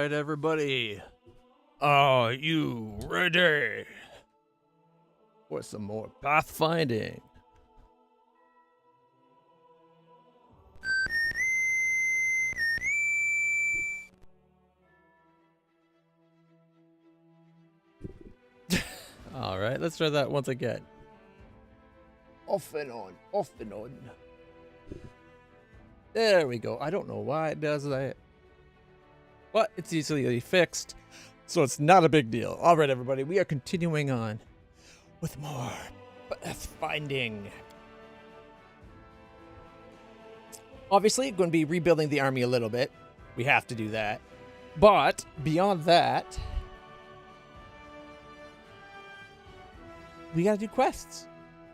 right, everybody. Are you ready for some more pathfinding? All right, let's try that once again. Off and on, off and on. There we go. I don't know why it does that, but it's easily fixed, so it's not a big deal. All right, everybody, we are continuing on with more pathfinding. Obviously, going to be rebuilding the army a little bit. We have to do that. But beyond that, we got to do quests.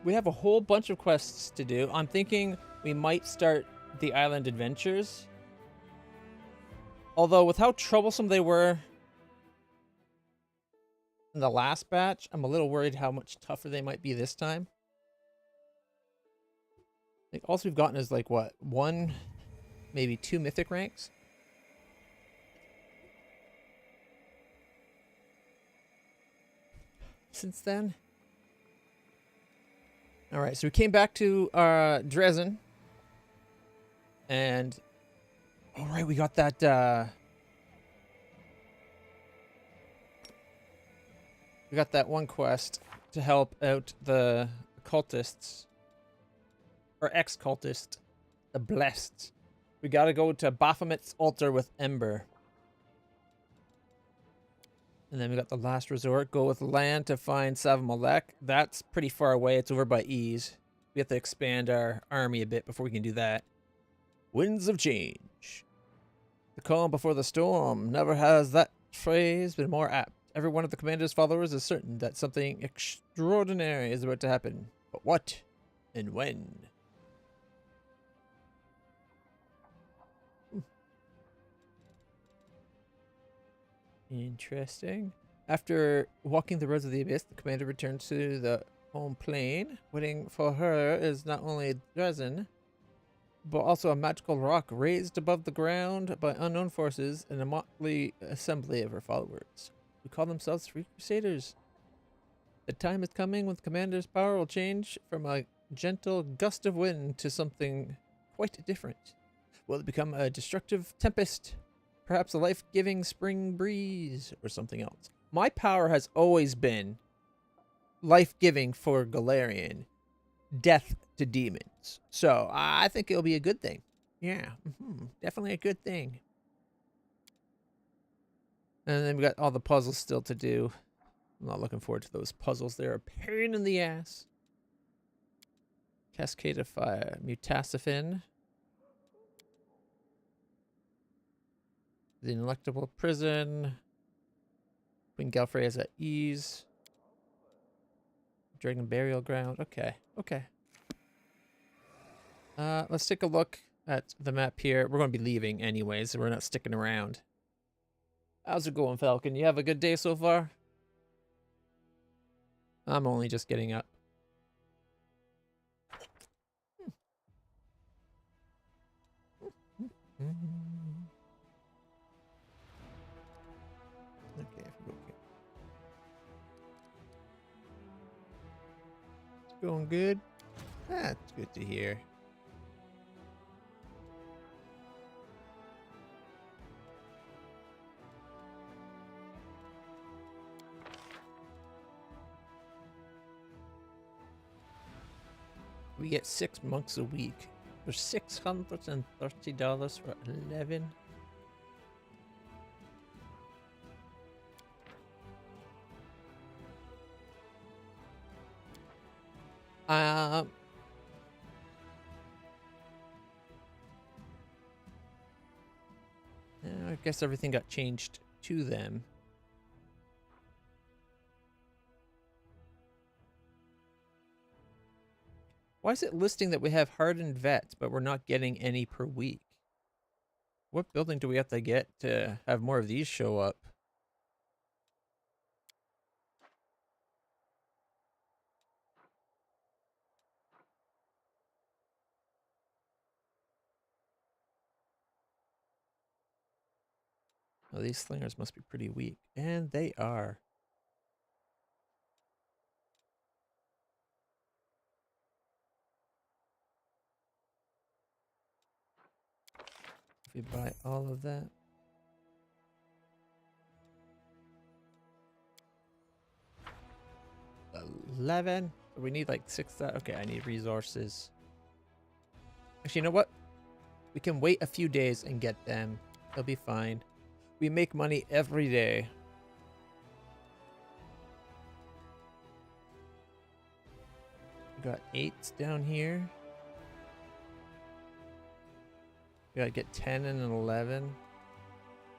We have a whole bunch of quests to do. I'm thinking we might start the island adventures. Although with how troublesome they were in the last batch, I'm a little worried how much tougher they might be this time. I think all we've gotten is like what, 1, maybe 2 mythic ranks. Since then. All right, so we came back to Dresden. And all right, we got that we got that one quest to help out the cultists. Or ex-cultist, the Blessed. We gotta go to Baphomet's altar with Ember. And then we got the last resort. Go with land to find Savmalek. That's pretty far away. It's over by Ease. We have to expand our army a bit before we can do that. Winds of change. The calm before the storm. Never has that phrase been more apt. Every one of the commander's followers is certain that something extraordinary is about to happen. But what and when? Interesting. After walking the roads of the abyss, the commander returns to the home plane. Waiting for her is not only Dresden, but also a magical rock raised above the ground by unknown forces and a motley assembly of her followers, who call themselves Three Crusaders. The time is coming when the commander's power will change from a gentle gust of wind to something quite different. Will it become a destructive tempest? Perhaps a life-giving spring breeze or something else. My power has always been life-giving for Galarian, death to demons. So I think it'll be a good thing. Yeah, definitely a good thing. And then we got all the puzzles still to do. I'm not looking forward to those puzzles. They're a pain in the ass. Cascade of Fire, Mutasiphin. The Ineluctable Prison. Queen Galfrey is at Ease. Dragon Burial Ground. Okay. Let's take a look at the map here. We're going to be leaving anyways, so we're not sticking around. How's it going, Falcon? You have a good day so far? I'm only just getting up. Okay. It's going good. That's good to hear. We get 6 monks a week for $630 for 11. I guess everything got changed to them. Why is it listing that we have hardened vets, but we're not getting any per week? What building do we have to get to have more of these show up? Oh, these slingers must be pretty weak. And they are. If we buy all of that. 11. We need like 6. Okay, I need resources. Actually, you know what? We can wait a few days and get them. They'll be fine. We make money every day. We got 8s down here. We gotta get 10 and an 11.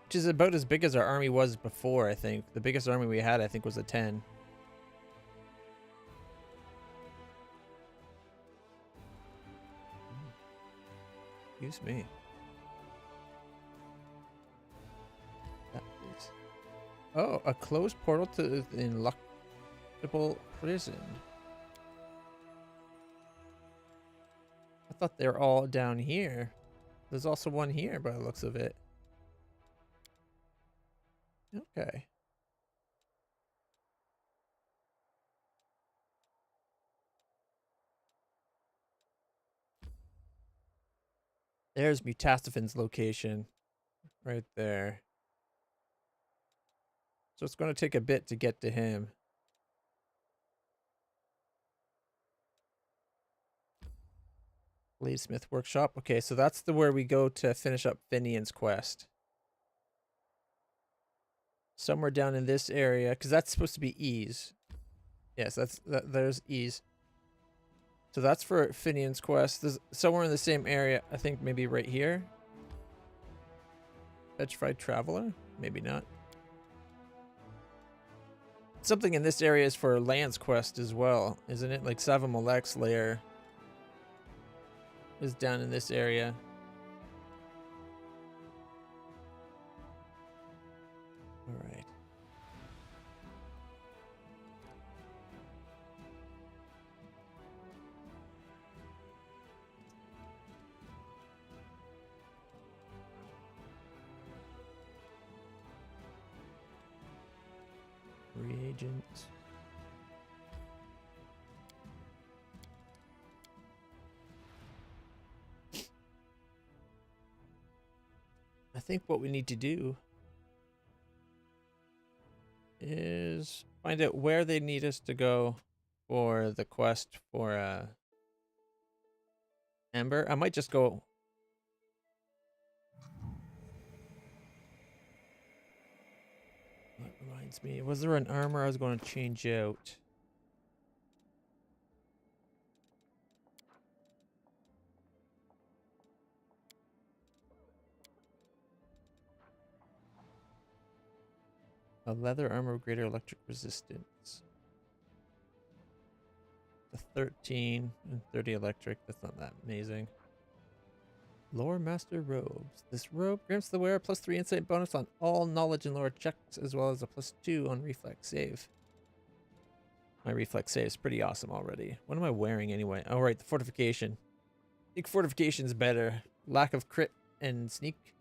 Which is about as big as our army was before, I think. The biggest army we had, I think, was a 10. Excuse me. That is... Oh, a closed portal to the ineluctable prison. I thought they were all down here. There's also one here by the looks of it. Okay. There's Mutastaphin's location. Right there. So it's going to take a bit to get to him. Bladesmith Workshop. Okay, so that's where we go to finish up Finian's quest. Somewhere down in this area, because that's supposed to be ease. Yes, there's ease. So that's for Finian's quest. There's somewhere in the same area, I think maybe right here. Petrified Traveler? Maybe not. Something in this area is for Lance quest as well, isn't it? Like Savamolek's lair is down in this area. All right. Reagents. I think what we need to do is find out where they need us to go for the quest for Ember. I might just go. That reminds me, was there an armor I was going to change out? A leather armor with greater electric resistance. The 13 and 30 electric. That's not that amazing. Lore Master Robes. This robe grants the wearer +3 insight bonus on all knowledge and lore checks, as well as a +2 on reflex save. My reflex save is pretty awesome already. What am I wearing anyway? Oh, right, the fortification. I think fortification's better. Lack of crit and sneak.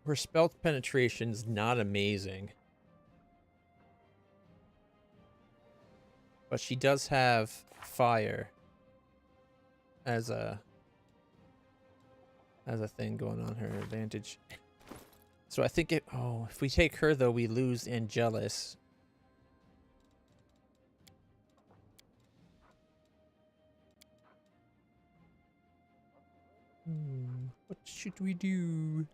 Her stealth penetration's not amazing. But she does have fire as a thing going on her advantage. So I think if we take her though, we lose Angelus. What should we do?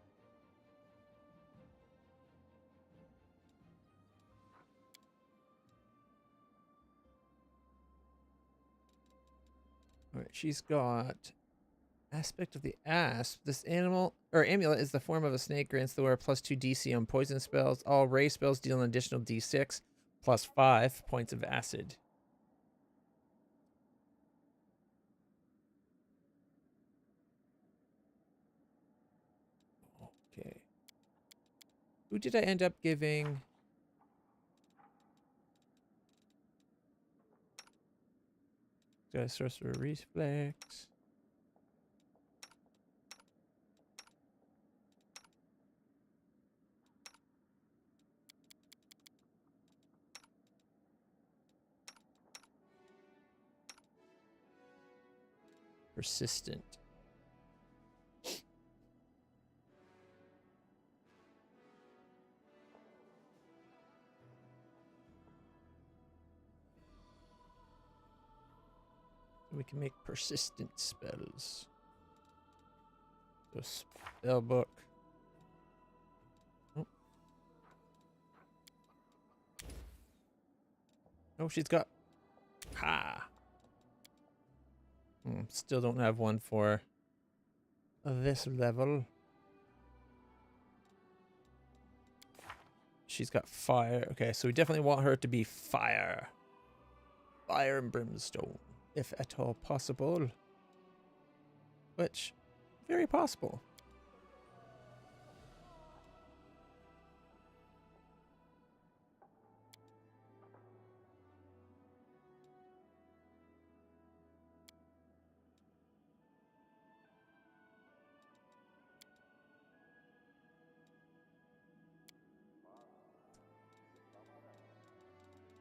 Alright, she's got Aspect of the Asp. This animal or amulet is the form of a snake, grants the wearer +2 DC on poison spells. All ray spells deal an additional D6 +5 points of acid. Who did I end up giving? Got a sorcerer reflex. Persistent. We can make persistent spells. So spell book. Oh. Oh, she's got. Ha. Still don't have one for this level. She's got fire. Okay, so we definitely want her to be fire. Fire and brimstone, if at all possible. Which, very possible.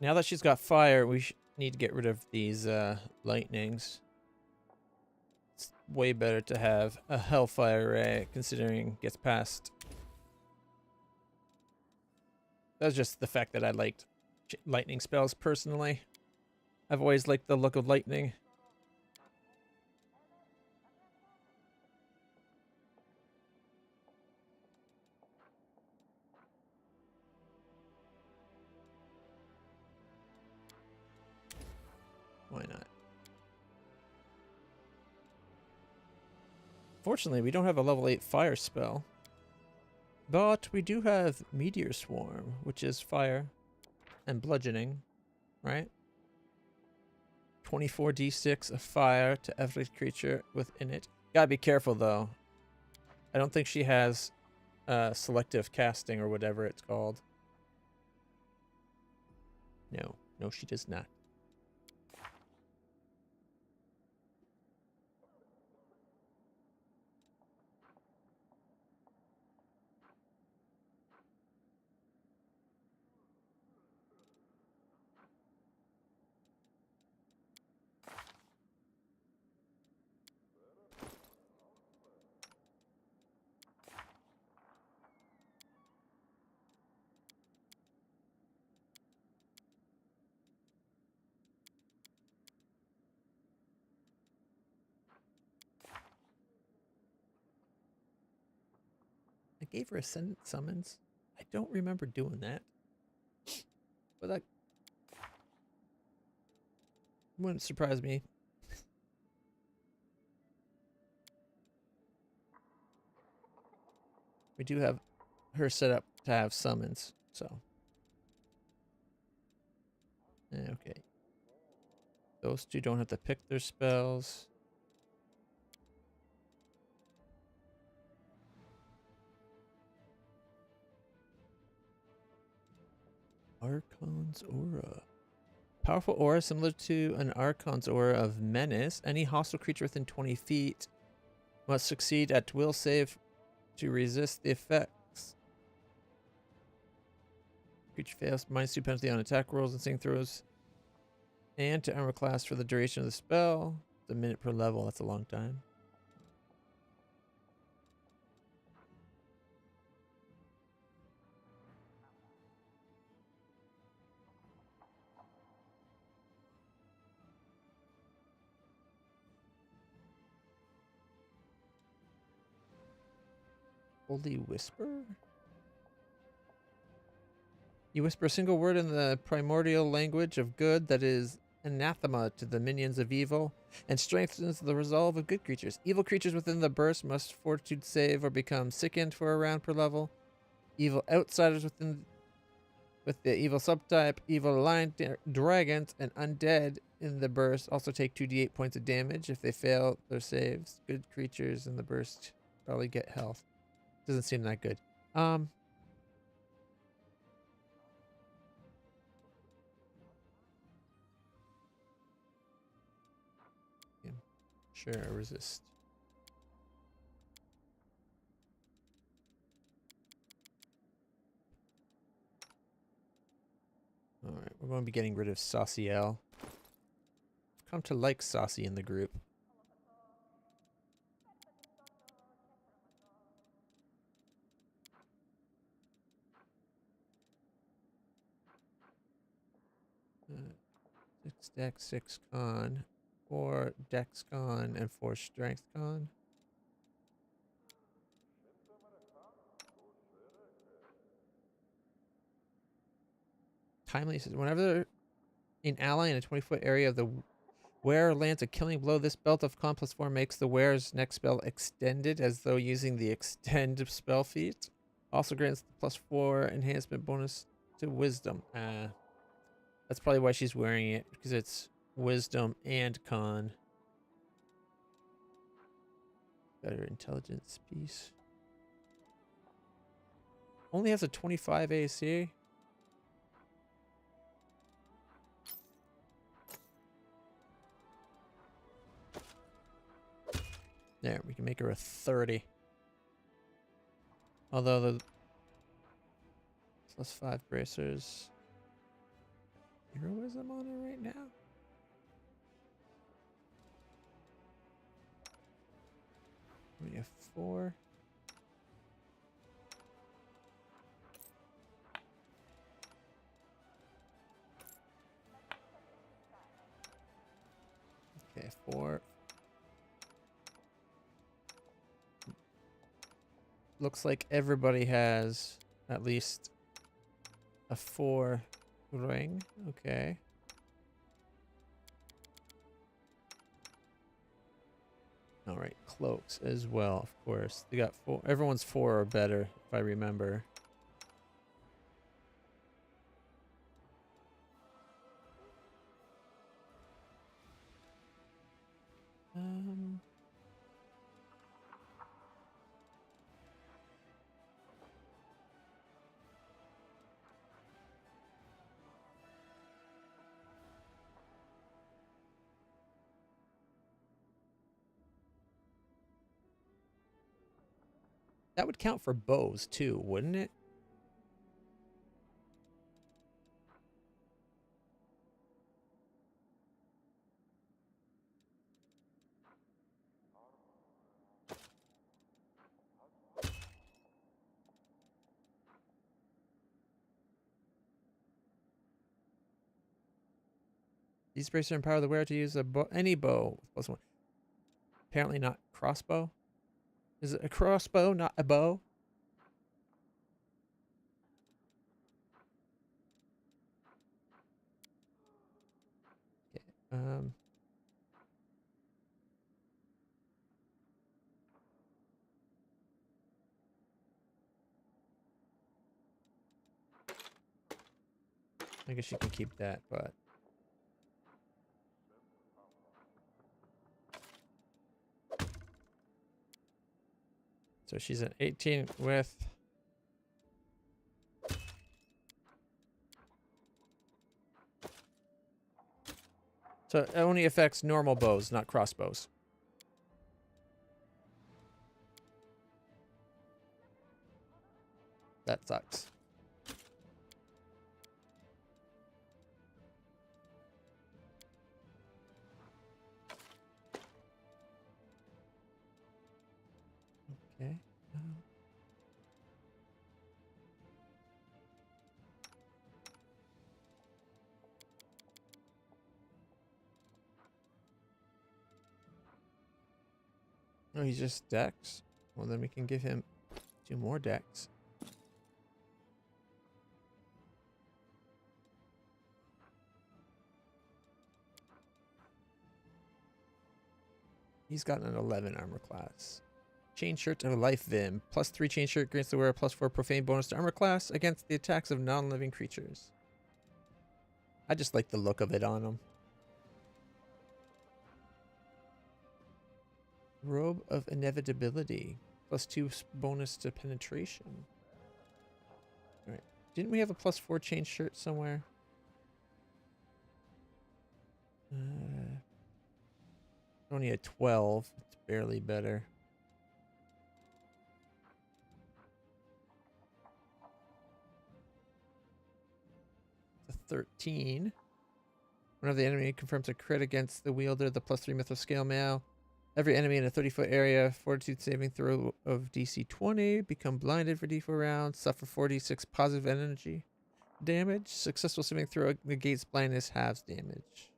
Now that she's got fire, we need to get rid of these lightnings. It's way better to have a hellfire ray, considering it gets past. That's just the fact that I liked lightning spells personally. I've always liked the look of lightning. Why not? Fortunately, we don't have a level 8 fire spell. But we do have Meteor Swarm, which is fire and bludgeoning, right? 24d6 of fire to every creature within it. Gotta be careful, though. I don't think she has selective casting or whatever it's called. No, she does not. I gave her Ascendant Summons. I don't remember doing that. But that wouldn't surprise me. We do have her set up to have summons, so. Okay. Those two don't have to pick their spells. Archon's Aura. Powerful aura similar to an Archon's Aura of Menace. Any hostile creature within 20 feet must succeed at will save to resist the effects. Creature fails -2 penalty on attack rolls and saving throws. And to armor class for the duration of the spell. It's a minute per level. That's a long time. Holy Whisper? You whisper a single word in the primordial language of good that is anathema to the minions of evil and strengthens the resolve of good creatures. Evil creatures within the burst must fortitude save or become sickened for a round per level. Evil outsiders with the evil subtype, evil aligned dragons, and undead in the burst also take 2d8 points of damage if they fail their saves. Good creatures in the burst probably get health. Doesn't seem that good. sure I resist. Alright, we're going to be getting rid of Saucy L. Come to like Saucy in the group. Uh, 6 dex, 6 con, 4 dex con, and 4 strength con. Timely says, whenever an ally in a 20-foot area of the wearer lands a killing blow, this belt of con +4 makes the wearer's next spell extended as though using the extend spell feat. Also grants the +4 enhancement bonus to wisdom. That's probably why she's wearing it, because it's wisdom and con. Better intelligence piece. Only has a 25 AC. There, we can make her a 30. Although the +5 bracers. Heroism on her right now? We have 4. Okay, 4. Looks like everybody has at least a 4 ring. Okay. All right, cloaks as well, of course. They got 4. Everyone's 4 or better, if I remember. That would count for bows too, wouldn't it? These bracers empower the wearer to use any bow with +1. Apparently not crossbow. Is it a crossbow, not a bow? Okay. I guess you can keep that, but so she's an 18 with so it only affects normal bows, not crossbows. That sucks. Okay. Oh, he's just dex. Well, then we can give him 2 more dex. He's got an 11 armor class. Chain shirt and a life vim. +3 chain shirt grants the wearer +4 profane bonus to armor class against the attacks of non-living creatures. I just like the look of it on him. Robe of inevitability. +2 bonus to penetration. Alright. Didn't we have a +4 chain shirt somewhere? Only a 12. It's barely better. It's a 13. Whenever the enemy confirms a crit against the wielder, the +3 mythril scale mail. Every enemy in a 30-foot area, fortitude saving throw of DC 20, become blinded for D4 rounds, suffer 46 positive energy damage. Successful saving throw negates blindness, halves damage.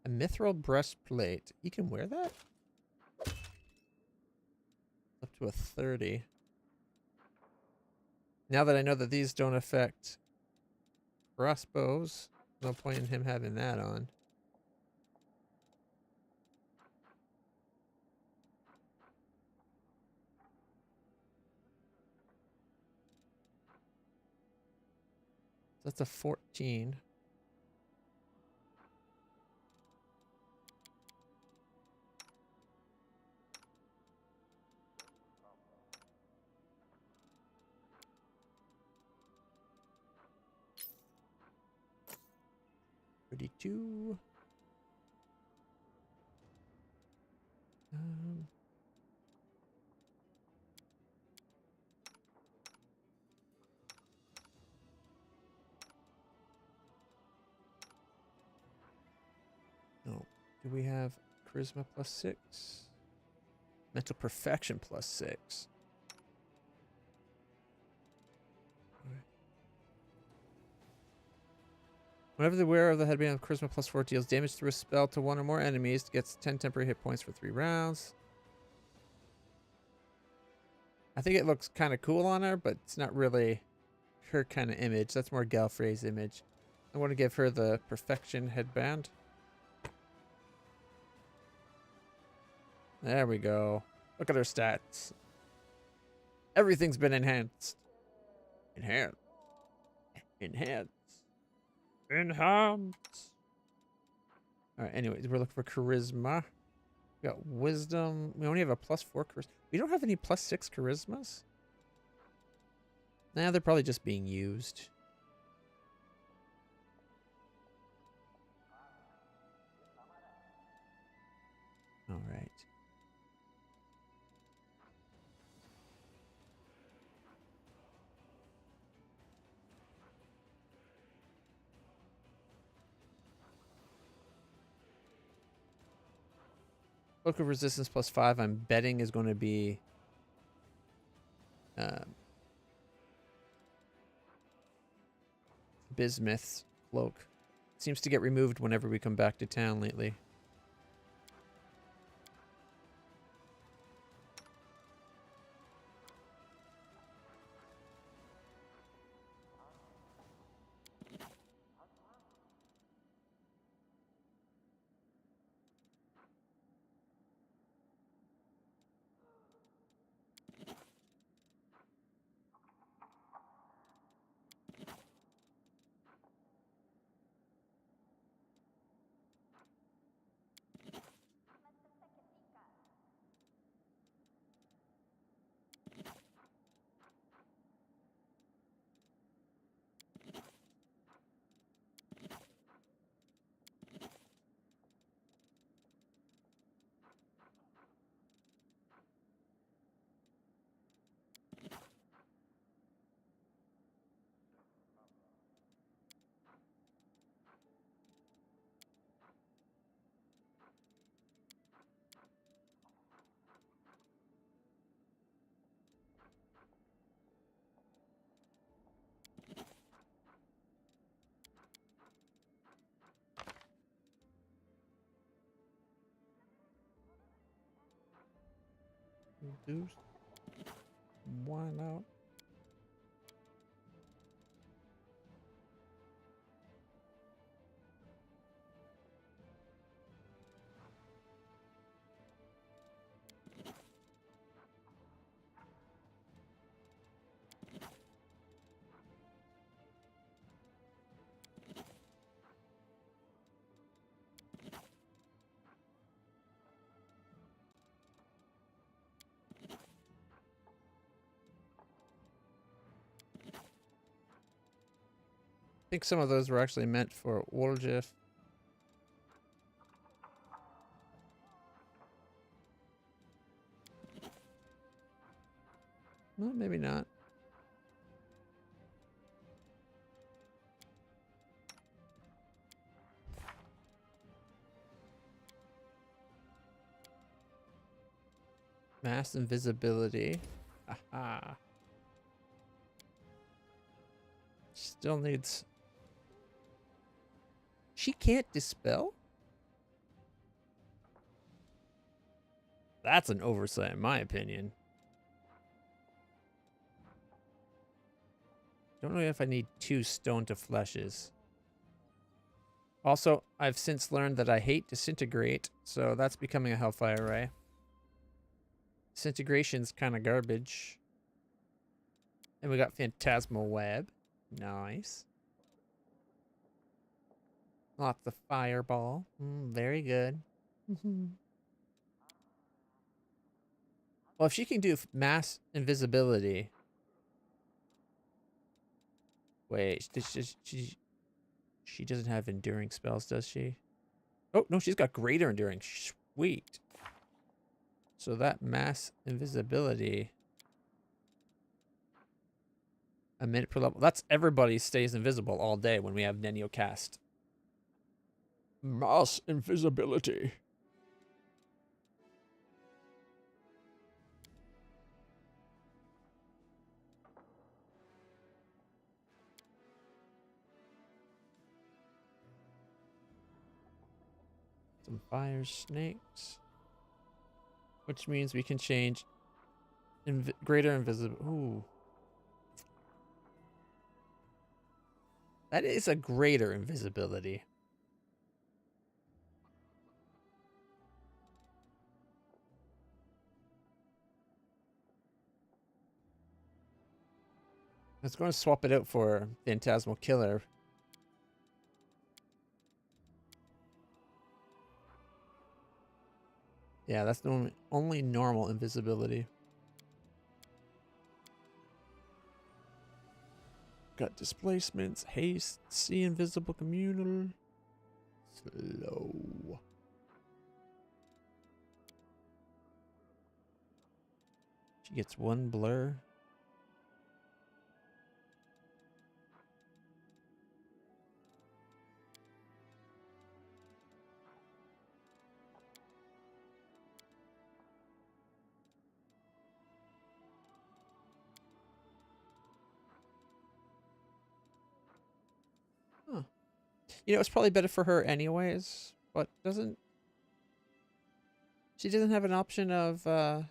A mithril breastplate. You can wear that? Up to a 30. Now that I know that these don't affect crossbows, no point in him having that on. That's a 14. $32. No. Do we have charisma +6? Mental perfection +6. Whenever the wearer of the headband of charisma +4 deals damage through a spell to one or more enemies, gets 10 temporary hit points for 3 rounds. I think it looks kind of cool on her, but it's not really her kind of image. That's more Galfrey's image. I want to give her the perfection headband. There we go. Look at her stats. Everything's been enhanced. Enhance. Enhance. Enhance. Alright, anyways, we're looking for charisma. We got wisdom. We only have a +4 charisma. We don't have any +6 charismas? Nah, they're probably just being used. Alright. Book of Resistance +5, I'm betting is going to be Bismuth's cloak. Seems to get removed whenever we come back to town lately. Do why not? think some of those were actually meant for Wolgif. Well, maybe not. Mass invisibility. Aha. Still needs... She can't dispel? That's an oversight in my opinion. Don't know if I need 2 stone to fleshes. Also, I've since learned that I hate disintegrate, so that's becoming a Hellfire Ray. Disintegration's kind of garbage. And we got Phantasmal Web. Nice. Lots of Fireball. Very good. Well, if she can do mass invisibility... Wait, she doesn't have enduring spells, does she? Oh, no, she's got greater enduring. Sweet. So that mass invisibility... A minute per level. That's everybody stays invisible all day when we have Nenio cast. Mass invisibility. Some fire snakes. Which means we can change greater invisibility. Ooh. That is a greater invisibility. I was going to swap it out for Phantasmal Killer. Yeah, that's the only normal invisibility. Got displacements, haste, see invisible communal, slow. She gets 1 blur. Huh. You know, it's probably better for her anyways, but she doesn't have an option of the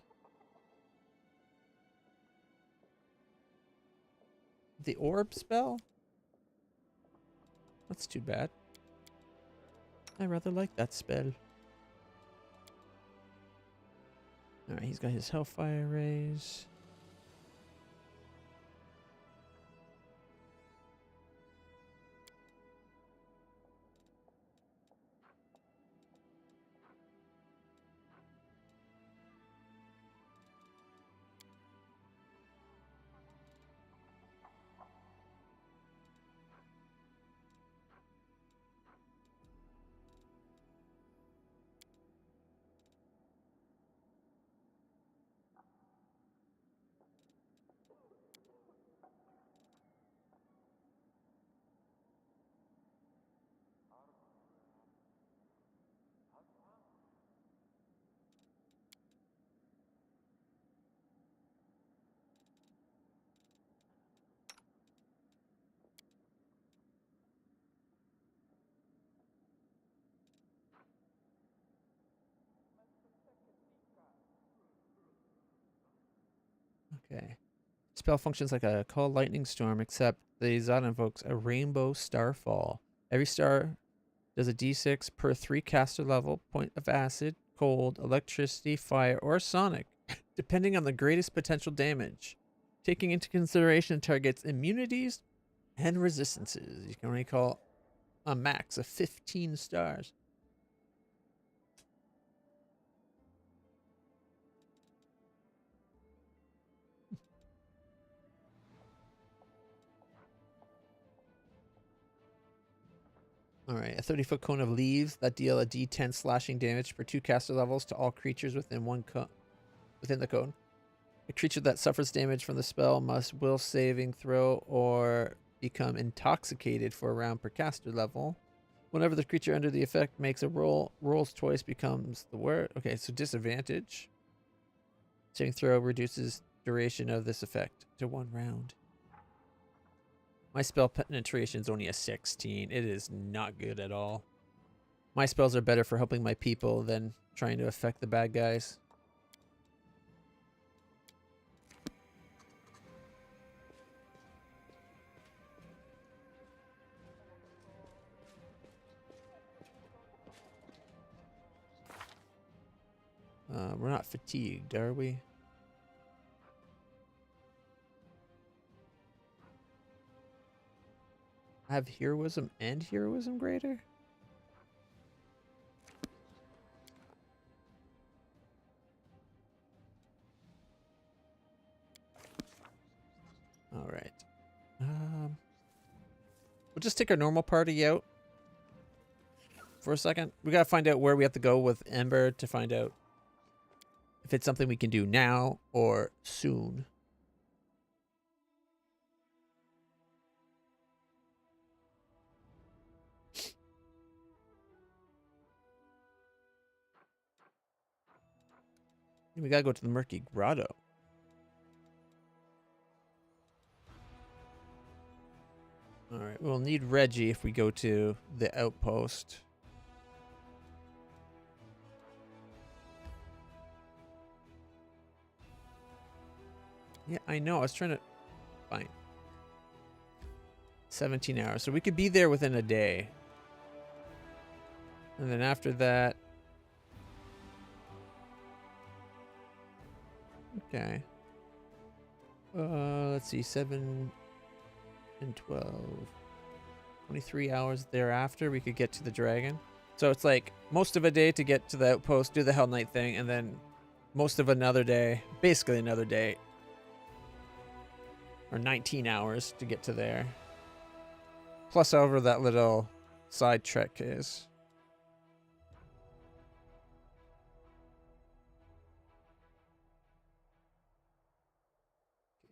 orb spell? That's too bad. I rather like that spell. Alright, he's got his Hellfire Rays. Okay. Spell functions like a Call Lightning Storm, except the Zod invokes a Rainbow Starfall. Every star does a d6 per 3 caster level, point of acid, cold, electricity, fire, or sonic, depending on the greatest potential damage. Taking into consideration target's immunities and resistances. You can only call a max of 15 stars. All right, a 30-foot cone of leaves that deal a d10 slashing damage per 2 caster levels to all creatures within within the cone. A creature that suffers damage from the spell must will saving throw or become intoxicated for a round per caster level. Whenever the creature under the effect makes a rolls twice becomes the word. Okay, so disadvantage. Saving throw reduces duration of this effect to 1 round. My spell penetration is only a 16. It is not good at all. My spells are better for helping my people than trying to affect the bad guys. We're not fatigued, are we? I have heroism and heroism greater? All right. We'll just take our normal party out for a second. We gotta find out where we have to go with Ember to find out if it's something we can do now or soon. We gotta go to the Murky Grotto. Alright, we'll need Reggie if we go to the outpost. Yeah, I know. I was trying to... Fine. 17 hours. So we could be there within a day. And then after that... Okay. Let's see. 7 and 12. 23 hours thereafter, we could get to the dragon. So it's like most of a day to get to the outpost, do the Hell Knight thing, and then most of another day, basically another day, or 19 hours to get to there. Plus however that little side trek is.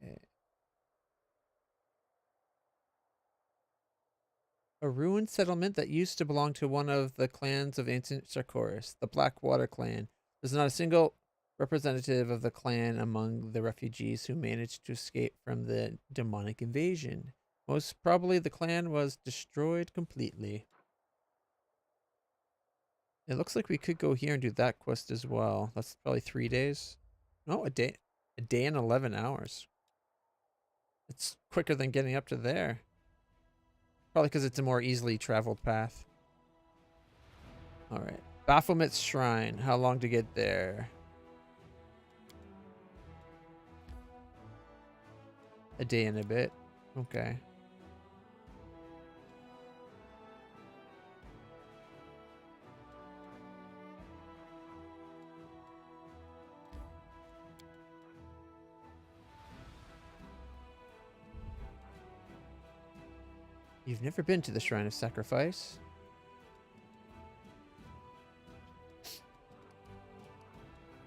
Okay. A ruined settlement that used to belong to one of the clans of ancient Sarkoris, the WotR clan. There's not a single representative of the clan among the refugees who managed to escape from the demonic invasion. Most probably the clan was destroyed completely. It looks like we could go here and do that quest as well. That's probably 3 days. No, a day. A day and 11 hours. It's quicker than getting up to there. Probably because it's a more easily traveled path. Alright. Baphomet's Shrine. How long to get there? A day and a bit. Okay. You've never been to the Shrine of Sacrifice?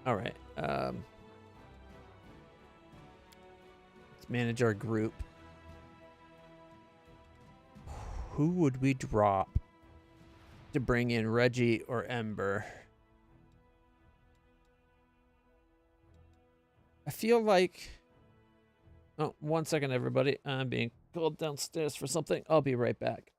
Alright. Let's manage our group. Who would we drop to bring in Reggie or Ember? I feel like... Oh, 1 second, everybody. I'm being called downstairs for something. I'll be right back.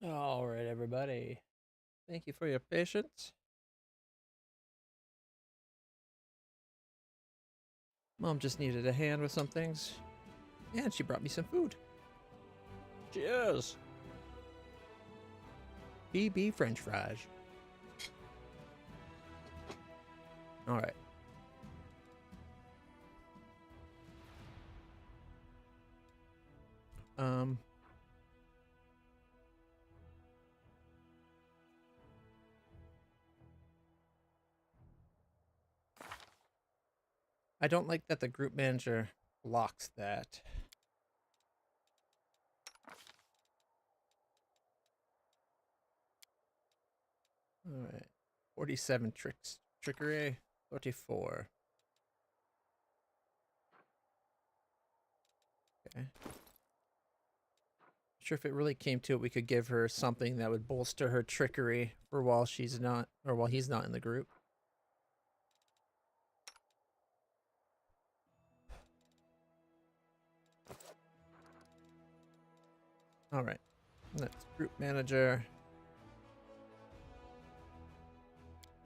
All right, everybody. Thank you for your patience. Mom just needed a hand with some things, and she brought me some food. Cheers! PB French fries. All right. I don't like that the group manager blocks that. All right. 47 trickery, 34. Okay. Sure, if it really came to it, we could give her something that would bolster her trickery for while she's not, or while he's not in the group. All right. That's group manager.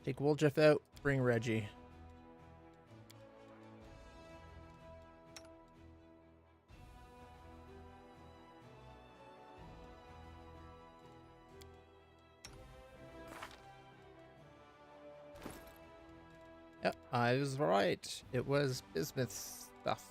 Take Wooljeff out. Bring Reggie. Yep, I was right. It was bismuth stuff.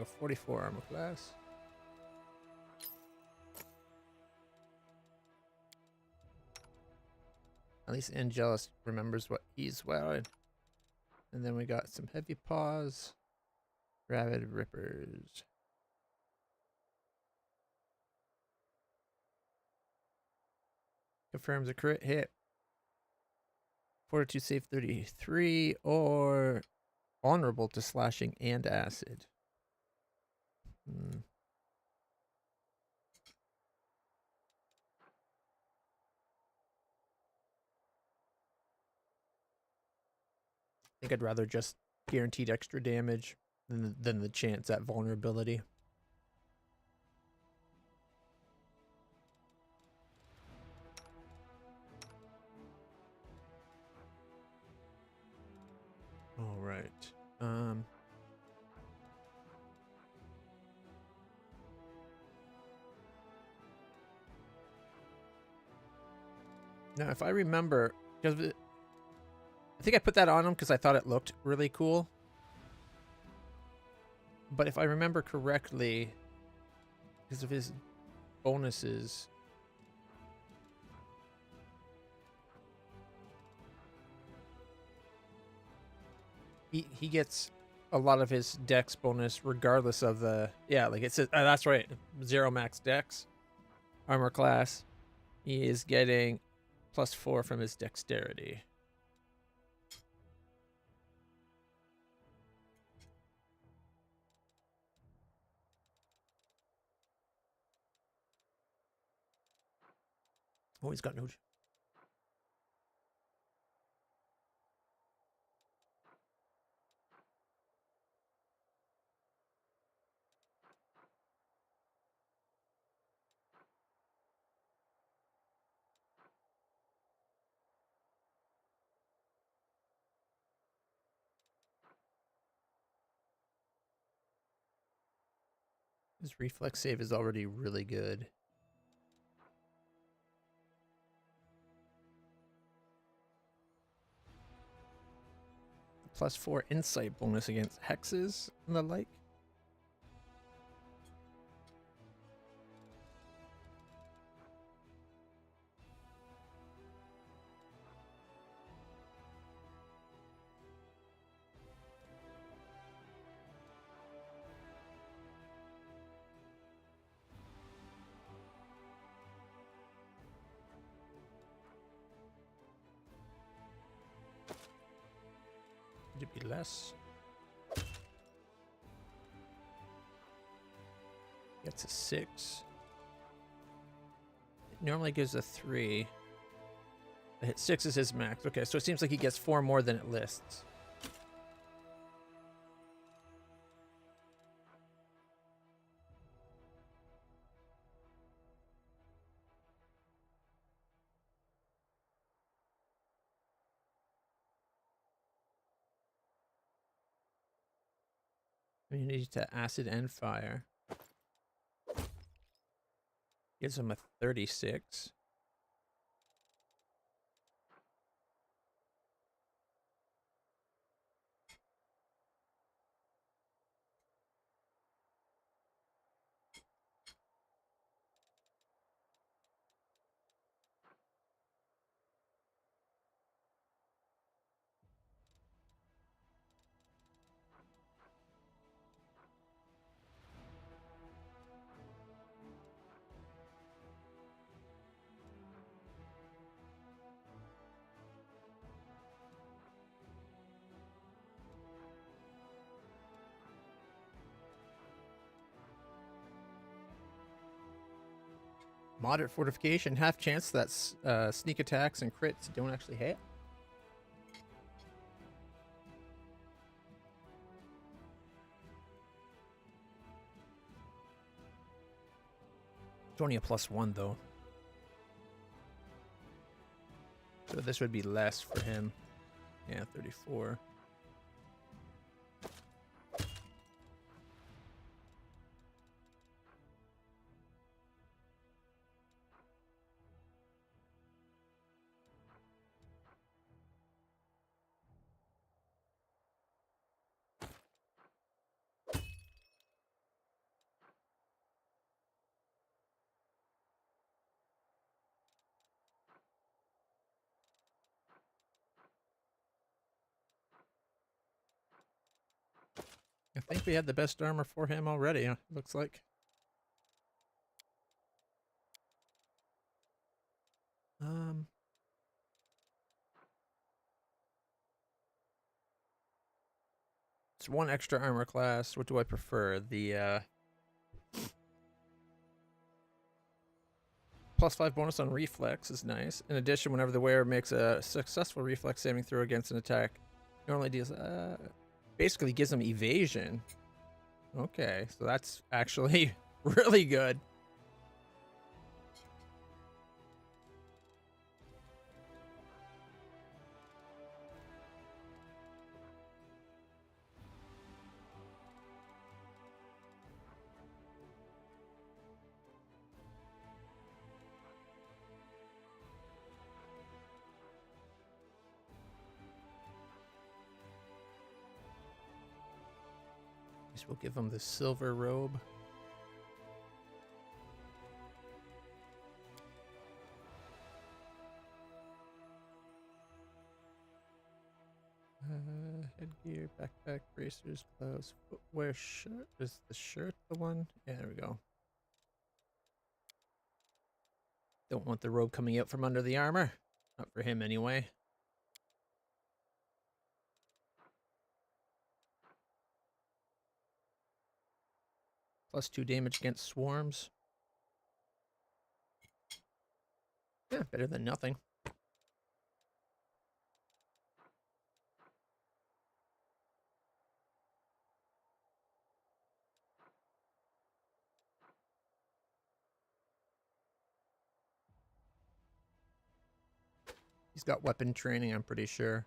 go, 44 armor class. At least Angelus remembers what he's wearing. And then we got some heavy paws, rabid rippers. Confirms a crit hit. Fortitude save 33 or vulnerable to slashing and acid. I think I'd rather just guaranteed extra damage than the chance at vulnerability. All right. Now, if I remember, because I think I put that on him because I thought it looked really cool. But if I remember correctly, because of his bonuses, he gets a lot of his dex bonus regardless of the, yeah, like it says, that's right, 0 max dex armor class. He is getting +4 from his dexterity. Oh, he's got no. His reflex save is already really good. +4 insight bonus against hexes and the like. Would it be less? Gets a 6. It normally gives a 3. 6 is his max. Okay, so it seems like he gets 4 more than it lists. Immunity to acid and fire. Gives him a 36. Moderate fortification, half chance that sneak attacks and crits don't actually hit. It's only a +1 though. So this would be less for him. Yeah, 34. think we had the best armor for him already, looks like. It's one extra armor class. What do I prefer? The +5 bonus on reflex is nice. In addition, whenever the wearer makes a successful reflex saving throw against an attack, normally deals basically gives them evasion. Okay, so that's actually really good. Guess we'll give him the silver robe. Headgear, backpack, bracers, gloves, footwear, shirt. Is the shirt the one? Yeah, there we go. Don't want the robe coming out from under the armor. Not for him anyway. +2 damage against swarms. Yeah, better than nothing. He's got weapon training, I'm pretty sure.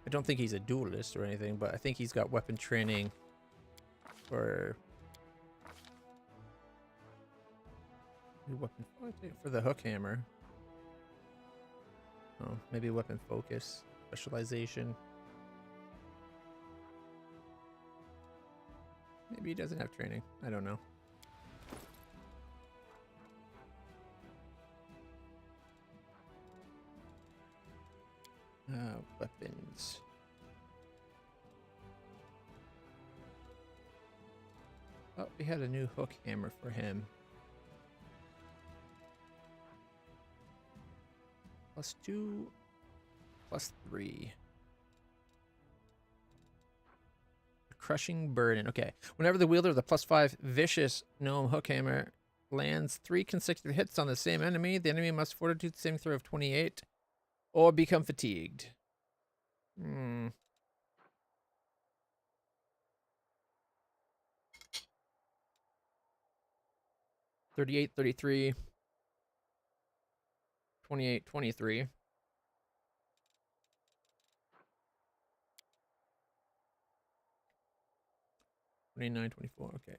I don't think he's a duelist or anything, but I think he's got weapon training for weapon for the hook hammer. Oh, maybe weapon focus, specialization. Maybe he doesn't have training. I don't know. Weapons. Oh, we had a new hook hammer for him. +2, +3. Crushing burden. Okay. Whenever the wielder of the +5 vicious gnome hook hammer lands 3 consecutive hits on the same enemy, the enemy must fortitude saving throw of 28 or become fatigued. 38, 33, 28, 23. 29, 24. Okay.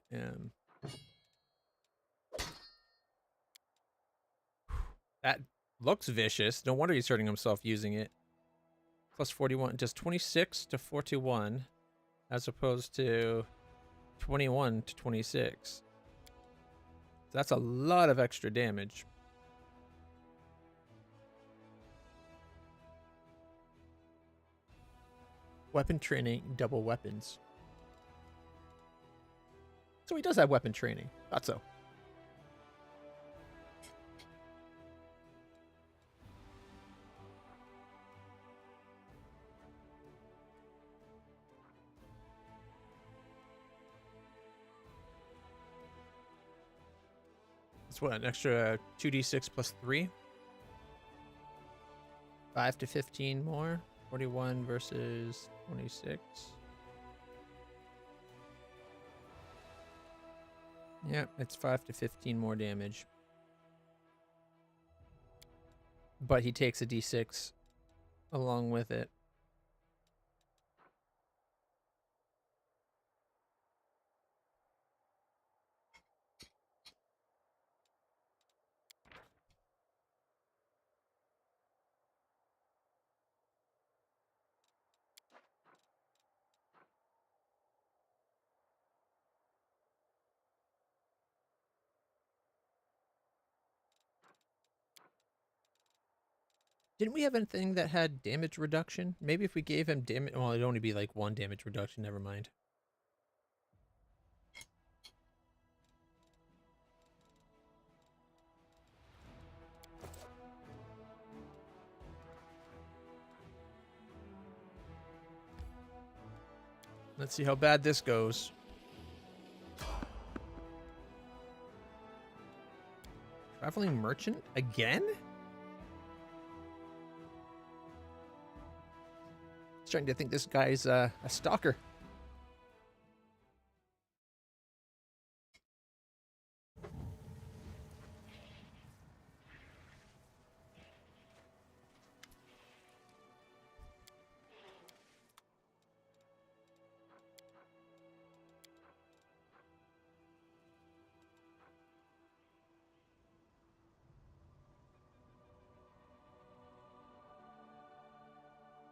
That looks vicious. No wonder he's hurting himself using it. +41, just 26 to 41, as opposed to 21 to 26. That's a lot of extra damage. Weapon training, double weapons. So he does have weapon training. Thought so. That's what, an extra 2d6 +3? 5 to 15 more. 41 versus 26. Yeah, it's 5 to 15 more damage. But he takes a d6 along with it. Didn't we have anything that had damage reduction? Maybe if we gave him damage... Well, it'd only be like 1 damage reduction. Never mind. Let's see how bad this goes. Traveling merchant again? Starting to think this guy's a stalker.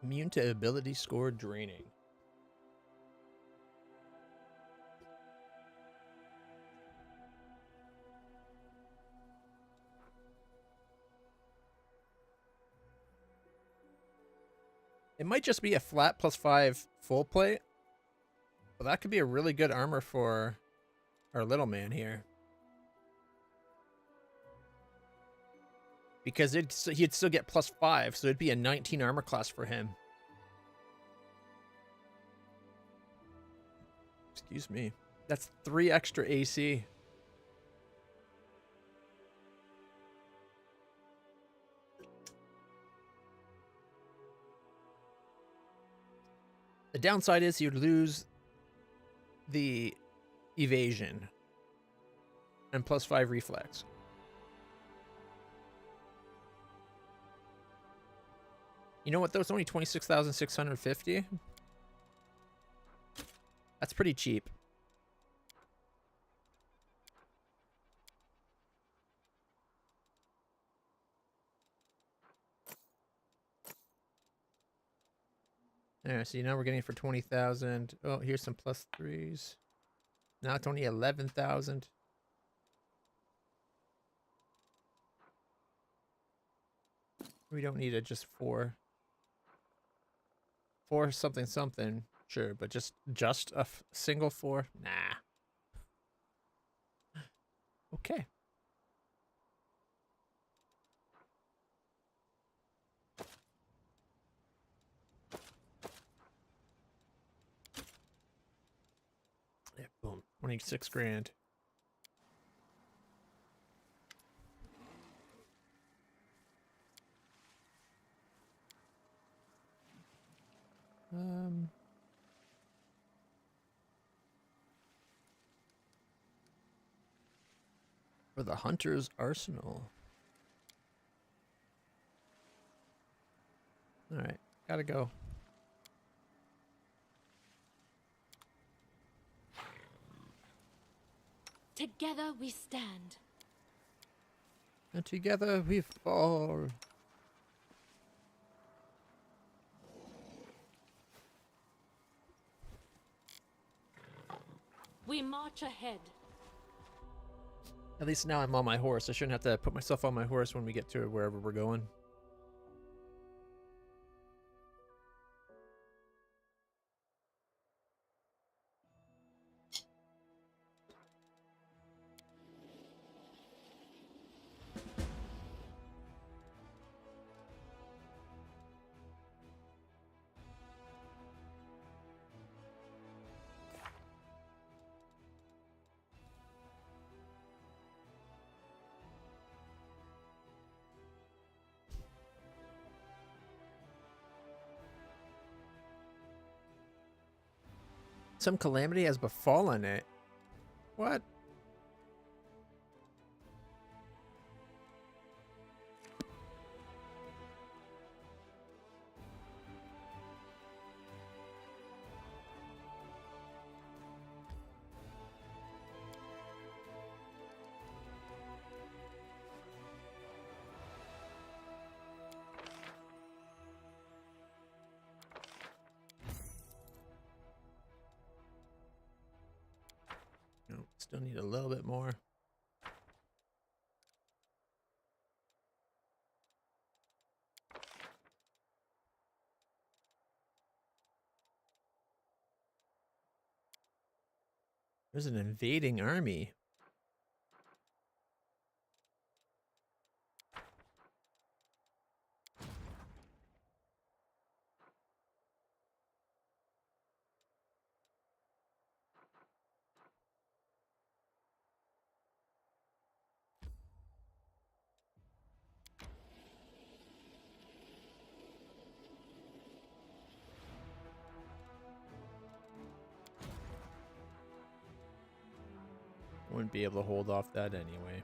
Immune to ability score draining. It might just be a flat +5 full plate. But that could be a really good armor for our little man here. Because he'd still get +5, so it'd be a 19 armor class for him. Excuse me. That's 3 extra AC. The downside is you'd lose the evasion and +5 reflex. You know what, though? It's only 26,650. That's pretty cheap. There, see, now we're getting it for 20,000. Oh, here's some +3s. Now it's only 11,000. We don't need it, just 4. 4 something something, sure, but just a single 4? Nah. Okay. Yeah, boom. 26 grand. For the Hunter's Arsenal. Alright, gotta go. Together we stand. And together we fall. We march ahead. At least now I'm on my horse. I shouldn't have to put myself on my horse when we get to wherever we're going. Some calamity has befallen it. What? No, still need a little bit more. There's an invading army. Wouldn't be able to hold off that anyway.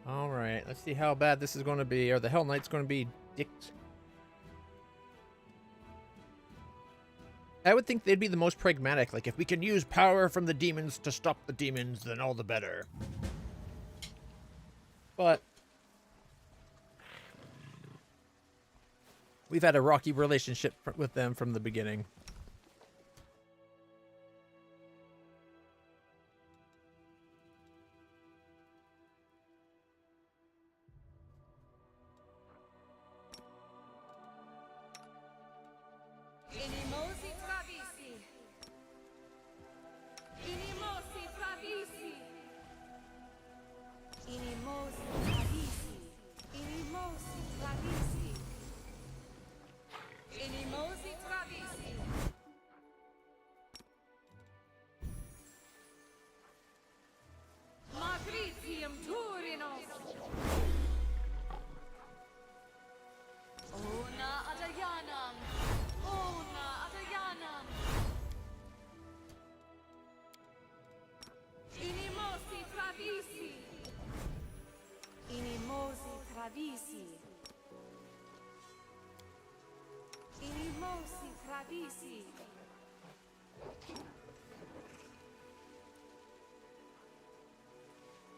All right, let's see how bad this is going to be. Or the Hell Knight's going to be dicked. I would think they'd be the most pragmatic. Like, if we can use power from the demons to stop the demons, then all the better. But we've had a rocky relationship with them from the beginning.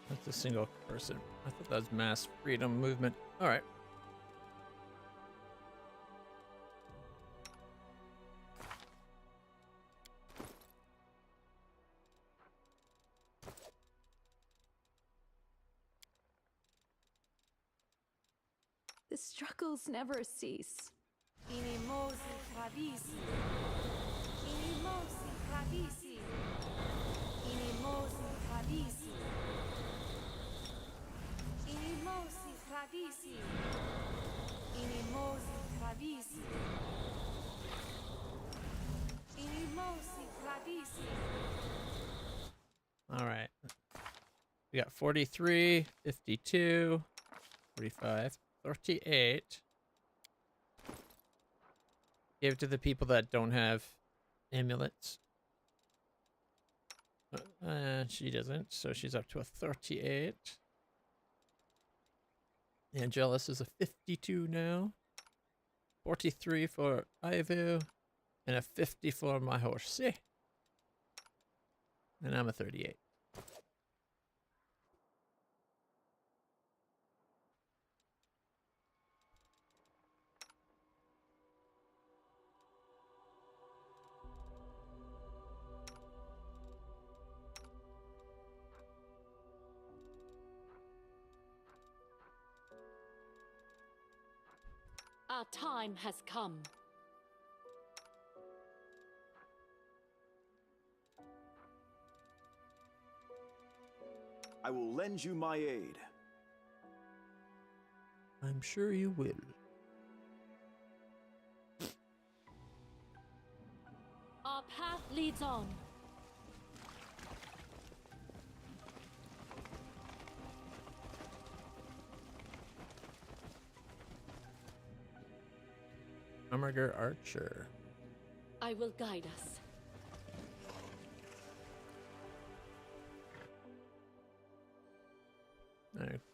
That's a single person. I thought that was mass freedom movement. All right. The struggles never cease. Inimosi Pravisi. Inimosi Pravisi. Inimosi Pravisi. Inimosi Pravisi. Inimosi Pravisi. Inimosi Pravisi. All right. We got 43, 52, 45, 38. Give it to the people that don't have amulets. She doesn't, so she's up to a 38. Angelus is a 52 now. 43 for Ivu. And a 50 for my horse. And I'm a 38. Our time has come. I will lend you my aid. I'm sure you will. Our path leads on. Hamburger Archer. I will guide us.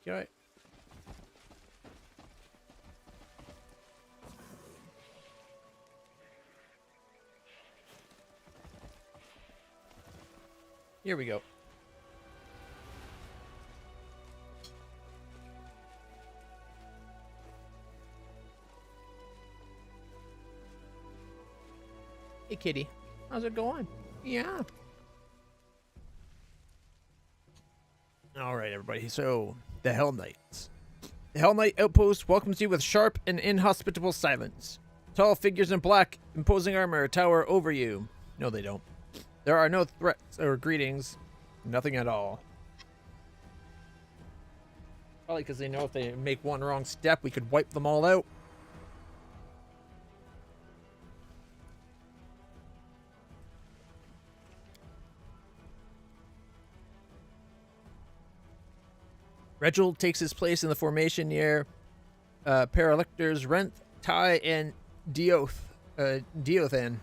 Okay. Here we go. Hey, kitty. How's it going? Yeah. All right, everybody. So, the Hell Knights. The Hell Knight outpost welcomes you with sharp and inhospitable silence. Tall figures in black, imposing armor tower over you. No, they don't. There are no threats or greetings. Nothing at all. Probably because they know if they make one wrong step, we could wipe them all out. Reginald takes his place in the formation near Paralictors, Renth, Tai, and Diothan.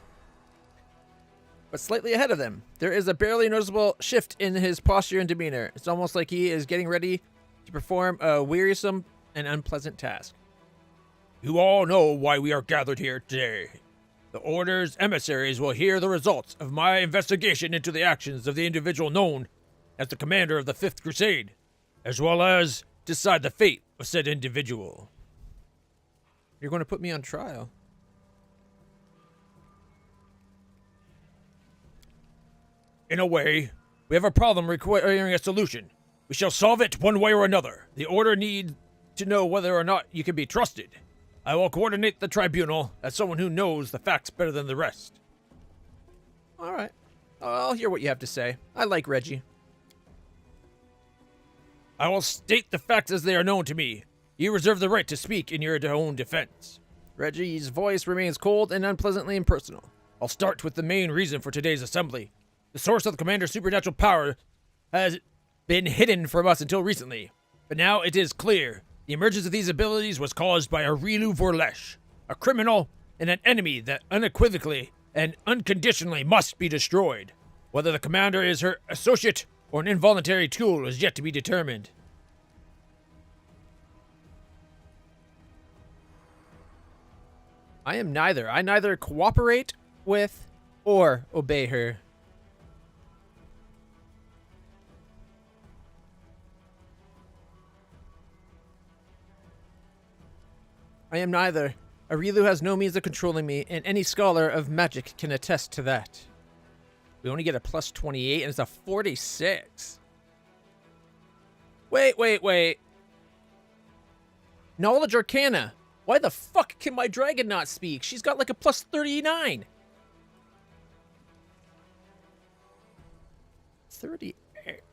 But slightly ahead of them, there is a barely noticeable shift in his posture and demeanor. It's almost like he is getting ready to perform a wearisome and unpleasant task. You all know why we are gathered here today. The Order's emissaries will hear the results of my investigation into the actions of the individual known as the commander of the Fifth Crusade, as well as decide the fate of said individual. You're going to put me on trial. In a way, we have a problem requiring a solution. We shall solve it one way or another. The Order needs to know whether or not you can be trusted. I will coordinate the tribunal as someone who knows the facts better than the rest. All right. I'll hear what you have to say. I like Reggie. I will state the facts as they are known to me. You reserve the right to speak in your own defense. Reggie's voice remains cold and unpleasantly impersonal. I'll start with the main reason for today's assembly. The source of the commander's supernatural power has been hidden from us until recently, but now it is clear. The emergence of these abilities was caused by Aurilu Vorlesh, a criminal and an enemy that unequivocally and unconditionally must be destroyed. Whether the commander is her associate or an involuntary tool is yet to be determined. I am neither. I neither cooperate with or obey her. I am neither. Aurilu has no means of controlling me, and any scholar of magic can attest to that. We only get a plus 28, and it's a 46. Wait. Knowledge Arcana. Why the fuck can my dragon not speak? She's got like a plus 39. 38.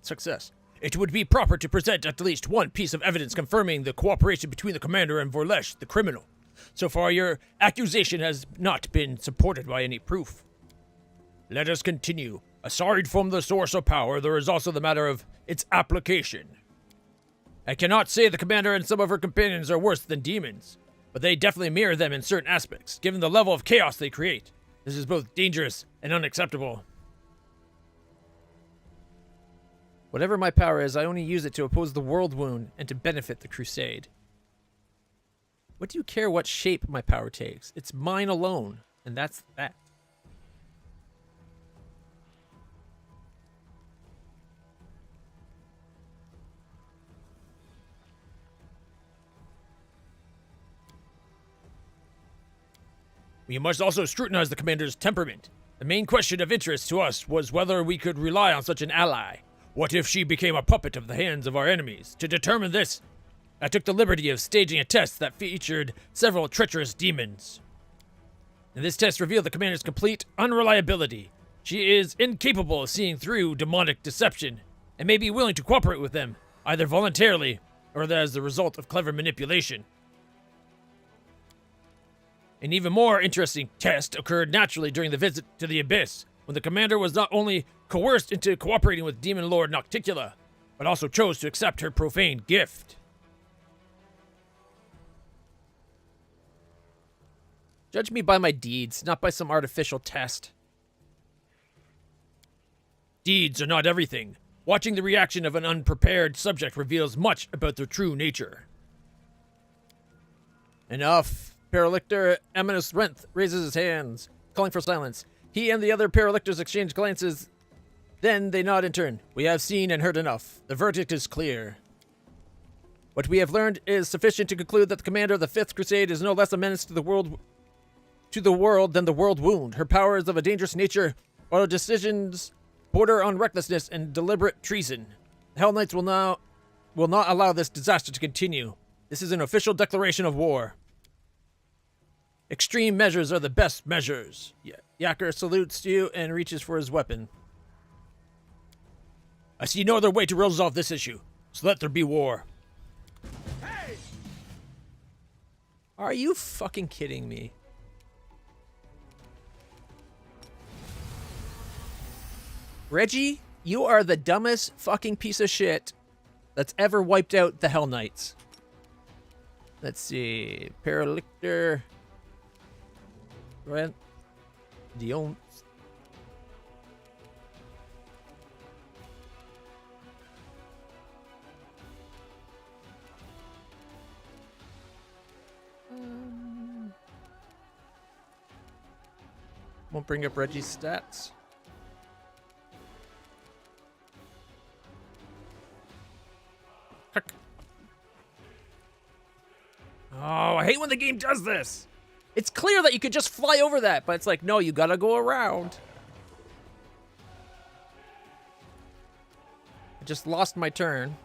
Success. It would be proper to present at least one piece of evidence confirming the cooperation between the commander and Vorlesh, the criminal. So far, your accusation has not been supported by any proof. Let us continue. Aside from the source of power, there is also the matter of its application. I cannot say the commander and some of her companions are worse than demons, but they definitely mirror them in certain aspects, given the level of chaos they create. This is both dangerous and unacceptable. Whatever my power is, I only use it to oppose the world wound and to benefit the crusade. What do you care what shape my power takes? It's mine alone, and that's that. We must also scrutinize the commander's temperament. The main question of interest to us was whether we could rely on such an ally. What if she became a puppet of the hands of our enemies? To determine this, I took the liberty of staging a test that featured several treacherous demons. And this test revealed the commander's complete unreliability. She is incapable of seeing through demonic deception, and may be willing to cooperate with them, either voluntarily or as the result of clever manipulation. An even more interesting test occurred naturally during the visit to the Abyss, when the commander was not only coerced into cooperating with Demon Lord Nocticula, but also chose to accept her profane gift. Judge me by my deeds, not by some artificial test. Deeds are not everything. Watching the reaction of an unprepared subject reveals much about their true nature. Enough. Paralictor Eminus Renth raises his hands, calling for silence. He and the other Paralictors exchange glances. Then they nod in turn. We have seen and heard enough. The verdict is clear. What we have learned is sufficient to conclude that the commander of the Fifth Crusade is no less a menace to the world to the world than the world wound. Her power is of a dangerous nature, while her decisions border on recklessness and deliberate treason. The Hell Knights will not allow this disaster to continue. This is an official declaration of war. Extreme measures are the best measures. Yacker salutes you and reaches for his weapon. I see no other way to resolve this issue, so let there be war. Hey! Are you fucking kidding me? Reggie, you are the dumbest fucking piece of shit that's ever wiped out the Hell Knights. Let's see. Paralictor. Right. Dion. Won't bring up Reggie's stats. Oh, I hate when the game does this. It's clear that you could just fly over that, but it's like, no, you gotta go around. I just lost my turn.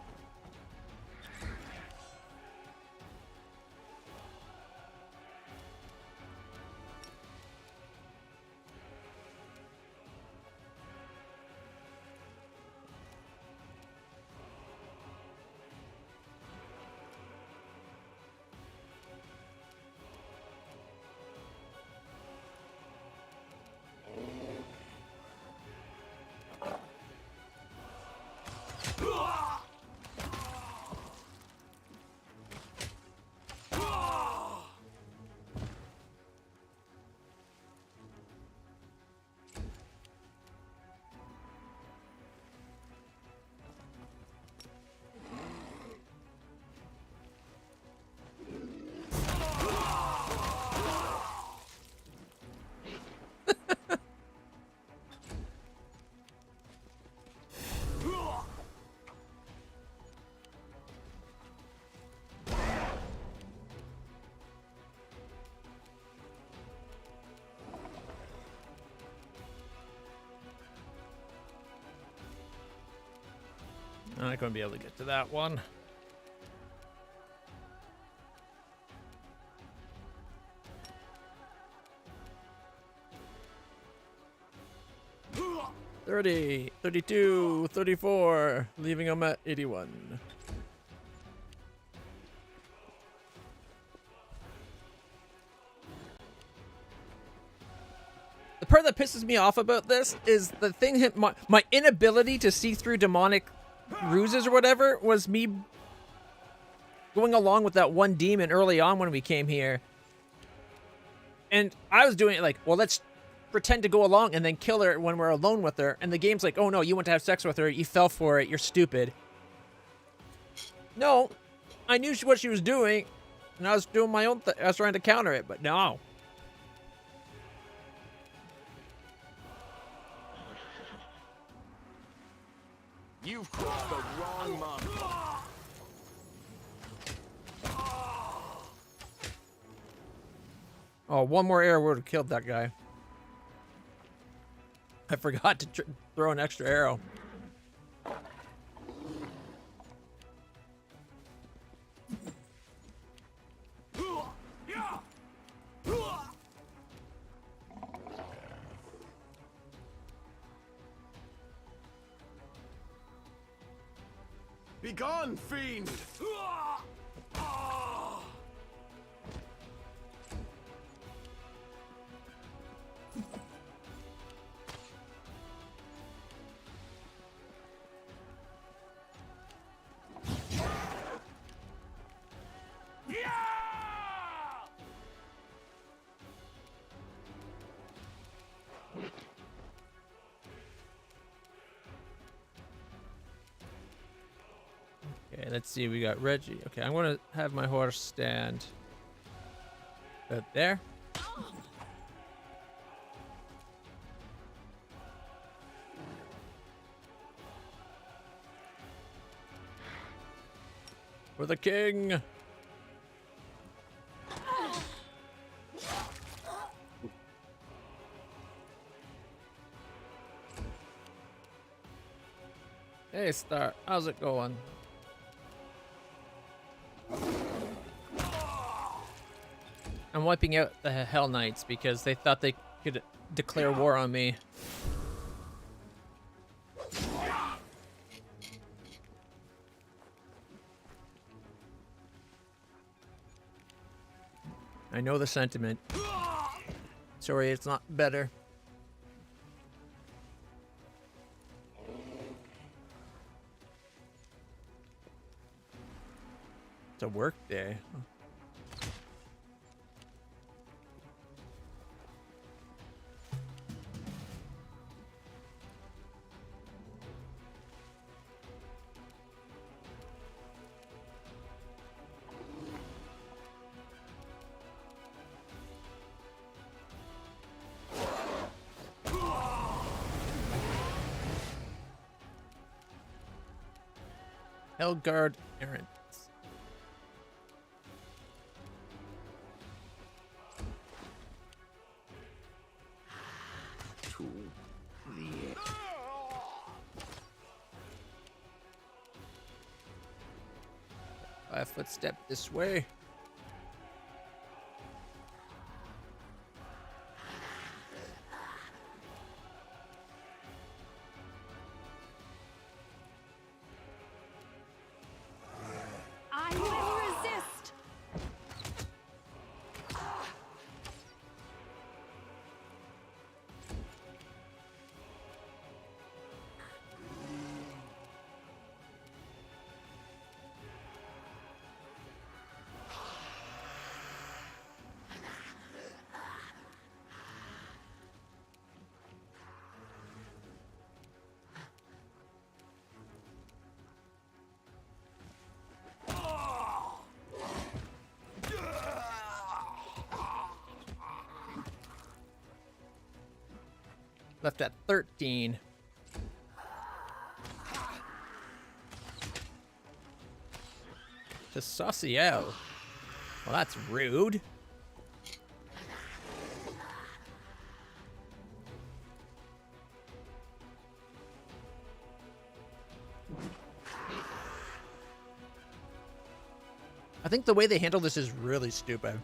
I'm not going to be able to get to that one. $30, $32, $34, leaving him at $81. The part that pisses me off about this is the thing, my inability to see through demonic ruses or whatever was me going along with that one demon early on when we came here. And I was doing it like, well, let's pretend to go along and then kill her when we're alone with her. And the game's like, oh no, you want to have sex with her. You fell for it. You're stupid. No, I knew what she was doing and I was doing my own thing. I was trying to counter it, but no. You've crossed the wrong mark. Oh, one more arrow would have killed that guy. I forgot to throw an extra arrow. Begone, fiend! Okay, let's see. We got Reggie. Okay, I'm going to have my horse stand about there. For the king. Hey, Star. How's it going? I'm wiping out the Hell Knights because they thought they could declare war on me. I know the sentiment. Sorry, it's not better. It's a work day. Hellguard Errant. To the 5-foot step this way. I will resist. Left at 13. To Sauciel. Well, that's rude. I think the way they handle this is really stupid.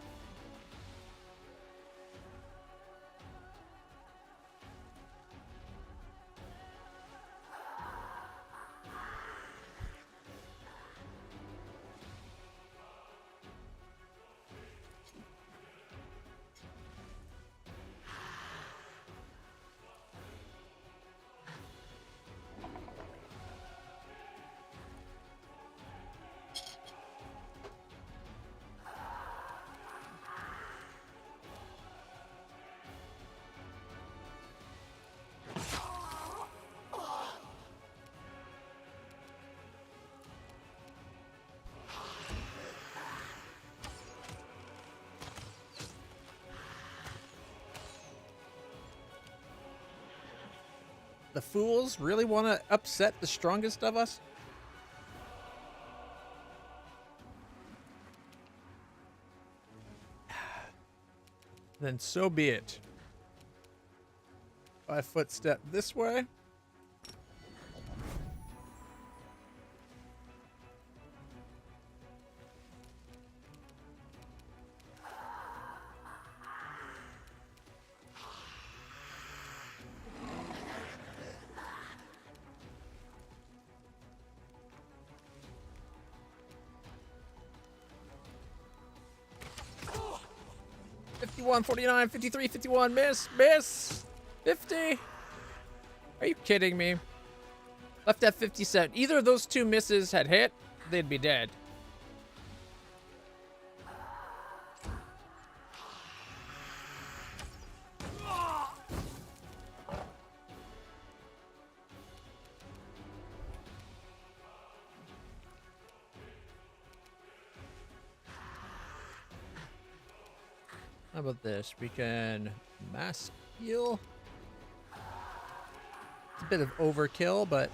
The fools really want to upset the strongest of us? Then so be it. 5-foot step this way. Fifty-one, 49, 53, 51, miss, 50. Are you kidding me? Left at 57. Either of those two misses had hit, they'd be dead. How about this? We can mass heal. It's a bit of overkill, but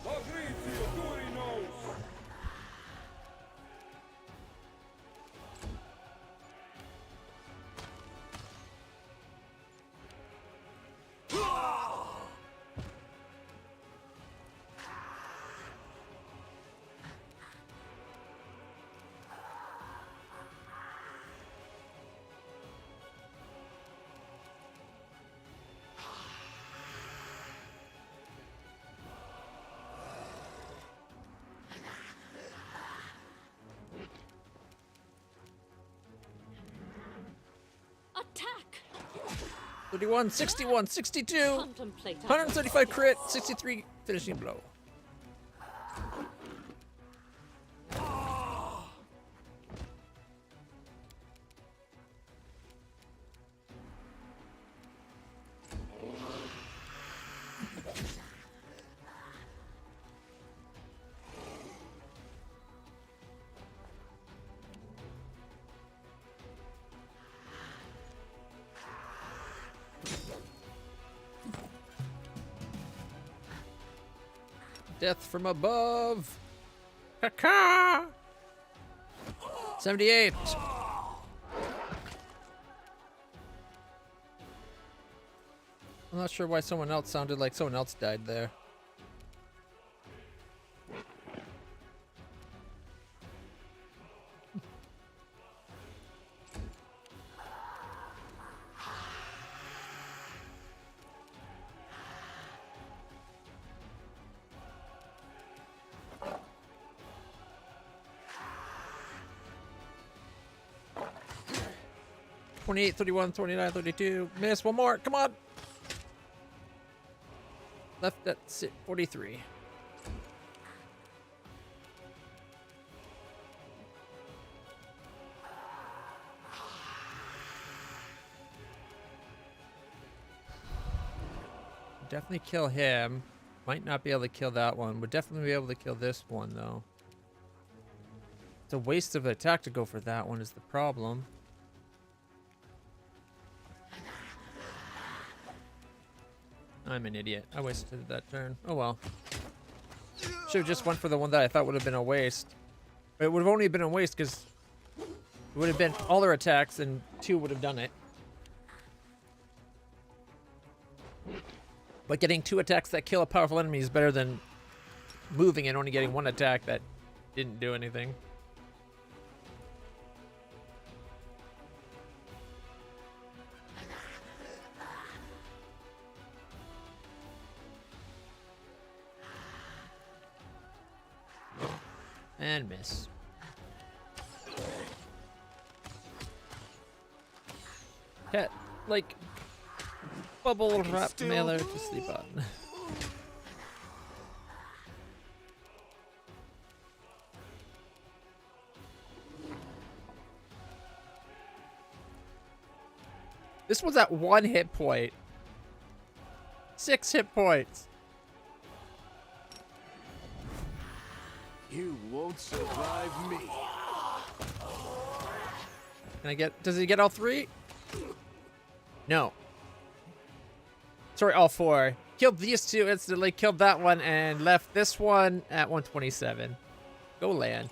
Attack! 31, 61, 62, Contemplate our 135 crit, 63 finishing blow. Death from above. Caca. 78. I'm not sure why someone else sounded like someone else died there. $28, $31, $29, $32. Miss one more. Come on. Left at 43. Definitely kill him. Might not be able to kill that one. Would definitely be able to kill this one, though. It's a waste of attack to go for that one is the problem. I'm an idiot. I wasted that turn. Oh well. Should have just went for the one that I thought would have been a waste. It would have only been a waste because it would have been all their attacks and 2 would have done it. But getting 2 attacks that kill a powerful enemy is better than moving and only getting 1 attack that didn't do anything. And miss. Cat, like, bubble wrap mailer to sleep on. This was at 1 hit point. 6 hit points. You won't survive me. Can I get, does he get all 3? No. Sorry, all 4. Killed these 2 instantly, killed that one, and left this one at 127. Go land.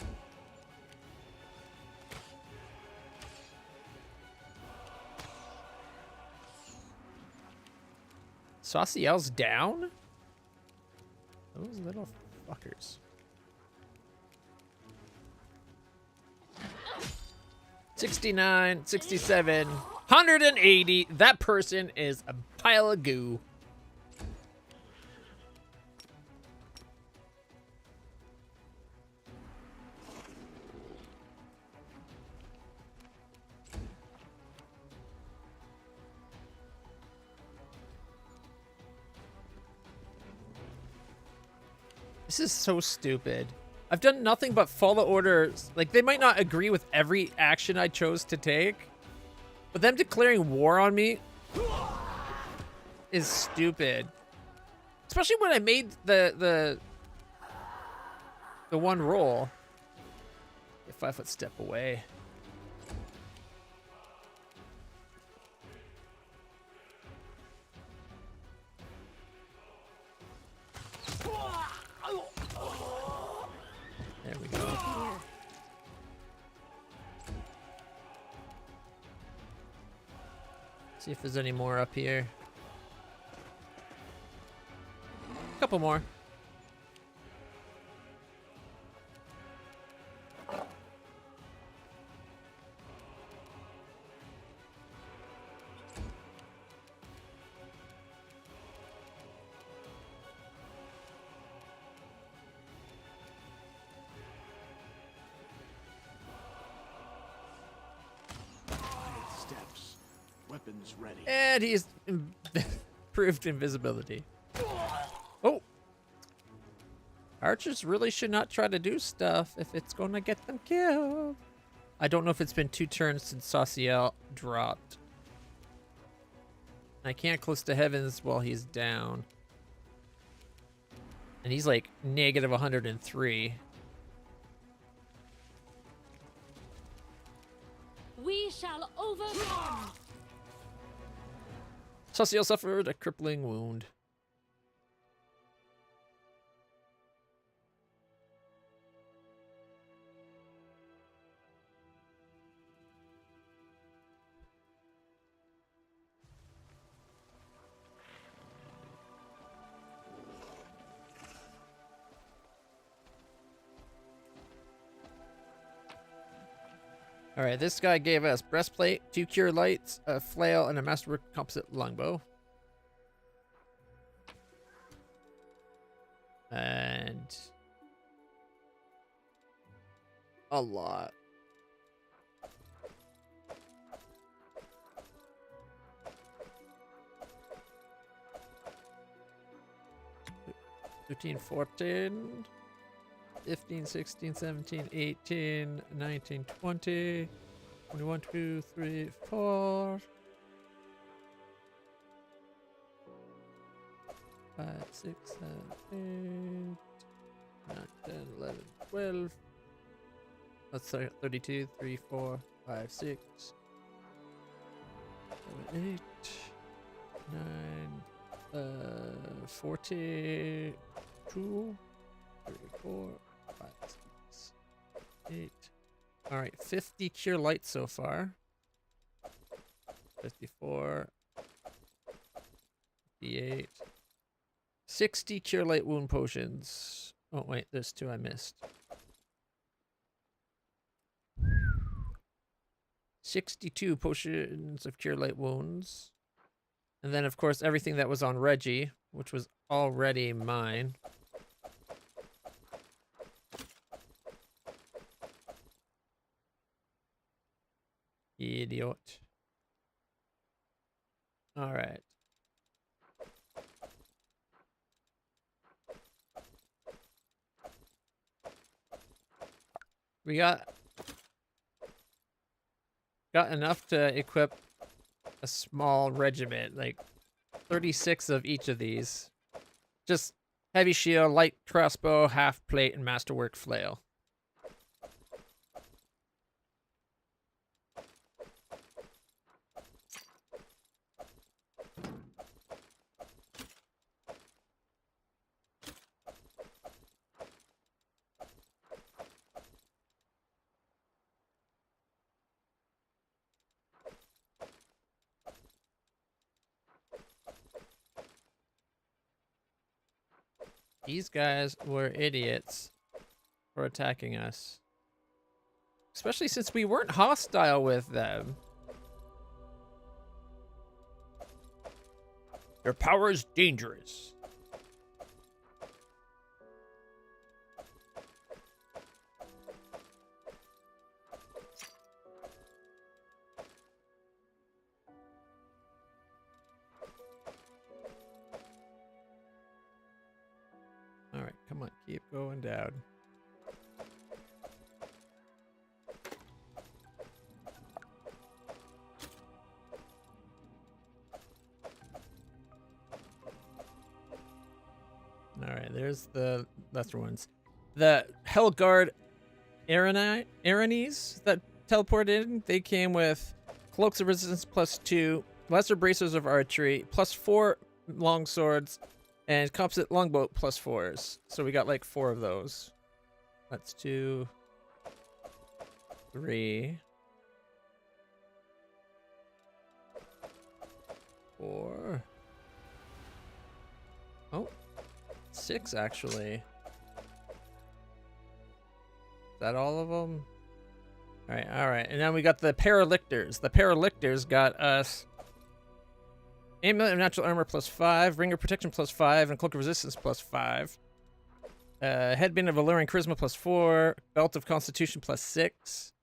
Sauciel's down? Those little fuckers. 69, 67, 180. That person is a pile of goo. This is so stupid. I've done nothing but follow orders. Like, they might not agree with every action I chose to take, but them declaring war on me is stupid. Especially when I made the one roll. A 5-foot step away. There we go. See if there's any more up here. A couple more. Weapons ready. And he's improved invisibility. Oh! Archers really should not try to do stuff if it's gonna get them killed. I don't know if it's been 2 turns since Sauciel dropped. I can't close to heavens while he's down. And he's like negative 103. We shall overcome. Sauciel suffered a crippling wound. All right, this guy gave us breastplate, 2 cure lights, a flail, and a masterwork composite longbow. And a lot. $15, $14. 15, 16, 17, 18, 19, 20, 21, 2, 3, 4, 5, 6, 7, 8, 9, 10, 11, 12. Let's start 32, 3, 4, 5, 6, 7, 8, 9, 42, 34, 5, 6, 8. All right, 50 cure lights so far. 54, 58, 60 cure light wound potions. Oh wait, there's 2 I missed. 62 potions of cure light wounds. And then of course everything that was on Reggie, which was already mine. Idiot. All right. We got enough to equip a small regiment, like 36 of each of these. Just heavy shield, light crossbow, half plate, and masterwork flail. These guys were idiots for attacking us. Especially since we weren't hostile with them. Your power is dangerous. All right, come on, keep going down. All right, there's the lesser ones. The Hellguard Aranes that teleported in, they came with Cloaks of Resistance +2, Lesser Bracers of Archery, +4 long swords, and composite longbow +4s. So we got like 4 of those. That's 2, 3, 4. Oh, 6 actually. Is that all of them? All right. And then we got the Paralictors. The Paralictors got us Amulet of Natural Armor +5, Ring of Protection +5, and Cloak of Resistance +5. Headband of Alluring Charisma +4, Belt of Constitution +6,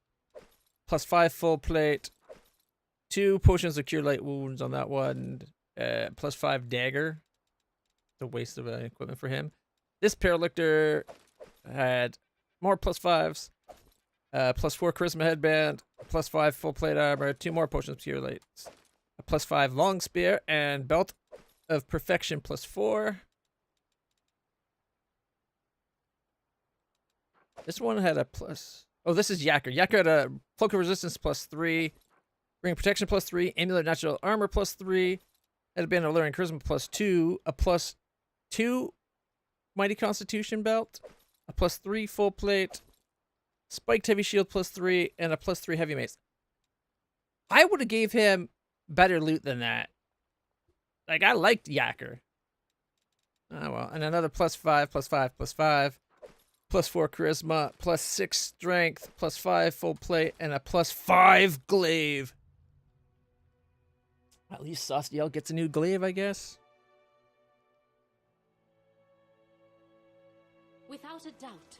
+5 full plate, 2 potions of cure light wounds on that one. +5 dagger. The waste of equipment for him. This paralictor had more +5s. +4 charisma headband. +5 full plate armor. 2 more potions of cure light. A +5 long spear and belt of perfection +4. This one had a plus. Oh, this is Yacker. Yacker had a cloak of resistance +3, ring of protection +3, amulet natural armor +3, had a band of alluring charisma +2, a +2 mighty constitution belt, a +3 full plate, spiked heavy shield +3, and a +3 heavy mace. I would have gave him better loot than that. Like, I liked Yacker. Oh well, and another +5, +5, +5. +4 charisma, +6 strength, +5 full plate, and a +5 glaive. At least Sauciel gets a new glaive, I guess. Without a doubt.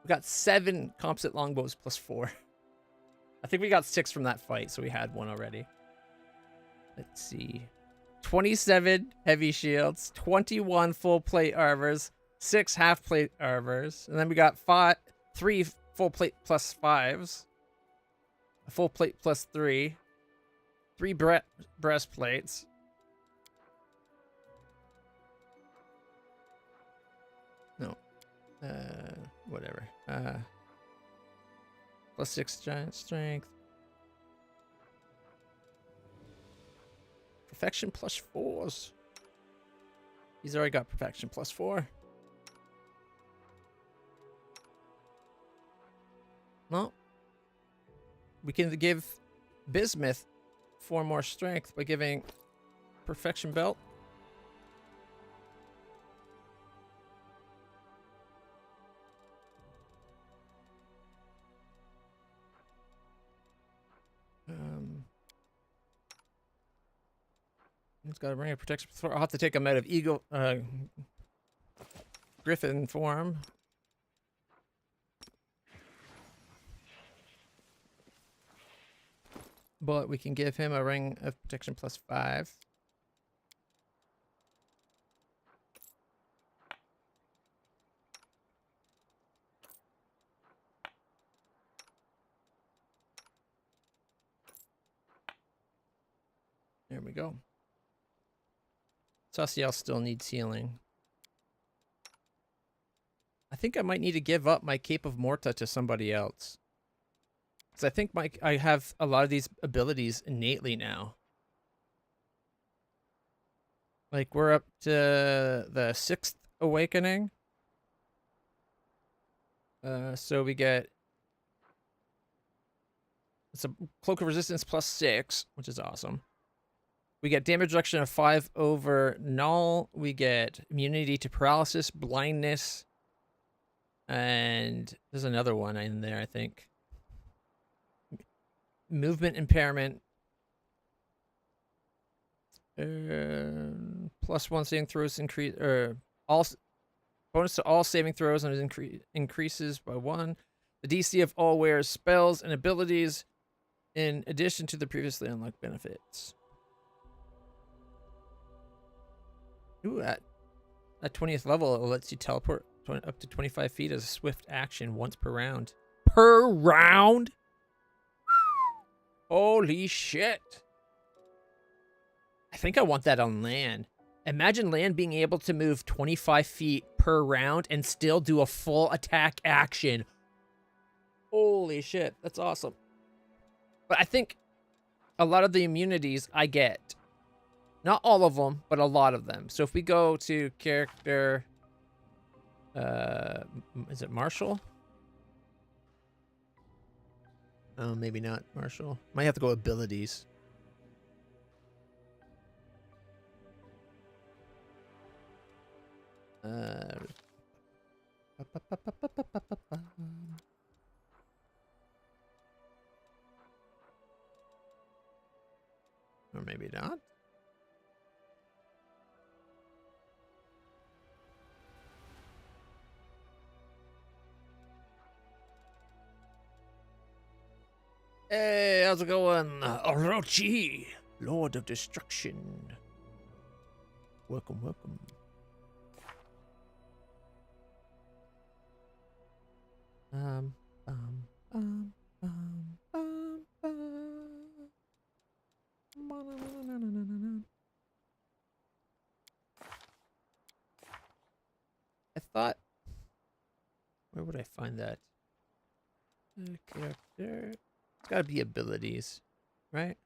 We got 7 composite longbows +4. I think we got 6 from that fight, so we had 1 already. Let's see. 27 heavy shields, 21 full plate armors, 6 half plate armors, and then we got 3 full plate +5s, a full plate +3, 3 breastplates. No. Whatever. +6 giant strength. Perfection +4s. He's already got perfection +4. No. We can give Bismuth 4 more strength by giving perfection belt. He's got a ring of protection. I'll have to take him out of eagle, griffin form. But we can give him a ring of protection +5. There we go. Sauciel still needs healing. I think I might need to give up my Cape of Morta to somebody else. Because I think I have a lot of these abilities innately now. Like, we're up to the 6th awakening. So we get... It's a Cloak of Resistance +6, which is awesome. We get damage reduction of 5 over null. We get immunity to paralysis, blindness, and there's another one in there, I think. Movement impairment. +1 saving throws increase, all bonus to all saving throws and increases by 1. The DC of all wearers spells and abilities, in addition to the previously unlocked benefits. Ooh, at 20th level, it lets you teleport up to 25 feet as a swift action once per round. Per round? Holy shit. I think I want that on land. Imagine land being able to move 25 feet per round and still do a full attack action. Holy shit, that's awesome. But I think a lot of the immunities I get. Not all of them, but a lot of them. So if we go to character, is it Marshall? Oh, maybe not Marshall. Might have to go abilities. Or maybe not. Hey, how's it going? Orochi, Lord of Destruction. Welcome, welcome. Um, um, um, um, um, um. I thought, where would I find that? Character. It's gotta be abilities, right?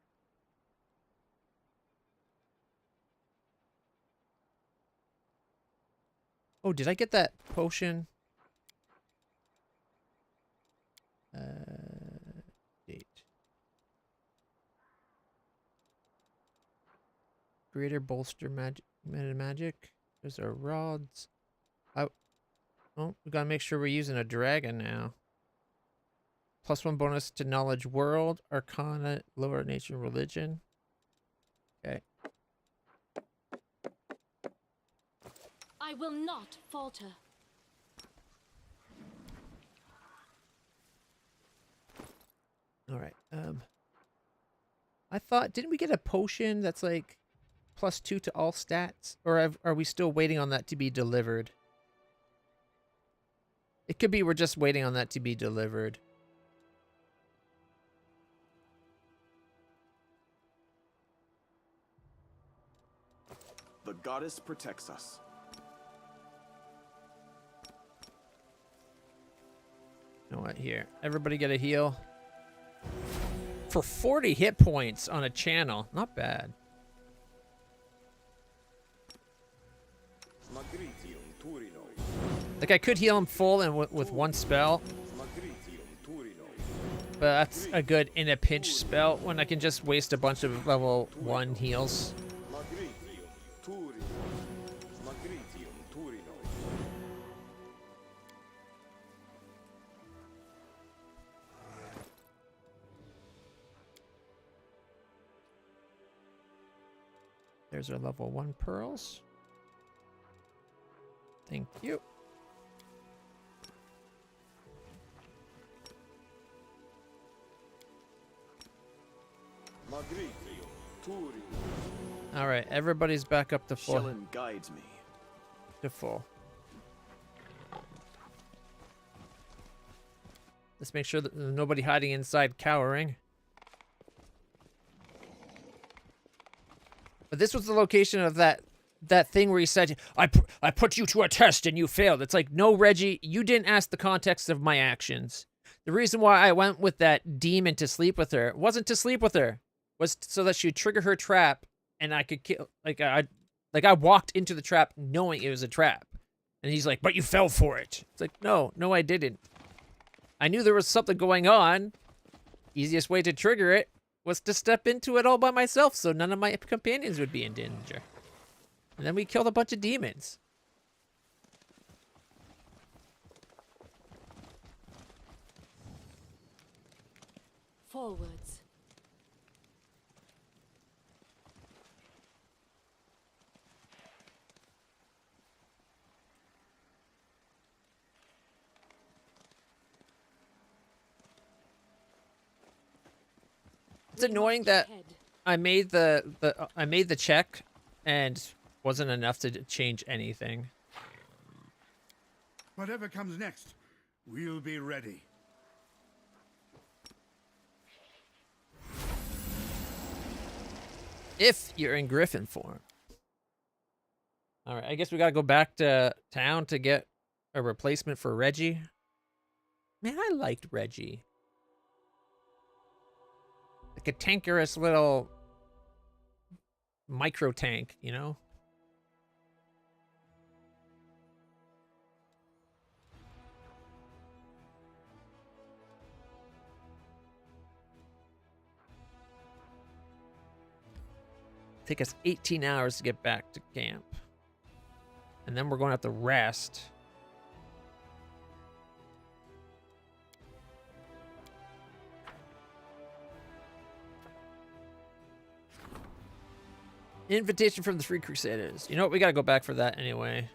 Oh, did I get that potion? Date. Greater bolster magic. Meta magic. There's our rods. Oh, we gotta make sure we're using a dragon now. +1 bonus to knowledge world, arcana, lower nature, religion. Okay. I will not falter. All right. I thought, didn't we get a potion that's like +2 to all stats? Or are we still waiting on that to be delivered? It could be we're just waiting on that to be delivered. The goddess protects us. You know what? Here, everybody get a heal. For 40 hit points on a channel. Not bad. Like, I could heal him full and with one spell. But that's a good in a pinch spell when I can just waste a bunch of level 1 heals. There's our level 1 pearls. Thank you. All right, everybody's back up to full. Shellen guides me. To full. Let's make sure that there's nobody hiding inside cowering. But this was the location of that thing where he said, I put you to a test and you failed. It's like, no, Reggie, you didn't ask the context of my actions. The reason why I went with that demon to sleep with her wasn't to sleep with her. Was so that she'd trigger her trap and I could kill, I walked into the trap knowing it was a trap. And he's like, but you fell for it. It's like, no, I didn't. I knew there was something going on. Easiest way to trigger it was to step into it all by myself so none of my companions would be in danger. And then we killed a bunch of demons. Forwards. It's annoying that I made the check and wasn't enough to change anything. Whatever comes next, we'll be ready. If you're in Griffin form. All right, I guess we gotta go back to town to get a replacement for Reggie. Man, I liked Reggie. Like a tankerous little micro tank, you know? Take us 18 hours to get back to camp. And then we're going to have to rest. Invitation from the Three Crusaders. You know what? We got to go back for that anyway.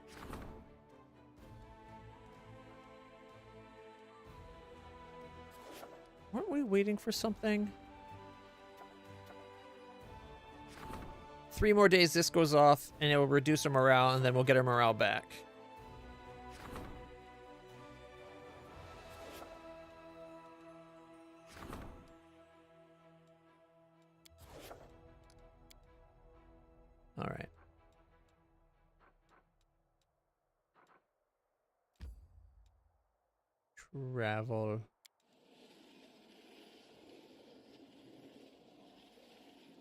Weren't we waiting for something? 3 more days this goes off, and it will reduce our morale, and then we'll get our morale back. All right. Travel.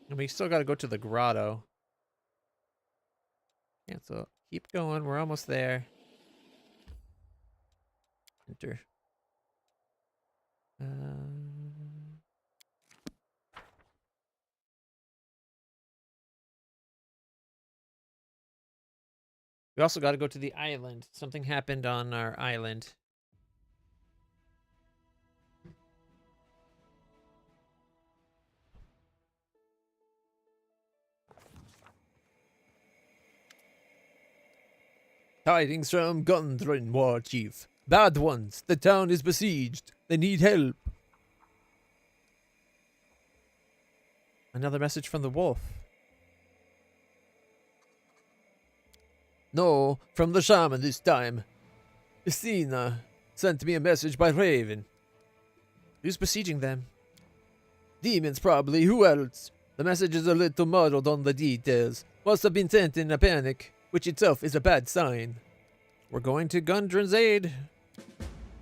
And we still got to go to the grotto. Cancel. Keep going. We're almost there. Enter. We also got to go to the island. Something happened on our island. Tidings from Gundren, War Chief. Bad ones. The town is besieged. They need help. Another message from the wolf. No, from the shaman this time. Isina sent me a message by Raven. Who's besieging them? Demons, probably. Who else? The message is a little muddled on the details. Must have been sent in a panic, which itself is a bad sign. We're going to Gundren's aid.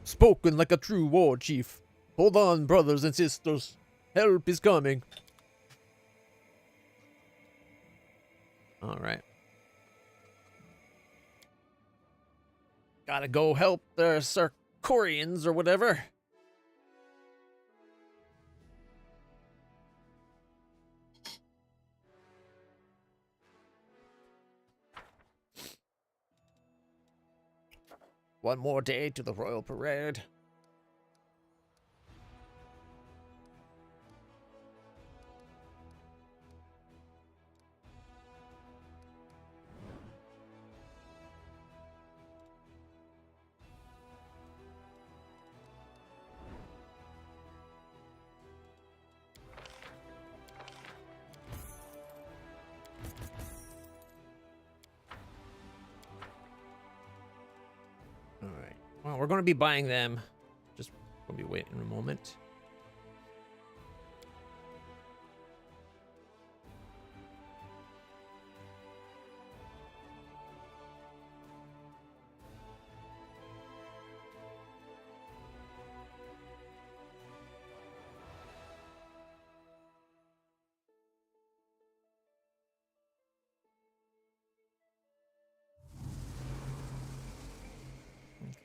Spoken like a true war chief. Hold on, brothers and sisters. Help is coming. All right. Gotta go help the Sarkorians or whatever. One more day to the royal parade. Alright. Well, we're going to be buying them. Just going to be waiting a moment.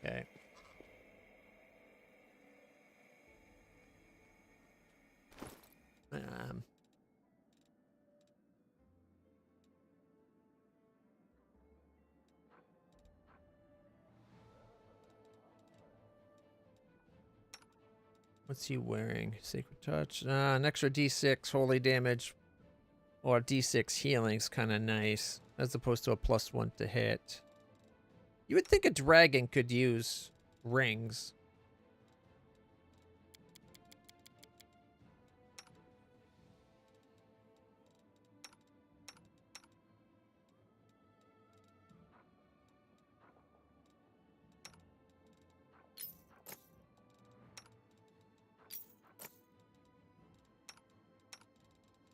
Okay. What's he wearing? Sacred Touch. An extra D6 holy damage or D6 healing's kind of nice, as opposed to a +1 to hit. You would think a dragon could use rings.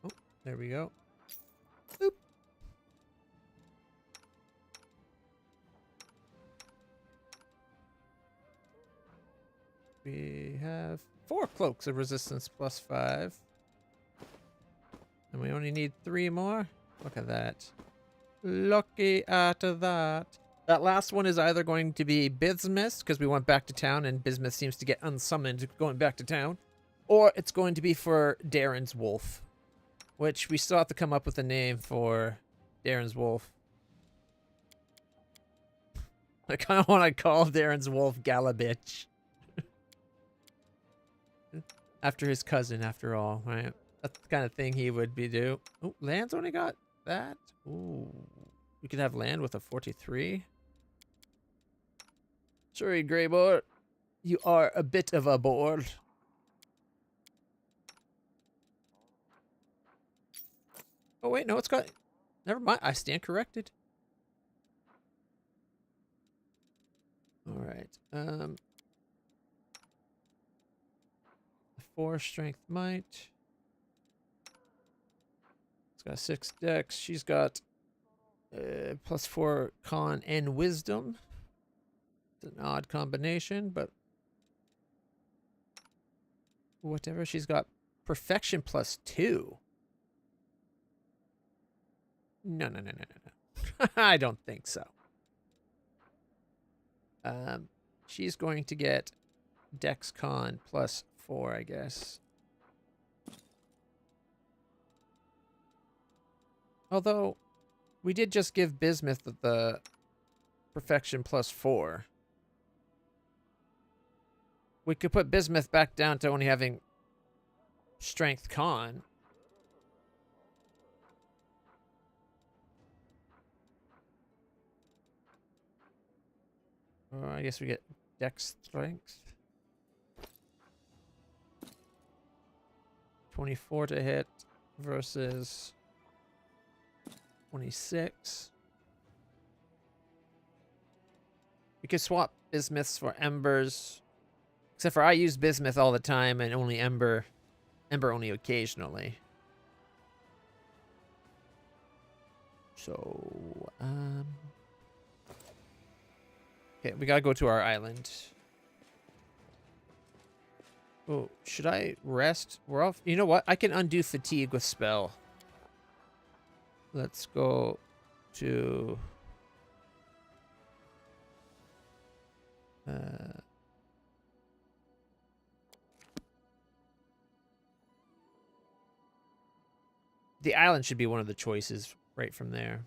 Oh, there we go. Boop. We have 4 cloaks of resistance +5. And we only need 3 more. Look at that. Lucky at that. That last one is either going to be Bismuth, because we went back to town and Bismuth seems to get unsummoned going back to town. Or it's going to be for Darren's Wolf, which we still have to come up with a name for Darren's Wolf. I kind of want to call Darren's Wolf Galabitch. After his cousin, after all, right? That's the kind of thing he would be do. Oh, land's only got that? Ooh. We could have land with a 43. Sorry, Grey Boy. You are a bit of a board. Oh, wait, no, it's got... Never mind, I stand corrected. Alright, 4 strength might. It's got 6 dex. She's got +4 con and wisdom. It's an odd combination, but whatever. She's got perfection +2. No. I don't think so. She's going to get dex con +4, I guess. Although, we did just give Bismuth the perfection +4. We could put Bismuth back down to only having strength con. Or I guess we get dex strength. 24 to hit versus 26. We could swap bismuths for embers. Except for I use bismuth all the time and only ember only occasionally. So, okay, we gotta go to our island. Oh, should I rest? We're off. You know what? I can undo fatigue with spell. Let's go to... the island should be one of the choices right from there.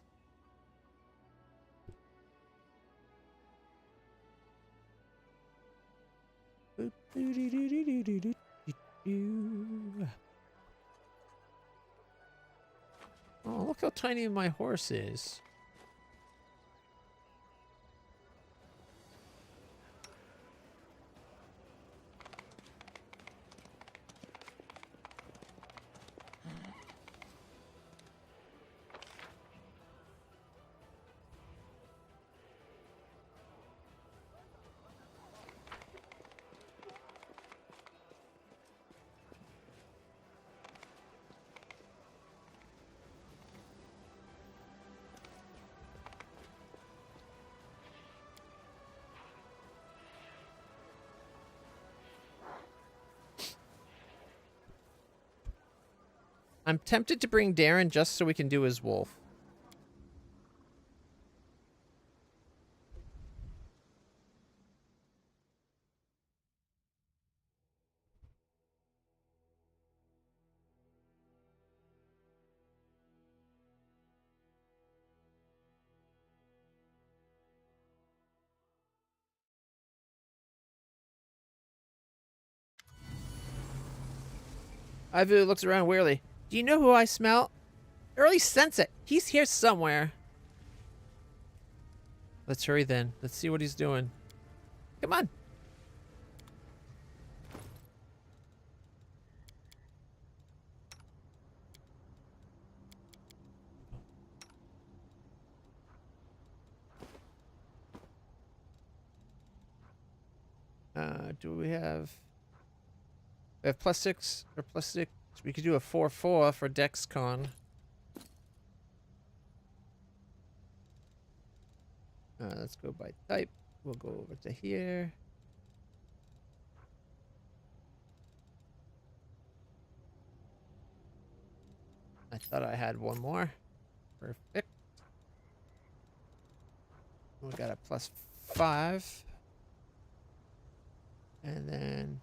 Oh, look how tiny my horse is. I'm tempted to bring Darren just so we can do his wolf. Ivu looks around wearily. Do you know who I smell? I really sense it. He's here somewhere. Let's hurry then. Let's see what he's doing. Come on. Do we have... We have +6 or +6. We could do a 4/4 for DexCon. Let's go by type. We'll go over to here. I thought I had one more. Perfect. We got a +5. And then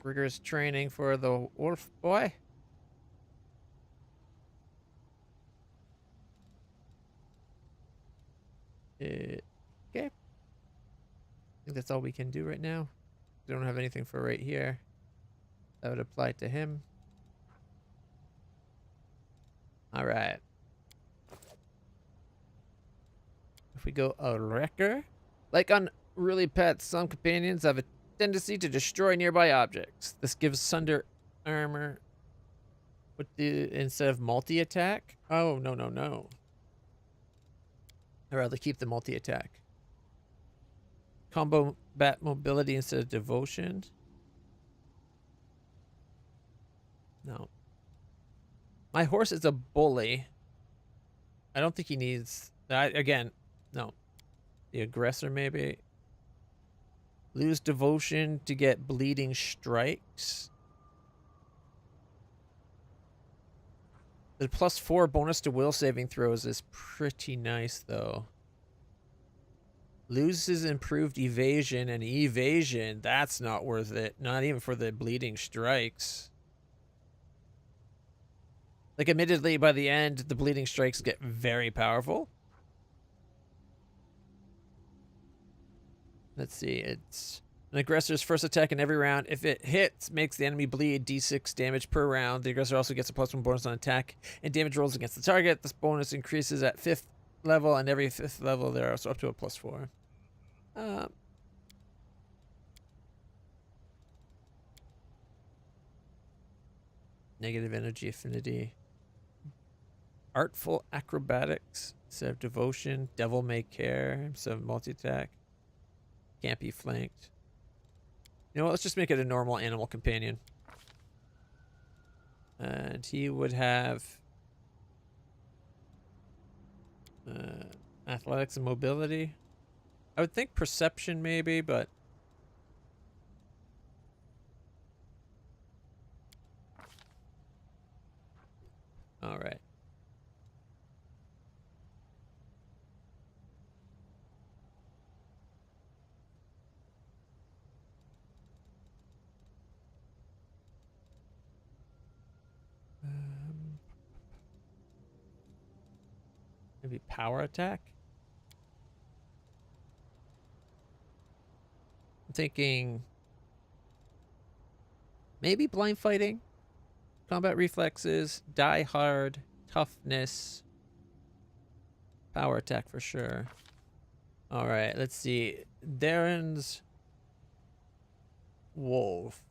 rigorous training for the wolf boy. Okay. I think that's all we can do right now. We don't have anything for right here. That would apply to him. All right. If we go a wrecker, like on really pets, some companions have a tendency to destroy nearby objects. This gives Sunder armor With the instead of multi-attack? Oh, no, no, no. I'd rather keep the multi-attack. Combat mobility instead of devotion? No. My horse is a bully. I don't think he needs that. Again, no. The aggressor, maybe. Lose devotion to get bleeding strikes. The +4 bonus to will saving throws is pretty nice, though. Loses improved evasion, and evasion, that's not worth it. Not even for the bleeding strikes. Like, admittedly, by the end, the bleeding strikes get very powerful. Let's see, it's an aggressor's first attack in every round. If it hits, makes the enemy bleed d6 damage per round. The aggressor also gets a +1 bonus on attack and damage rolls against the target. This bonus increases at 5th level, and every 5th level there are also up to a +4. Negative energy affinity. Artful acrobatics instead of devotion. Devil may care instead of multi-attack. Can't be flanked. You know what? Let's just make it a normal animal companion. And he would have athletics and mobility. I would think perception maybe, but all right. Maybe power attack. I'm thinking maybe blind fighting, combat reflexes, die hard, toughness, power attack for sure. All right, let's see. Darren's wolf.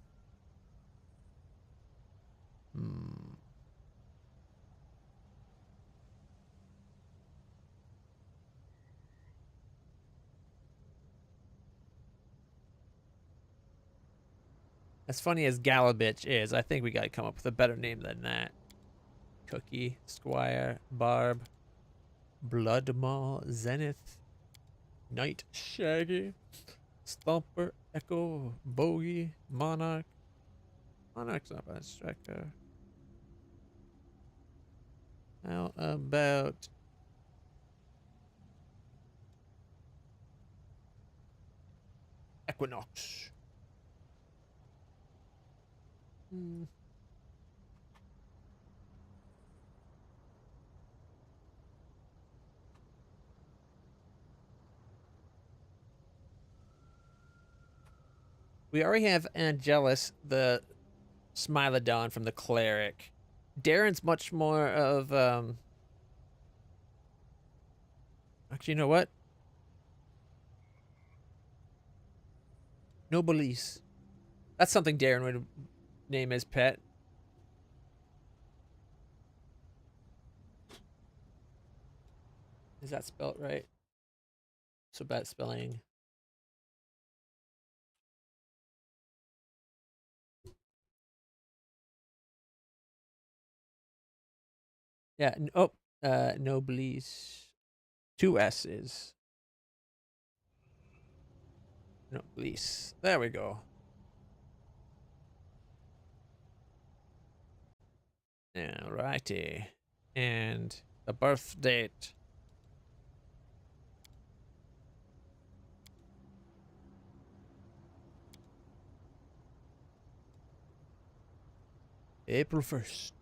As funny as Galabitch is, I think we gotta come up with a better name than that. Cookie, Squire, Barb, Bloodmaw, Zenith, Knight, Shaggy, Stomper, Echo, Bogey, Monarch. Monarch's not bad. Striker. How about Equinox? We already have Angelus, the Smilodon from the Cleric. Darren's much more of, actually, you know what? Nobilis. That's something Darren would name his pet. Is that spelt right? So bad spelling. Yeah. Oh, Nobilis. 2 S's. Nobilis. There we go. Alrighty. And the birth date. April 1st.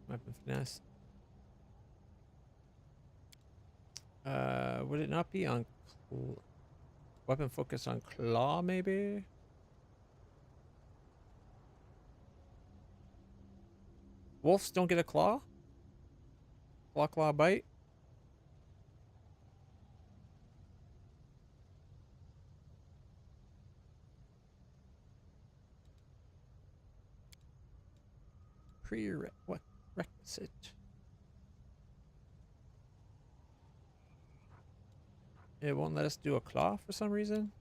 Weapon finesse. Would it not be on? Weapon focus on claw, maybe? Wolves don't get a claw? Claw, bite? Requisite. It won't let us do a claw for some reason.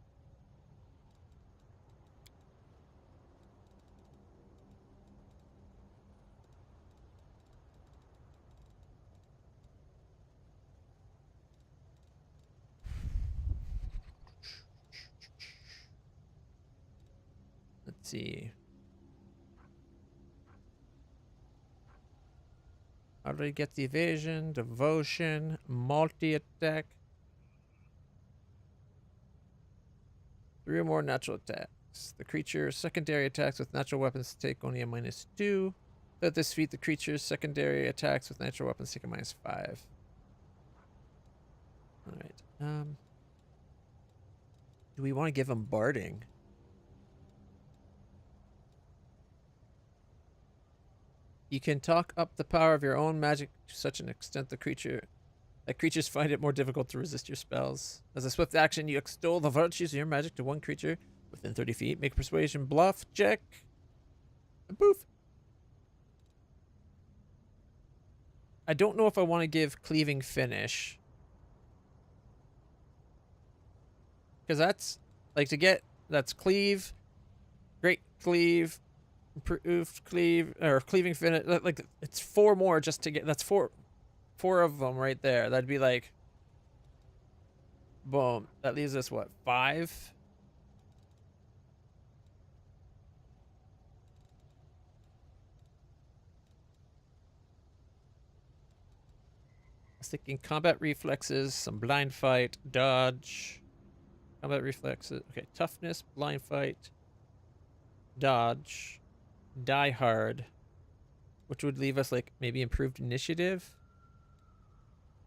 Let's see. How do I get the evasion, devotion, multi-attack? 3 or more natural attacks. The creature's secondary attacks with natural weapons take only a -2. At this feat, the creature's secondary attacks with natural weapons take a -5. Alright. Do we want to give him barding? You can talk up the power of your own magic to such an extent that creatures find it more difficult to resist your spells. As a swift action, you extol the virtues of your magic to one creature within 30 feet. Make a persuasion bluff check. And poof. I don't know if I want to give cleaving finish. Because that's like that's cleave, great cleave, improved cleave, or cleaving finish. Like it's 4 more just to get, that's four of them right there. That'd be like, boom. That leaves us what, 5? I was thinking combat reflexes, some blind fight, dodge, combat reflexes. Okay, toughness, blind fight, dodge, die hard, which would leave us like maybe improved initiative,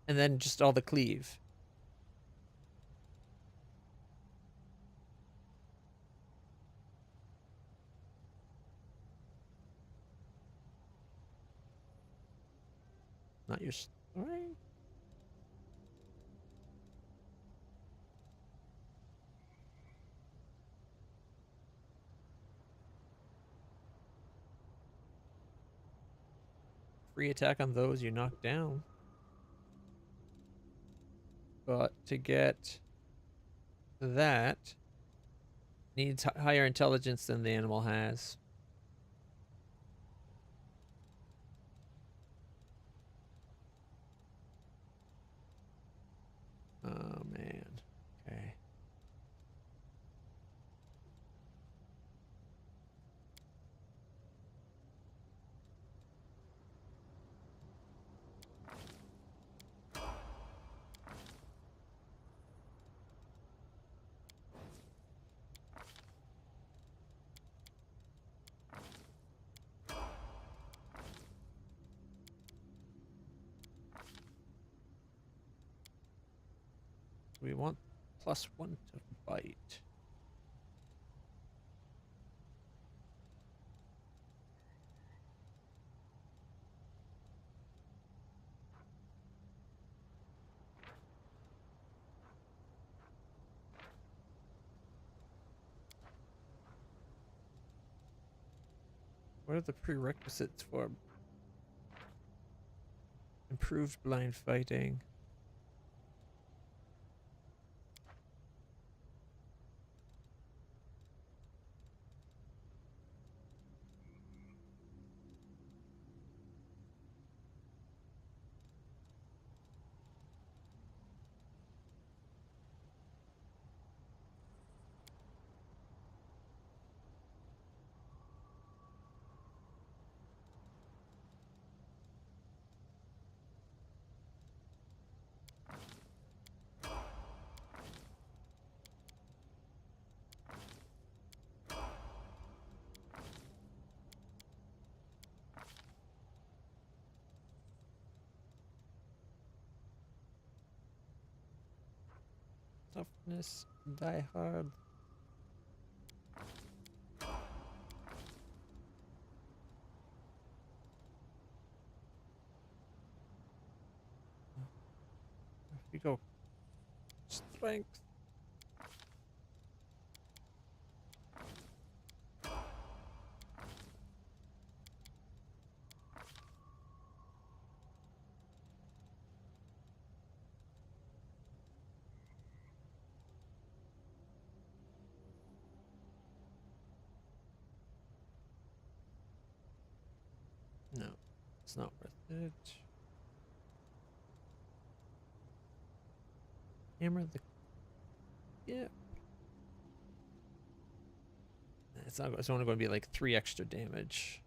and then just all the cleave. Not your story. Free attack on those you knock down. But to get that, needs higher intelligence than the animal has. Oh, man. Okay. We want +1 to bite. What are the prerequisites for improved blind fighting? Toughness, Die hard. Here we go. Strength. No, it's not worth it. Hammer the. Yeah. It's not. It's only going to be like 3 extra damage.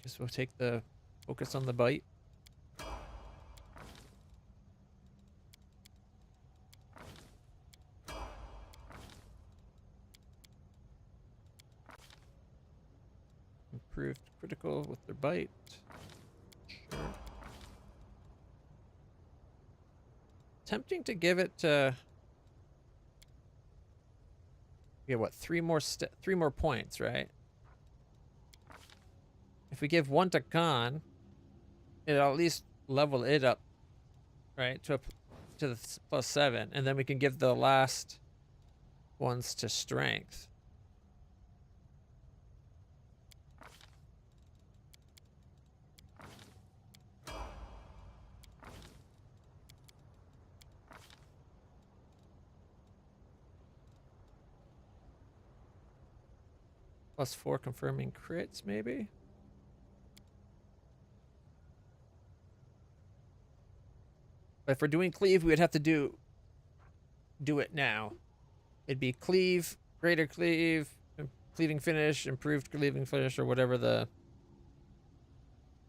Guess we'll take the focus on the bite. Improved critical with their bite. Sure. Tempting to give it to. Yeah, what? 3 more points, right? If we give 1 to Khan, it'll at least level it up, right? To the +7, and then we can give the last ones to strength. +4 confirming crits, maybe? But if we're doing cleave, we would have to do it now. It'd be cleave, greater cleave, cleaving finish, improved cleaving finish, or whatever the...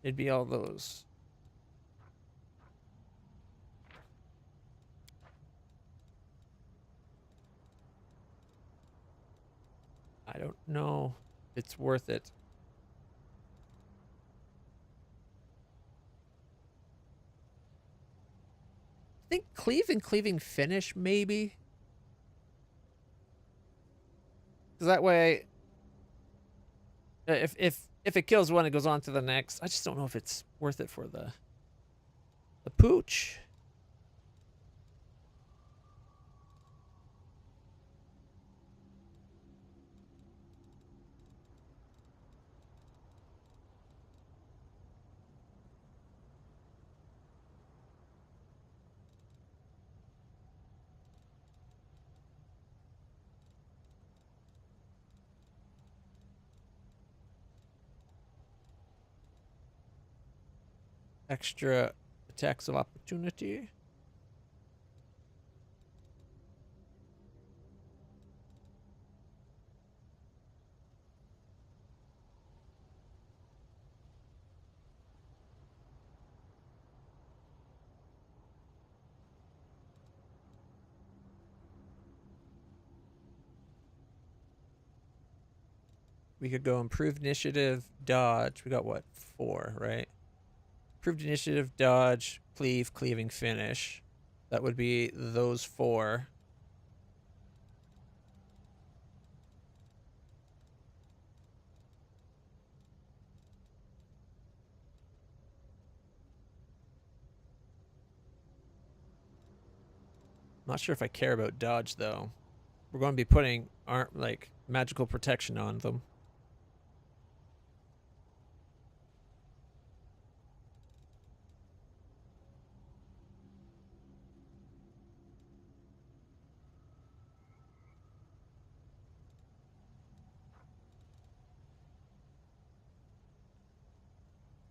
It'd be all those. I don't know if it's worth it. I think cleave and cleaving finish, maybe? Because that way, if it kills one, it goes on to the next. I just don't know if it's worth it for the pooch. Extra attacks of opportunity. We could go improved initiative, dodge. We got what? 4, right? Improved initiative, dodge, cleave, cleaving finish. That would be those 4. Not sure if I care about dodge though. We're going to be putting like magical protection on them.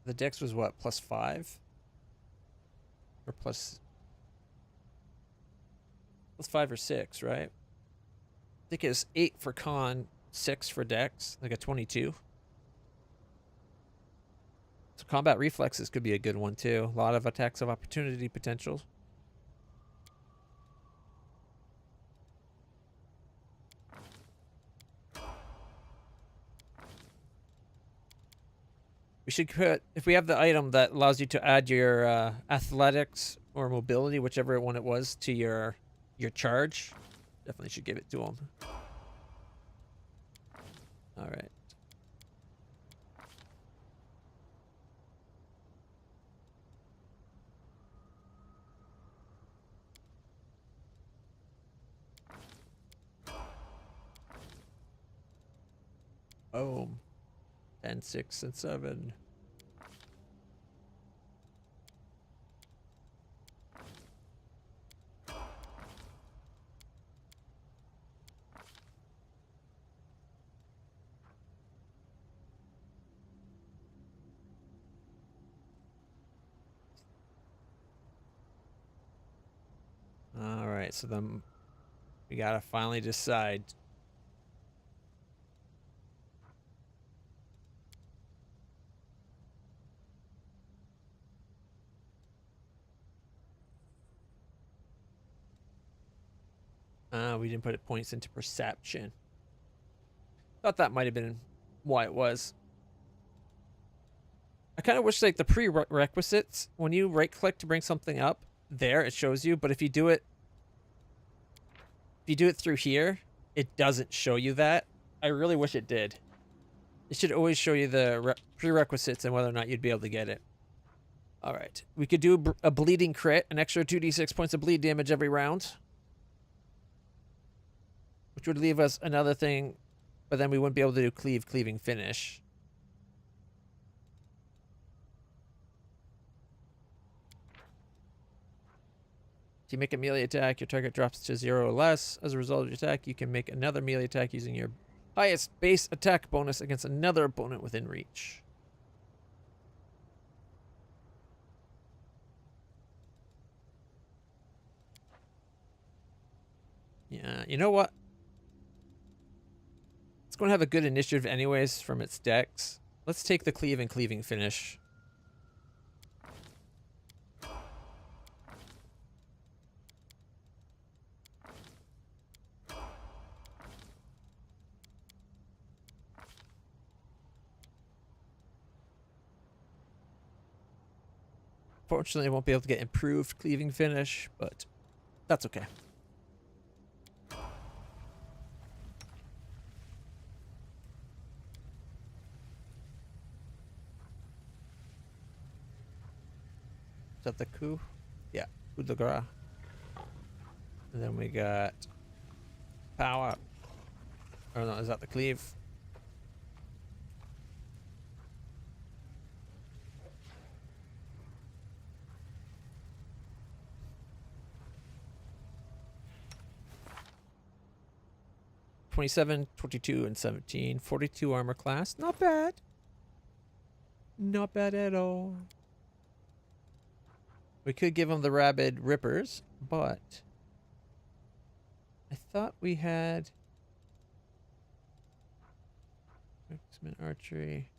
The dex was what, +5? Or +5 or 6, right? I think it was 8 for con, 6 for dex, like a 22. So combat reflexes could be a good one too. A lot of attacks of opportunity potential. We should put, if we have the item that allows you to add your athletics or mobility, whichever one it was, to your charge, definitely should give it to him. All right. Boom. 10, 6, and 7. All right, so then we gotta finally decide. We didn't put points into perception. Thought that might have been why it was. I kind of wish like the prerequisites, when you right click to bring something up, there it shows you, but if you do it through here, it doesn't show you that. I really wish it did. It should always show you the prerequisites and whether or not you'd be able to get it. All right, we could do a bleeding crit, an extra 2d6 points of bleed damage every round, which would leave us another thing, but then we wouldn't be able to do cleaving finish. If you make a melee attack, your target drops to 0 or less. As a result of your attack, you can make another melee attack using your highest base attack bonus against another opponent within reach. Yeah, you know what? It's going to have a good initiative anyways from its dex. Let's take the cleaving finish. Fortunately, I won't be able to get improved cleaving finish, but that's okay. Is that the coup? Yeah, coup de grace. And then we got power. Or no, is that the cleave? (27, 22, and 17). 42 armor class. Not bad. Not bad at all. We could give him the rabid rippers, but I thought we had X-Men archery.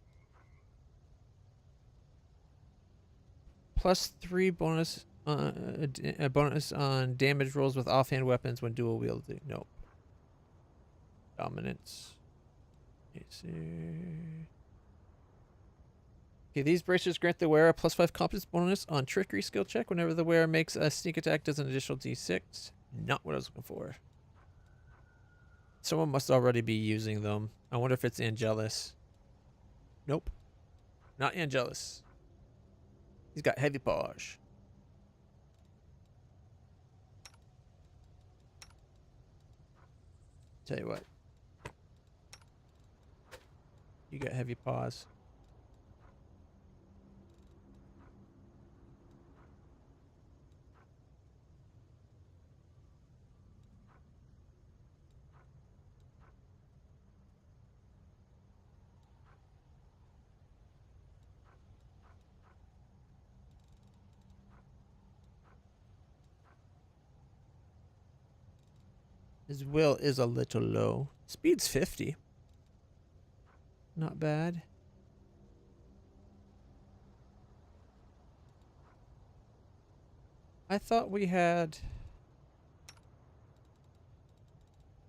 +3 bonus, a bonus on damage rolls with offhand weapons when dual wielding. Nope. Dominance. Okay, these bracers grant the wearer a +5 competence bonus on trickery skill check whenever the wearer makes a sneak attack, does an additional d6. Not what I was looking for. Someone must already be using them. I wonder if it's Angelus. Nope. Not Angelus. He's got heavy paws. Tell you what. You got heavy paws. His will is a little low. Speed's 50. Not bad. I thought we had...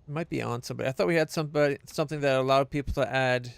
Might be on somebody. I thought we had something that allowed people to add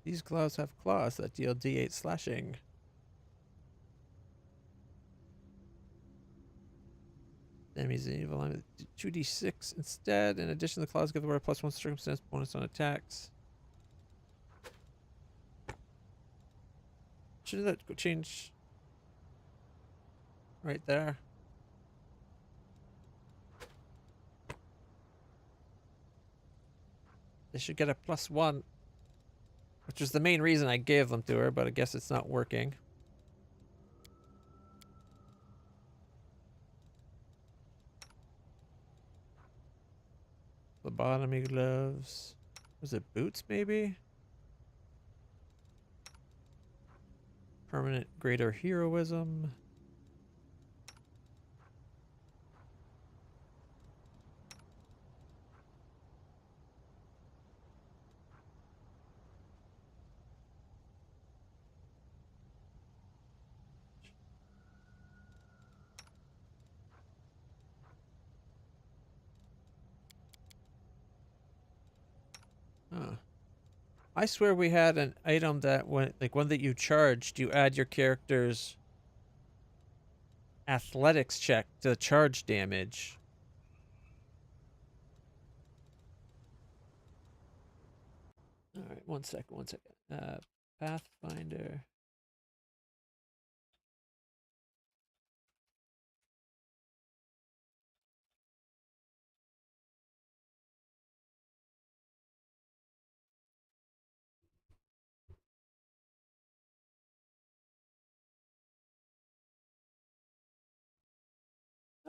These gloves have claws that deal D8 slashing. Enemies in evil line with 2d6 instead. In addition, the claws give the wearer +1 circumstance bonus on attacks. Shouldn't that go change right there? They should get a +1, which was the main reason I gave them to her, but I guess it's not working. Lobotomy gloves. Was it boots, maybe? Permanent greater heroism. Huh. I swear we had an item that went, like one that you charged, you add your character's athletics check to charge damage. Alright, one second. Pathfinder.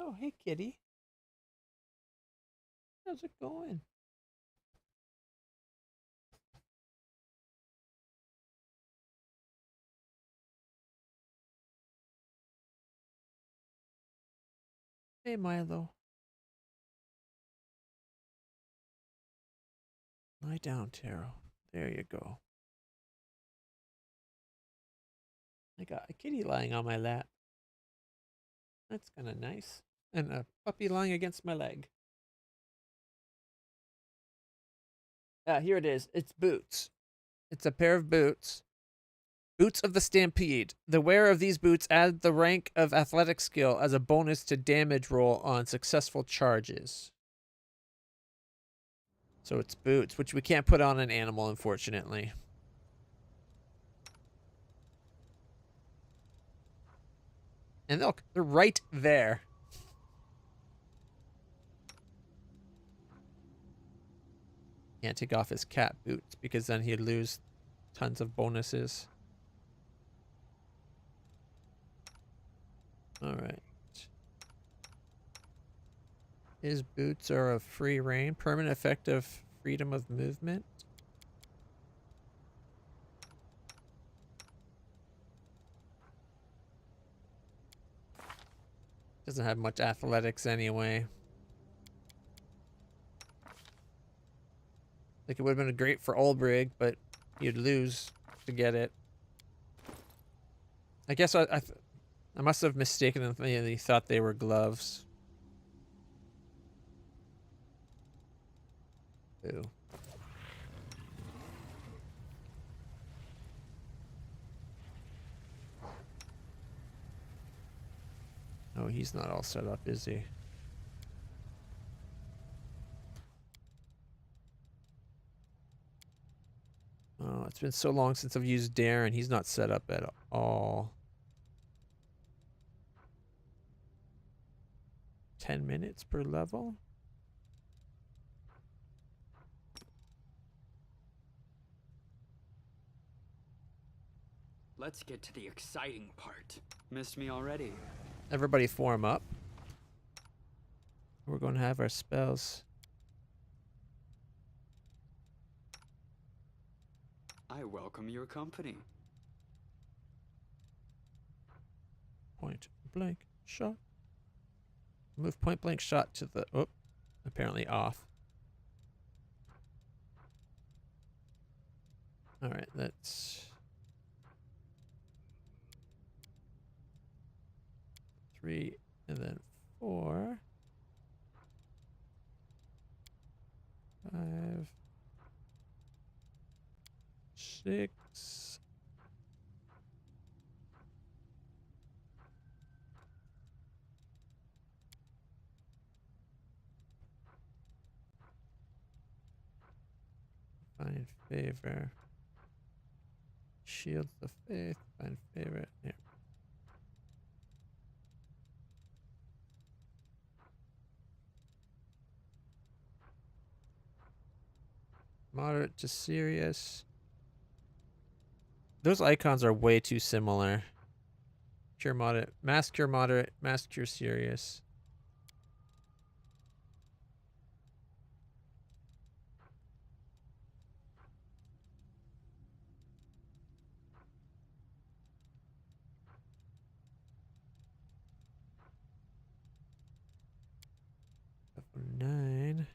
Oh, hey, kitty. How's it going? Hey, Milo. Lie down, Taro. There you go. I got a kitty lying on my lap. That's kind of nice. And a puppy lying against my leg. Here it is. It's boots. It's a pair of boots. Boots of the Stampede. The wearer of these boots add the rank of athletic skill as a bonus to damage roll on successful charges. So it's boots, which we can't put on an animal, unfortunately. And look, they're right there. Can't take off his cat boots because then he'd lose tons of bonuses. Alright. His boots are of free reign. Permanent effect of freedom of movement. Doesn't have much athletics anyway. Like it would have been great for Olbrig, but you'd lose to get it. I guess I must have mistakenly thought they were gloves. Ooh. Oh, he's not all set up, is he? Oh, it's been so long since I've used Darren. He's not set up at all. 10 minutes per level? Let's get to the exciting part. Missed me already. Everybody form up. We're going to have our spells. I welcome your company. Point blank shot. Move point blank shot to the... Oh, apparently off. Alright, that's... 3 and then 4. 5. 6. Find favor. Shields the faith. Find favor. Here. Moderate to serious. Those icons are way too similar. Cure moderate, mass cure moderate, mass cure serious. Level 9.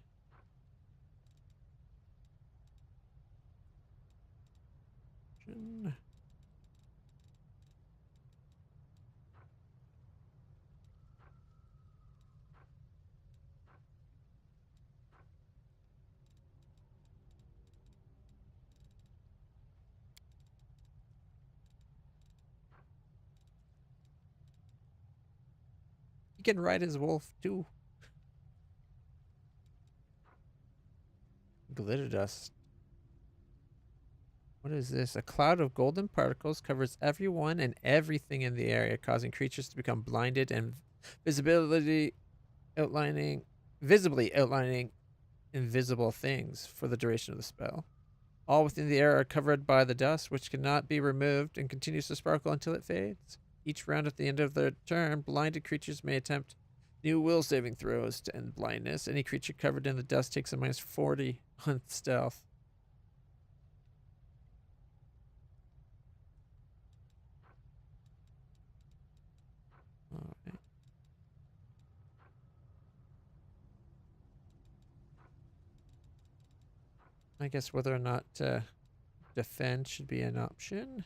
He can ride his wolf too. Glitter dust. What is this? A cloud of golden particles covers everyone and everything in the area, causing creatures to become blinded and visibly outlining invisible things for the duration of the spell. All within the area are covered by the dust, which cannot be removed and continues to sparkle until it fades. Each round at the end of their turn, blinded creatures may attempt new will saving throws to end blindness. Any creature covered in the dust takes a minus 40 on stealth. Alright. I guess whether or not defend should be an option.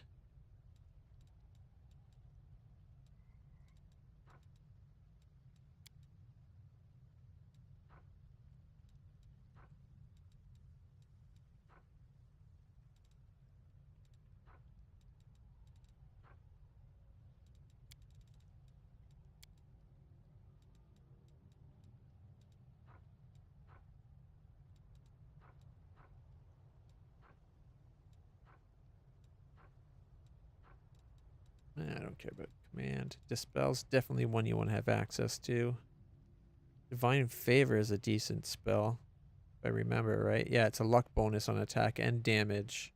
I don't care about command. Dispel's definitely one you want to have access to. Divine Favor is a decent spell, if I remember right. Yeah, it's a luck bonus on attack and damage,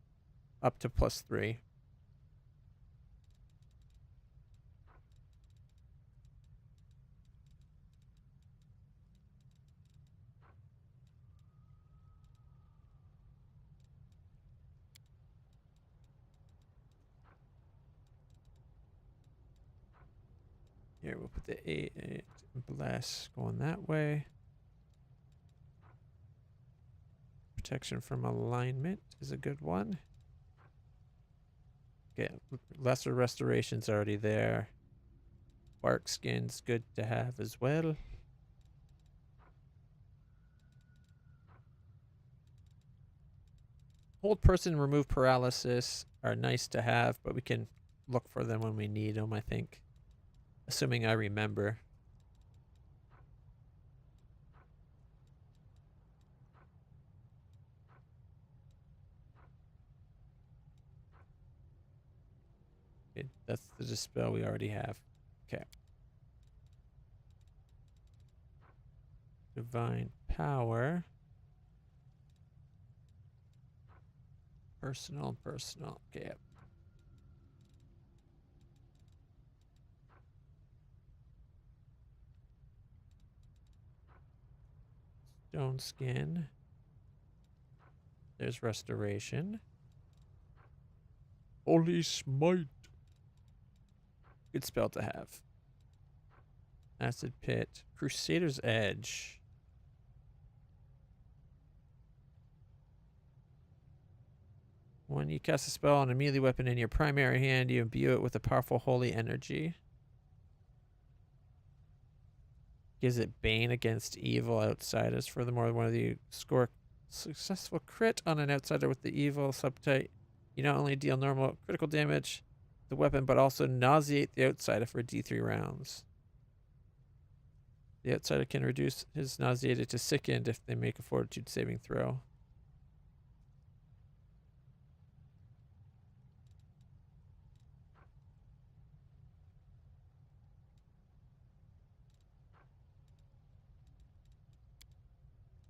up to +3. Here, we'll put the 8 bless going that way. Protection from alignment is a good one. Okay, lesser restoration's already there. Bark skin's good to have as well. Hold person, remove paralysis are nice to have, but we can look for them when we need them, I think. Assuming I remember. Okay, that's the dispel we already have. Okay. Divine power. Personal. Okay. Stone skin. There's restoration. Holy smite. Good spell to have. Acid pit. Crusader's edge. When you cast a spell on a melee weapon in your primary hand, you imbue it with a powerful holy energy. Gives it Bane against evil outsiders. Furthermore, one of you score successful crit on an outsider with the evil subtype You not only deal normal critical damage to the weapon, but also nauseate the outsider for D3 rounds. The outsider can reduce his nauseated to sickened if they make a fortitude saving throw.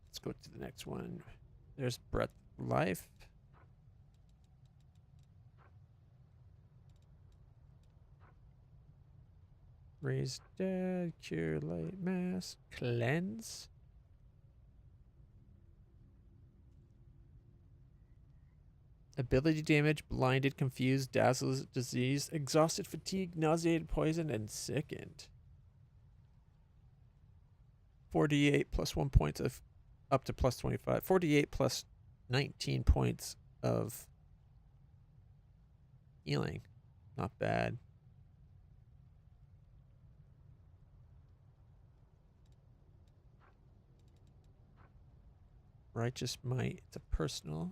Let's go to the next one. There's Breath of Life. Raise Dead, Cure Light Mass, Cleanse. Ability damage, blinded, confused, dazzled, diseased, exhausted, fatigued, nauseated, poisoned, and sickened. 48 plus 1 points of up to plus 25. 48 plus 19 points of healing. Not bad. Righteous Might. It's a personal.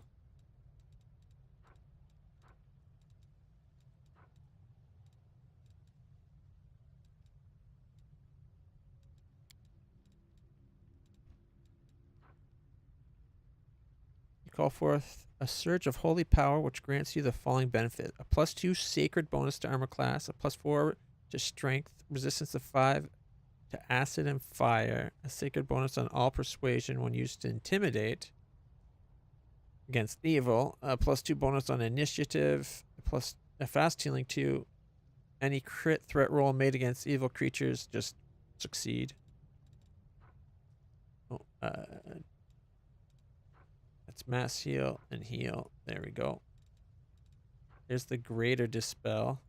You call forth a surge of holy power which grants you the following benefit. A +2 sacred bonus to armor class. A +4 to strength. Resistance of 5 to acid and fire. A sacred bonus on all persuasion when used to intimidate against evil. A +2 bonus on initiative. Plus a fast healing 2. Any crit threat roll made against evil creatures just succeed. Oh, that's mass heal and heal. There we go. There's the greater dispel.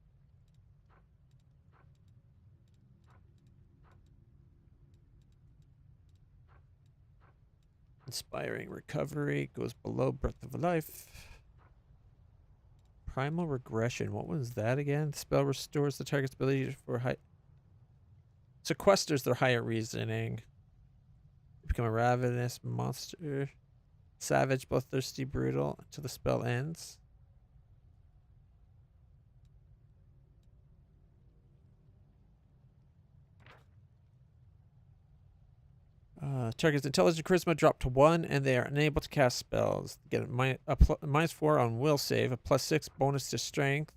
Inspiring recovery goes below Breath of Life. Primal regression. What was that again? The spell restores the target's ability for high. Sequesters their higher reasoning. You become a ravenous monster. Savage, bloodthirsty, brutal until the spell ends. Target's intelligence charisma drop to 1, and they are unable to cast spells. Get a -4 on will save, a +6 bonus to strength,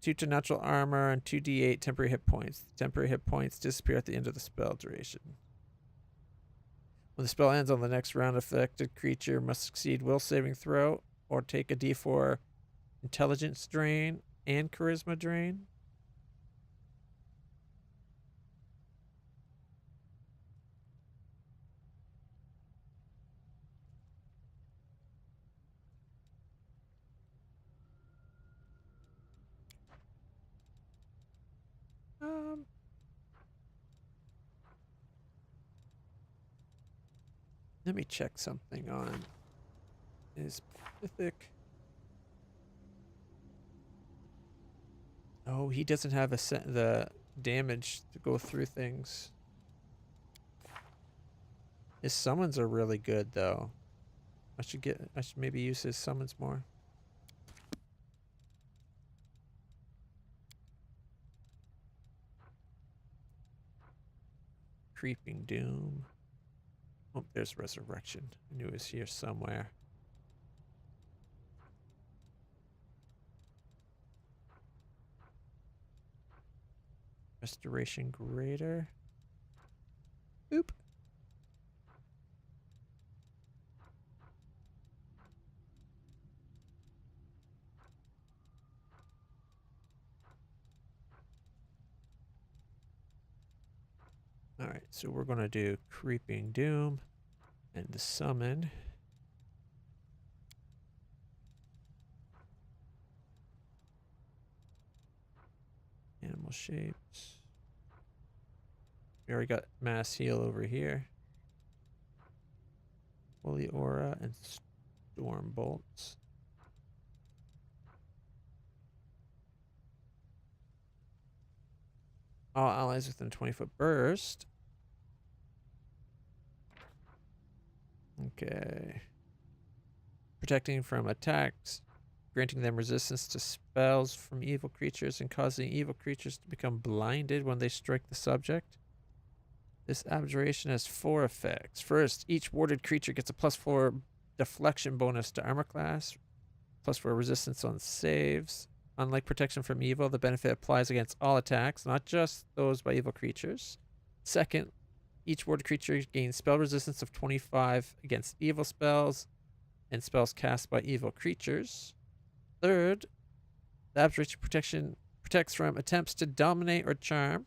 2 to natural armor, and 2d8 temporary hit points. Temporary hit points disappear at the end of the spell duration. When the spell ends on the next round, affected creature must succeed will saving throw or take a d4 intelligence drain and charisma drain. Let me check something on his Pacific. Oh, he doesn't have the damage to go through things. His summons are really good though. I should maybe use his summons more. Creeping Doom. Oh, there's Resurrection. I knew it was here somewhere. Restoration Greater. Boop. Alright, so we're going to do Creeping Doom and the summon. Animal shapes. We already got mass heal over here. Holy Aura and Storm Bolts. All allies within a 20-foot burst. Okay. Protecting from attacks granting them resistance to spells from evil creatures and causing evil creatures to become blinded when they strike the subject. This abjuration has 4 effects. First, each warded creature gets a +4 deflection bonus to armor class, +4 resistance on saves. Unlike protection from evil, the benefit applies against all attacks, not just those by evil creatures. Second, each warded creature gains spell resistance of 25 against evil spells and spells cast by evil creatures. Third, the abjuration protection protects from attempts to dominate or charm.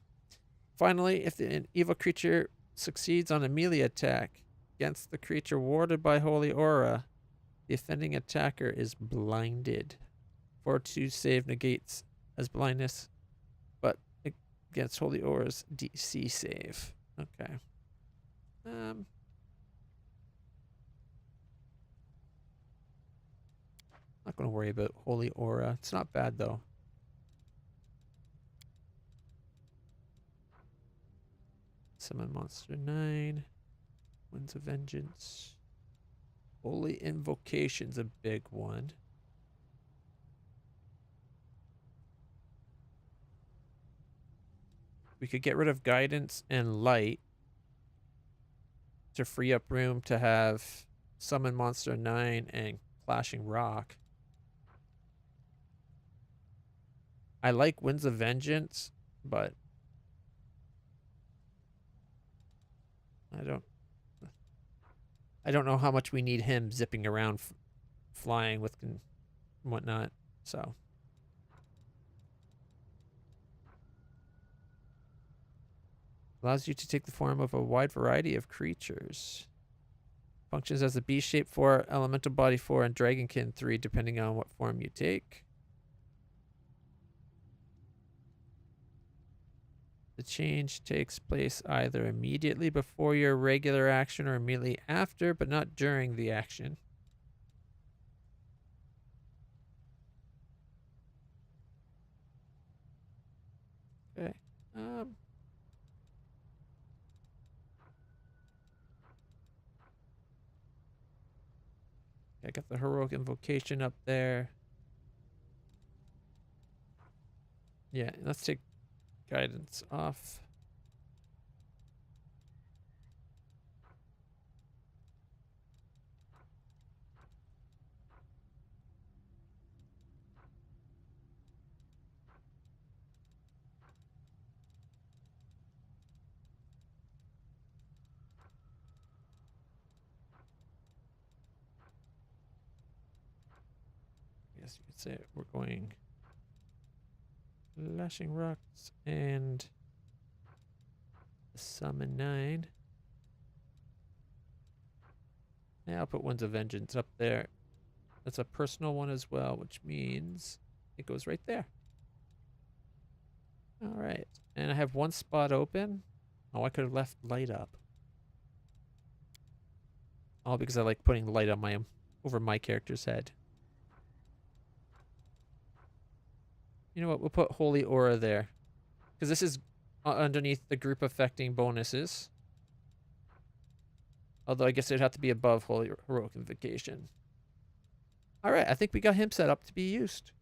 Finally, if an evil creature succeeds on a melee attack against the creature warded by Holy Aura, the offending attacker is blinded. 4-2 save negates as blindness, but against Holy Aura's DC save. Okay. Not going to worry about Holy Aura. It's not bad, though. Summon Monster 9. Winds of Vengeance. Holy Invocation's a big one. We could get rid of Guidance and Light to free up room to have Summon Monster 9 and Clashing Rock. I like Winds of Vengeance, but I don't know how much we need him zipping around, flying with and whatnot. So allows you to take the form of a wide variety of creatures. Functions as a beast shape 4, elemental body 4, and dragonkin 3, depending on what form you take. The change takes place either immediately before your regular action or immediately after, but not during the action. Okay. I got the heroic invocation up there. Yeah, let's take guidance off. I guess you could say we're going Lashing Rocks and Summon 9. Yeah, I'll put Winds of Vengeance up there. That's a personal one as well, which means it goes right there. All right. And I have one spot open. Oh, I could have left light up. All because I like putting the light on over my character's head. You know what? We'll put Holy Aura there. Because this is underneath the group affecting bonuses. Although I guess it'd have to be above Holy Heroic Invocation. Alright, I think we got him set up to be used.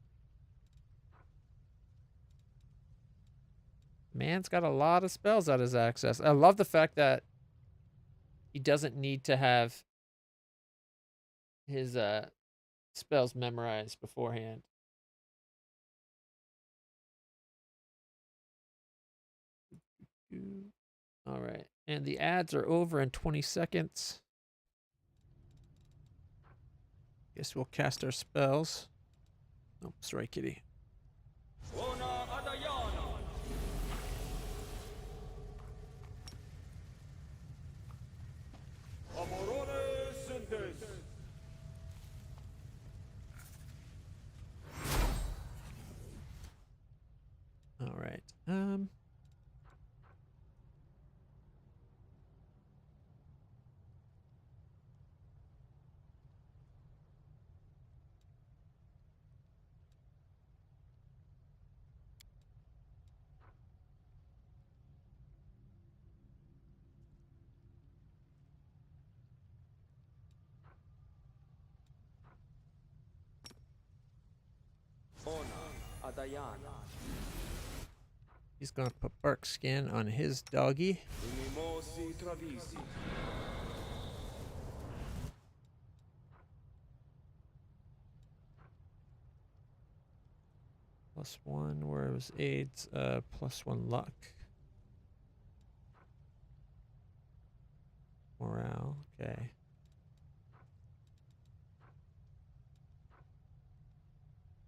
Man's got a lot of spells at his access. I love the fact that he doesn't need to have his spells memorized beforehand. All right, and the ads are over in 20 seconds. Guess we'll cast our spells. Oh, sorry, kitty. All right. Radayana. He's gonna put bark skin on his doggy. Unimosi Travisi. +1, where it was AIDS, +1 luck. Morale, okay.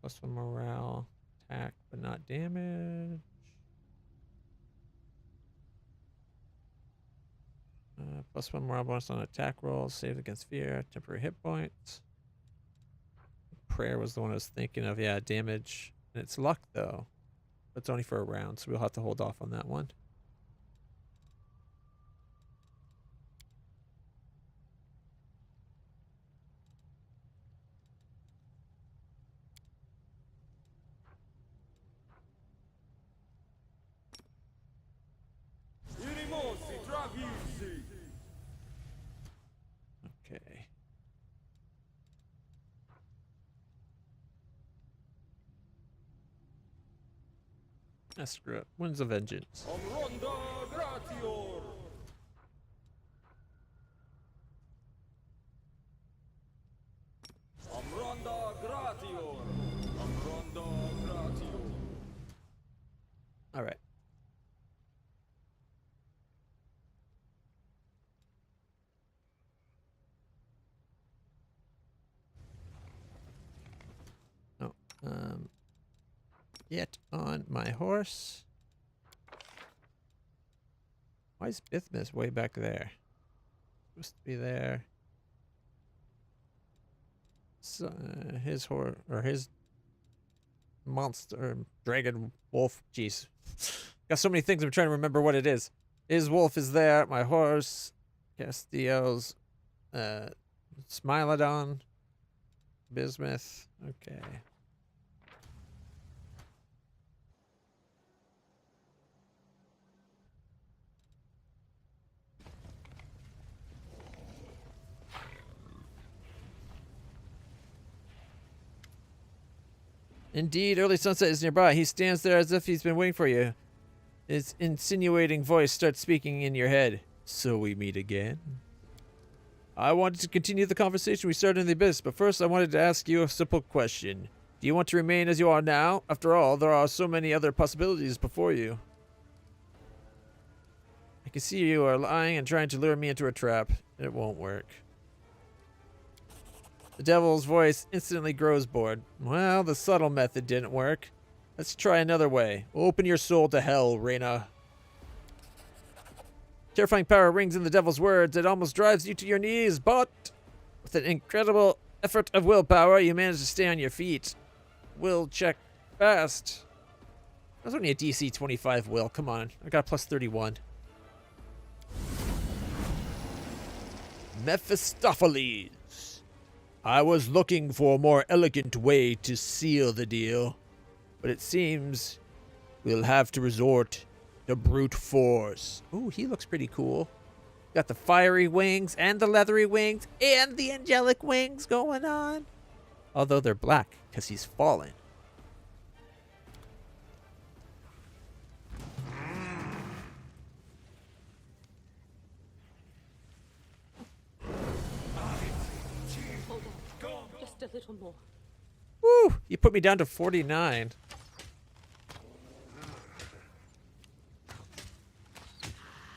+1 morale, attack, but not damage. +1 morale bonus on attack rolls, saved against fear, temporary hit points. Prayer was the one I was thinking of. Yeah, damage. And it's luck, though. But it's only for a round, so we'll have to hold off on that one. Unimosi Travisi. Okay. Ah, screw it. Winds of Vengeance. Omronda Gratior. Omronda Gratior. Omronda Gratior. All right. Oh, get on my horse. Why is Bithmas way back there? Supposed to be there. So, his horse or his monster, dragon, wolf. Jeez, got so many things. I'm trying to remember what it is. His wolf is there. My horse, Castillo's, Smilodon, Bismuth. Okay. Indeed, early sunset is nearby. He stands there as if he's been waiting for you. His insinuating voice starts speaking in your head. So we meet again? I wanted to continue the conversation we started in the abyss, but first I wanted to ask you a simple question. Do you want to remain as you are now? After all, there are so many other possibilities before you. I can see you are lying and trying to lure me into a trap. It won't work. The devil's voice instantly grows bored. Well, the subtle method didn't work. Let's try another way. Open your soul to hell, Reyna. Terrifying power rings in the devil's words. It almost drives you to your knees, but with an incredible effort of willpower, you manage to stay on your feet. Will check fast. That's only a DC 25 will. Come on. I got +31. Mephistopheles. I was looking for a more elegant way to seal the deal, but it seems we'll have to resort to brute force. Ooh, he looks pretty cool. Got the fiery wings and the leathery wings and the angelic wings going on. Although they're black because he's fallen. Just a little more. Woo! You put me down to 49.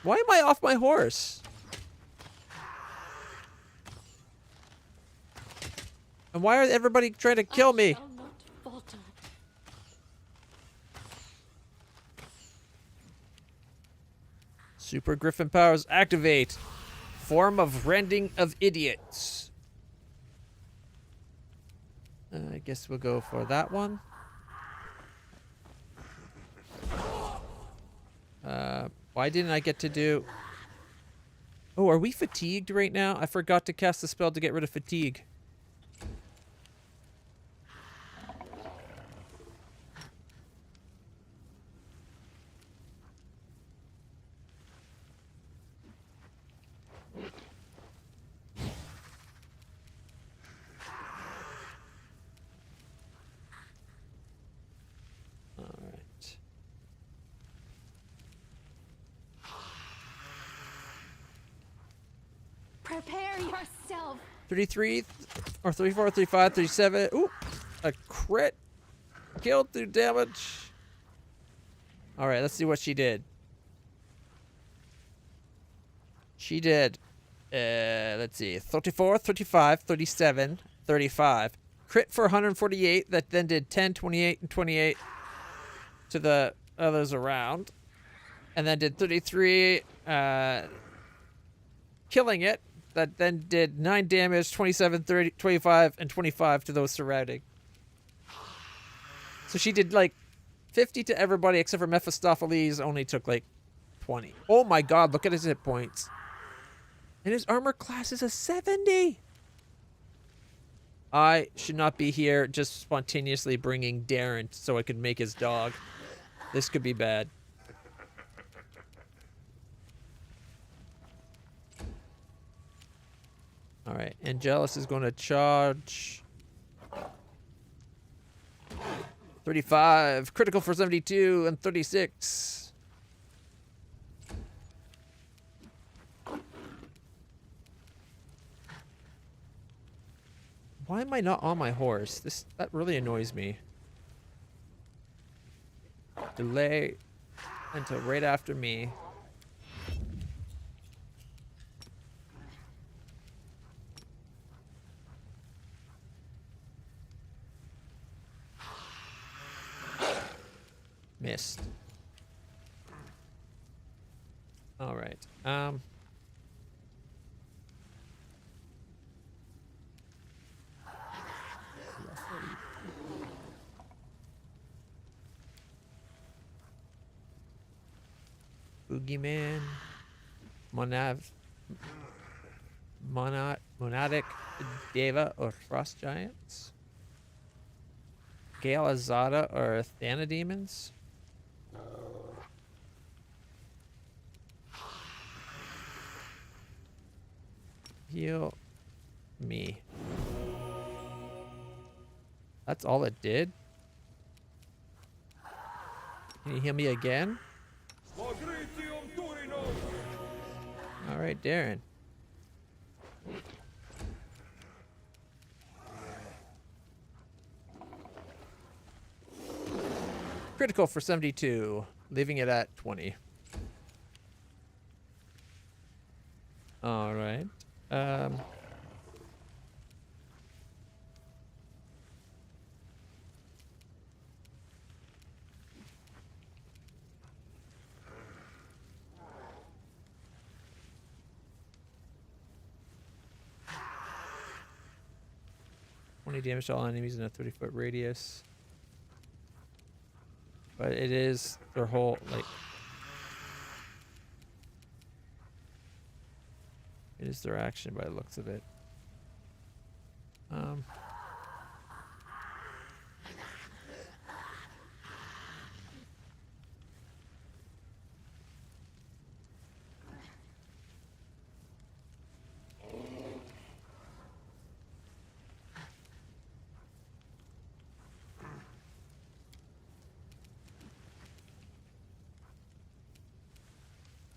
Why am I off my horse? And why are everybody trying to kill me? I shall not falter. Super Griffin powers activate. Form of rending of idiots. I guess we'll go for that one. Why didn't I get to do... Oh, are we fatigued right now? I forgot to cast the spell to get rid of fatigue. Prepare yourself. 33 or 34, 35, 37. Ooh, a crit. Kill through damage. All right, let's see what she did. She did, let's see, 34, 35, 37, 35. Crit for 148 that then did 10, 28, and 28 to the others around. And then did 33, killing it. That then did 9 damage, 27, 30, 25, and 25 to those surrounding. So she did like 50 to everybody except for Mephistopheles only took like 20. Oh my god, look at his hit points. And his armor class is a 70. I should not be here just spontaneously bringing Darren so I could make his dog. This could be bad. All right, Angelus is going to charge. 35, critical for 72, and 36. Why am I not on my horse? That really annoys me. Delay until right after me. Missed. All right. Boogeyman, Monadic Deva or Frost Giants, Gale Azada or Thanademons. Heal me. That's all it did? Can you heal me again? Alright, Darren. Critical for 72, leaving it at 20. Alright. 20 damage to all enemies in a 30-foot radius. But it is their whole, like... It is their action by the looks of it.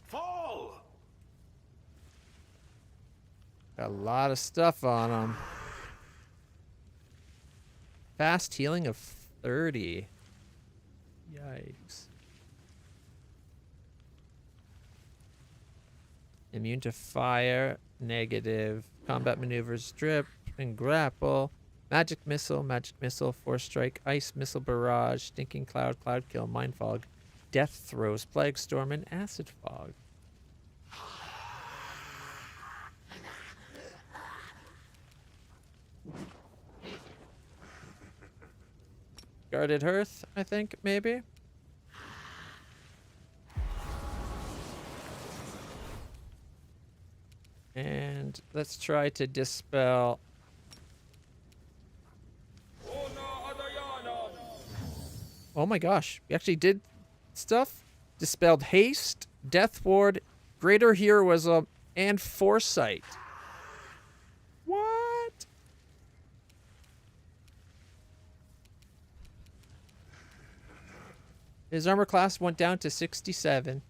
Fall! Got a lot of stuff on them. Fast healing of 30. Yikes. Immune to fire, negative. Combat maneuvers, strip and grapple. Magic missile, force strike, ice missile barrage, stinking cloud, cloud kill, mind fog, death throws, plague storm, and acid fog. Guarded hearth, I think, maybe. And let's try to dispel. Oh my gosh, we actually did stuff. Dispelled haste, death ward, greater heroism, and foresight. What? His armor class went down to 67.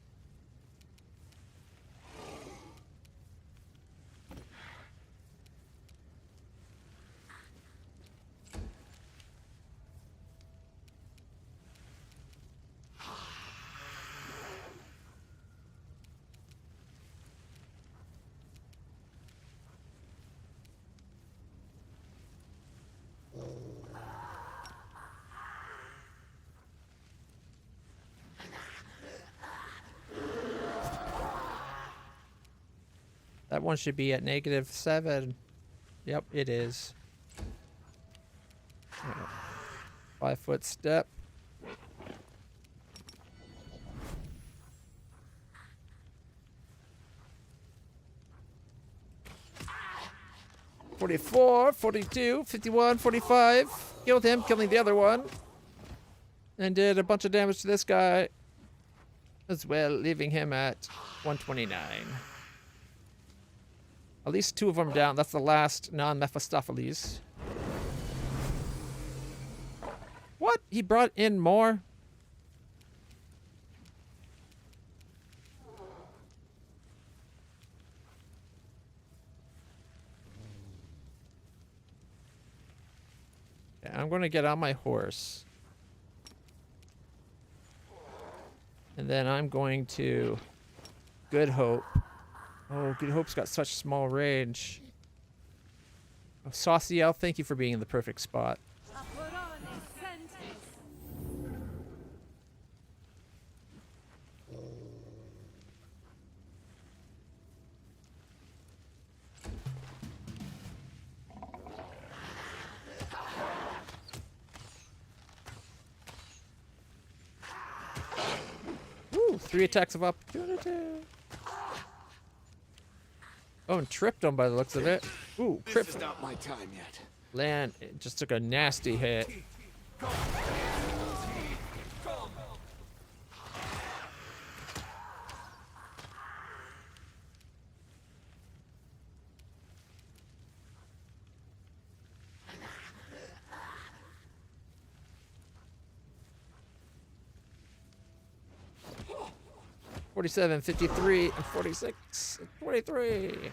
That one should be at -7. Yep, it is. 5-foot step. $44, $42, $51, $45. Killed him, killing the other one. And did a bunch of damage to this guy as well, leaving him at 129. At least 2 of them down. That's the last non-Mephistopheles. What? He brought in more? Okay, I'm going to get on my horse. And then I'm going to Good Hope. Oh, Good Hope's got such small range. Oh, Sauciel, thank you for being in the perfect spot. Apporone sentes. 3 attacks of opportunity. Oh, and tripped him by the looks of it. Ooh, This is not my time yet. Land it just took a nasty hit. $47, $53, and $46, and $23.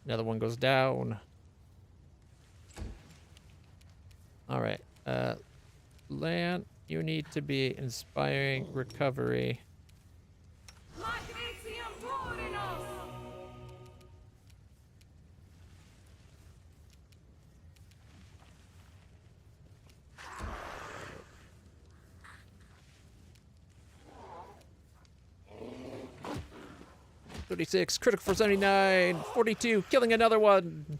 Another one goes down. All right. Lan, you need to be inspiring recovery. Matricium Purinos. $36, critical for 79, $42, killing another one.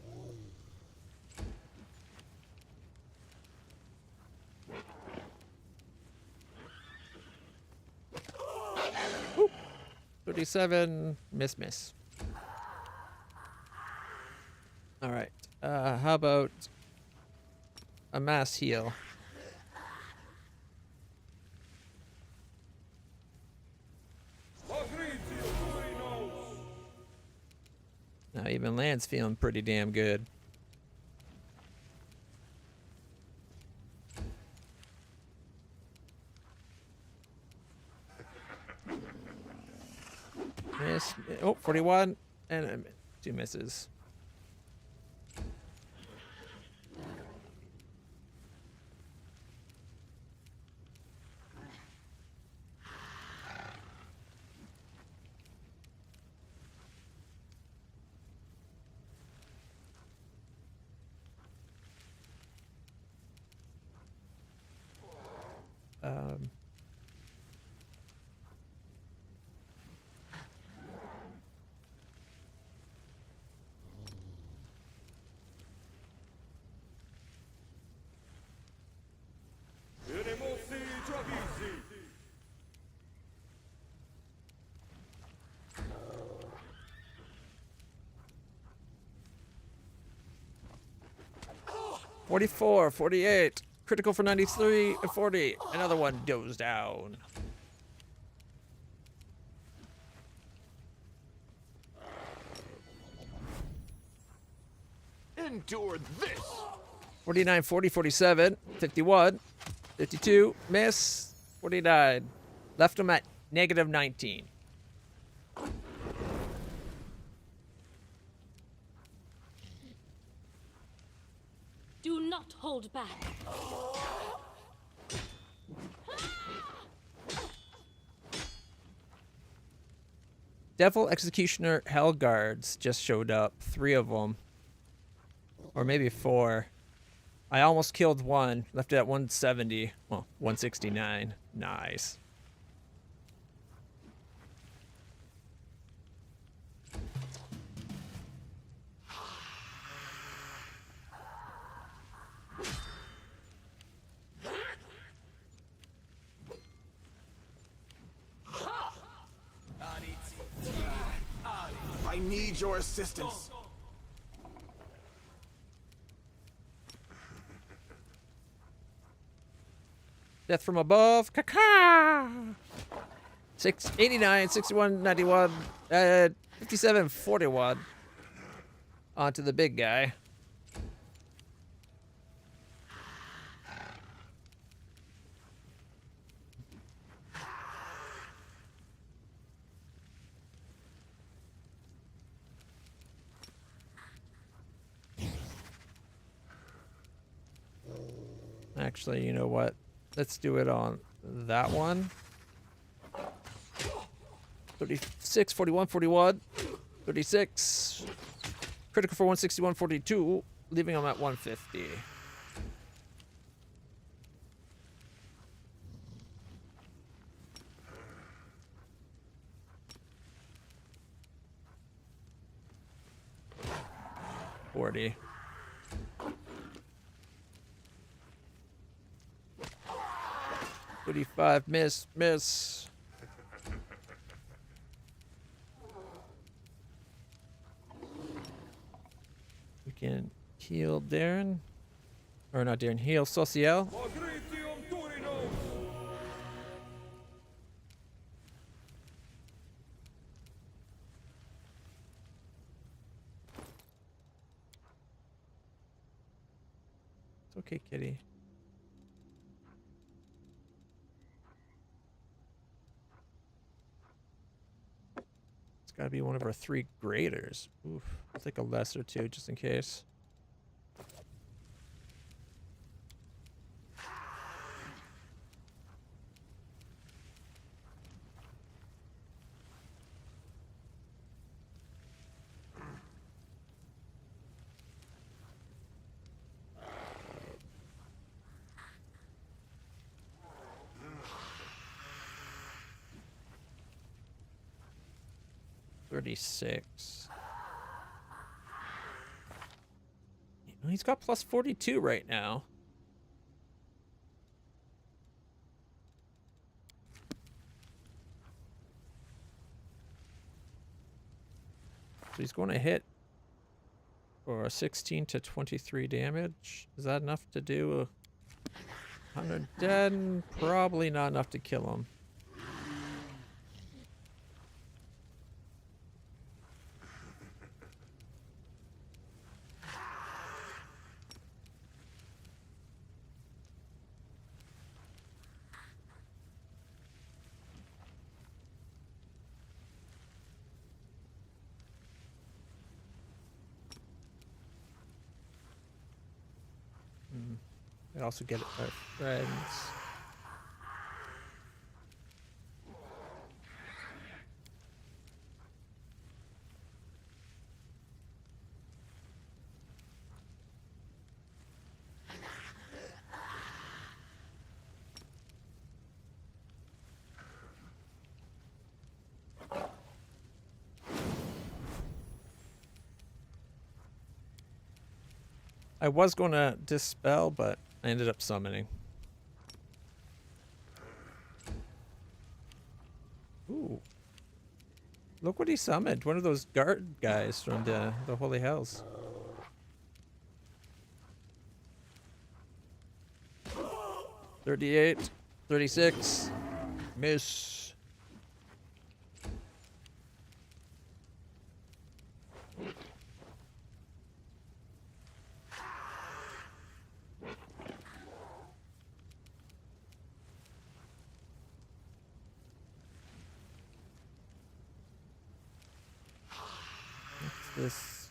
Woo. 37, miss. All right. How about a mass heal? Now even Land's feeling pretty damn good. Miss. Oh, 41 and 2 misses. Um, Enemosi Travisi. $44, $48, critical for 93, and 40. Another one goes down. Endure this. 49, 40, 47, 51, 52, miss, 49. Left him at -19. Do not hold back. Devil Executioner Hell Guards just showed up. 3 of them. Or maybe 4. I almost killed one. Left it at 170. Well, 169. Nice. need your assistance. Death from above. Caca. 689, 61, 91, 57, 41. On to the big guy. Actually, you know what? Let's do it on that one. 36, 41, 41, 36. Critical for 161, 42. Leaving him at 150. $40. 35, miss. We can heal Darren. Or not Darren, heal Social. Agritium Turino. It's okay, kitty. It's gotta be one of our 3 graders. Oof. I'll take a lesser too, just in case. $36. He's got plus 42 right now. So he's going to hit for 16 to 23 damage. Is that enough to do 110? Probably not enough to kill him. I also get our friends. I was going to dispel, but I ended up summoning. Ooh. Look what he summoned. One of those guard guys from the Holy Hells. $38, $36. Miss. This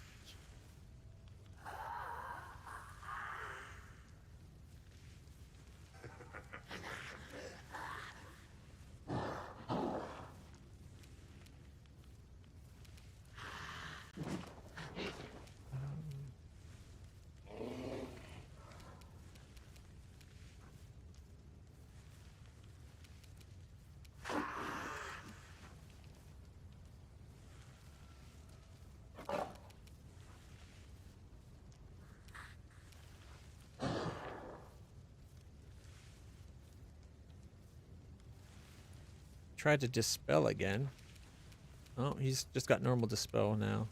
tried to dispel again. Oh, he's just got normal dispel now.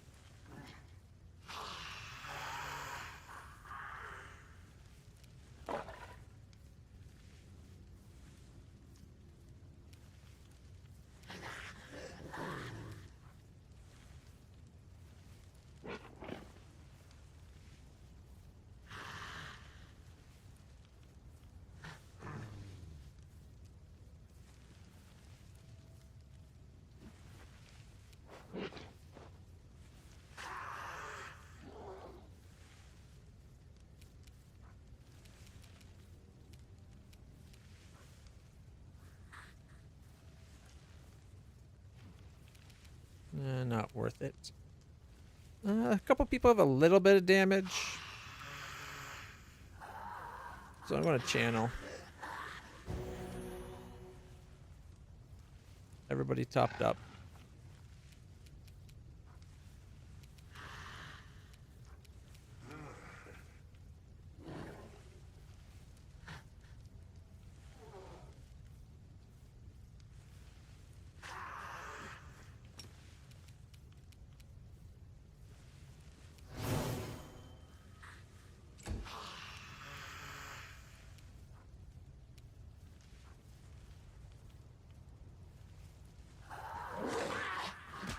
not worth it. A couple people have a little bit of damage. So I'm going to channel. Everybody topped up.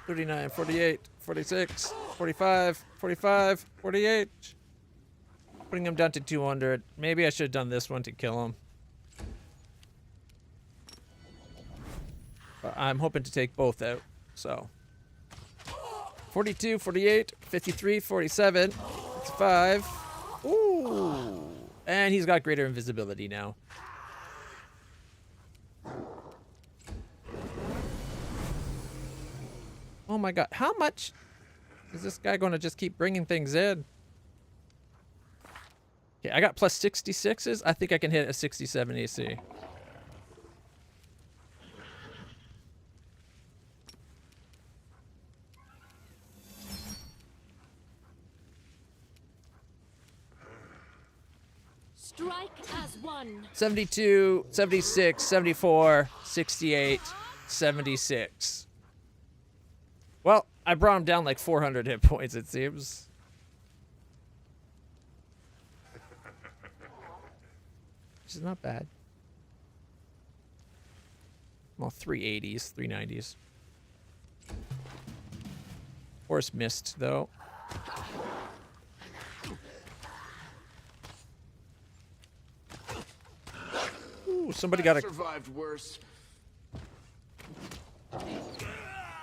$39, $48, $46, $45, $45, $48. Putting him down to 200. Maybe I should have done this one to kill him. But I'm hoping to take both out, so. 42, 48, 53, 47, 55. Ooh. And he's got greater invisibility now. Oh my god, how much is this guy going to just keep bringing things in? Okay, I got plus 66s. I think I can hit a 67 AC. Strike as one. 72, 76, 74, 68, 76. Well, I brought him down like 400 hit points, it seems. Which is not bad. Well, 380s, 390s. Horse missed, though. Ooh, somebody got a... survived worse.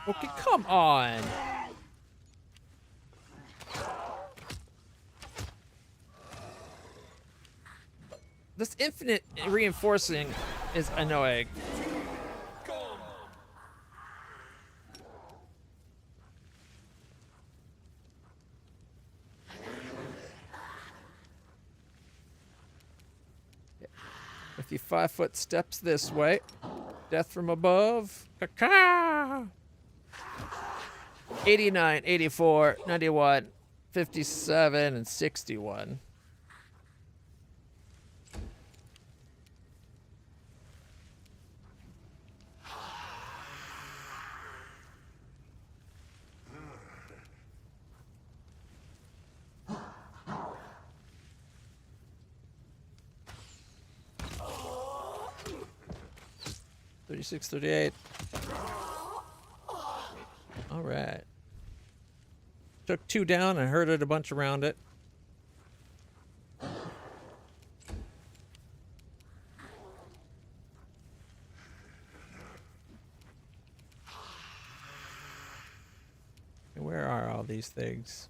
Okay, come on. This infinite reinforcing is annoying. If you 5-foot steps this way, death from above. Caca! 89, 84, 91, 57, and 61. $36, $38. All right. Took 2 down and herded a bunch around it. Where are all these things?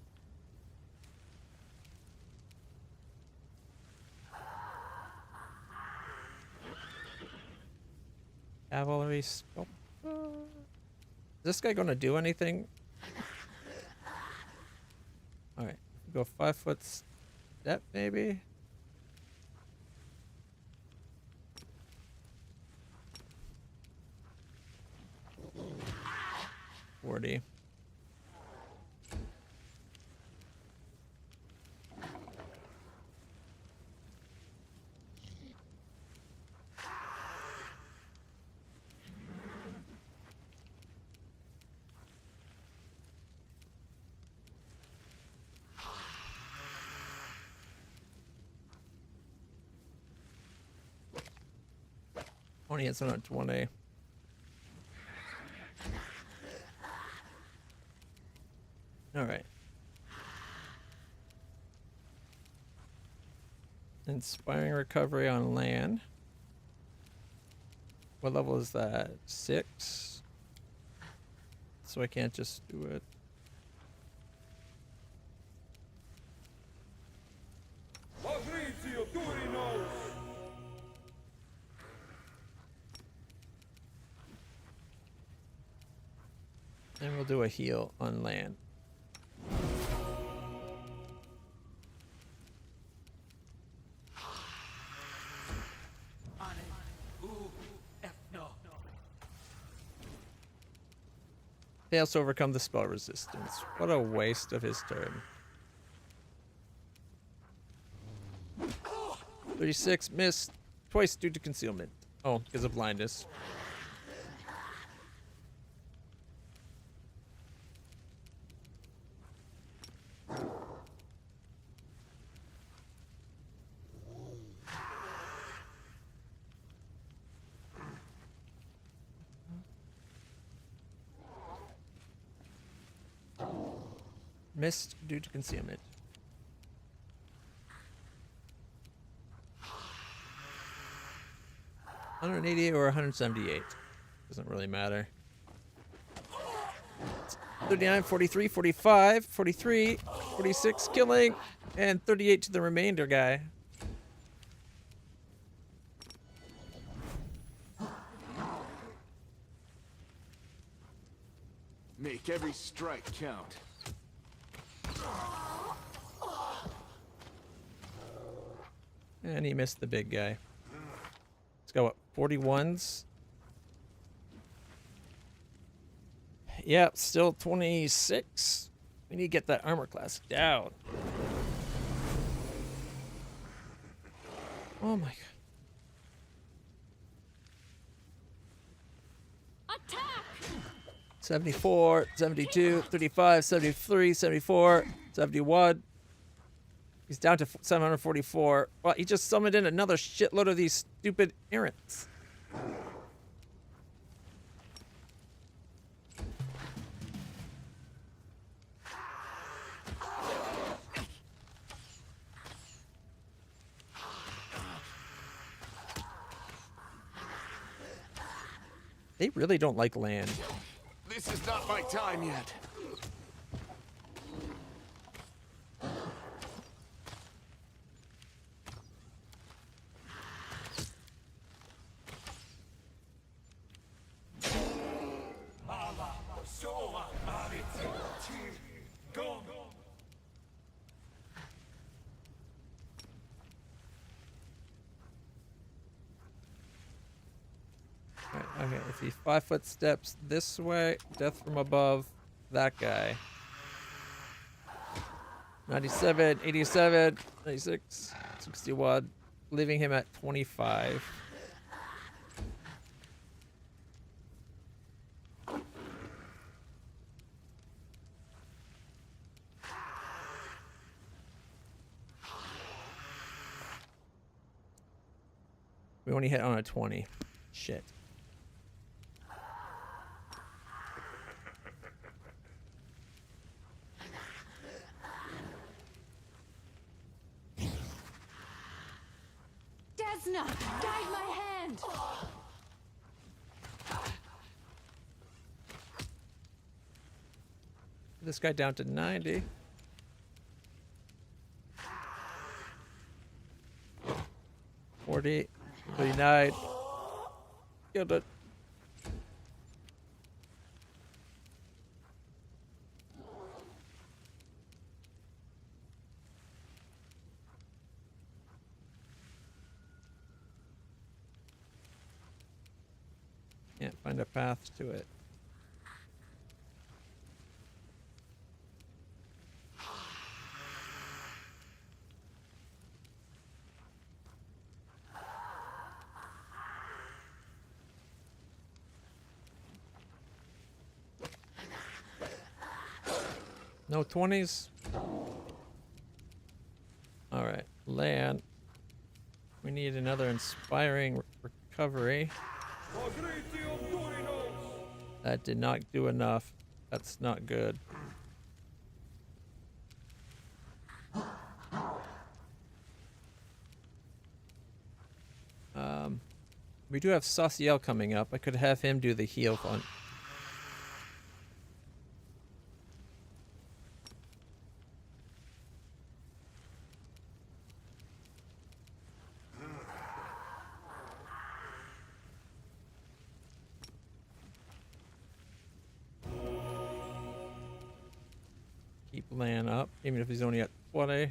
Cavalry sculptor. Is this guy gonna do anything? Alright, go 5-foot step maybe? $40. Only hits on a 20. Alright. Inspiring recovery on land. What level is that? 6? So I can't just do it. Patrizio Turinos! And we'll do a heal on land. Fails to overcome the spell resistance. What a waste of his turn. 36 missed twice due to concealment. Oh, because of blindness. Missed due to concealment. $188 or $178. Doesn't really matter. 39, 43, 45, 43, 46 killing, and 38 to the remainder guy. Make every strike count. And he missed the big guy. Let's go, what, 41s? Yeah, still 26. We need to get that armor class down. Oh my god. Attack! 74, 72, 35, 73, 74, 71. He's down to 744. Well, he just summoned in another shitload of these stupid errants. They really don't like land. This is not my time yet. Right, okay, if he 5-foot steps this way, death from above, that guy. 97, 87, 96, 61, leaving him at 25. We only hit on a 20. Shit. Desna, guide my hand. This guy down to 90. $40, 39. Killed it. Can't find a path to it. No 20s? Alright, land. We need another inspiring recovery. That did not do enough. That's not good. We do have Sauciel coming up. I could have him do the heal fun. land up, even if he's only at 20.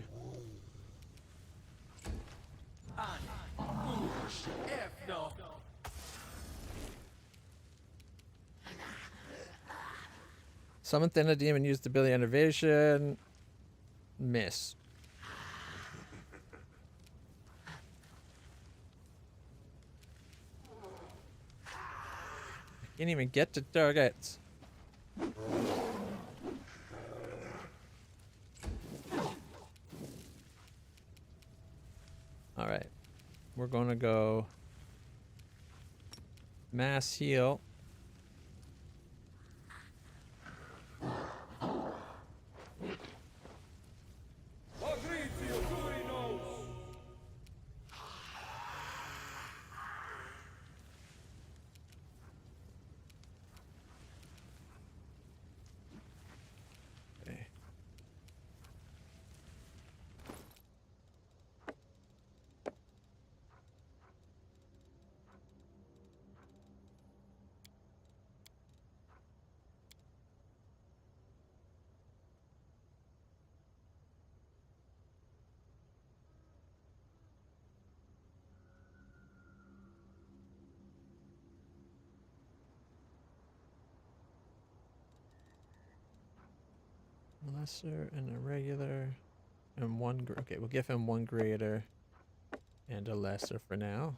Summon Thin a Demon, use the ability Innovation. Miss. Can't even get to targets. Alright. We're gonna go mass heal. Patrizio Turinos! Okay. Lesser and a regular and one. Okay, we'll give him one greater and a lesser for now.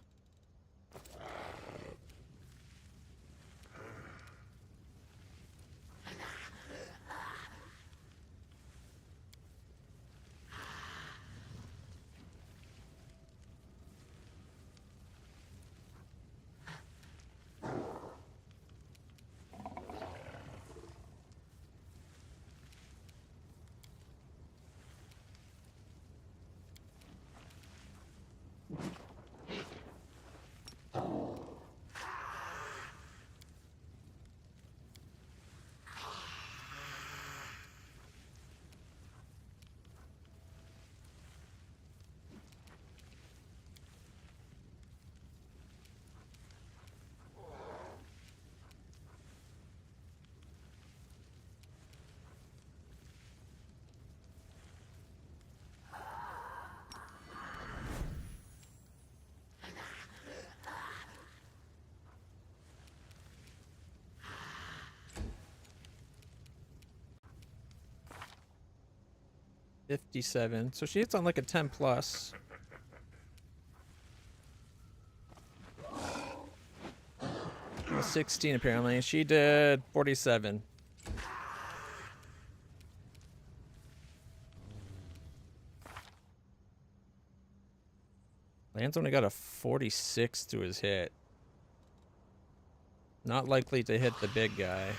$57. So she hits on like a 10 plus. Well, 16 apparently. She did 47. Lance only got a 46 to his hit. Not likely to hit the big guy.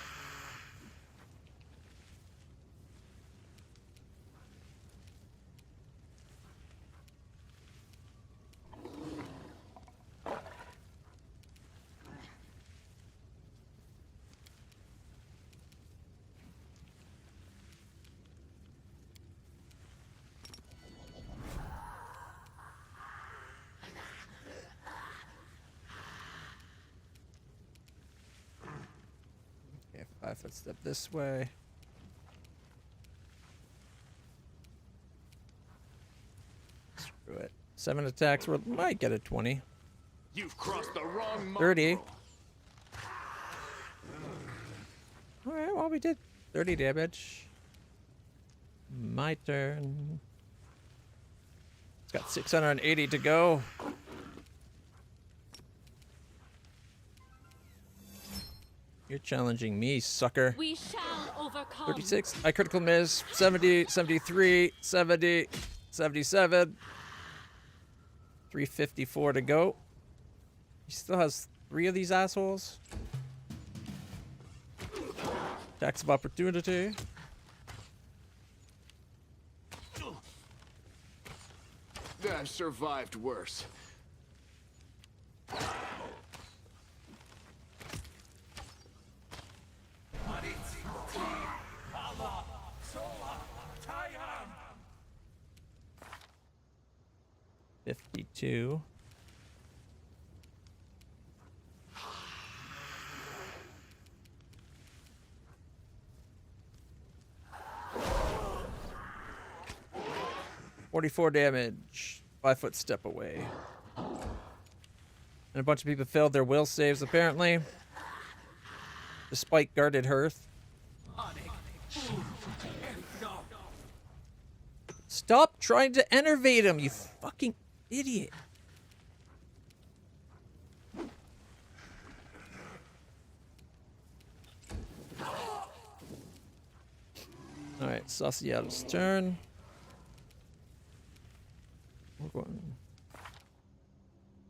Okay, 5-foot step this way. Screw it. 7 attacks. We might get a 20. You've crossed the wrong 30. mongrel. Alright, well, we did 30 damage. My turn. It's got 680 to go. You're challenging me, sucker. We shall overcome. 36. I critical miss. 70, 73, 70, 77. 354 to go. He still has 3 of these assholes. Tax of opportunity. I've survived worse. Tayam! 52. 44 damage. 5-foot step away. And a bunch of people failed their will saves, apparently. Despite guarded hearth. Stop trying to enervate him, you fucking idiot. Alright, Sauciato's turn. We're going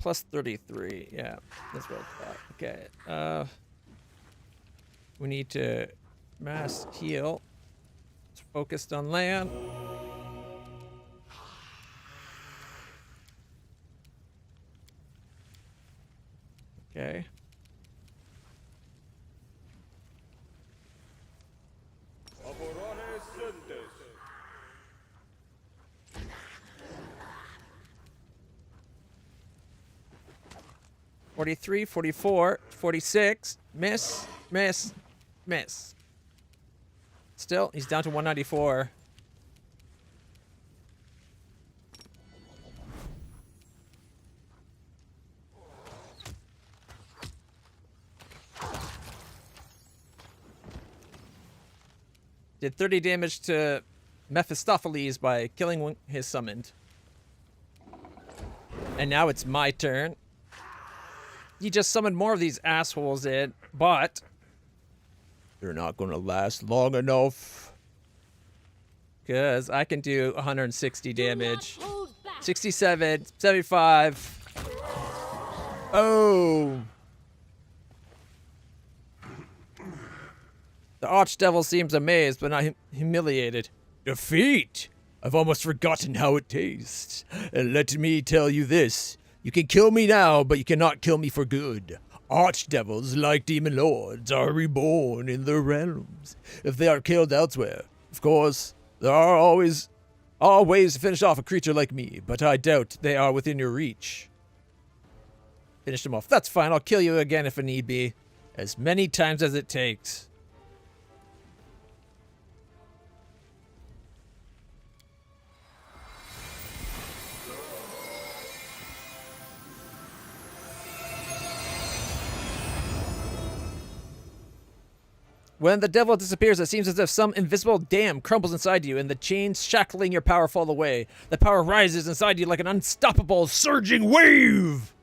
plus 33. Yeah, that's what I thought. Okay. We need to mass heal. It's focused on land. Okay. Aborones Sentes. 43, 44, 46. Miss, miss, miss. Still, he's down to 194. Did 30 damage to Mephistopheles by killing his summoned. And now it's my turn. He just summoned more of these assholes in, but they're not going to last long enough. Because I can do 160 damage. 67, 75. Oh. The Archdevil seems amazed, but not humiliated. Defeat! I've almost forgotten how it tastes. And let me tell you this. You can kill me now, but you cannot kill me for good. Archdevils, like demon lords, are reborn in their realms. If they are killed elsewhere, of course, there are always ways to finish off a creature like me, but I doubt they are within your reach. Finish them off. That's fine. I'll kill you again if need be. As many times as it takes. When the devil disappears, it seems as if some invisible dam crumbles inside you and the chains shackling your power fall away. The power rises inside you like an unstoppable, surging wave!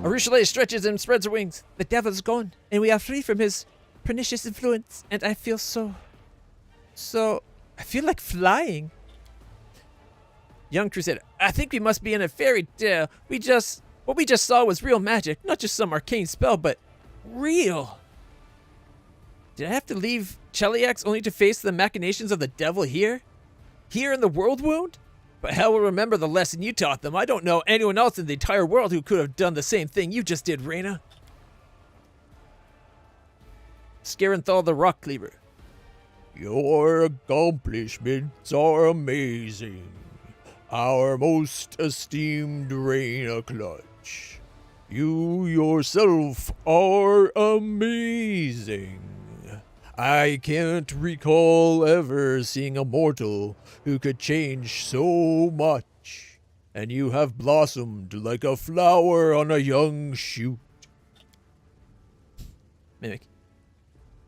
Arushale stretches and spreads her wings. The devil is gone, and we are free from his pernicious influence, and I feel I feel like flying. Young Crusader, I think we must be in a fairy tale. What we just saw was real magic, not just some arcane spell, but real. Did I have to leave Cheliax only to face the machinations of the devil here? Here in the world wound? But hell will remember the lesson you taught them. I don't know anyone else in the entire world who could have done the same thing you just did, Reyna. Scaranthal the Rock Cleaver. Your accomplishments are amazing. Our most esteemed LitlClutch. You yourself are amazing. I can't recall ever seeing a mortal who could change so much. And you have blossomed like a flower on a young shoot. Mimic.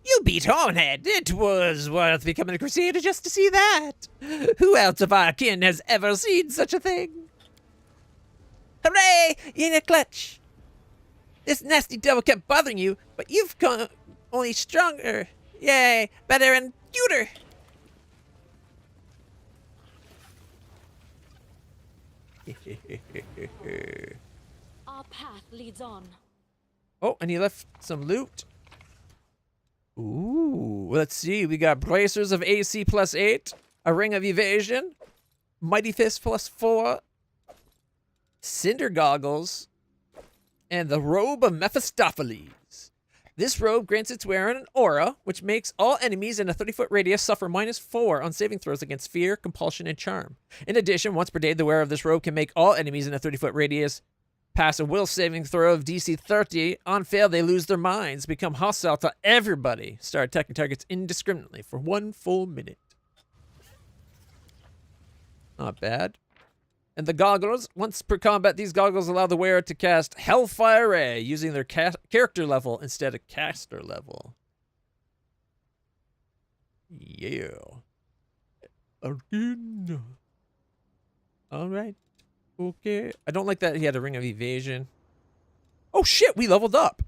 You beat Hornhead. It was worth becoming a crusader just to see that. Who else of our kin has ever seen such a thing? Hooray! LitlClutch! This nasty devil kept bothering you, but you've come only stronger. Yay! Better and cuter! Our path leads on. Oh, and he left some loot. Ooh, let's see. We got Bracers of AC +8, a Ring of Evasion, Mighty Fist +4, Cinder Goggles, and the Robe of Mephistopheles. This robe grants its wearer an aura, which makes all enemies in a 30-foot radius suffer -4 on saving throws against fear, compulsion, and charm. In addition, once per day, the wearer of this robe can make all enemies in a 30-foot radius pass a will saving throw of DC 30. On fail, they lose their minds, become hostile to everybody, start attacking targets indiscriminately for 1 full minute. Not bad. And the goggles, once per combat, these goggles allow the wearer to cast Hellfire Ray using their character level instead of caster level. Yeah. Again. All right. Okay. I don't like that he had a Ring of Evasion. Oh shit, we leveled up.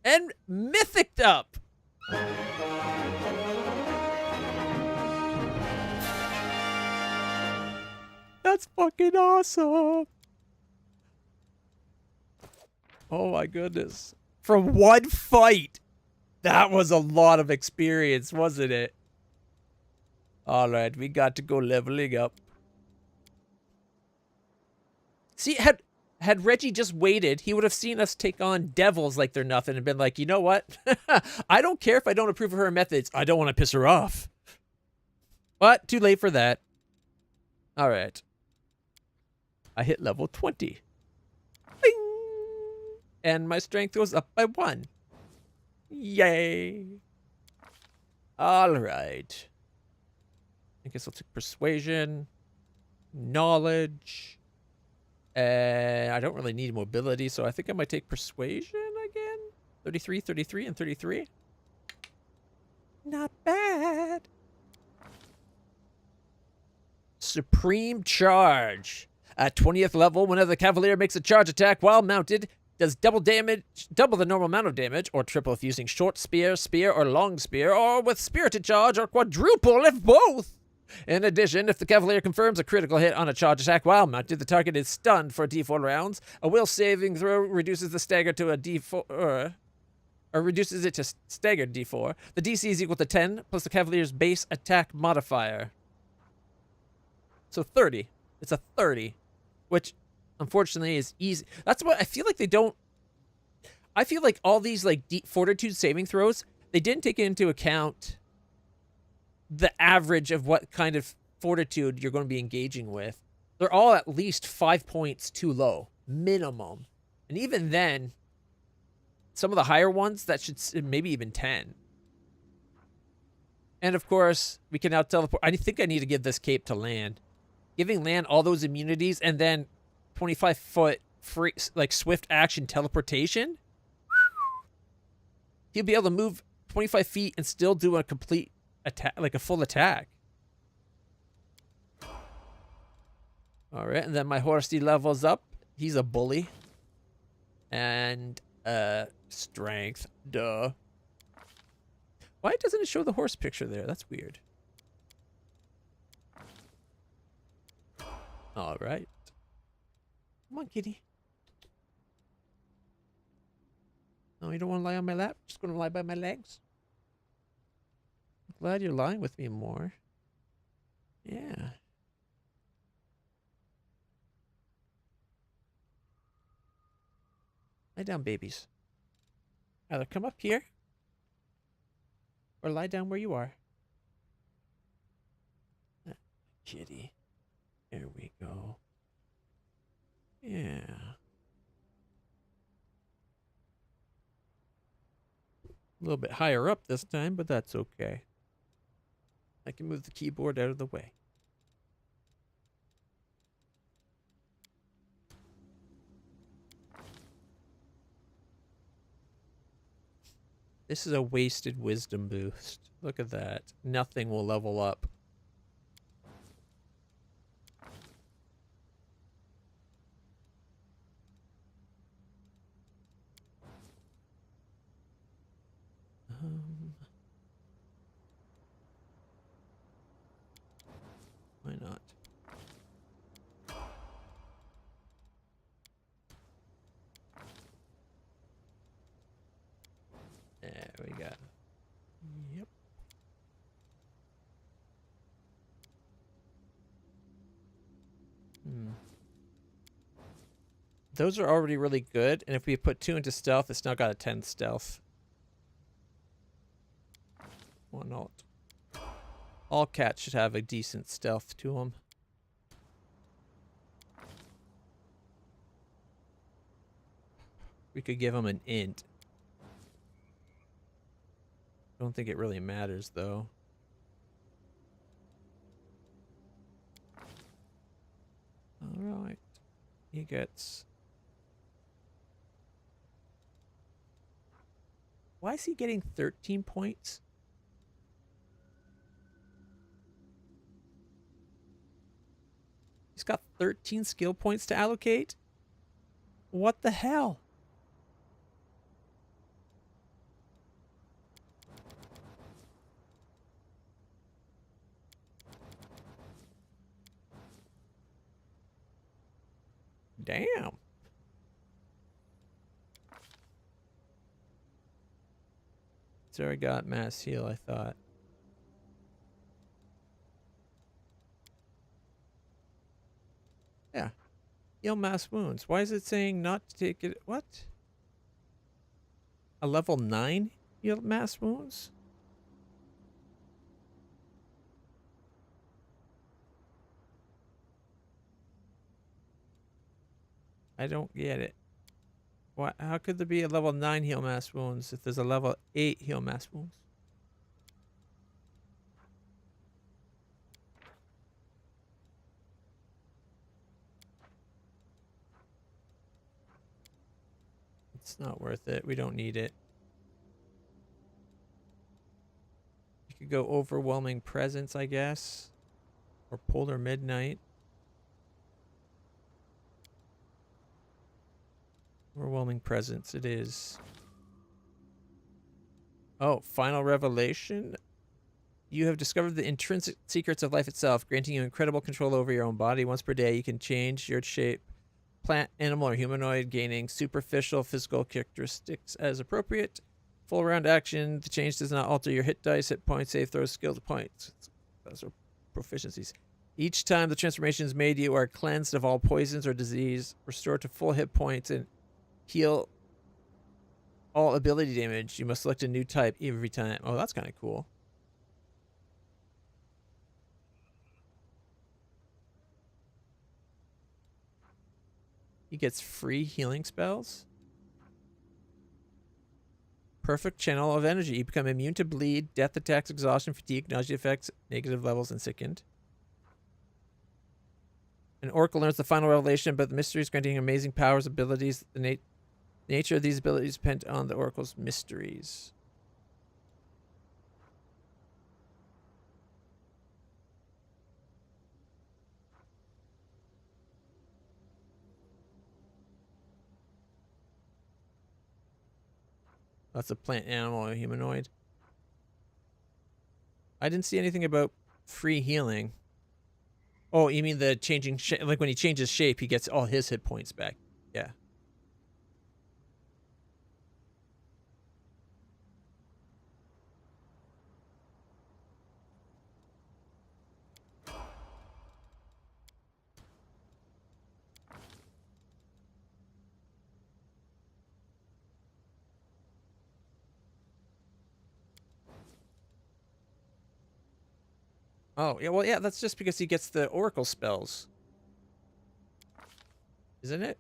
And mythiced up. That's fucking awesome. Oh my goodness. From one fight. That was a lot of experience, wasn't it? All right, we got to go leveling up. See, had Reggie just waited, he would have seen us take on devils like they're nothing and been like, you know what? I don't care if I don't approve of her methods. I don't want to piss her off. But too late for that. All right. I hit level 20. Bing! And my strength goes up by 1. Yay. All right. I guess I'll take persuasion, knowledge, and I don't really need mobility, so I think I might take persuasion again. 33, 33, and 33. Not bad. Supreme Charge. At 20th level, whenever the Cavalier makes a charge attack while mounted, does double the normal amount of damage, or triple if using short spear, spear, or long spear, or with spirited charge, or quadruple if both. In addition, if the Cavalier confirms a critical hit on a charge attack while mounted, the target is stunned for D4 rounds. A will saving throw reduces the stagger to a D4, or reduces it to staggered D4. The DC is equal to 10 plus the Cavalier's base attack modifier. So 30. It's a 30. Which, unfortunately, is easy. That's what I feel like they don't... I feel like all these, like, fortitude saving throws, they didn't take into account the average of what kind of fortitude you're going to be engaging with. They're all at least 5 points too low. Minimum. And even then, some of the higher ones, that should... maybe even 10. And, of course, we can now teleport... I think I need to give this cape to Lan. Giving Lan all those immunities and then 25-foot free, like, swift action teleportation. He'll be able to move 25 feet and still do a complete attack, like a full attack. All right, and then my horsey levels up. He's a bully. And strength, duh. Why doesn't it show the horse picture there? That's weird. All right. Come on, kitty. No, you don't want to lie on my lap? Just going to lie by my legs? I'm glad you're lying with me more. Yeah. Lie down, babies. Either come up here or lie down where you are. Kitty. There we go. Yeah. A little bit higher up this time, but that's okay. I can move the keyboard out of the way. This is a wasted wisdom boost. Look at that. Nothing will level up. Why not? There we go. Yep. Those are already really good, and if we put 2 into stealth, it's now got a 10 stealth. Why not? All cats should have a decent stealth to them. We could give them an int. Don't think it really matters though. Alright. He gets... Why is he getting 13 points? He's got 13 skill points to allocate? What the hell? Damn. So I got mass heal, I thought. Yeah. Heal mass wounds. Why is it saying not to take it? What? A level 9 heal mass wounds? I don't get it. Why, how could there be a level 9 heal mass wounds if there's a level 8 heal mass wounds? It's not worth it. We don't need it. You could go overwhelming presence, I guess. Or polar midnight. Overwhelming presence it is. Oh, final revelation. You have discovered the intrinsic secrets of life itself, granting you incredible control over your own body. Once per day, you can change your shape, plant, animal, or humanoid, gaining superficial physical characteristics as appropriate. Full round action. The change does not alter your hit dice, hit points, save throws, skill points. Those are proficiencies. Each time the transformation is made, you are cleansed of all poisons or disease, restored to full hit points, and heal all ability damage. You must select a new type every time. Oh, that's kind of cool. He gets free healing spells. Perfect channel of energy. You become immune to bleed, death attacks, exhaustion, fatigue, nausea effects, negative levels, and sickened. An oracle learns the final revelation about the mysteries, granting amazing powers, abilities. The nature of these abilities depend on the oracle's mysteries. That's a plant, animal, or humanoid. I didn't see anything about free healing. Oh, you mean the changing shape? Like when he changes shape, he gets all his hit points back. Yeah. Oh, yeah, well, yeah, that's just because he gets the oracle spells. Isn't it?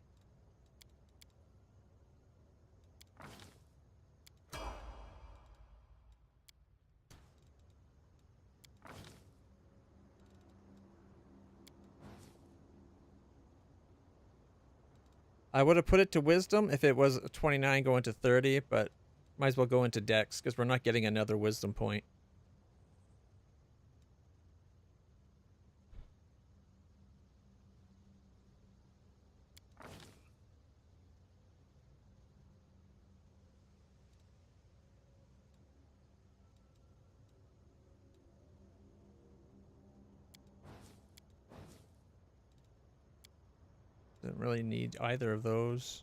I would have put it to wisdom if it was 29 going to 30, but might as well go into dex because we're not getting another wisdom point. Doesn't really need either of those.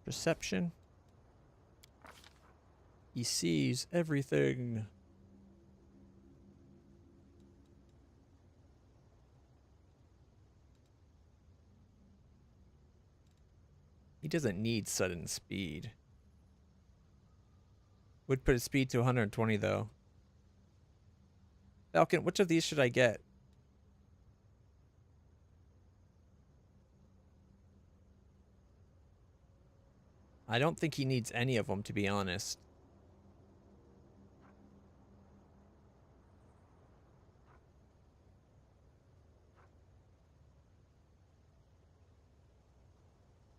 Perception. He sees everything. He doesn't need sudden speed. Would put its speed to 120 though. Falcon, which of these should I get? I don't think he needs any of them, to be honest.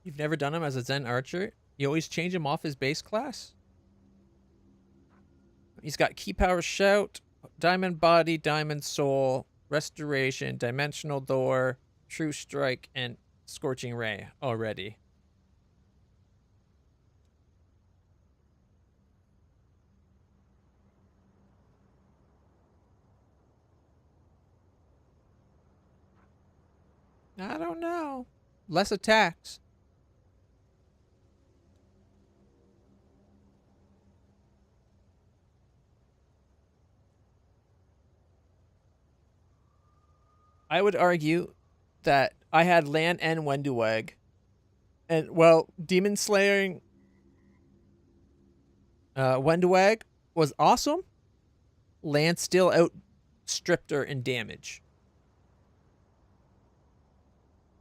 You've never done him as a Zen archer? You always change him off his base class? He's got Key Power Shout, Diamond Body, Diamond Soul, Restoration, Dimensional Door, True Strike, and Scorching Ray already. I don't know. Less attacks. I would argue that I had Lan and Wenduweg. And, well, Demon Slaying Wenduweg was awesome. Lan still outstripped her in damage.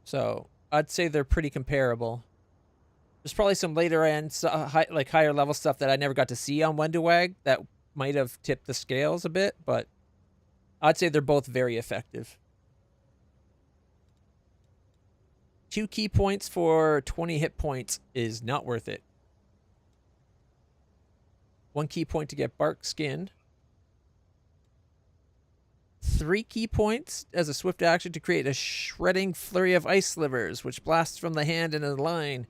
So, I'd say they're pretty comparable. There's probably some later end, like higher level stuff that I never got to see on Wenduweg that might have tipped the scales a bit, but I'd say they're both very effective. 2 key points for 20 hit points is not worth it. 1 key point to get Bark Skin. 3 key points as a swift action to create a shredding flurry of ice slivers, which blasts from the hand in a line.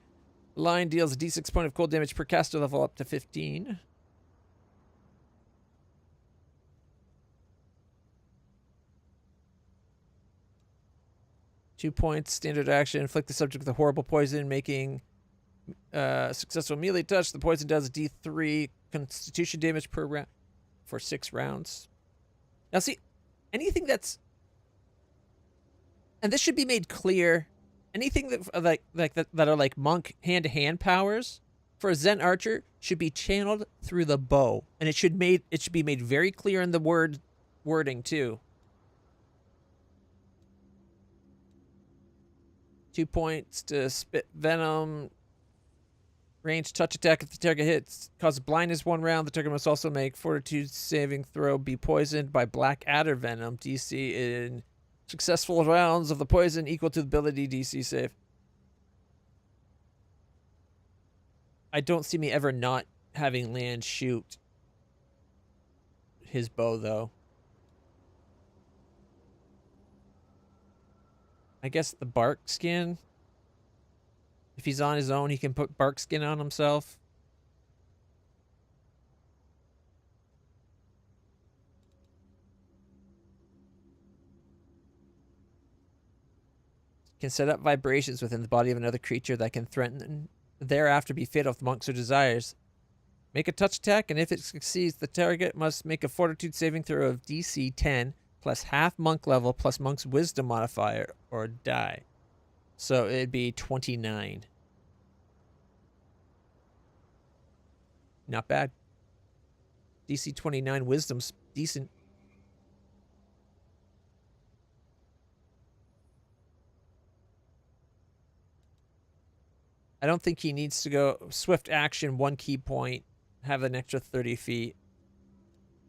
The line deals a d6 point of cold damage per caster level up to 15. Two points, standard action, inflict the subject with a horrible poison, making successful melee touch. The poison does d3 constitution damage per round for 6 rounds. Now see, anything that's... And this should be made clear. Anything that are like monk hand-to-hand powers for a Zen archer should be channeled through the bow. And it should be made very clear in the wording too. 2 points to spit venom. Range touch attack if the target hits. Causes blindness 1 round. The target must also make fortitude saving throw. Be poisoned by black adder venom. DC in successful rounds of the poison equal to the ability DC save. I don't see me ever not having Lan shoot his bow though. I guess the Bark Skin. If he's on his own, he can put Bark Skin on himself. Can set up vibrations within the body of another creature that can threaten thereafter be fatal if the monk so desires. Make a touch attack, and if it succeeds, the target must make a fortitude saving throw of DC 10 plus half monk level plus monk's wisdom modifier or die. So it'd be 29. Not bad. DC 29 wisdom's decent. I don't think he needs to go swift action, 1 key point, have an extra 30 feet.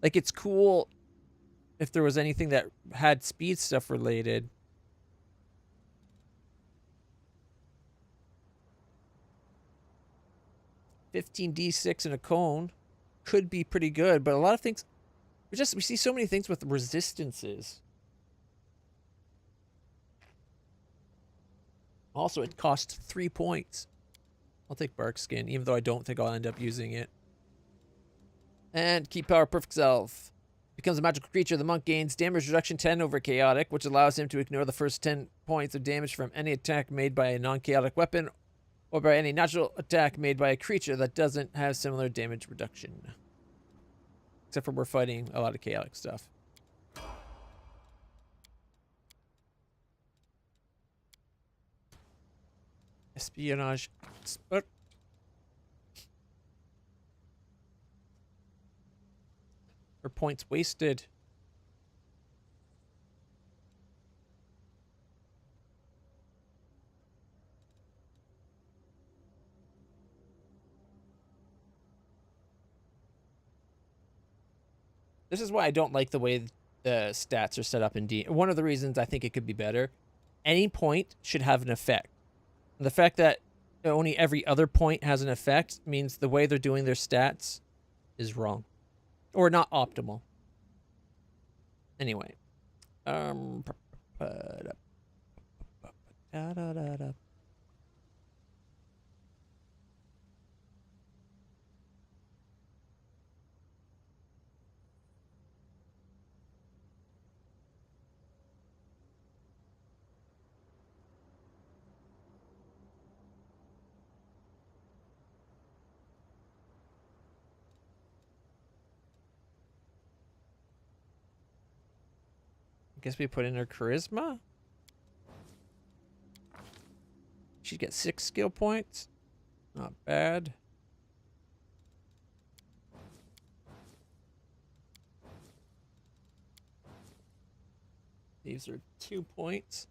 Like, it's cool if there was anything that had speed stuff related. $15d6 in a cone could be pretty good, but a lot of things we see so many things with resistances. Also, it costs 3 points. I'll take Bark Skin, even though I don't think I'll end up using it. And Key Power Perfect Self. Becomes a magical creature. The monk gains damage reduction 10 over chaotic, which allows him to ignore the first 10 points of damage from any attack made by a non-chaotic weapon or by any natural attack made by a creature that doesn't have similar damage reduction. Except for we're fighting a lot of chaotic stuff. Espionage expert. Her points wasted. This is why I don't like the way the stats are set up in D. One of the reasons I think it could be better. Any point should have an effect. And the fact that only every other point has an effect means the way they're doing their stats is wrong. Or not optimal. Anyway. Guess we put in her charisma. She'd get 6 skill points. Not bad. These are 2 points.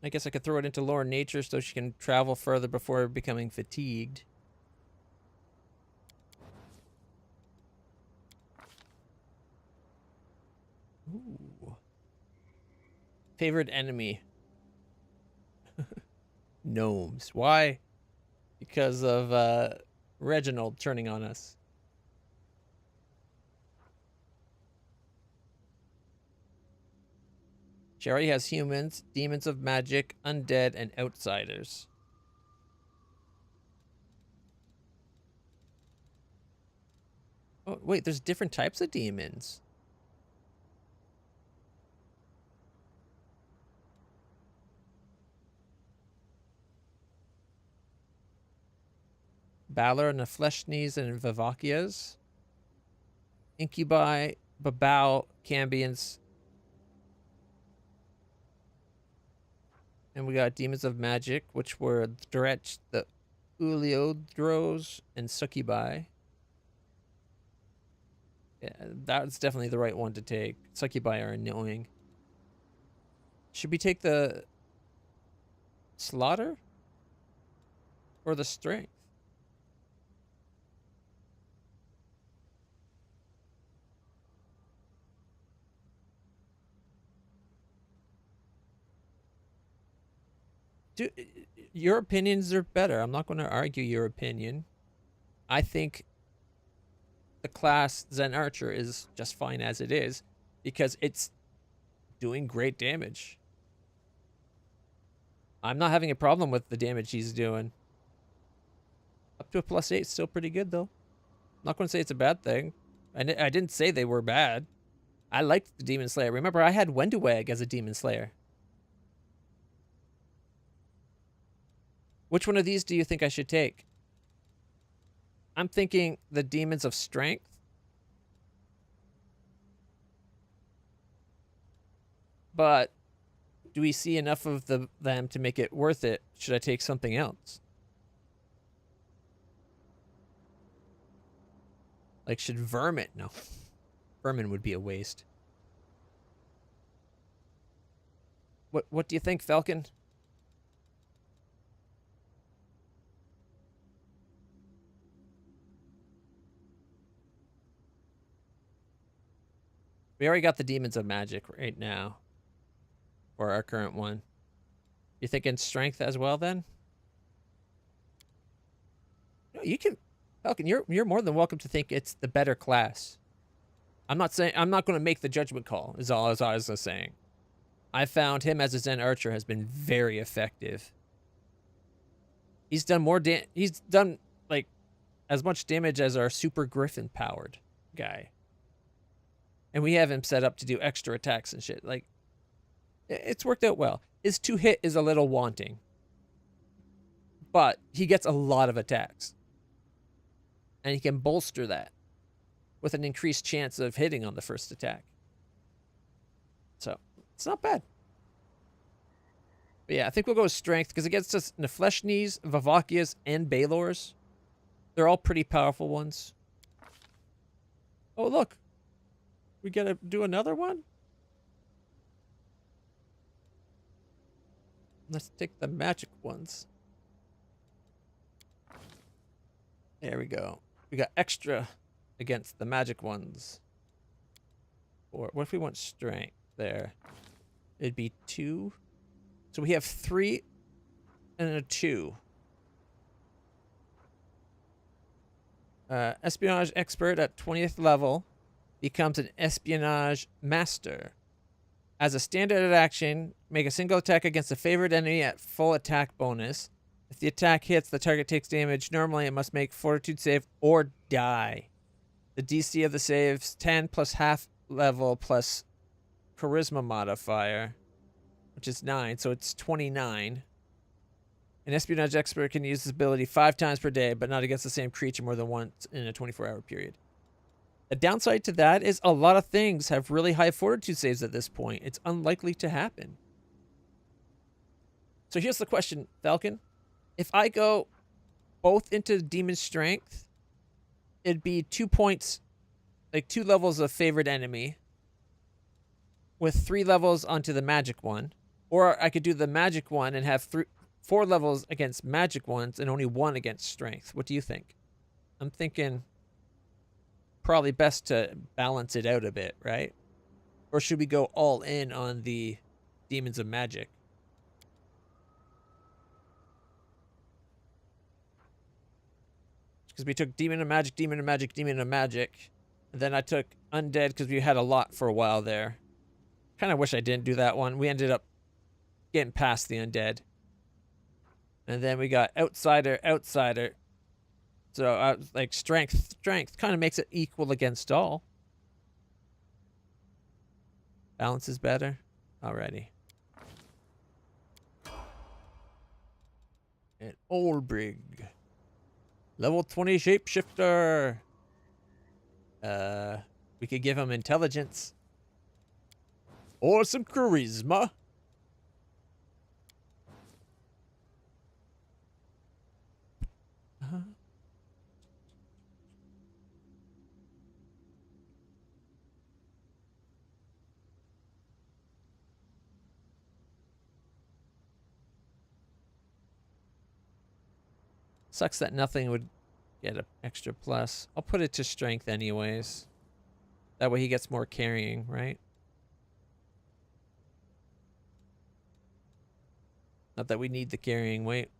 I guess I could throw it into lower nature so she can travel further before becoming fatigued. Ooh. Favorite enemy. Gnomes. Why? Because of Reginald turning on us. She already has humans, demons of magic, undead, and outsiders. Oh, wait, there's different types of demons. Balor, Nefleshnis, and Vivakias. Incubi, Babao, Cambions. And we got Demons of Magic, which were Dretch, the Uliodros, and Succubi. Yeah, that's definitely the right one to take. Succubi are annoying. Should we take the Slaughter? Or the Strength? Dude, your opinions are better. I'm not going to argue your opinion. I think the class Zen Archer is just fine as it is because it's doing great damage. I'm not having a problem with the damage he's doing. Up to a +8 is still pretty good, though. I'm not going to say it's a bad thing. I didn't say they were bad. I liked the Demon Slayer. Remember, I had Wenduwag as a Demon Slayer. Which one of these do you think I should take? I'm thinking the Demons of Strength. But do we see enough of them to make it worth it? Should I take something else? Like, should Vermin? No. Vermin would be a waste. What do you think, Falcon? We already got the Demons of Magic right now. For our current one. You thinking Strength as well, then? No, you can... Falcon, you're more than welcome to think it's the better class. I'm not going to make the judgment call, is all I was saying. I found him as a Zen Archer has been very effective. He's done he's done, like, as much damage as our Super Griffin powered guy. And we have him set up to do extra attacks and shit. Like, it's worked out well. His 2-hit is a little wanting. But he gets a lot of attacks. And he can bolster that with an increased chance of hitting on the first attack. So, it's not bad. But yeah, I think we'll go with Strength because it gets us Nefleshnis, Vivakias, and Balors. They're all pretty powerful ones. Oh, look. We gotta do another one? Let's take the magic ones. There we go. We got extra against the magic ones. Or what if we want strength there? It'd be 2. So we have 3 and a 2. Espionage expert at 20th level becomes an espionage master. As a standard action, make a single attack against a favored enemy at full attack bonus. If the attack hits, the target takes damage. Normally, it must make fortitude save or die. The DC of the save's 10 plus half level plus charisma modifier, which is 9, so it's 29. An espionage expert can use this ability 5 times per day, but not against the same creature more than once in a 24-hour period. The downside to that is a lot of things have really high fortitude saves at this point. It's unlikely to happen. So here's the question, Falcon. If I go both into demon strength, it'd be 2 points, like 2 levels of favored enemy with 3 levels onto the magic one. Or I could do the magic one and have 4 levels against magic ones and only 1 against strength. What do you think? I'm thinking probably best to balance it out a bit, right? Or should we go all in on the demons of magic? Because we took demon of magic, demon of magic, demon of magic. And then I took undead because we had a lot for a while there. Kind of wish I didn't do that one. We ended up getting past the undead. And then we got outsider, outsider. So I was like strength kind of makes it equal against all. Balance is better. Alrighty. And Olbrig. Level 20 shapeshifter. We could give him intelligence. Or some charisma. Sucks that nothing would get an extra plus. I'll put it to strength anyways. That way he gets more carrying, right? Not that we need the carrying weight.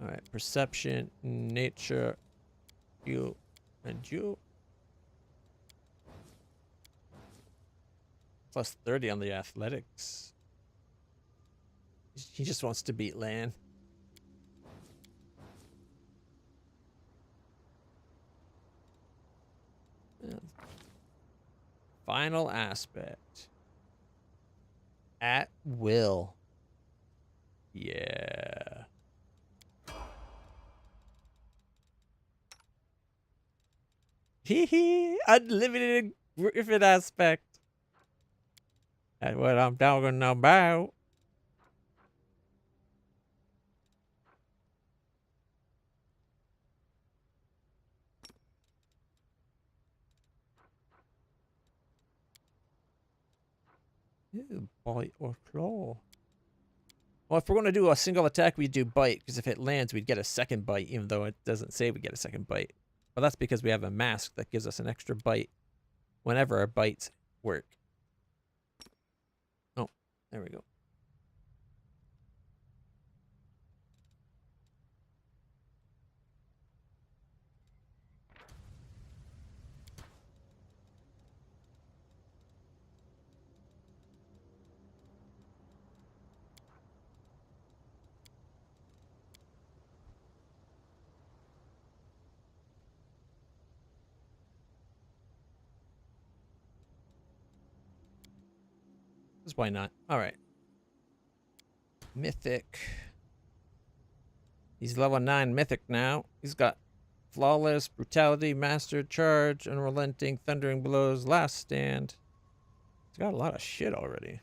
Alright, perception, nature, you, and you. Plus 30 on the athletics. He just wants to beat Lan. Yeah. Final aspect. At will. Yeah. Hee hee. Unlimited Griffin aspect. That's what I'm talking about. Ew, bite or claw. Well, if we're going to do a single attack, we do bite, because if it lands, we'd get a second bite, even though it doesn't say we get a second bite. But that's because we have a mask that gives us an extra bite whenever our bites work. Oh, there we go. Because why not? All right. Mythic. He's level 9 mythic now. He's got flawless, brutality, master, charge, unrelenting, thundering blows, last stand. He's got a lot of shit already.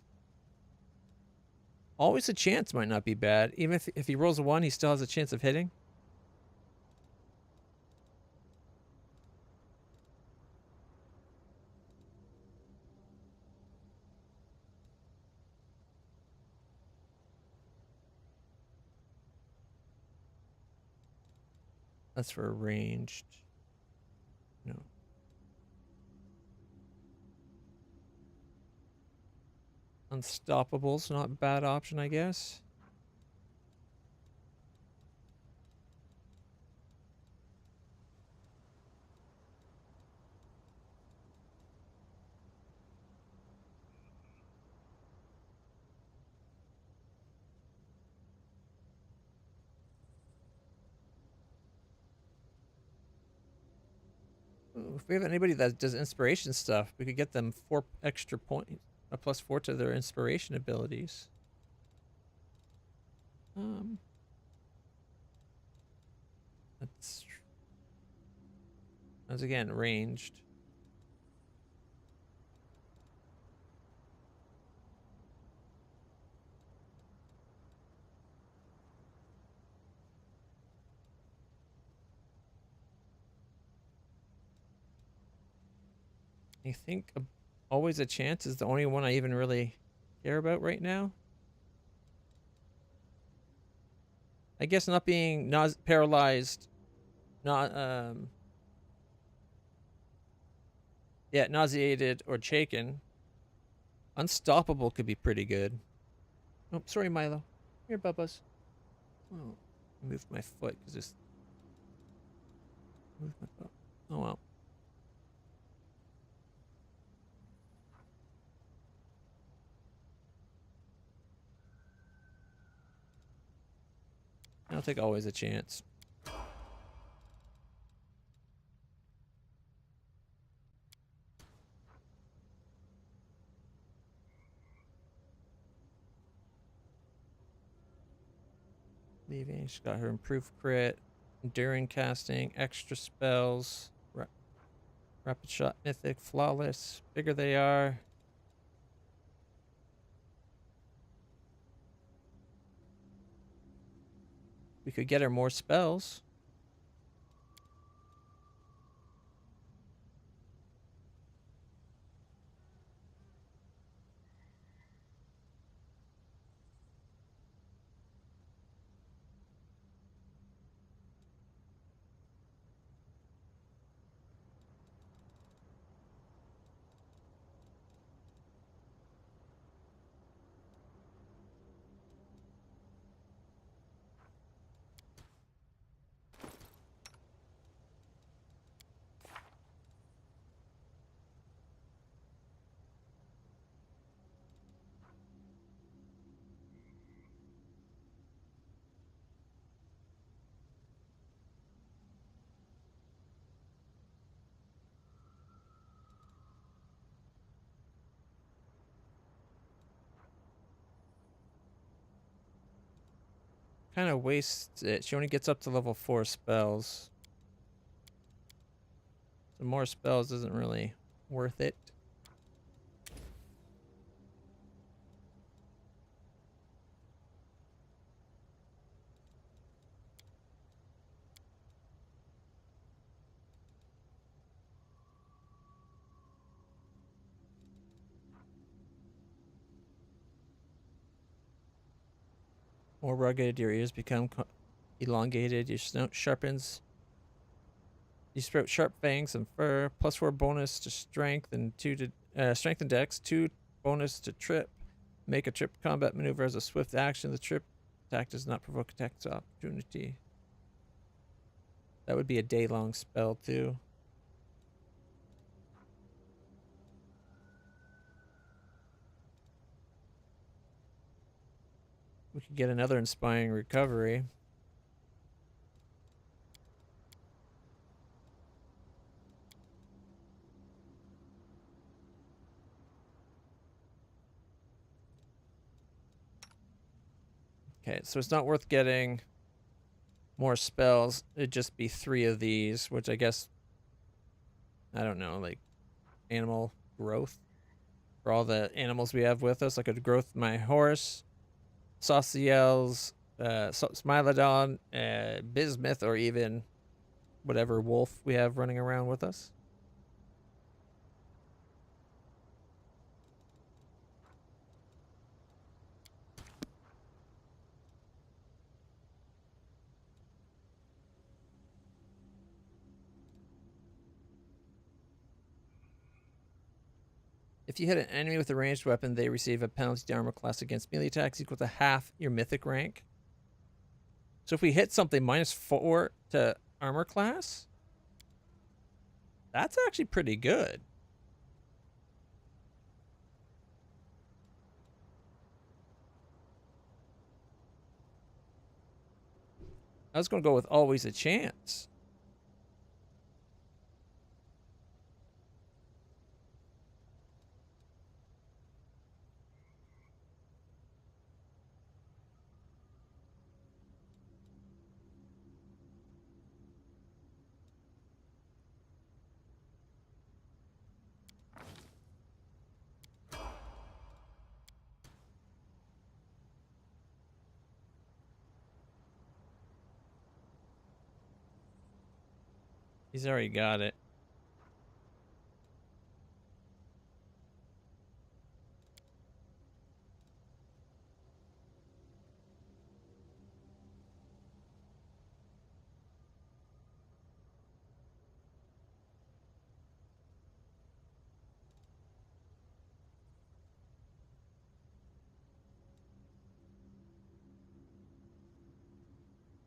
Always a chance might not be bad. Even if he rolls a 1, he still has a chance of hitting. That's for ranged. No. Unstoppable's not a bad option, I guess. Ooh, if we have anybody that does inspiration stuff, we could get them 4 extra points, a +4 to their inspiration abilities. That's again ranged. I think always a chance is the only one I even really care about right now. I guess not being paralyzed, not yeah, nauseated or shaken. Unstoppable could be pretty good. Oh, sorry, Milo. Here, Bubbas. Oh, I moved my foot because this. Moved my foot. Oh well. I'll take always a chance. Leaving. She's got her improved crit, enduring casting, extra spells, rapid shot, mythic, flawless. Bigger they are. We could get her more spells. Kind of wastes it. She only gets up to level 4 spells. So more spells isn't really worth it. More rugged, your ears become elongated, your snout sharpens. You sprout sharp fangs and fur. +4 bonus to strength and 2 to strength and dex. 2 bonus to trip. Make a trip combat maneuver as a swift action. The trip attack does not provoke attack opportunity. That would be a day-long spell too. We could get another inspiring recovery. Okay, so it's not worth getting more spells. It'd just be 3 of these, which I guess, I don't know, like animal growth. For all the animals we have with us, I could growth my horse, Sauciel's, Smilodon, Bismuth, or even whatever wolf we have running around with us. If you hit an enemy with a ranged weapon, they receive a penalty to armor class against melee attacks equal to half your mythic rank. So if we hit something -4 to armor class, that's actually pretty good. I was going to go with always a chance. He's already got it.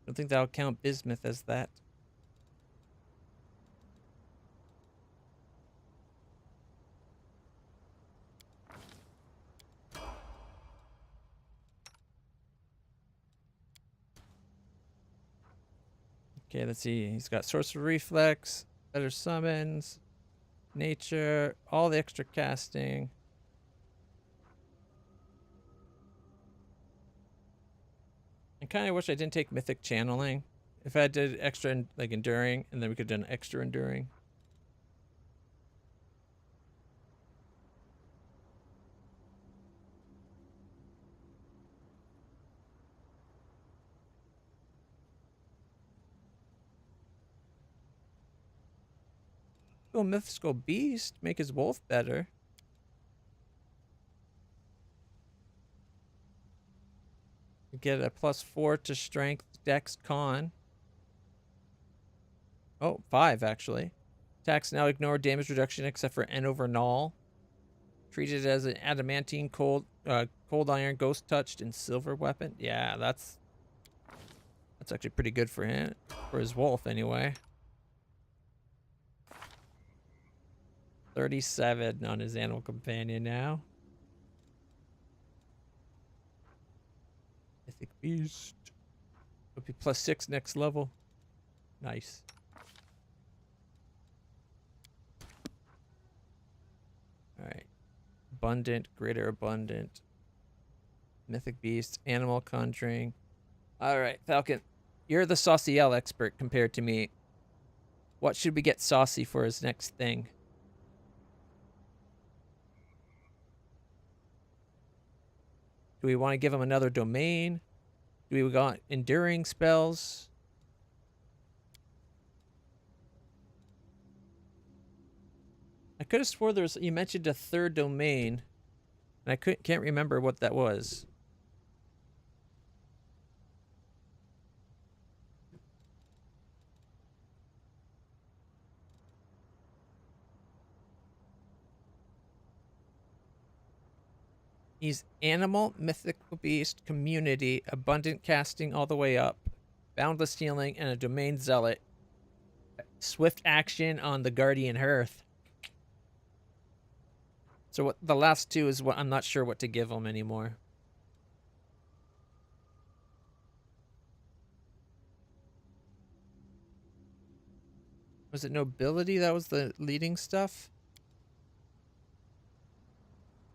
I don't think that'll count bismuth as that. Okay, let's see. He's got sorcerer reflex, better summons, nature, all the extra casting. I kind of wish I didn't take mythic channeling. If I did extra like enduring, and then we could have done extra enduring. Oh, mythical beast, make his wolf better. Get a +4 to strength, dex, con. Oh, 5 actually. Attacks now ignore damage reduction except for N over null. Treated as an adamantine, cold iron, ghost touched, and silver weapon. Yeah, that's actually pretty good for him, for his wolf anyway. 37 on his animal companion now. Mythic beast. It'll be +6 next level. Nice. All right. Abundant, greater abundant. Mythic beast, animal conjuring. All right, Falcon. You're the saucy L expert compared to me. What should we get Saucy for his next thing? Do we want to give him another domain? Do we want enduring spells? I could have swore you mentioned a third domain, and I can't remember what that was. He's animal, mythical beast, community, abundant casting all the way up, boundless healing, and a domain zealot. Swift action on the guardian hearth. So what the last two is what I'm not sure what to give him anymore. Was it nobility that was the leading stuff?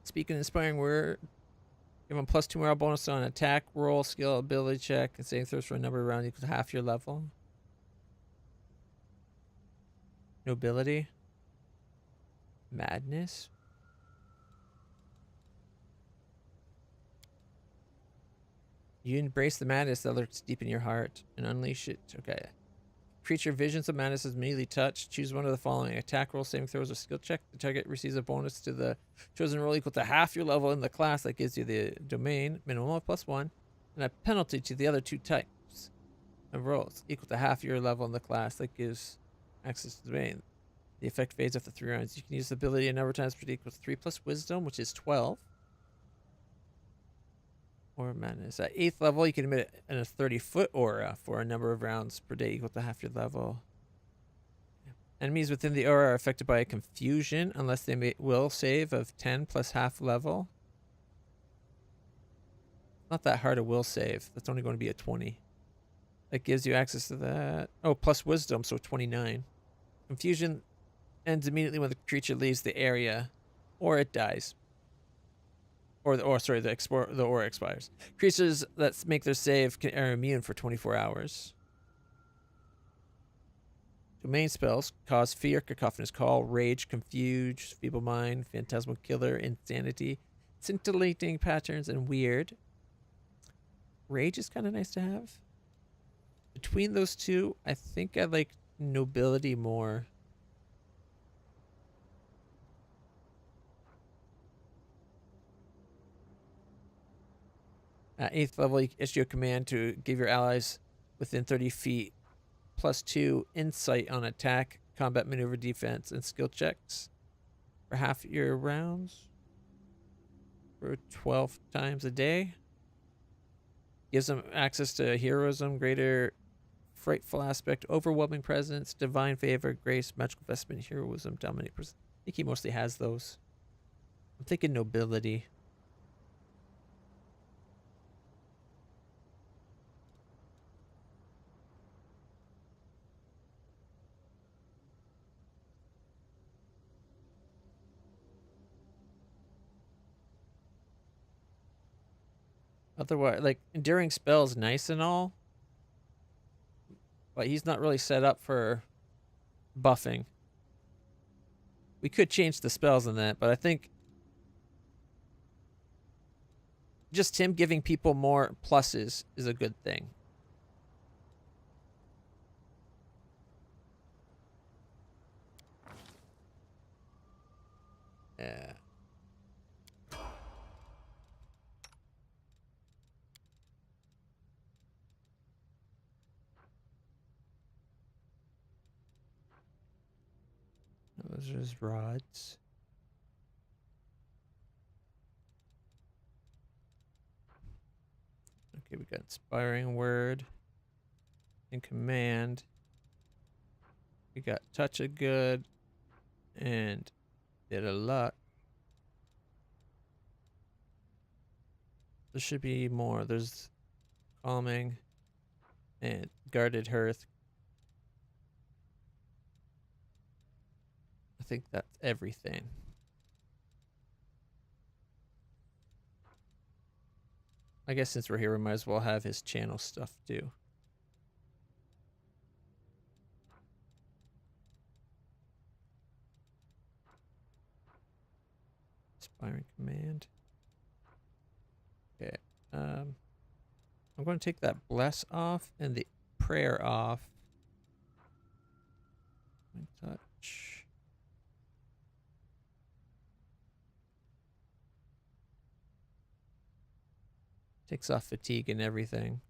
Speak an inspiring word. Give him +2 morale bonus on attack, roll, skill, ability check, and saving throws for a number of rounds equal to half your level. Nobility. Madness. You embrace the madness that lurks deep in your heart and unleash it. Okay. Creature visions of madness is immediately touched. Choose one of the following: attack roll, saving throws, or skill check. The target receives a bonus to the chosen roll equal to half your level in the class that gives you the domain, minimum of +1, and a penalty to the other 2 types of rolls equal to half your level in the class that gives access to the domain. The effect fades after 3 rounds. You can use the ability a number of times per day equals 3 plus wisdom, which is 12. Or madness. At 8th level, you can emit a 30-foot aura for a number of rounds per day equal to half your level. Enemies within the aura are affected by a confusion unless they will save of 10 plus half level. Not that hard a will save. That's only going to be a 20. That gives you access to that. Oh, plus wisdom, so 29. Confusion ends immediately when the creature leaves the area, or it dies. The aura expires. Creatures that make their save are immune for 24 hours. Domain spells cause fear, cacophonous call, rage, confuse, feeble mind, phantasmal killer, insanity, scintillating patterns, and weird. Rage is kind of nice to have. Between those two, I think I like nobility more. At 8th level, you issue a command to give your allies within 30 feet +2 insight on attack, combat maneuver, defense, and skill checks for half your rounds for 12 times a day. Gives them access to heroism, greater frightful aspect, overwhelming presence, divine favor, grace, magical investment, heroism, dominate. I think he mostly has those. I'm thinking nobility. Otherwise, like, enduring spells nice and all, but he's not really set up for buffing. We could change the spells in that, but I think just him giving people more pluses is a good thing. Yeah. Those are his rods. Okay, we got inspiring word and command. We got touch of good and bit of luck. There should be more. There's calming and guarded hearth. I think that's everything. I guess since we're here, we might as well have his channel stuff too. Inspiring command. Okay. I'm going to take that bless off and the prayer off. Touch. Takes off fatigue and everything.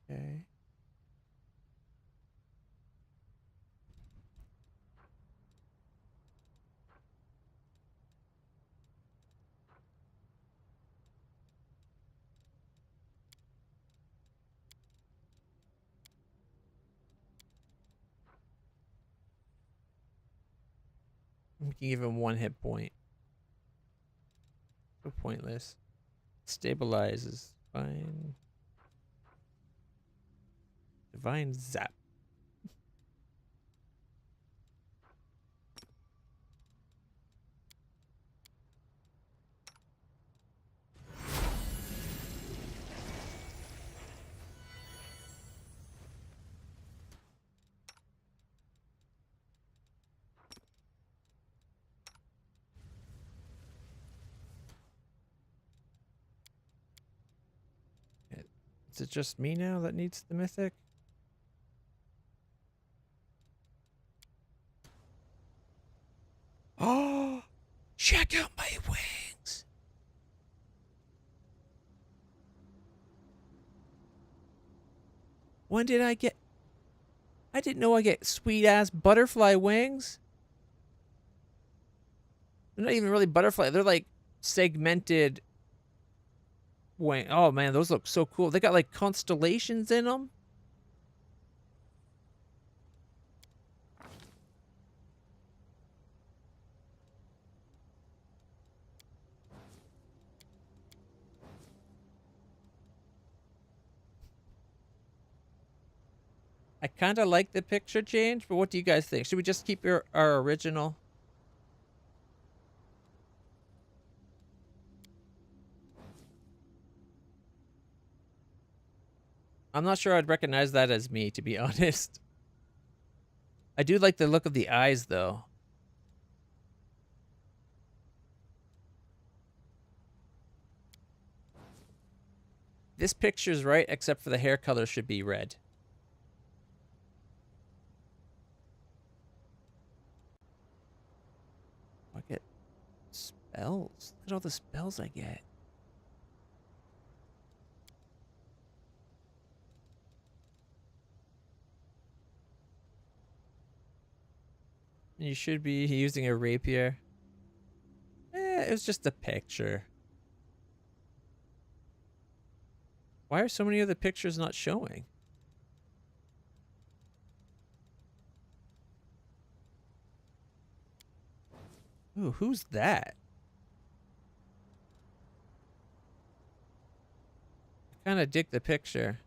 Okay. We can give him 1 hit point. So pointless. Stabilizes. Fine. Divine zap. Is it just me now that needs the mythic? Oh, check out my wings. When did I get... I didn't know I get sweet-ass butterfly wings. They're not even really butterfly. They're like segmented wing. Oh, man, those look so cool. They got like constellations in them. I kind of like the picture change, but what do you guys think? Should we just keep our original? I'm not sure I'd recognize that as me, to be honest. I do like the look of the eyes, though. This picture's right, except for the hair color should be red. I get spells. Look at all the spells I get. You should be using a rapier. It was just a picture. Why are so many of the pictures not showing? Ooh, who's that? I kind of dig the picture.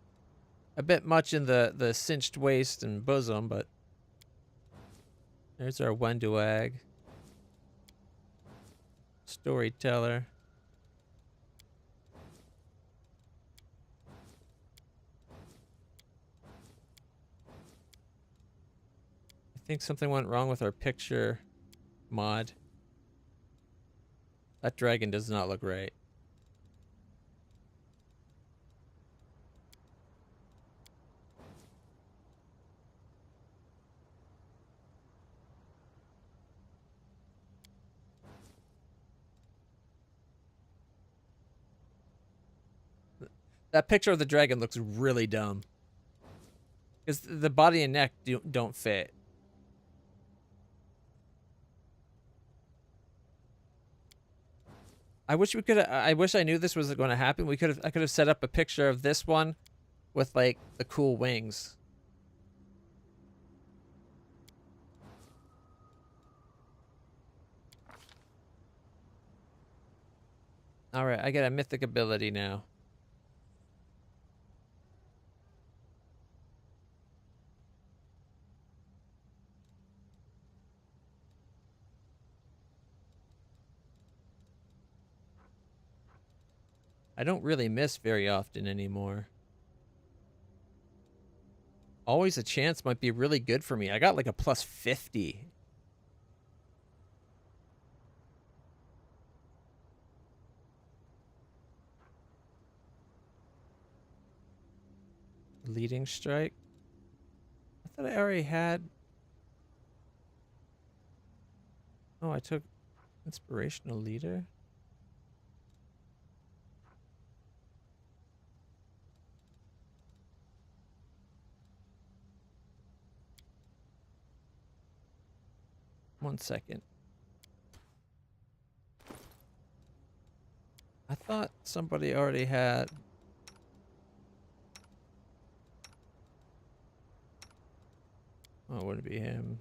A bit much in the cinched waist and bosom, but there's our Wenduag. Storyteller. I think something went wrong with our picture mod. That dragon does not look right. That picture of the dragon looks really dumb. Because the body and neck don't fit. I wish we could. I wish I knew this was going to happen. I could have set up a picture of this one with like the cool wings. All right, I get a mythic ability now. I don't really miss very often anymore. Always a chance might be really good for me. I got like a plus 50. Leading strike. I thought I already had. Oh, I took inspirational leader. One second. I thought somebody already had. Oh, it wouldn't be him.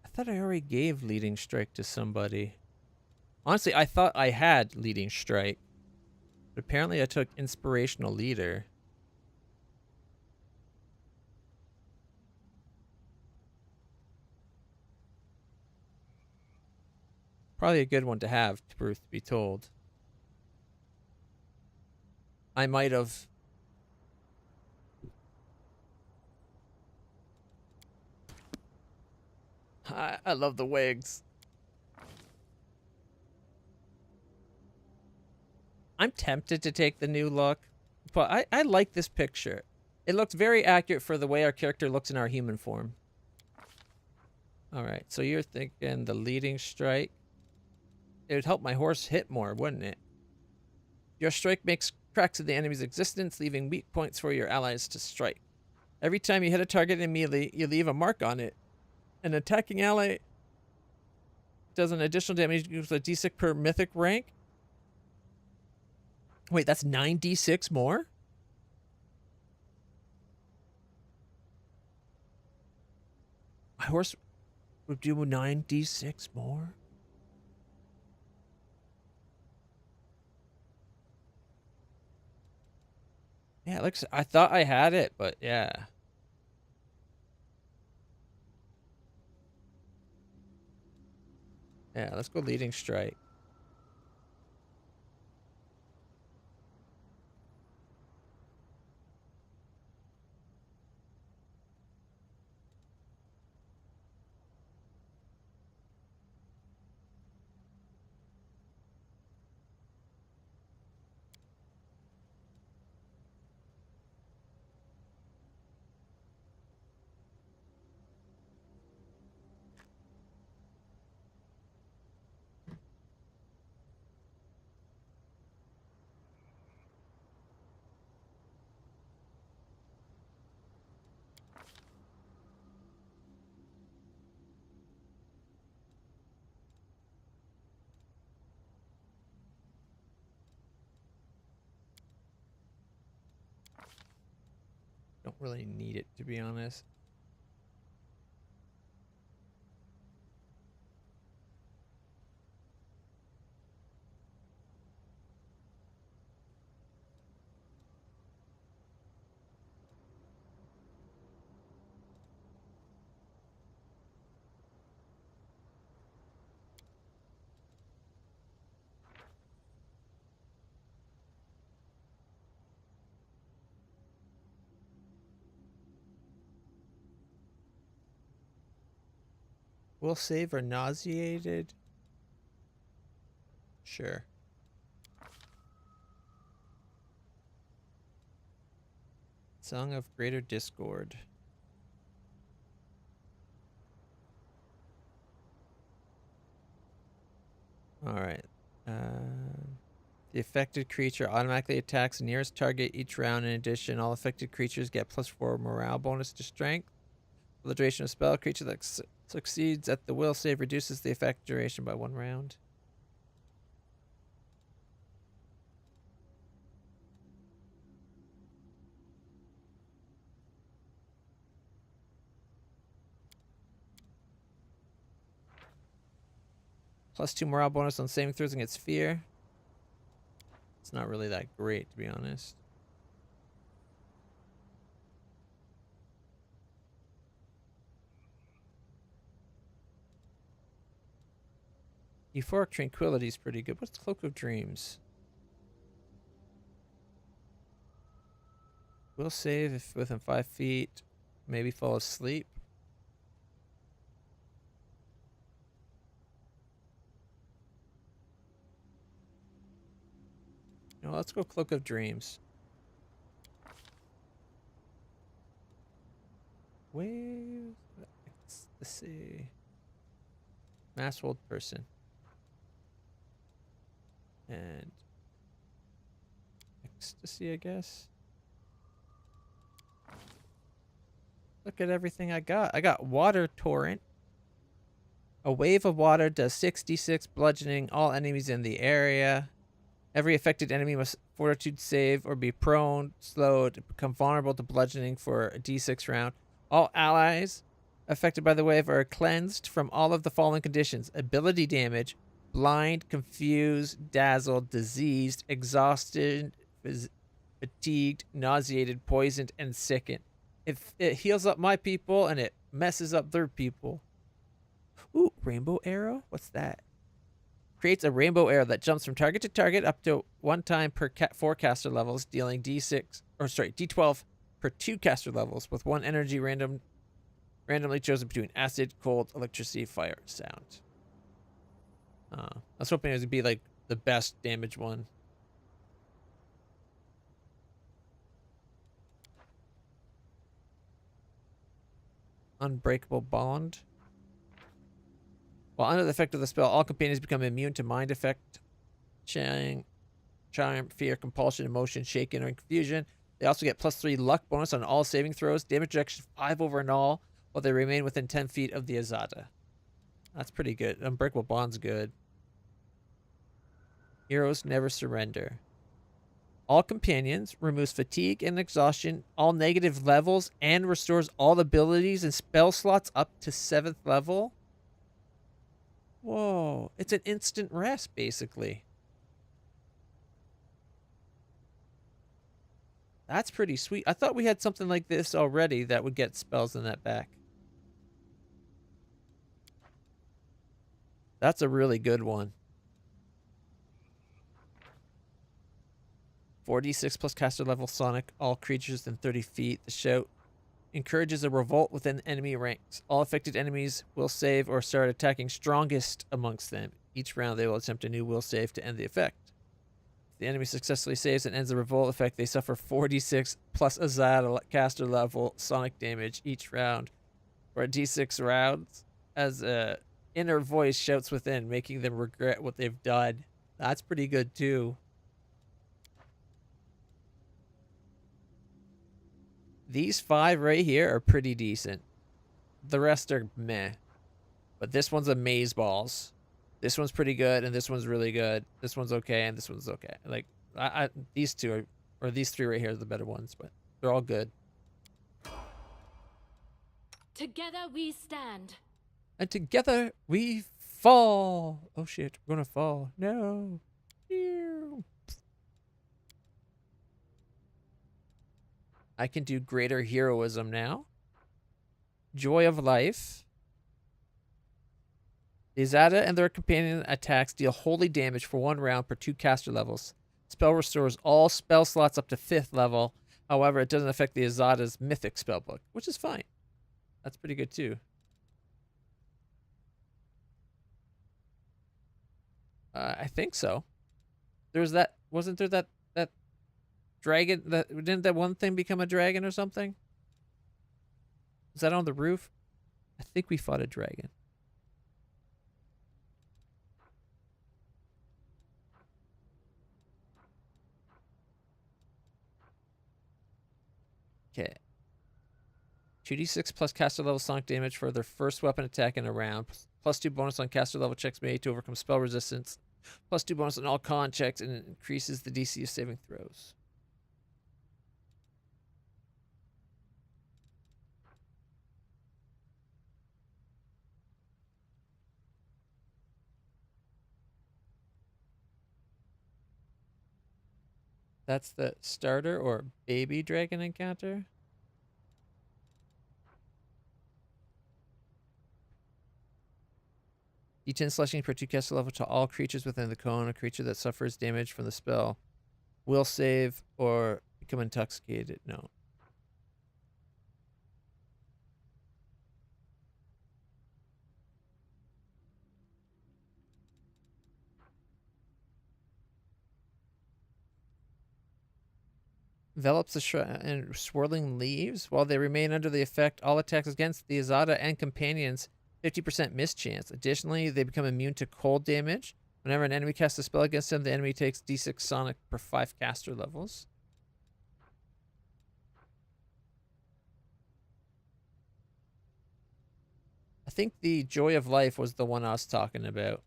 I thought I already gave leading strike to somebody. Honestly, I thought I had leading strike. But apparently I took inspirational leader. Probably a good one to have, truth be told. I might have. I love the wigs. I'm tempted to take the new look, But I like this picture. It looks very accurate for the way our character looks in our human form. Alright, so you're thinking the leading strike. It would help my horse hit more, wouldn't it? Your strike makes cracks in the enemy's existence, leaving weak points for your allies to strike. Every time you hit a target immediately, you leave a mark on it. An attacking ally does an additional damage equals a d6 per mythic rank. Wait, that's 9d6 more? My horse would do 9d6 more? Yeah, it looks. I thought I had it, but yeah. Yeah, let's go leading strike. Don't really need it, to be honest. Will save or nauseated? Sure. Song of Greater Discord. Alright. The affected creature automatically attacks the nearest target each round. In addition, all affected creatures get +4 morale bonus to strength. For the duration of spell, a creature that succeeds at the will save reduces the effect duration by 1 round. +2 morale bonus on saving throws against fear. It's not really that great, to be honest. Euphoric Tranquility is pretty good. What's Cloak of Dreams? Will save if within 5 feet. Maybe fall asleep. No, let's go Cloak of Dreams. Where's let's see. Mass World Person. And Ecstasy, I guess. Look at everything I got. I got Water Torrent. A wave of water does 6d6 bludgeoning all enemies in the area. Every affected enemy must fortitude save or be prone, slowed, become vulnerable to bludgeoning for a d6 round. All allies affected by the wave are cleansed from all of the following conditions: ability damage, blind, confused, dazzled, diseased, exhausted, fatigued, nauseated, poisoned, and sickened. If it heals up my people and it messes up their people. Ooh, rainbow arrow? What's that? Creates a rainbow arrow that jumps from target to target up to 1 time per 4 caster levels, dealing d12 per 2 caster levels with 1 energy randomly chosen between acid, cold, electricity, fire, sound. I was hoping it would be like the best damage one. Unbreakable Bond. While under the effect of the spell, all companions become immune to mind effect, charm, fear, compulsion, emotion, shaken, or confusion. They also get +3 luck bonus on all saving throws, damage reduction 5 over and all, while they remain within 10 feet of the Azada. That's pretty good. Unbreakable Bond's good. Heroes never surrender. All companions, removes fatigue and exhaustion, all negative levels, and restores all abilities and spell slots up to 7th level. Whoa, it's an instant rest, basically. That's pretty sweet. I thought we had something like this already that would get spells in that back. That's a really good one. 4d6 plus caster level Sonic, all creatures within 30 feet. The shout encourages a revolt within enemy ranks. All affected enemies will save or start attacking strongest amongst them. Each round they will attempt a new will save to end the effect. If the enemy successfully saves and ends the revolt effect, they suffer 4d6 plus Azada caster level Sonic damage each round. For a d6 rounds, as a inner voice shouts within, making them regret what they've done. That's pretty good too. These 5 right here are pretty decent. The rest are meh. But this one's amazeballs. This one's pretty good, and this one's really good. This one's okay, and this one's okay. Like, these two are, or these 3 right here are the better ones, but they're all good. Together we stand. And together we fall. Oh shit, we're gonna fall. No. Ew. I can do greater heroism now. Joy of Life. The Azada and their companion attacks deal holy damage for 1 round per 2 caster levels. Spell restores all spell slots up to 5th level. However, it doesn't affect the Azada's mythic spellbook, which is fine. That's pretty good too. I think so. There's that. Wasn't there that dragon? Didn't that one thing become a dragon or something? Is that on the roof? I think we fought a dragon. Okay. 2d6 plus caster level Sonic damage for their first weapon attack in a round. +2 bonus on caster level checks made to overcome spell resistance. +2 bonus on all con checks, and it increases the DC of saving throws. That's the starter or baby dragon encounter. D10 slashing per 2 caster level to all creatures within the cone. A creature that suffers damage from the spell will save or become intoxicated. No. Envelops the shrine in swirling leaves. While they remain under the effect, all attacks against the Azada and companions 50% miss chance. Additionally, they become immune to cold damage. Whenever an enemy casts a spell against them, the enemy takes d6 Sonic per 5 caster levels. I think the Joy of Life was the one I was talking about.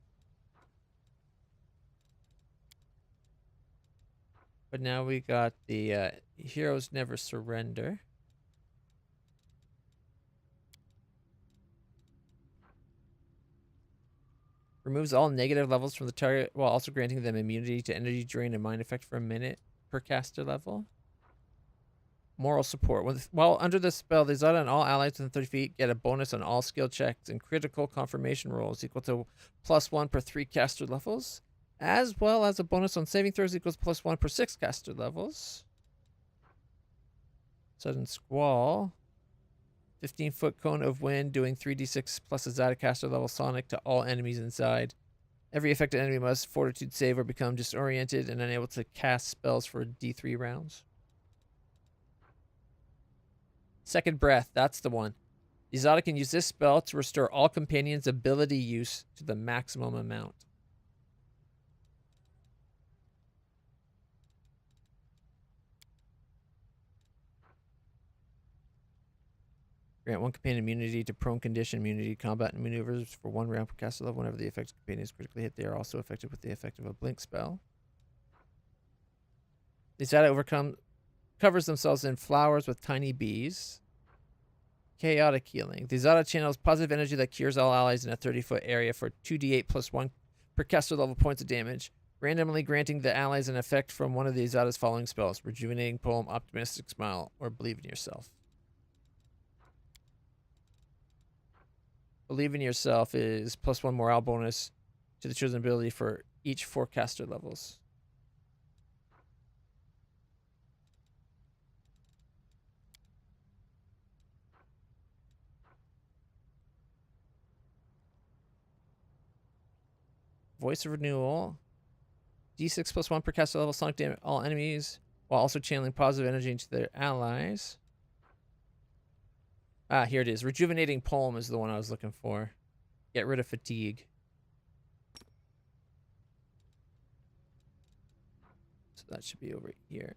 But now we got the Heroes Never Surrender. Removes all negative levels from the target while also granting them immunity to energy drain and mind effect for a minute per caster level. Moral support. While under the spell, the Azada and all allies within 30 feet get a bonus on all skill checks and critical confirmation rolls equal to +1 per 3 caster levels, as well as a bonus on saving throws equals +1 per 6 caster levels. Sudden Squall. 15-foot cone of wind doing 3d6 plus Azada caster level Sonic to all enemies inside. Every affected enemy must fortitude save or become disoriented and unable to cast spells for d3 rounds. Second Breath, that's the one. The Exotic can use this spell to restore all companions' ability use to the maximum amount. Grant one companion immunity to prone condition, immunity, combat, and maneuvers for 1 round per caster level. Whenever the affected companion is critically hit, they are also affected with the effect of a blink spell. The Exotic covers themselves in flowers with tiny bees. Chaotic healing. The Exotic channels positive energy that cures all allies in a 30-foot area for 2d8 plus 1 per caster level points of damage, randomly granting the allies an effect from one of the Exotic's following spells: Rejuvenating Poem, Optimistic Smile, or Believe in Yourself. Believe in Yourself is plus 1 morale bonus to the chosen ability for each 4 caster levels. Voice of Renewal. D6 plus 1 per caster level. Sonic damage all enemies while also channeling positive energy into their allies. Ah, here it is. Rejuvenating Poem is the one I was looking for. Get rid of fatigue. So that should be over here.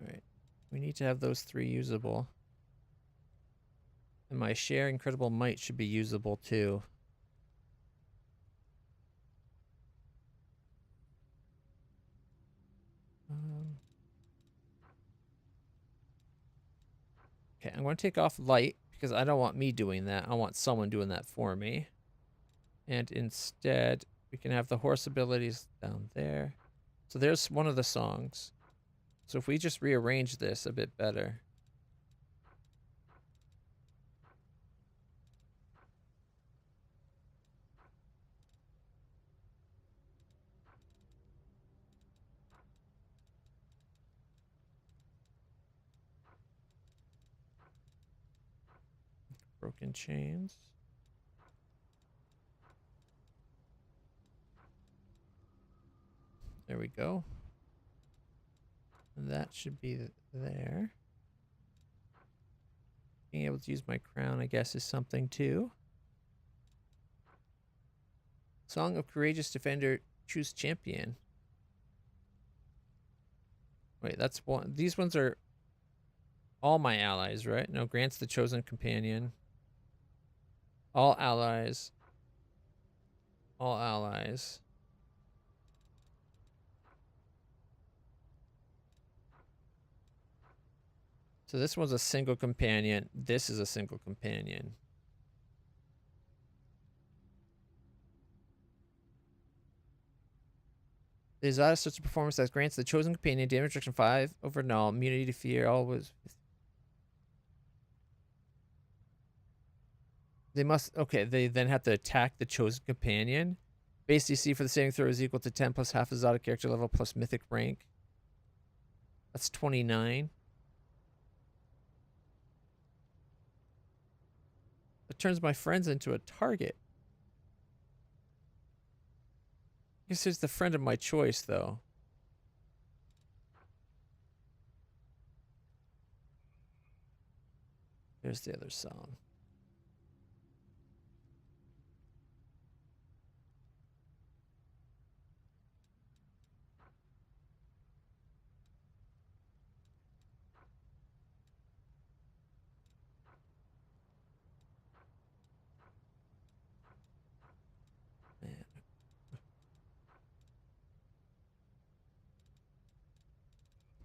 Alright. We need to have those 3 usable. And my Share Incredible Might should be usable too. Okay, I'm going to take off Light because I don't want me doing that. I want someone doing that for me. And instead, we can have the horse abilities down there. So there's one of the songs. So if we just rearrange this a bit better. Broken Chains. There we go. And that should be there. Being able to use my crown, I guess, is something too. Song of Courageous Defender, choose champion. Wait, that's one. These ones are all my allies, right? No, grants the chosen companion. All allies. All allies. So this one's a single companion. This is a single companion. The Exotic starts a performance that grants the chosen companion damage reduction 5 over null, immunity to fear, always. They must, okay, they then have to attack the chosen companion. Base DC for the saving throw is equal to 10 plus half Exotic character level plus mythic rank. That's 29. It turns my friends into a target. I guess it's the friend of my choice, though. There's the other song.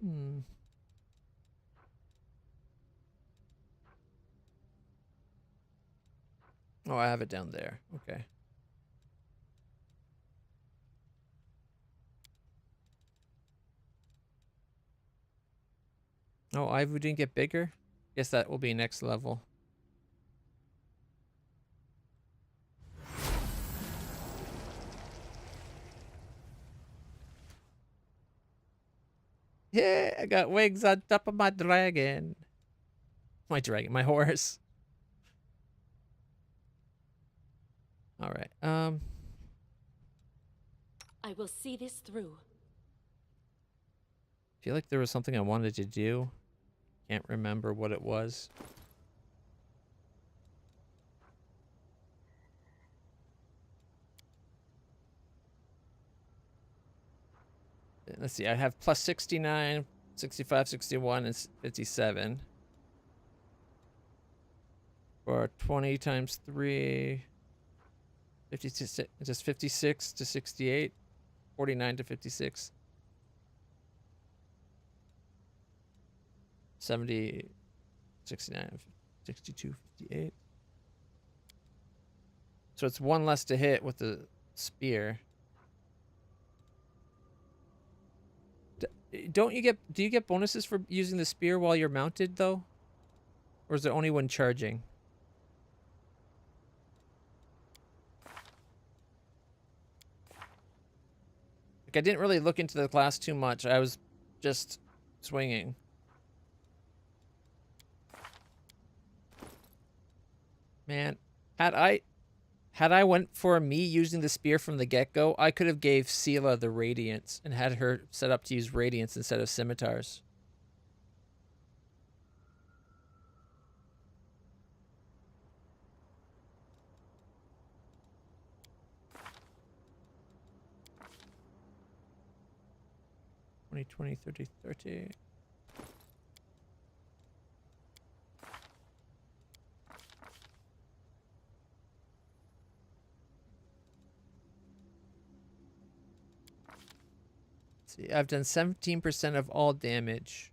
Man. Oh, I have it down there. Okay. Oh, Ivu didn't get bigger? Guess that will be next level. Yeah, I got wings on top of my dragon. My horse. All right. I will see this through. Feel like there was something I wanted to do. Can't remember what it was. Let's see. I have plus 69, 65, 61, and 57. For 20 times 3, 56, just 56 to 68, 49 to 56. 70, 69, 62, 58. So it's one less to hit with the spear. Do you get bonuses for using the spear while you're mounted though? Or is it only when charging? Like I didn't really look into the class too much. I was just swinging. Man, had I went for me using the spear from the get-go, I could have gave Sela the Radiance and had her set up to use Radiance instead of scimitars. Twenty, 20, 30, 30. See, I've done 17% of all damage.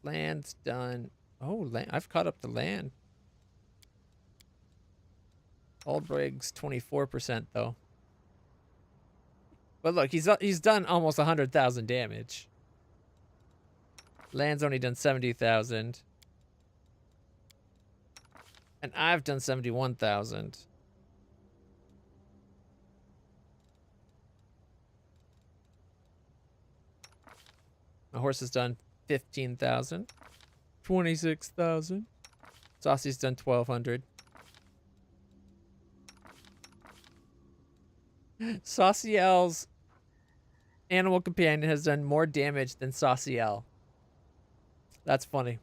Land's done. Oh, I've caught up to land. Aldbrig's 24% though. But look, he's done almost 100,000 damage. Land's only done 70,000. And I've done 71,000. My horse has done 15,000. 26,000. Saucy's done 1,200. Sauciel's animal companion has done more damage than Sauciel. That's funny.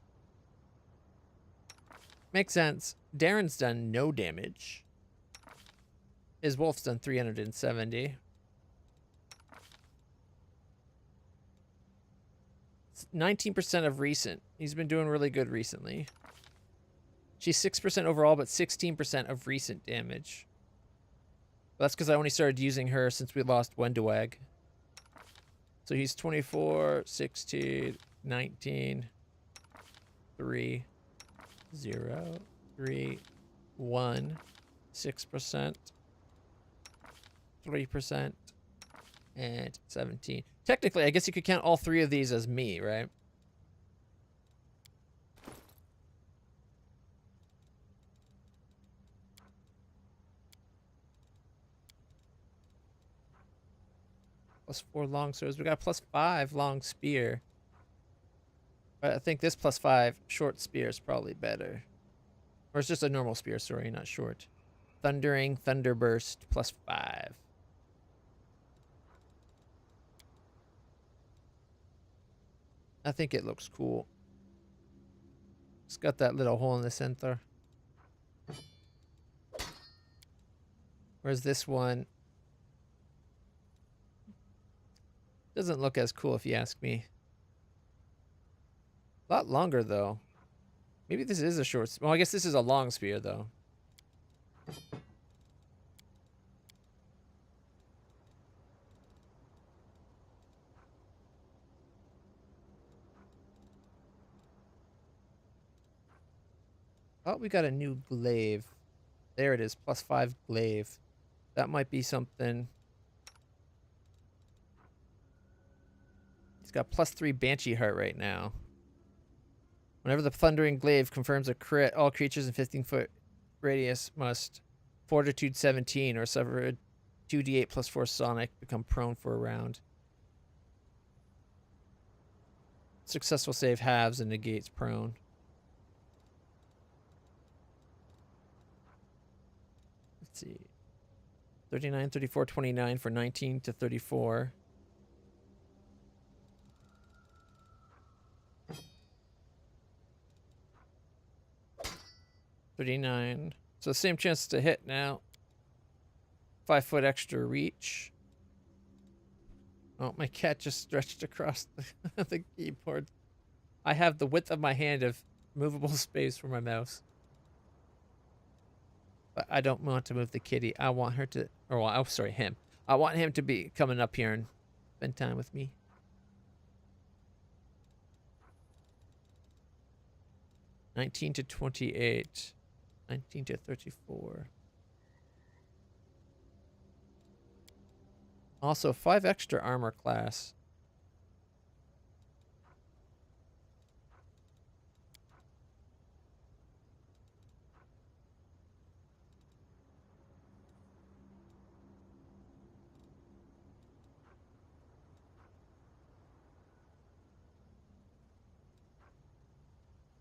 Makes sense. Darren's done no damage. His wolf's done 370. 19% of recent. He's been doing really good recently. She's 6% overall, but 16% of recent damage. That's because I only started using her since we lost Wendewag. So he's 24, 16, 19, 3, 0, 3, 1, 6%, 3%, and 17. Technically, I guess you could count all three of these as me, right? +4 long swords. We got +5 long spear. But I think this +5 short spear is probably better. Or it's just a normal spear, sorry, not short. Thundering Thunderburst +5. I think it looks cool. It's got that little hole in the center. Whereas this one doesn't look as cool if you ask me. A lot longer though. Maybe this is a short. Well, I guess this is a long spear though. Oh, we got a new glaive. There it is, +5 glaive. That might be something. He's got +3 Banshee Heart right now. Whenever the Thundering Glaive confirms a crit, all creatures in 15-foot radius must Fortitude 17 or suffer a 2d8 +4 Sonic, become prone for a round. successful save halves and negates prone. Let's see. 39, 34, 29 for 19 to 34. $39. So same chance to hit now. 5 foot extra reach. Oh, my cat just stretched across the keyboard. I have the width of my hand of movable space for my mouse. But I don't want to move the kitty. I want her to, or well, oh, sorry, him. I want him to be coming up here and spend time with me. $19 to $28. 19 to 34. Also, 5 extra armor class.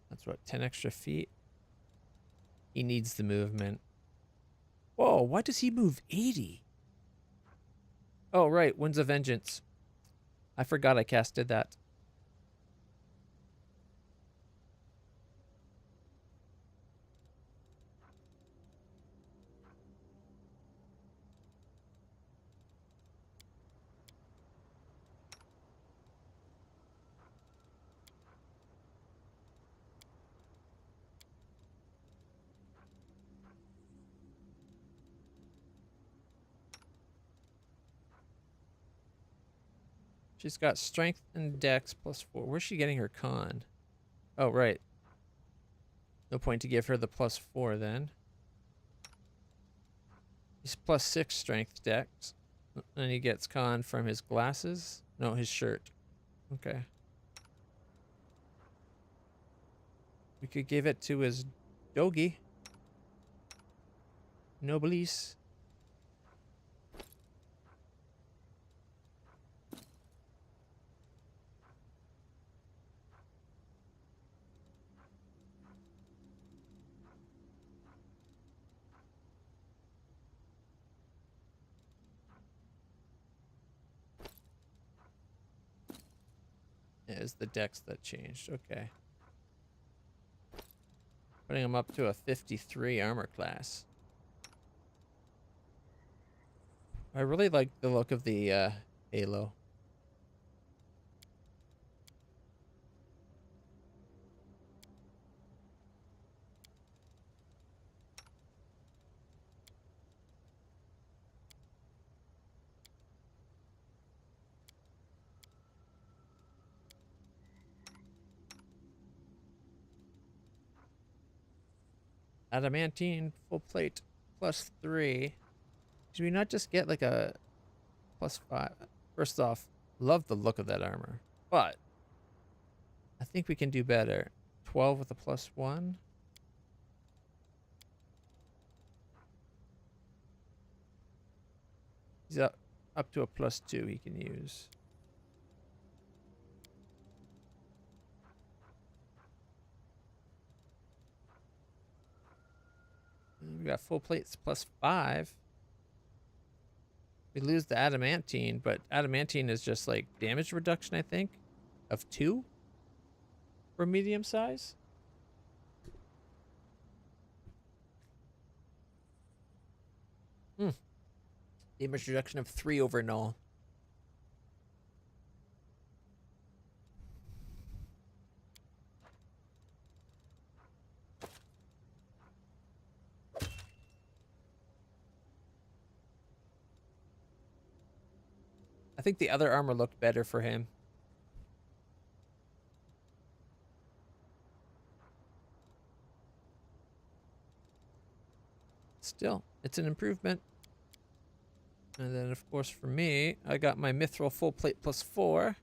That's what, 10 extra feet? He needs the movement. Whoa, why does he move 80? Oh, right, Winds of Vengeance. I forgot I casted that. She's got strength and dex +4. Where's she getting her con? Oh, right. No point to give her the +4 then. He's +6 strength dex. And he gets con from his glasses. No, his shirt. Okay. We could give it to his doggy. Noblesse. Is the dex that changed. Okay. Putting him up to a 53 armor class. I really like the look of the halo. Adamantine full plate +3. Should we not just get like a +5? First off, love the look of that armor, but I think we can do better. 12 with a +1. He's up to a +2 he can use. We got full plates +5. We lose the adamantine, but adamantine is just like damage reduction, I think, of 2 for medium size. Damage reduction of 3 over null. I think the other armor looked better for him. Still, it's an improvement. And then, of course, for me, I got my mithril full plate +4,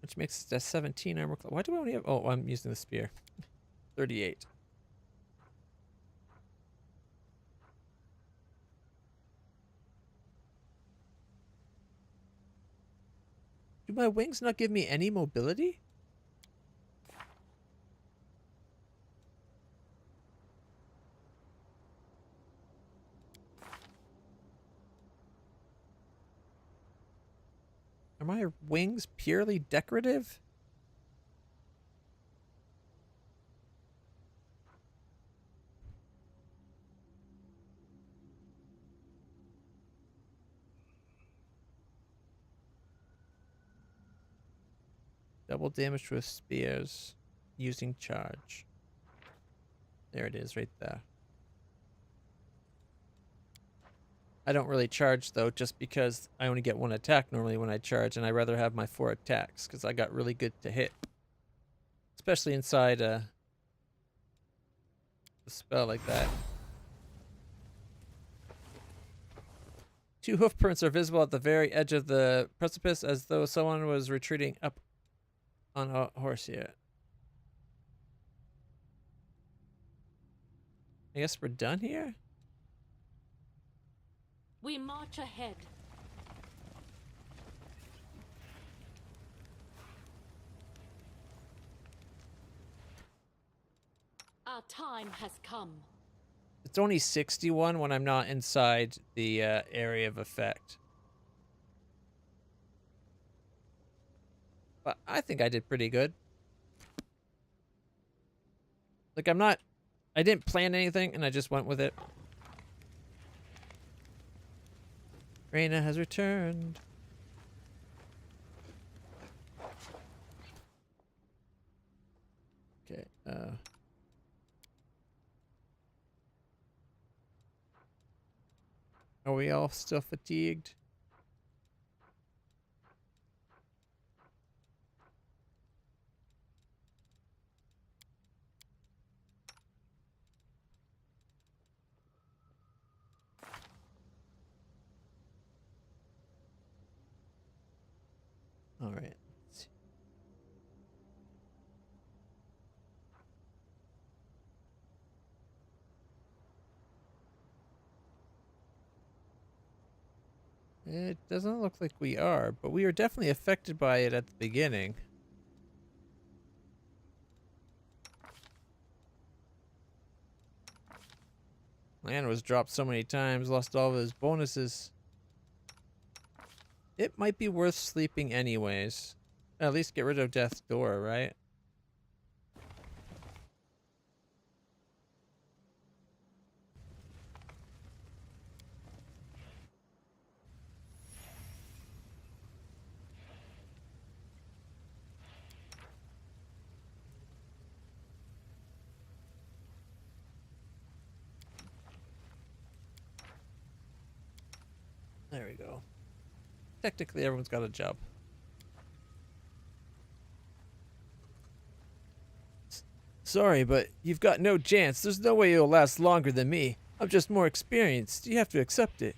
which makes it a 17 armor class. Why do I only have... Oh, I'm using the spear. 38. Do my wings not give me any mobility? Are my wings purely decorative? Double damage with spears using charge. There it is right there. I don't really charge though, just because I only get one attack normally when I charge, and I rather have my 4 attacks because I got really good to hit. Especially inside a spell like that. 2 hoof prints are visible at the very edge of the precipice, as though someone was retreating up on a horse here. I guess we're done here? We march ahead. Our time has come. It's only 61 when I'm not inside the area of effect. But I think I did pretty good. Like, I didn't plan anything, and I just went with it. Reyna has returned. Okay, are we all still fatigued? All right. It doesn't look like we are, but we were definitely affected by it at the beginning. Man was dropped so many times, lost all of his bonuses. It might be worth sleeping anyways. At least get rid of Death's Door, right? There we go. Technically, everyone's got a job. Sorry, but you've got no chance. There's no way you'll last longer than me. I'm just more experienced. You have to accept it.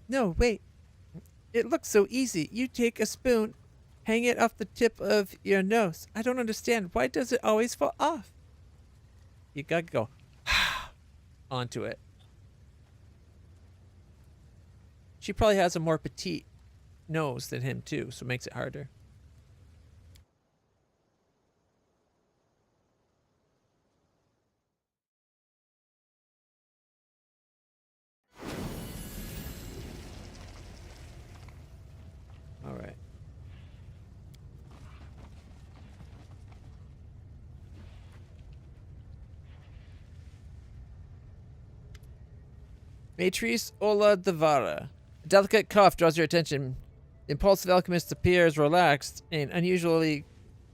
No, wait. It looks so easy. You take a spoon, hang it off the tip of your nose. I don't understand. Why does it always fall off? You gotta go onto it. She probably has a more petite nose than him too, so it makes it harder. All right. Matrice Ola Devara. A delicate cough draws your attention. The impulsive alchemist appears relaxed, an unusually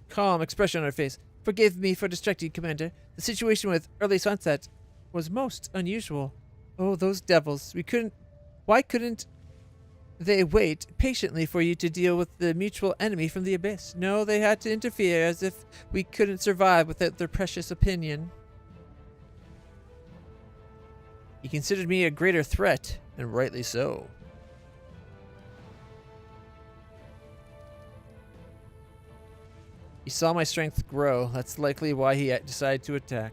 calm expression on her face. Forgive me for distracting you, Commander. The situation with early sunset was most unusual. Oh, those devils. Why couldn't they wait patiently for you to deal with the mutual enemy from the abyss? No, they had to interfere as if we couldn't survive without their precious opinion. He considered me a greater threat, and rightly so. He saw my strength grow. That's likely why he decided to attack.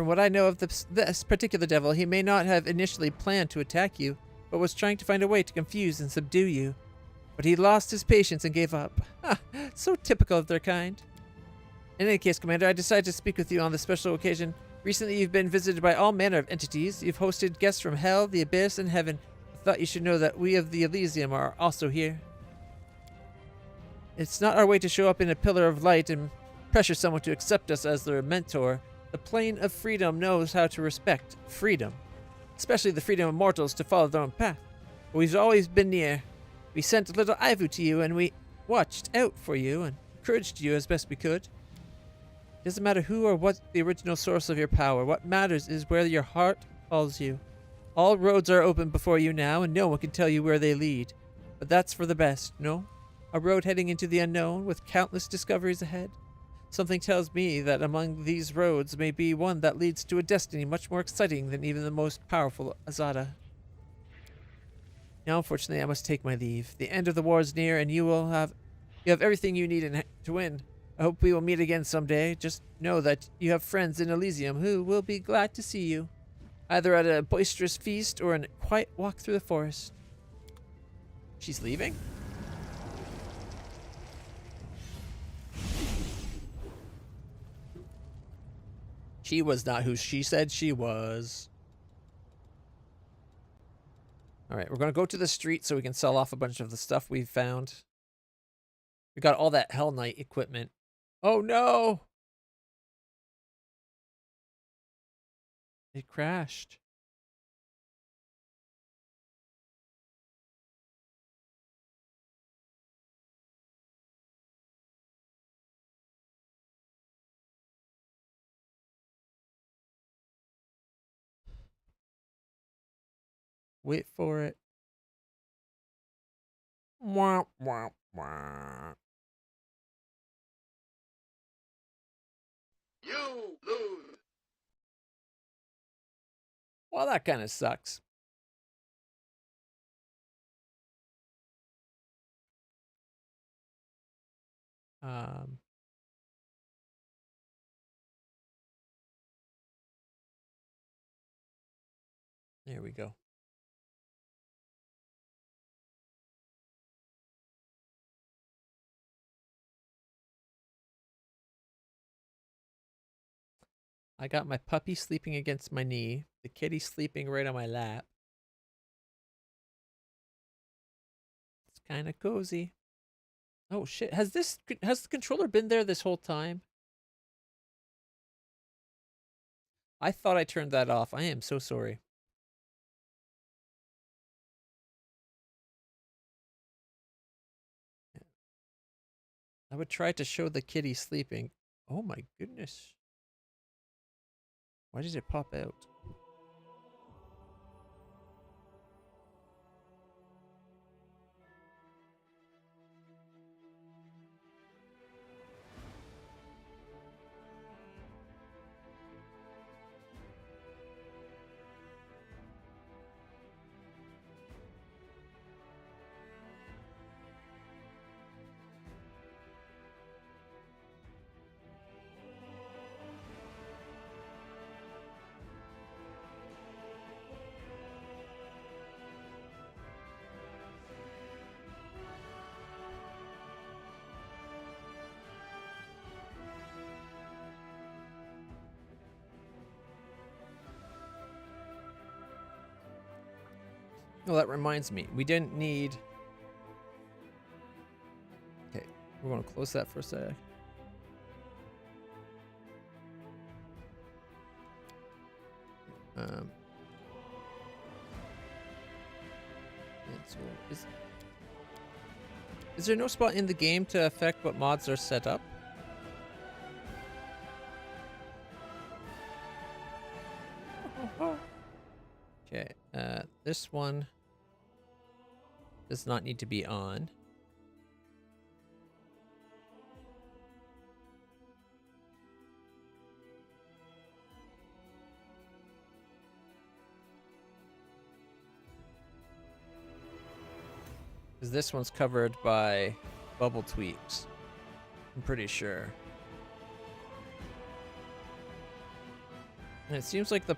From what I know of this particular devil, he may not have initially planned to attack you, but was trying to find a way to confuse and subdue you. But he lost his patience and gave up. So typical of their kind. In any case, Commander, I decided to speak with you on this special occasion. Recently, you've been visited by all manner of entities. You've hosted guests from hell, the abyss, and heaven. I thought you should know that we of the Elysium are also here. It's not our way to show up in a pillar of light and pressure someone to accept us as their mentor. The plane of freedom knows how to respect freedom, especially the freedom of mortals to follow their own path. But we've always been near. We sent little Ivu to you, and we watched out for you and encouraged you as best we could. It doesn't matter who or what the original source of your power. What matters is where your heart calls you. All roads are open before you now, and no one can tell you where they lead. But that's for the best, no? A road heading into the unknown with countless discoveries ahead. Something tells me that among these roads may be one that leads to a destiny much more exciting than even the most powerful Azada. Now, unfortunately, I must take my leave. The end of the war is near, and you have everything you need to win. I hope we will meet again someday. Just know that you have friends in Elysium who will be glad to see you, either at a boisterous feast or a quiet walk through the forest. She's leaving? She was not who she said she was. Alright, we're going to go to the street so we can sell off a bunch of the stuff we've found. We got all that Hell Knight equipment. Oh no! It crashed. Wait for it. Wah, wah, wah. You lose. Well, that kind of sucks. There we go. I got my puppy sleeping against my knee, the kitty sleeping right on my lap. It's kind of cozy. Oh shit, has the controller been there this whole time? I thought I turned that off. I am so sorry. I would try to show the kitty sleeping. Oh my goodness. Why did it pop out? Well, that reminds me. We didn't need... Okay, we're going to close that for a sec. Is there no spot in the game to affect what mods are set up? Okay, this one does not need to be on. Because this one's covered by bubble tweaks. I'm pretty sure. And it seems like the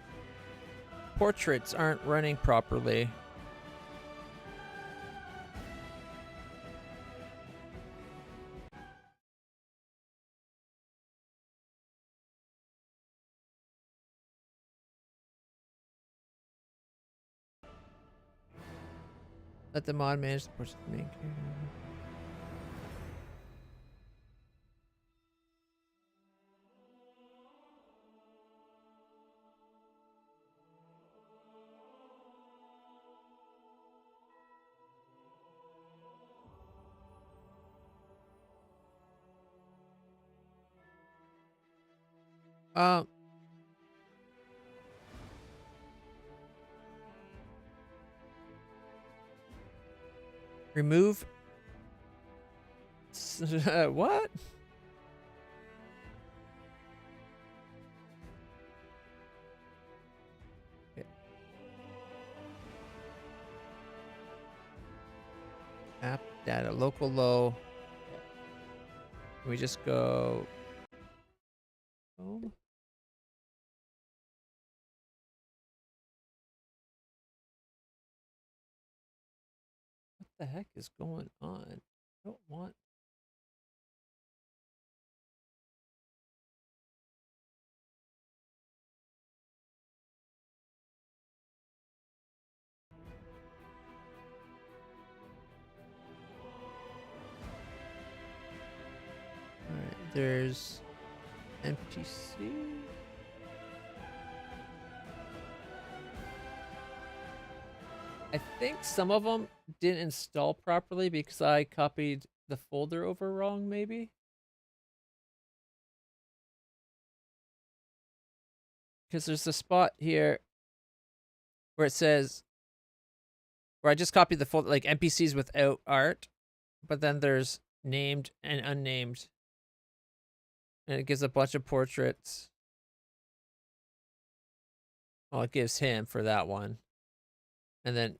portraits aren't running properly. Let the mod manage the portrait main character. Um, remove. What? Okay. App data, local low. We just go. Home. What the heck is going on? I don't want. Alright, there's NPC. I think some of them didn't install properly because I copied the folder over wrong, maybe? Because there's a spot here where it says, where I just copied the folder, like NPCs without art, but then there's named and unnamed. And it gives a bunch of portraits. Well, it gives him for that one. And then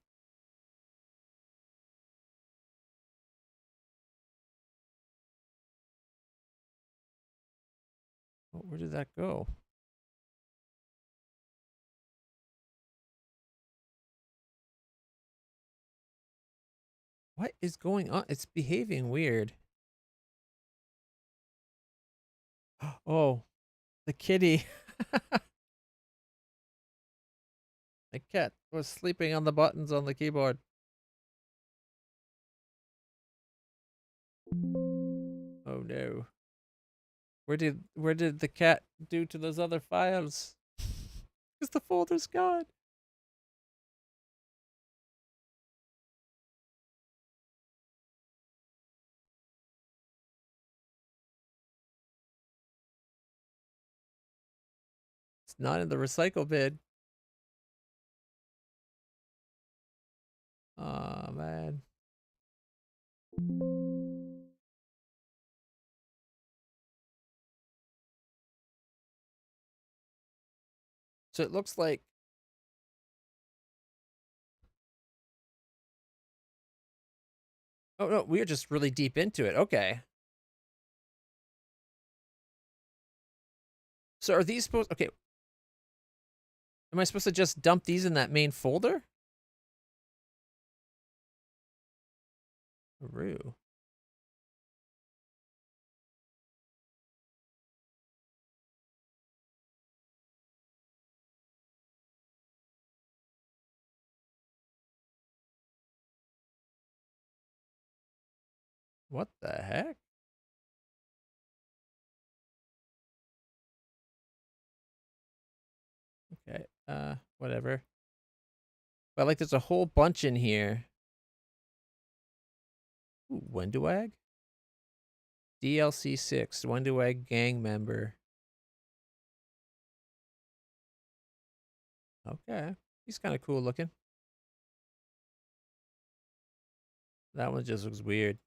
oh, where did that go? What is going on? It's behaving weird. Oh, the kitty. The cat was sleeping on the buttons on the keyboard. Oh no. Where did the cat do to those other files? Because the folder's gone. It's not in the recycle bin. Oh man. So it looks like oh no, we're just really deep into it. Okay. So are these supposed okay. Am I supposed to just dump these in that main folder? Roo. What the heck? Okay, whatever. But like there's a whole bunch in here. Ooh, Wenduag? DLC 6, Wenduag gang member. Okay. He's kind of cool looking. That one just looks weird.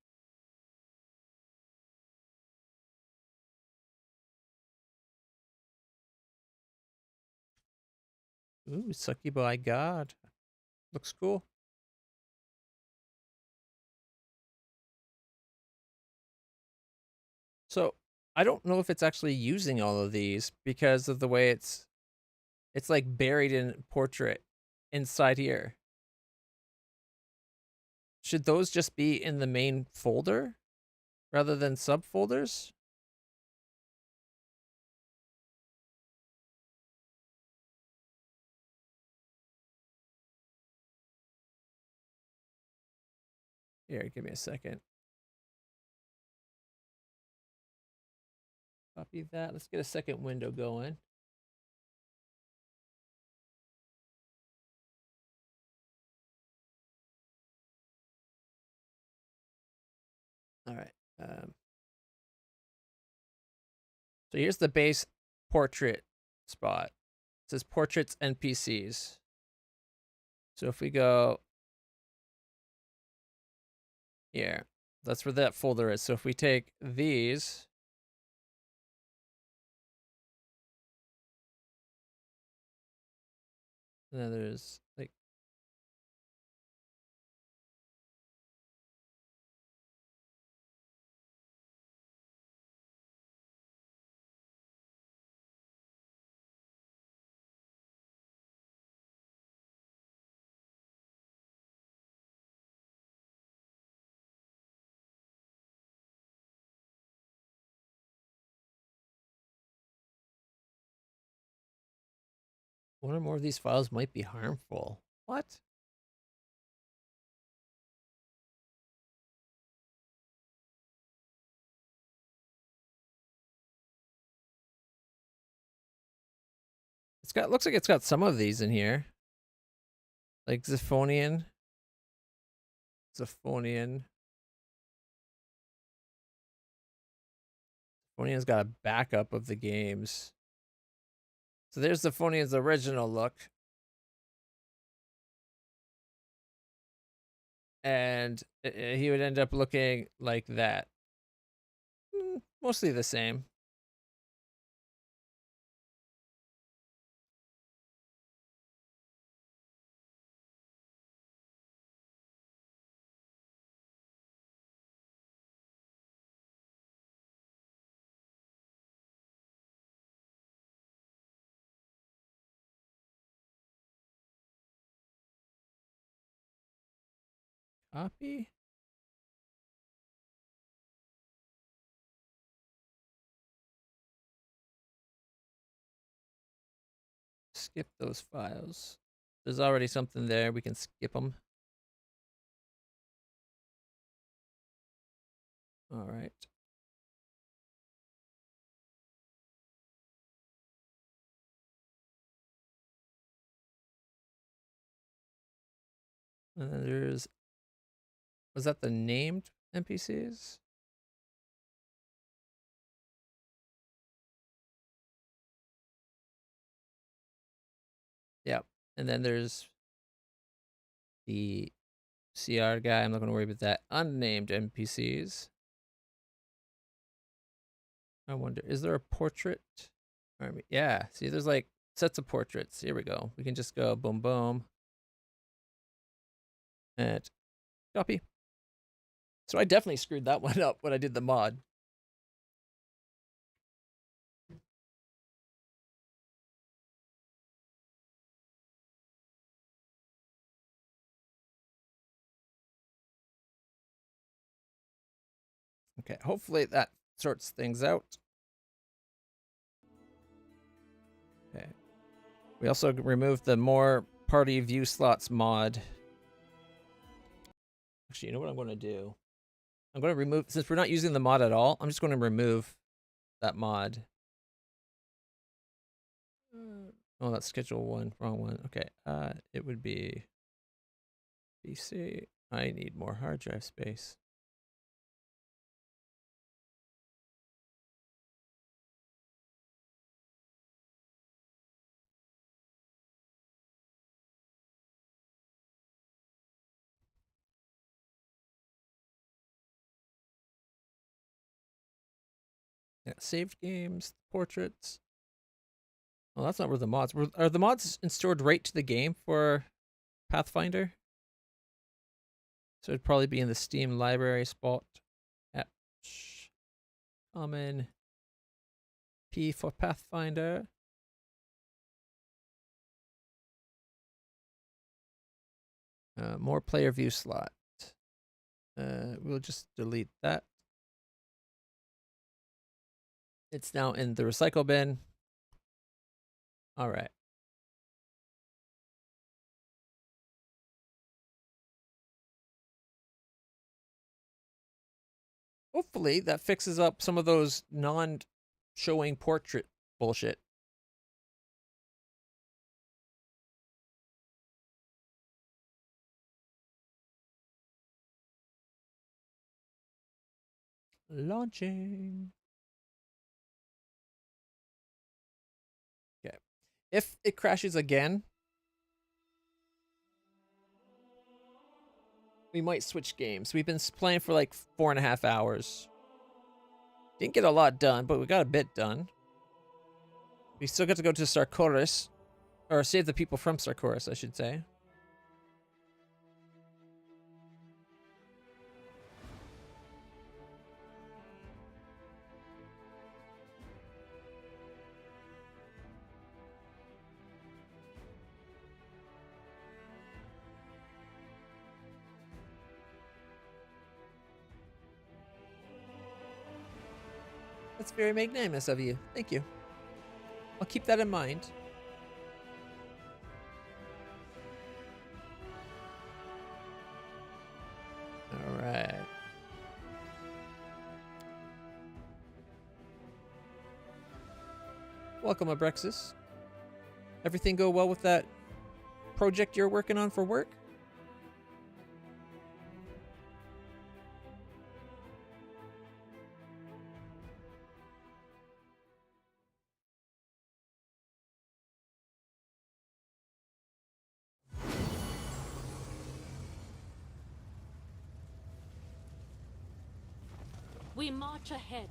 Ooh, Sucky by God. Looks cool. So I don't know if it's actually using all of these because of the way it's It's like buried in portrait inside here. Should those just be in the main folder rather than subfolders? Here, give me a second. Copy that. Let's get a second window going. All right. So here's the base portrait spot. It says portraits NPCs. So if we go here, that's where that folder is. So if we take these, and then there's like, one or more of these files might be harmful. What? It's got, looks like it's got some of these in here. Like Zephonian. Zephonian's got a backup of the games. So there's Zephonian's original look. And he would end up looking like that. Mostly the same. Copy. Skip those files. There's already something there. We can skip them. All right. And then there's, was that the named NPCs? Yep. And then there's the CR guy. I'm not going to worry about that. Unnamed NPCs. I wonder, is there a portrait? Yeah, see, there's like sets of portraits. Here we go. We can just go boom, boom. And copy. So I definitely screwed that one up when I did the mod. Okay, hopefully that sorts things out. Okay. We also removed the more party view slots mod. Actually, you know what I'm going to do? I'm going to remove, since we're not using the mod at all, I'm just going to remove that mod. Oh, that's schedule one, wrong one. Okay, it would be PC. I need more hard drive space. Yeah, saved games, portraits. Oh, that's not where the mods were. Are the mods stored right to the game for Pathfinder? So it'd probably be in the Steam library spot. App common P for Pathfinder. More player view slot. We'll just delete that. It's now in the recycle bin. All right. Hopefully that fixes up some of those non-showing portrait bullshit. Launching. Okay. If it crashes again, we might switch games. We've been playing for like 4.5 hours. Didn't get a lot done, but we got a bit done. We still got to go to Sarkoris. Or save the people from Sarkoris, I should say. That's very magnanimous of you. Thank you. I'll keep that in mind. All right. Welcome, Abrexis. Everything go well with that project you're working on for work? We march ahead.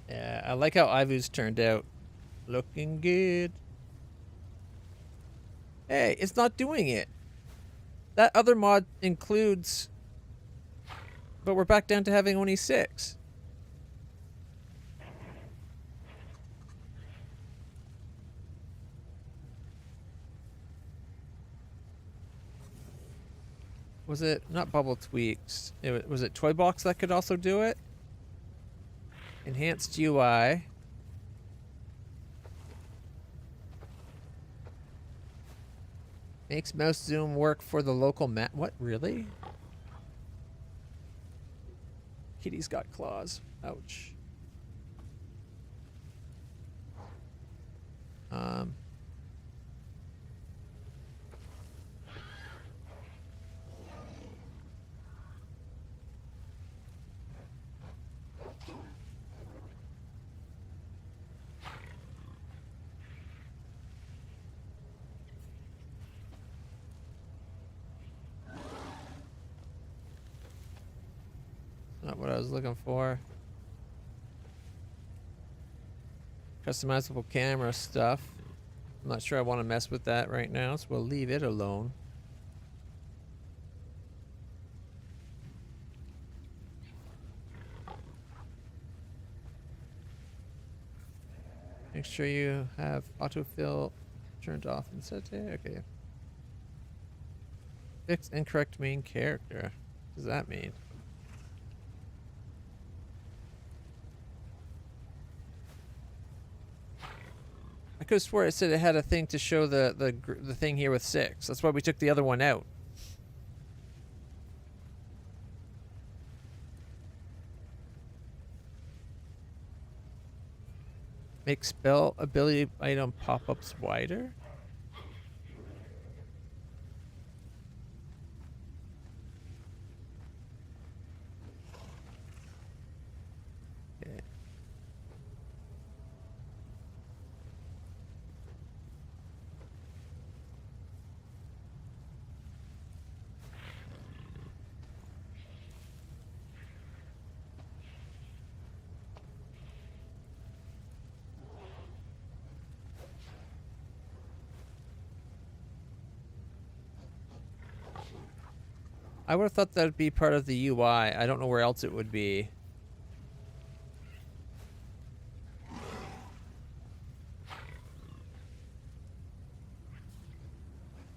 Yeah, I like how Ivu's turned out. Looking good. Hey, it's not doing it. That other mod includes... But we're back down to having only 6. Was it not Bubble Tweaks? Was it Toy Box that could also do it? Enhanced UI. Makes mouse zoom work for the local map. What, really? Kitty's got claws. Ouch. Not what I was looking for. Customizable camera stuff. I'm not sure I want to mess with that right now, so we'll leave it alone. Make sure you have autofill turned off and set it. Okay. Fix incorrect main character. What does that mean? I could have swore it said it had a thing to show the thing here with 6. That's why we took the other one out. Make spell ability item pop-ups wider. Okay. I would have thought that would be part of the UI. I don't know where else it would be.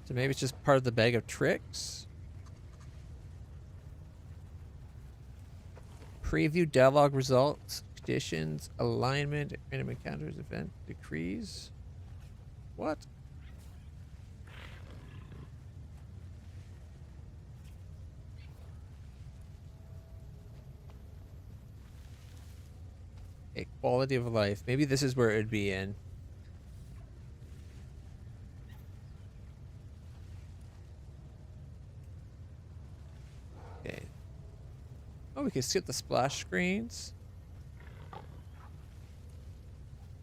So maybe it's just part of the bag of tricks. Preview dialogue results, conditions, alignment, random encounters, event, decrees. What? Okay, quality of life. Maybe this is where it would be in. Okay. Oh, we can skip the splash screens.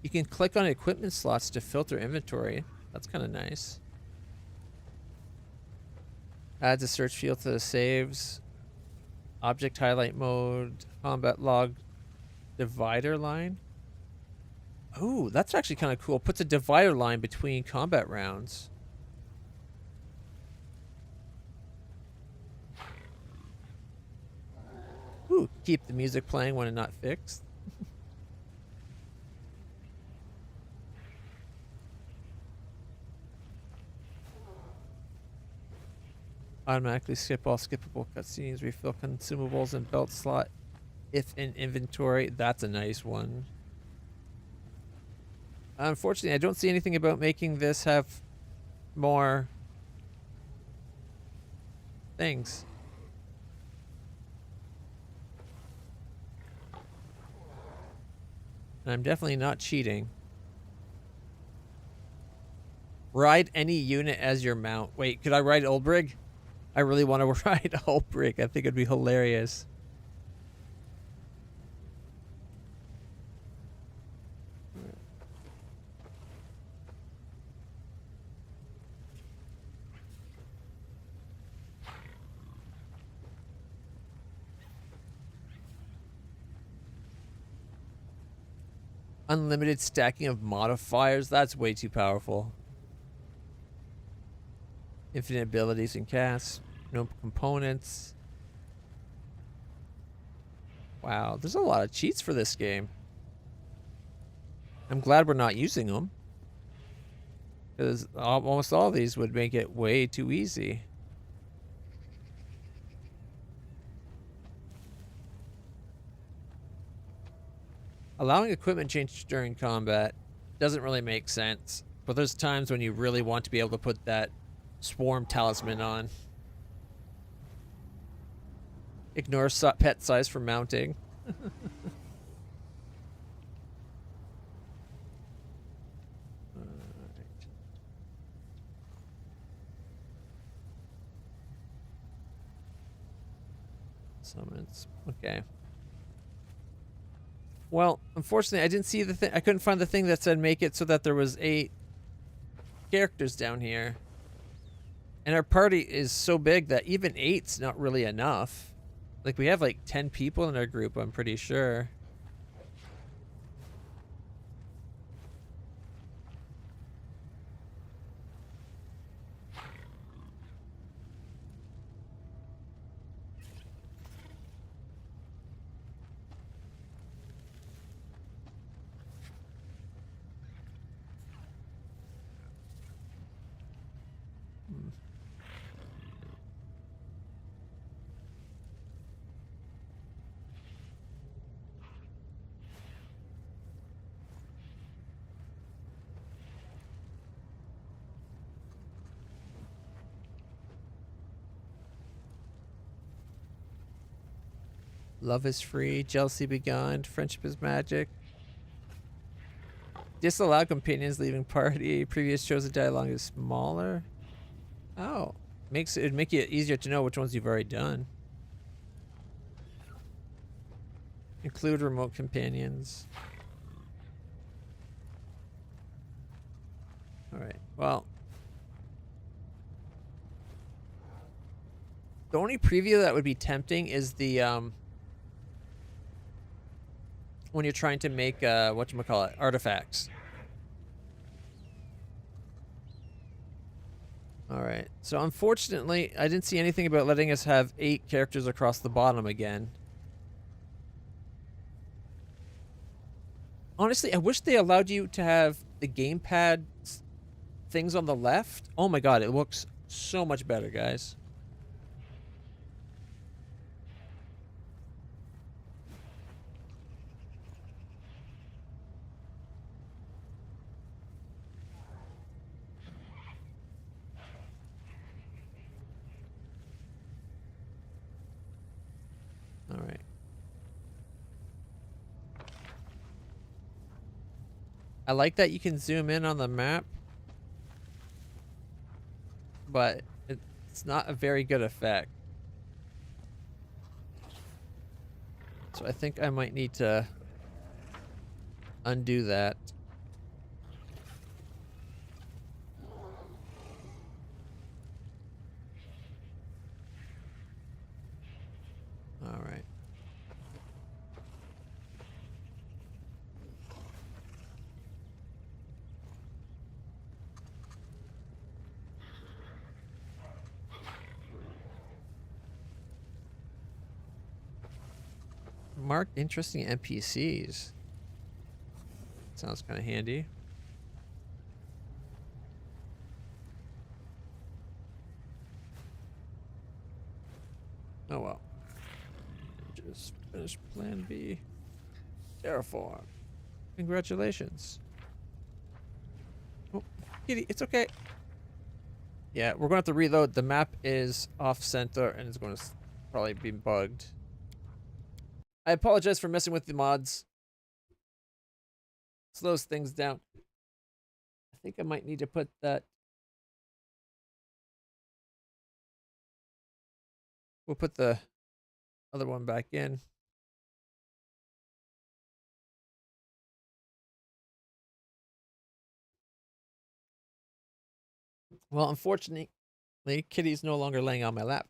You can click on equipment slots to filter inventory. That's kind of nice. Adds a search field to the saves. Object highlight mode. Combat log. Divider line. Oh, that's actually kind of cool. Puts a divider line between combat rounds. Ooh, keep the music playing when it's not fixed. Automatically skip all skippable cutscenes. Refill consumables and belt slot if in inventory. That's a nice one. Unfortunately, I don't see anything about making this have more things. And I'm definitely not cheating. Ride any unit as your mount. Wait, could I ride Oldbrig? I really want to ride Oldbrig. I think it'd be hilarious. Unlimited stacking of modifiers. That's way too powerful. Infinite abilities and casts. No components. Wow, there's a lot of cheats for this game. I'm glad we're not using them. Because almost all of these would make it way too easy. Allowing equipment change during combat doesn't really make sense. But there's times when you really want to be able to put that swarm talisman on. Ignore pet size for mounting. Summons. Okay. Well, unfortunately, I didn't see the thing. I couldn't find the thing that said make it so that there was 8 characters down here. And our party is so big that even 8's not really enough. Like, we have like 10 people in our group, I'm pretty sure. Love is free, jealousy begone, friendship is magic. Disallow companions leaving party. Previous chosen dialogue is smaller. Oh, it'd make it easier to know which ones you've already done. Include remote companions. All right. Well, the only preview that would be tempting is the when you're trying to make whatchamacallit, artifacts. All right. So unfortunately, I didn't see anything about letting us have 8 characters across the bottom again. Honestly, I wish they allowed you to have the gamepad things on the left. Oh my god, it looks so much better, guys. All right. I like that you can zoom in on the map, but it's not a very good effect. So I think I might need to undo that. All right. Marked interesting NPCs. Sounds kind of handy. Oh well. Just finished Plan B. Terraform. Congratulations. Oh, kitty, it's okay. Yeah, we're going to have to reload. The map is off center and it's going to probably be bugged. I apologize for messing with the mods. Slows things down. I think I might need to put that. We'll put the other one back in. Well, unfortunately, Kitty's no longer laying on my lap.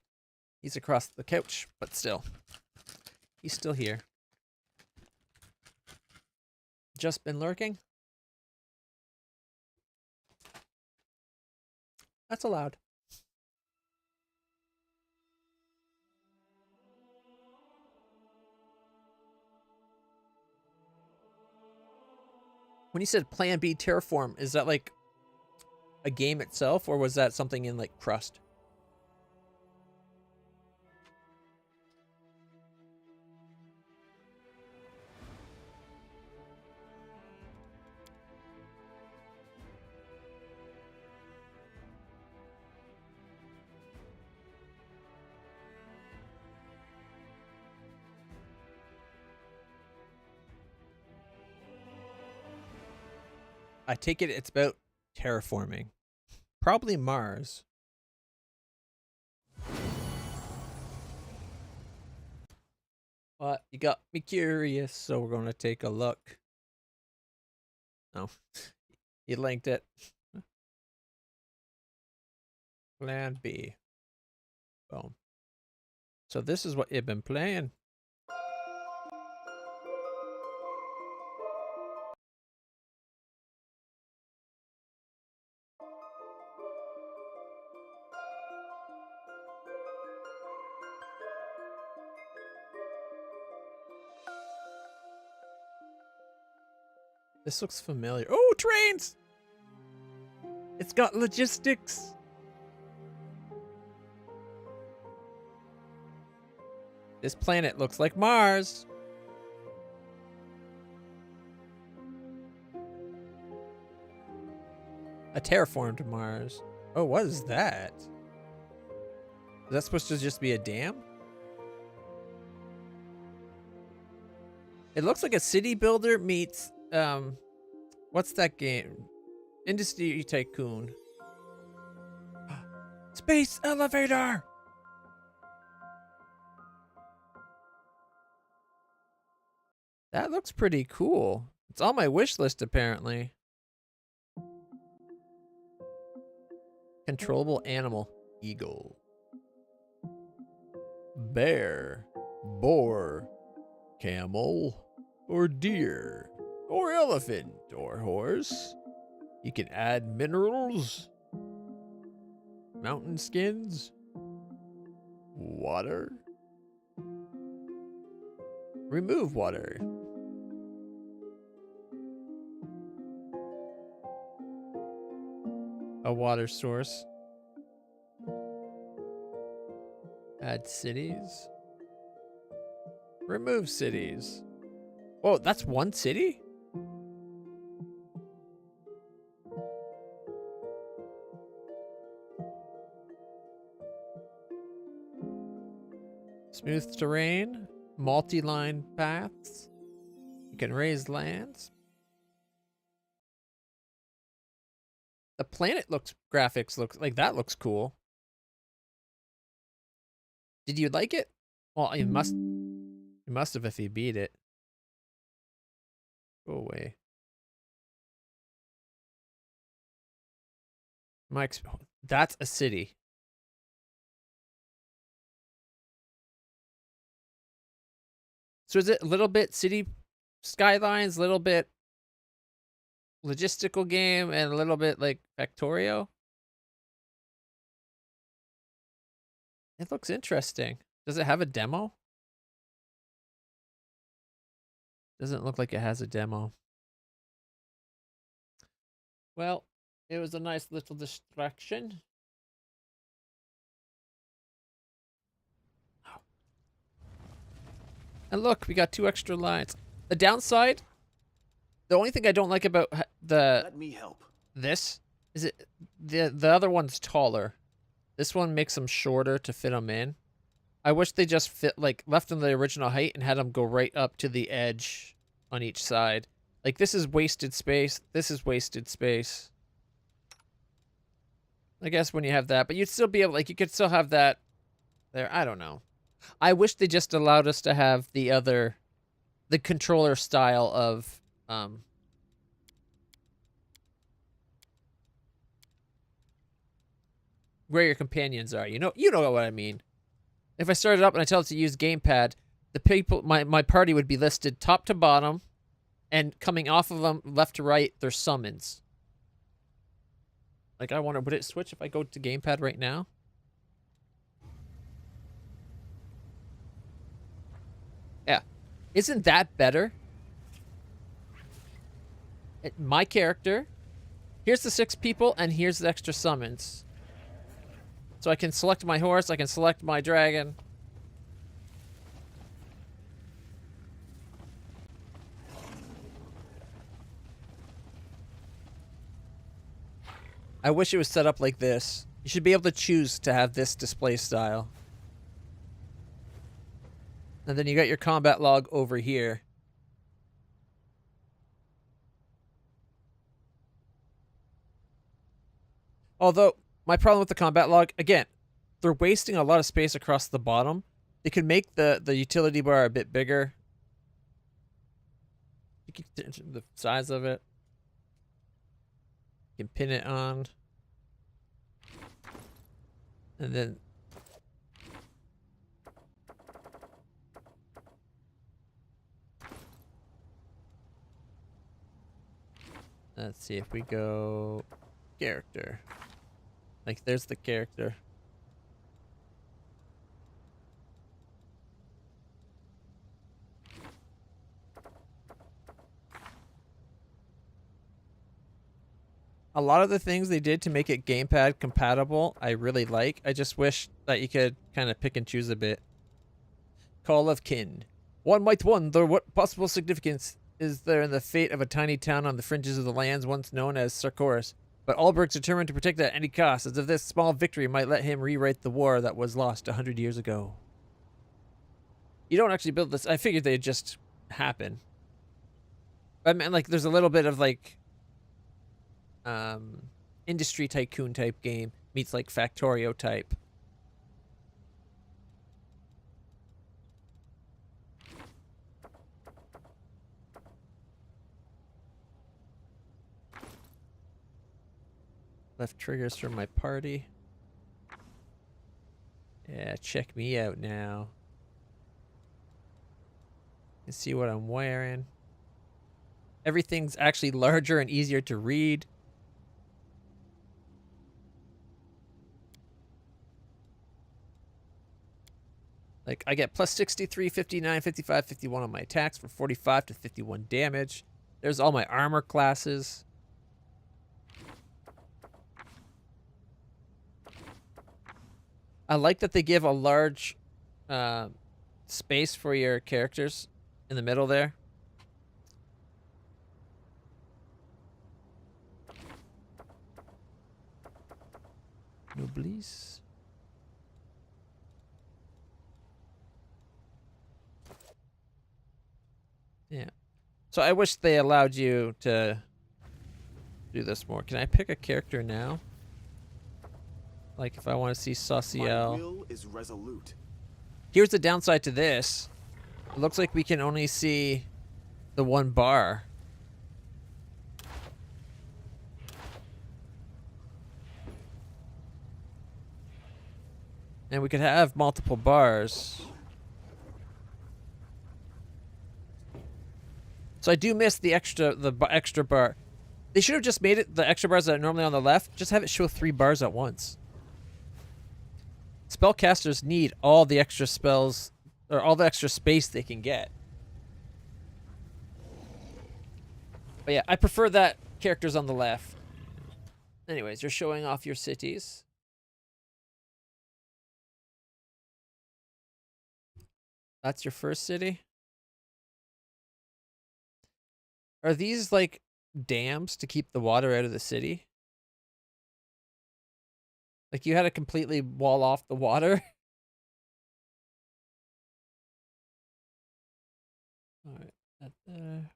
He's across the couch, but still. He's still here. Just been lurking? That's allowed. When you said Plan B Terraform, is that like a game itself, or was that something in like Crust? I take it it's about terraforming. Probably Mars. But you got me curious, so we're going to take a look. Oh, you linked it. Plan B. Boom. So this is what you've been playing. This looks familiar. Oh, trains! It's got logistics. This planet looks like Mars. A terraformed Mars. Oh, what is that? Is that supposed to just be a dam? It looks like a city builder meets, what's that game? Industry Tycoon. Space elevator! That looks pretty cool. It's on my wish list, apparently. Controllable animal. Eagle. Bear. Boar. Camel. Or deer. Or elephant. Or horse. You can add minerals. Mountain skins. Water. Remove water. A water source. Add cities. Remove cities. Oh, that's one city? Smooth terrain, multi-line paths. You can raise lands. The planet graphics looks like that looks cool. Did you like it? Well, you must have if you beat it. Go away. That's a city. So is it a little bit city skylines, a little bit logistical game, and a little bit like Factorio? It looks interesting. Does it have a demo? Doesn't look like it has a demo. Well, it was a nice little distraction. And look, we got 2 extra lines. The downside, the only thing I don't like about Let me help. this is the other one's taller. This one makes them shorter to fit them in. I wish they just left them the original height and had them go right up to the edge on each side. Like, this is wasted space. This is wasted space. I guess when you have that, but you'd still be able, you could still have that there. I don't know. I wish they just allowed us to have the controller style of, where your companions are. You know what I mean. If I started up and I tell it to use gamepad, the people, my party would be listed top to bottom, and coming off of them left to right, they're summons. Like, I wonder, would it switch if I go to gamepad right now? Yeah. Isn't that better? My character. Here's the 6 people, and here's the extra summons. So I can select my horse, I can select my dragon. I wish it was set up like this. You should be able to choose to have this display style. And then you got your combat log over here. Although, my problem with the combat log, again, they're wasting a lot of space across the bottom. They could make the utility bar a bit bigger. You can the size of it. You can pin it on. And then let's see if we go character. Like, there's the character. A lot of the things they did to make it gamepad compatible, I really like. I just wish that you could kind of pick and choose a bit. Call of Kin. One might wonder what possible significance is there in the fate of a tiny town on the fringes of the lands once known as Sarkoris. But Albert's determined to protect it at any cost, as if this small victory might let him rewrite the war that was lost 100 years ago. You don't actually build this. I figured they'd just happen. I mean, like, there's a little bit of, like, industry tycoon type game meets, like, Factorio type. Left triggers for my party. Yeah, check me out now. You can see what I'm wearing. Everything's actually larger and easier to read. Like, I get plus 63, 59, 55, 51 on my attacks for 45 to 51 damage. There's all my armor classes. I like that they give a large space for your characters in the middle there. Noblesse. Yeah. So I wish they allowed you to do this more. Can I pick a character now? Like if I want to see Sauciel. My will is resolute. Here's the downside to this. It looks like we can only see the one bar. And we could have multiple bars. So I do miss the extra bar. They should have just made it the extra bars that are normally on the left. Just have it show 3 bars at once. Spellcasters need all the extra spells or all the extra space they can get. But yeah, I prefer that characters on the left. Anyways, you're showing off your cities. That's your first city? Are these like dams to keep the water out of the city? Like you had to completely wall off the water? Alright, that there.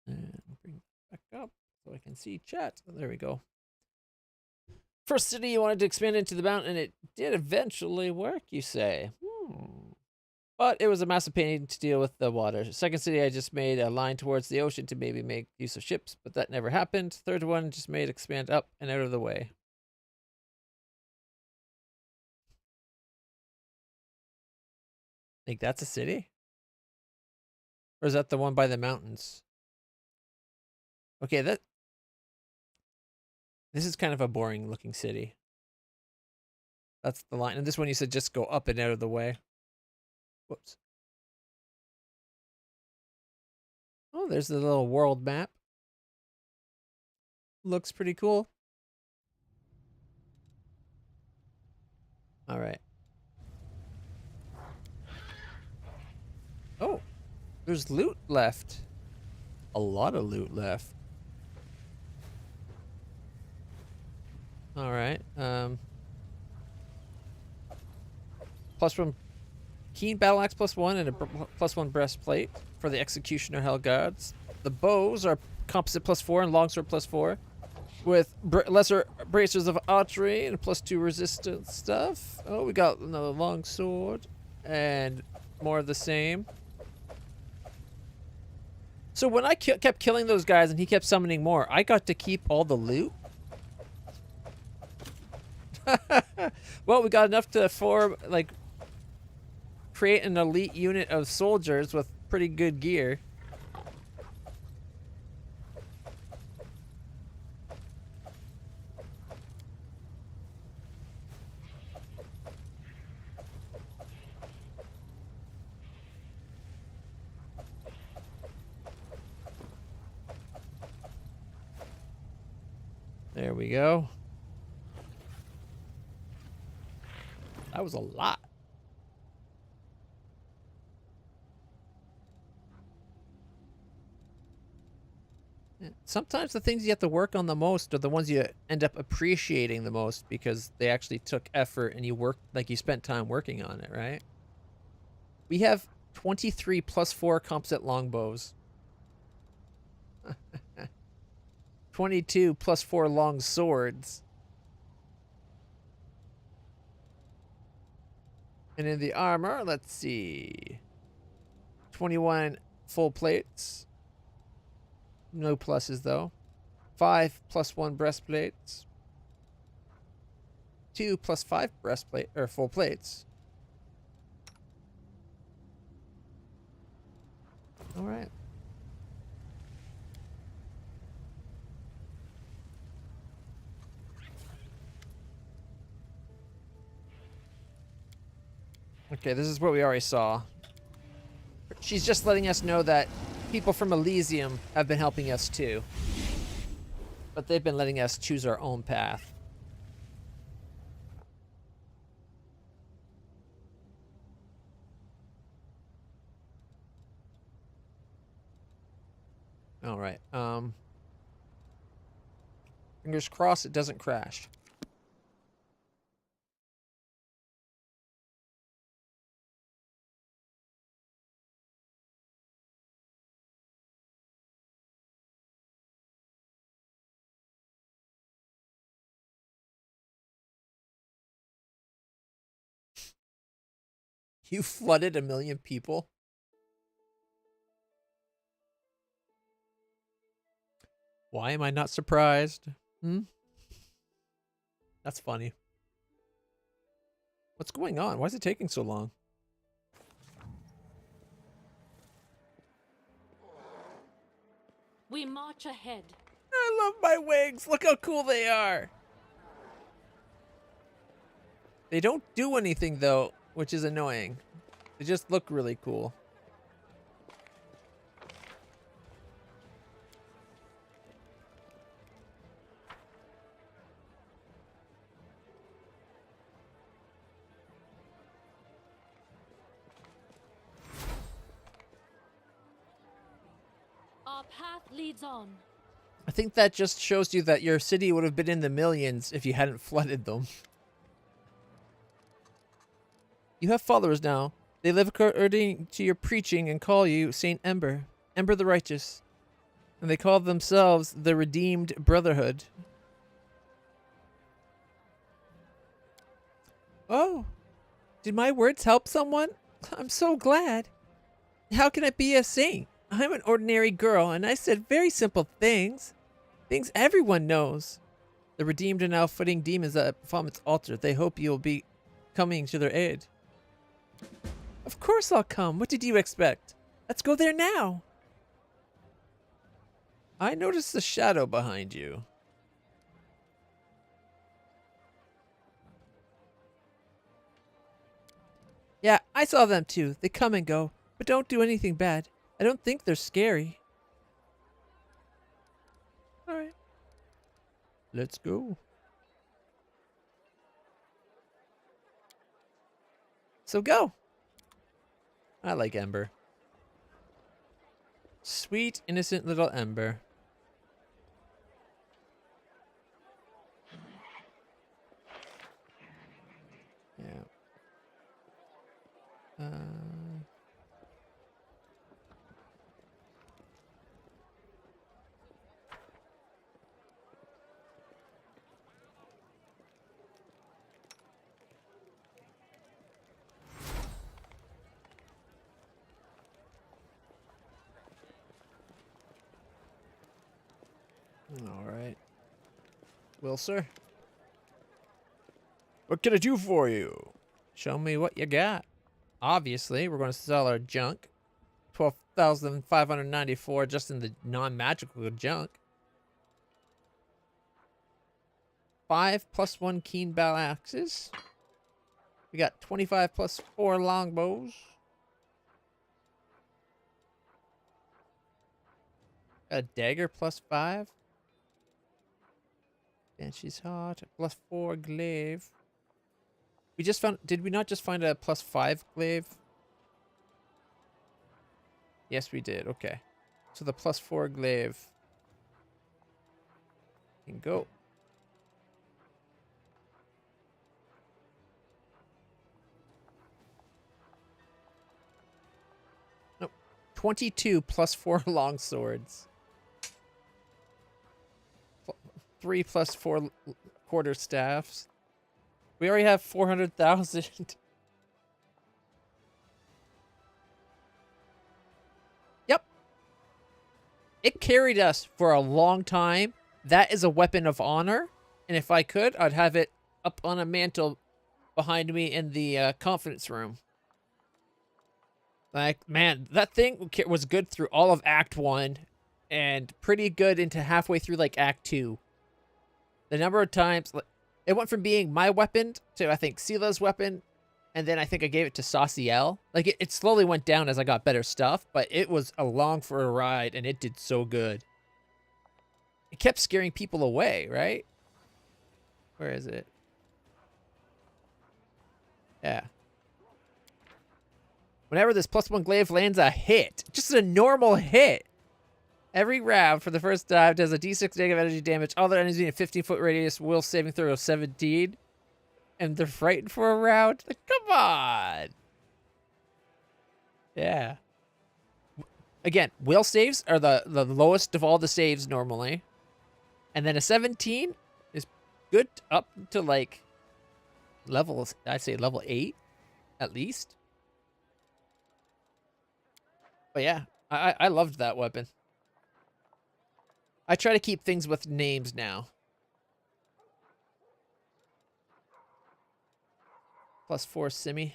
And bring that back up so I can see chat. There we go. First city you wanted to expand into the mountain, and it did eventually work, you say. But it was a massive pain to deal with the water. Second city, I just made a line towards the ocean to maybe make use of ships, but that never happened. Third one just made expand up and out of the way. Think that's a city? Or is that the one by the mountains? Okay, this is kind of a boring looking city. That's the line. And this one you said just go up and out of the way. Whoops. Oh, there's the little world map. Looks pretty cool. All right. Oh, there's loot left. A lot of loot left. All right. +1 keen battle axe +1 and a +1 breastplate for the executioner hell guards. The bows are composite +4 and longsword +4 with lesser bracers of archery and +2 resistance stuff. Oh, we got another longsword and more of the same. So when I kept killing those guys and he kept summoning more, I got to keep all the loot. Well, we got enough to form, like, create an elite unit of soldiers with pretty good gear. There we go. That was a lot. Sometimes the things you have to work on the most are the ones you end up appreciating the most because they actually took effort and you worked, like you spent time working on it, right? We have 23 +4 composite longbows. 22 +4 long swords. And in the armor, let's see. 21 full plates. No pluses though. 5 +1 breastplates. 2 +5 breastplate or full plates. All right. Okay, this is what we already saw. She's just letting us know that people from Elysium have been helping us too. But they've been letting us choose our own path. All right. Fingers crossed it doesn't crash. You flooded 1 million people? Why am I not surprised? That's funny. What's going on? Why is it taking so long? We march ahead. I love my wings. Look how cool they are. They don't do anything though, which is annoying. They just look really cool. Our path leads on. I think that just shows you that your city would have been in the millions if you hadn't flooded them. You have followers now. They live according to your preaching and call you Saint Ember, Ember the Righteous. And they call themselves the Redeemed Brotherhood. Oh, did my words help someone? I'm so glad. How can I be a saint? I'm an ordinary girl, and I said very simple things. Things everyone knows. The Redeemed are now footing demons at Bahamut's altar. They hope you'll be coming to their aid. Of course I'll come. What did you expect? Let's go there now. I noticed the shadow behind you. Yeah, I saw them too. They come and go, but don't do anything bad. I don't think they're scary. Alright. Let's go. So go. I like Ember. Sweet, innocent little Ember. Yeah. All right. Will, sir? What can I do for you? Show me what you got. Obviously, we're going to sell our junk. 12,594 just in the non-magical junk. 5 plus 1 keen bow axes. We got 25 plus 4 longbows. A dagger plus 5. And she's hot. Plus 4 glaive. We just found. Did we not just find a plus 5 glaive? Yes, we did. Okay. So the plus 4 glaive can go. Nope. 22 plus 4 long swords. 3 plus 4 quarter staffs. We already have 400,000. Yep. It carried us for a long time. That is a weapon of honor. And if I could, I'd have it up on a mantle behind me in the conference room. Like, man, that thing was good through all of Act 1 and pretty good into halfway through, like, Act 2. The number of times, it went from being my weapon to, I think, Sila's weapon, And then I think I gave it to Sauciel. Like, it slowly went down as I got better stuff, but it was along for a ride, and it did so good. It kept scaring people away, right? Where is it? Yeah. Whenever this +1 glaive lands a hit, just a normal hit, every round for the first dive does a d6 negative energy damage. All their enemies in a 15-foot radius will saving throw of 17. And they're frightened for a round? Like, come on! Yeah. Again, will saves are the lowest of all the saves normally. And then a 17 is good up to, like, levels, I'd say level 8, at least. But yeah, I loved that weapon. I try to keep things with names now. +4 Simi.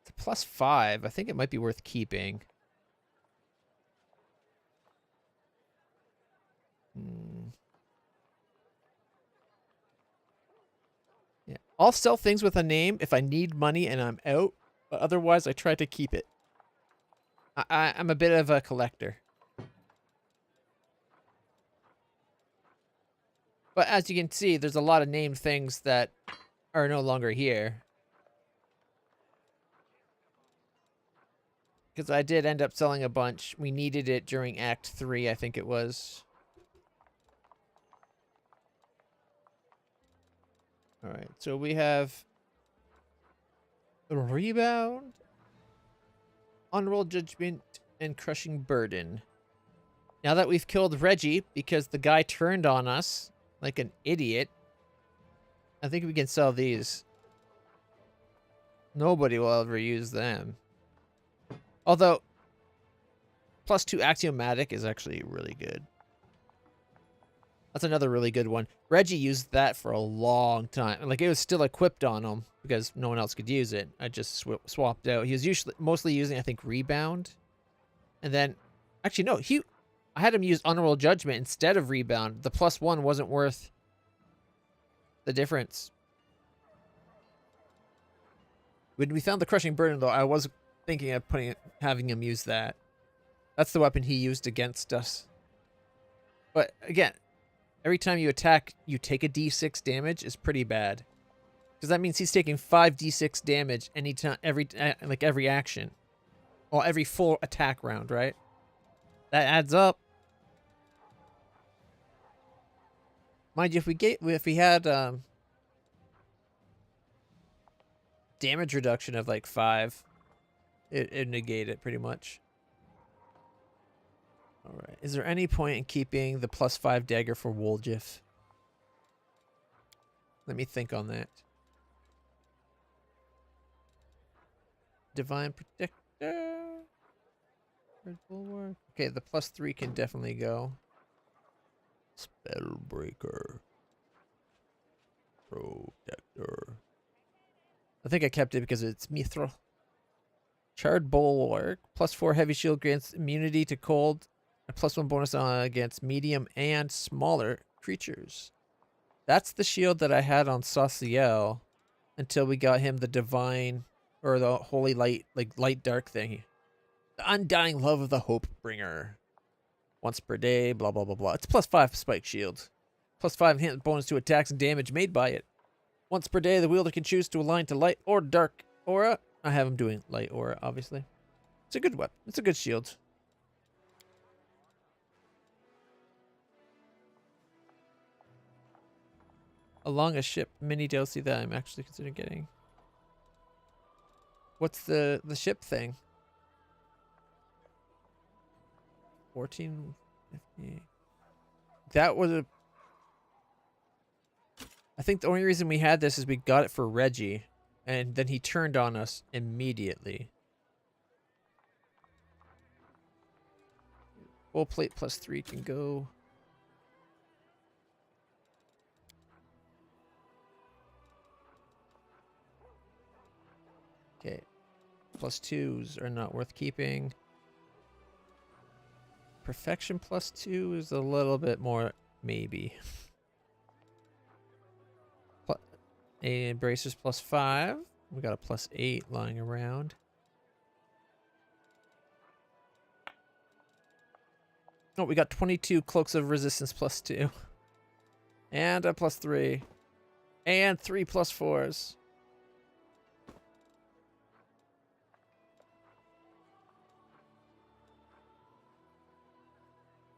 It's a +5. I think it might be worth keeping. Yeah, I'll sell things with a name if I need money and I'm out, but otherwise I try to keep it. I'm a bit of a collector. But as you can see, there's a lot of named things that are no longer here. Because I did end up selling a bunch. We needed it during Act 3, I think it was. Alright, so we have Rebound, Honorable Judgment, and Crushing Burden. Now that we've killed Reggie, because the guy turned on us like an idiot, I think we can sell these. Nobody will ever use them. Although, +2 Axiomatic is actually really good. That's another really good one. Reggie used that for a long time. Like, it was still equipped on him because no one else could use it. I just swapped out. He was mostly using, I think, Rebound. And then, actually, no, I had him use Honorable Judgment instead of Rebound. The +1 wasn't worth the difference. When we found the Crushing Burden, though, I was thinking of having him use that. That's the weapon he used against us. But again, every time you attack, you take a d6 damage is pretty bad. Because that means he's taking 5d6 damage anytime, every action. Well, every full attack round, right? That adds up. Mind you, if we had damage reduction of like 5, it'd negate it pretty much. Alright, is there any point in keeping the +5 dagger for Woljif? Let me think on that. Divine Protector. Red Bulwark. Okay, the +3 can definitely go. Spellbreaker. Protector. I think I kept it because it's Mithril. Charred Bulwark. +4 heavy shield grants immunity to cold. A +1 bonus against medium and smaller creatures. That's the shield that I had on Sauciel until we got him the divine or the holy light, like light dark thing. The undying love of the hope bringer. Once per day, blah blah blah blah. It's +5 spike shield. +5 hit bonus to attacks and damage made by it. Once per day, the wielder can choose to align to light or dark aura. I have him doing light aura, obviously. It's a good weapon. It's a good shield. Along a ship mini DLC that I'm actually considering getting. What's the ship thing? 1450. That was a. I think the only reason we had this is we got it for Reggie, and then he turned on us immediately. Full plate +3 can go. Okay. +2s are not worth keeping. Perfection +2 is a little bit more maybe. And bracers +5. We got a +8 lying around. Oh, we got 22 cloaks of resistance +2. And a +3. And 3 +4s.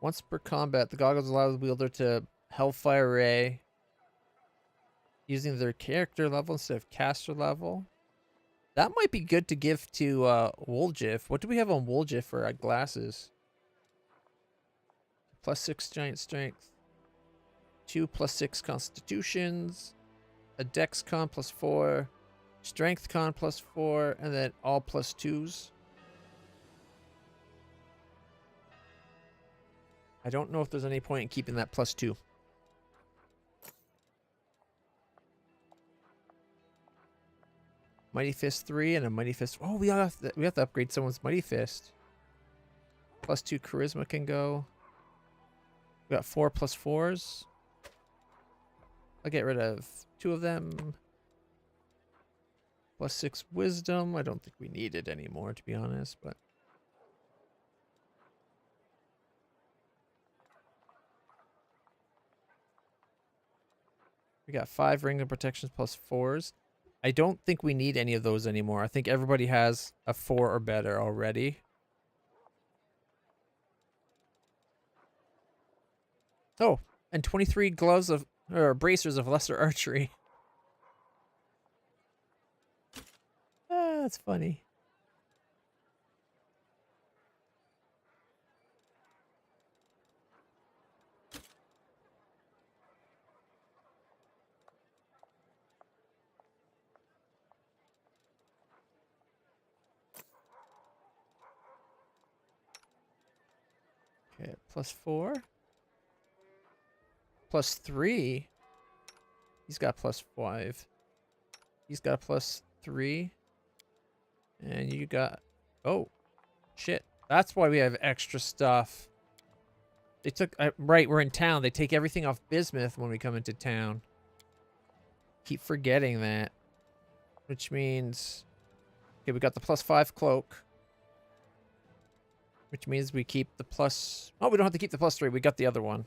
Once per combat, the goggles allow the wielder to Hellfire Ray using their character level instead of caster level. That might be good to give to Woljif. What do we have on Woljif for glasses? +6 giant strength. 2 +6 constitutions. A dex con +4. Strength con +4. And then all +2s. I don't know if there's any point in keeping that +2. Mighty Fist 3 and a Mighty Fist. Oh, we have to upgrade someone's Mighty Fist. +2 charisma can go. We got 4 +4s. I'll get rid of 2 of them. +6 wisdom. I don't think we need it anymore, to be honest, but we got 5 ring of protections +4s. I don't think we need any of those anymore. I think everybody has a 4 or better already. Oh, and 23 gloves of, or bracers of lesser archery. Ah, that's funny. Okay, +4. +3. He's got +5. He's got +3. And you got... Oh, shit. That's why we have extra stuff. They took... right, we're in town. They take everything off bismuth when we come into town. Keep forgetting that. Which means... Okay, we got the +5 cloak. Which means we keep the plus... Oh, we don't have to keep the +3. We got the other one.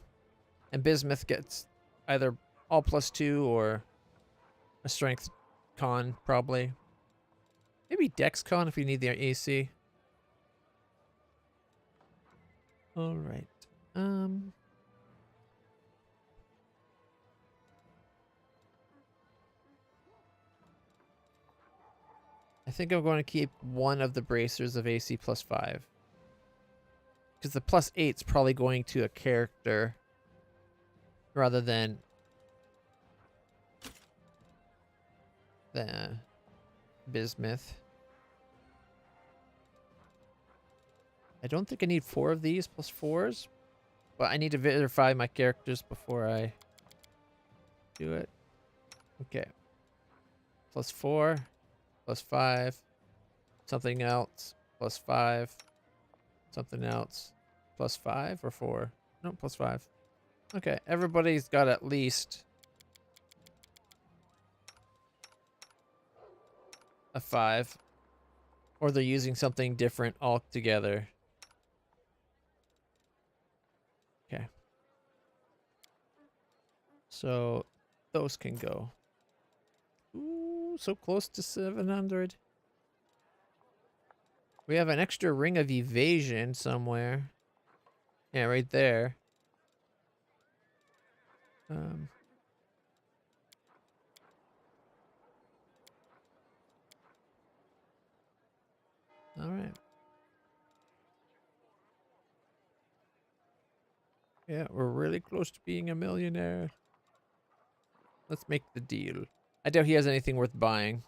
And bismuth gets either all +2 or a strength con, probably. Maybe dex con if we need the AC. All right. I think I'm going to keep one of the bracers of AC +5. Because the +8's probably going to a character rather than the bismuth. I don't think I need 4 of these +4s, but I need to verify my characters before I do it. Okay. +4, +5, something else, +5, something else, +5 or 4? No, +5. Okay, everybody's got at least a 5. Or they're using something different altogether. Okay. So, those can go. Ooh, so close to 700. We have an extra ring of evasion somewhere. Yeah, right there. All right. Yeah, we're really close to being a millionaire. Let's make the deal. I doubt he has anything worth buying.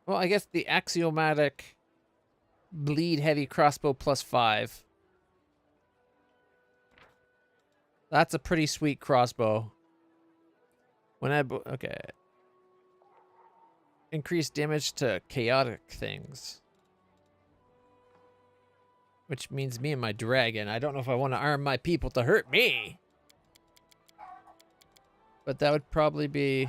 Well, I guess the axiomatic bleed heavy crossbow +5. That's a pretty sweet crossbow. When okay. Increase damage to chaotic things. Which means me and my dragon. I don't know if I want to arm my people to hurt me. But that would probably be...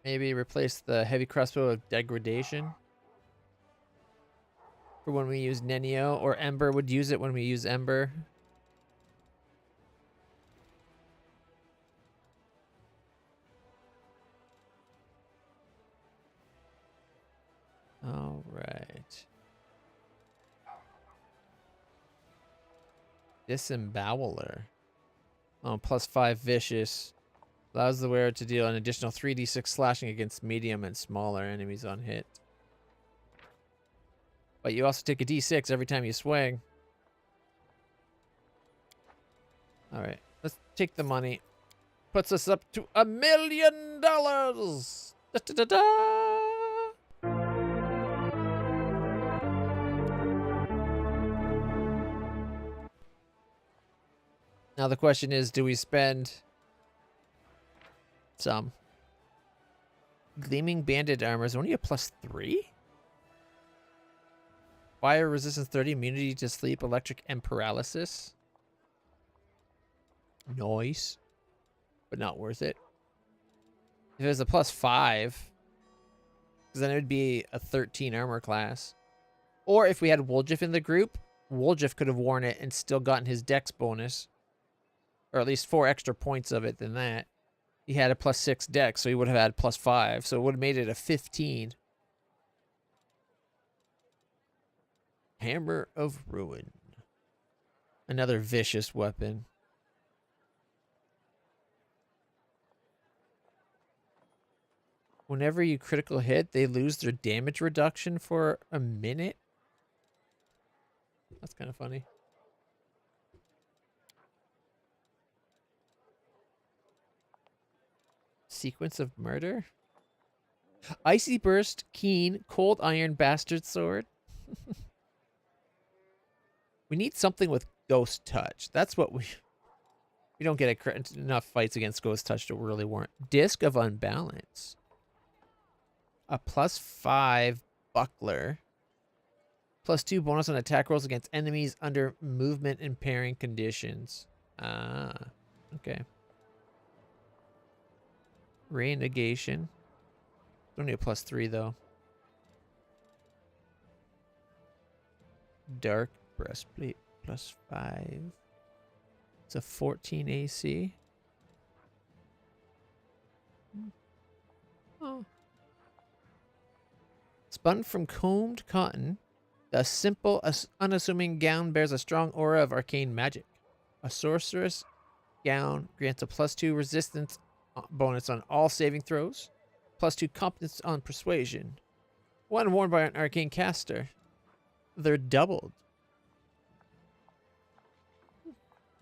maybe replace the heavy crossbow of degradation. For when we use Nenio, or Ember would use it when we use Ember. All right. Disemboweler. Oh, +5 vicious. Allows the wearer to deal an additional 3d6 slashing against medium and smaller enemies on hit. But you also take a d6 every time you swing. Alright, let's take the money. Puts us up to $1 million! Da-da-da-da! Now the question is, do we spend some? Gleaming banded armor is only a +3? Fire resistance 30, immunity to sleep, electric, and paralysis. Nice. But not worth it. If it was a +5, because then it would be a 13 armor class. Or if we had Woljif in the group, Woljif could have worn it and still gotten his dex bonus. Or at least 4 extra points of it than that. He had a +6 dex, so he would have had +5. So it would have made it a 15. Hammer of Ruin. Another vicious weapon. Whenever you critical hit, they lose their damage reduction for a minute. That's kind of funny. Sequence of murder. Icy Burst, Keen, Cold Iron, Bastard Sword. We need something with Ghost Touch. That's what we don't get enough fights against Ghost Touch to really warrant. Disc of Unbalance. A +5 Buckler. +2 bonus on attack rolls against enemies under movement impairing conditions. Ah, okay. Ray Negation. Only a +3 though. Dark Breastplate +5. It's a 14 AC. Oh. Spun from combed cotton, the simple, unassuming gown bears a strong aura of arcane magic. A sorceress gown grants a +2 resistance bonus on all saving throws, +2 competence on persuasion. When worn by an arcane caster, they're doubled.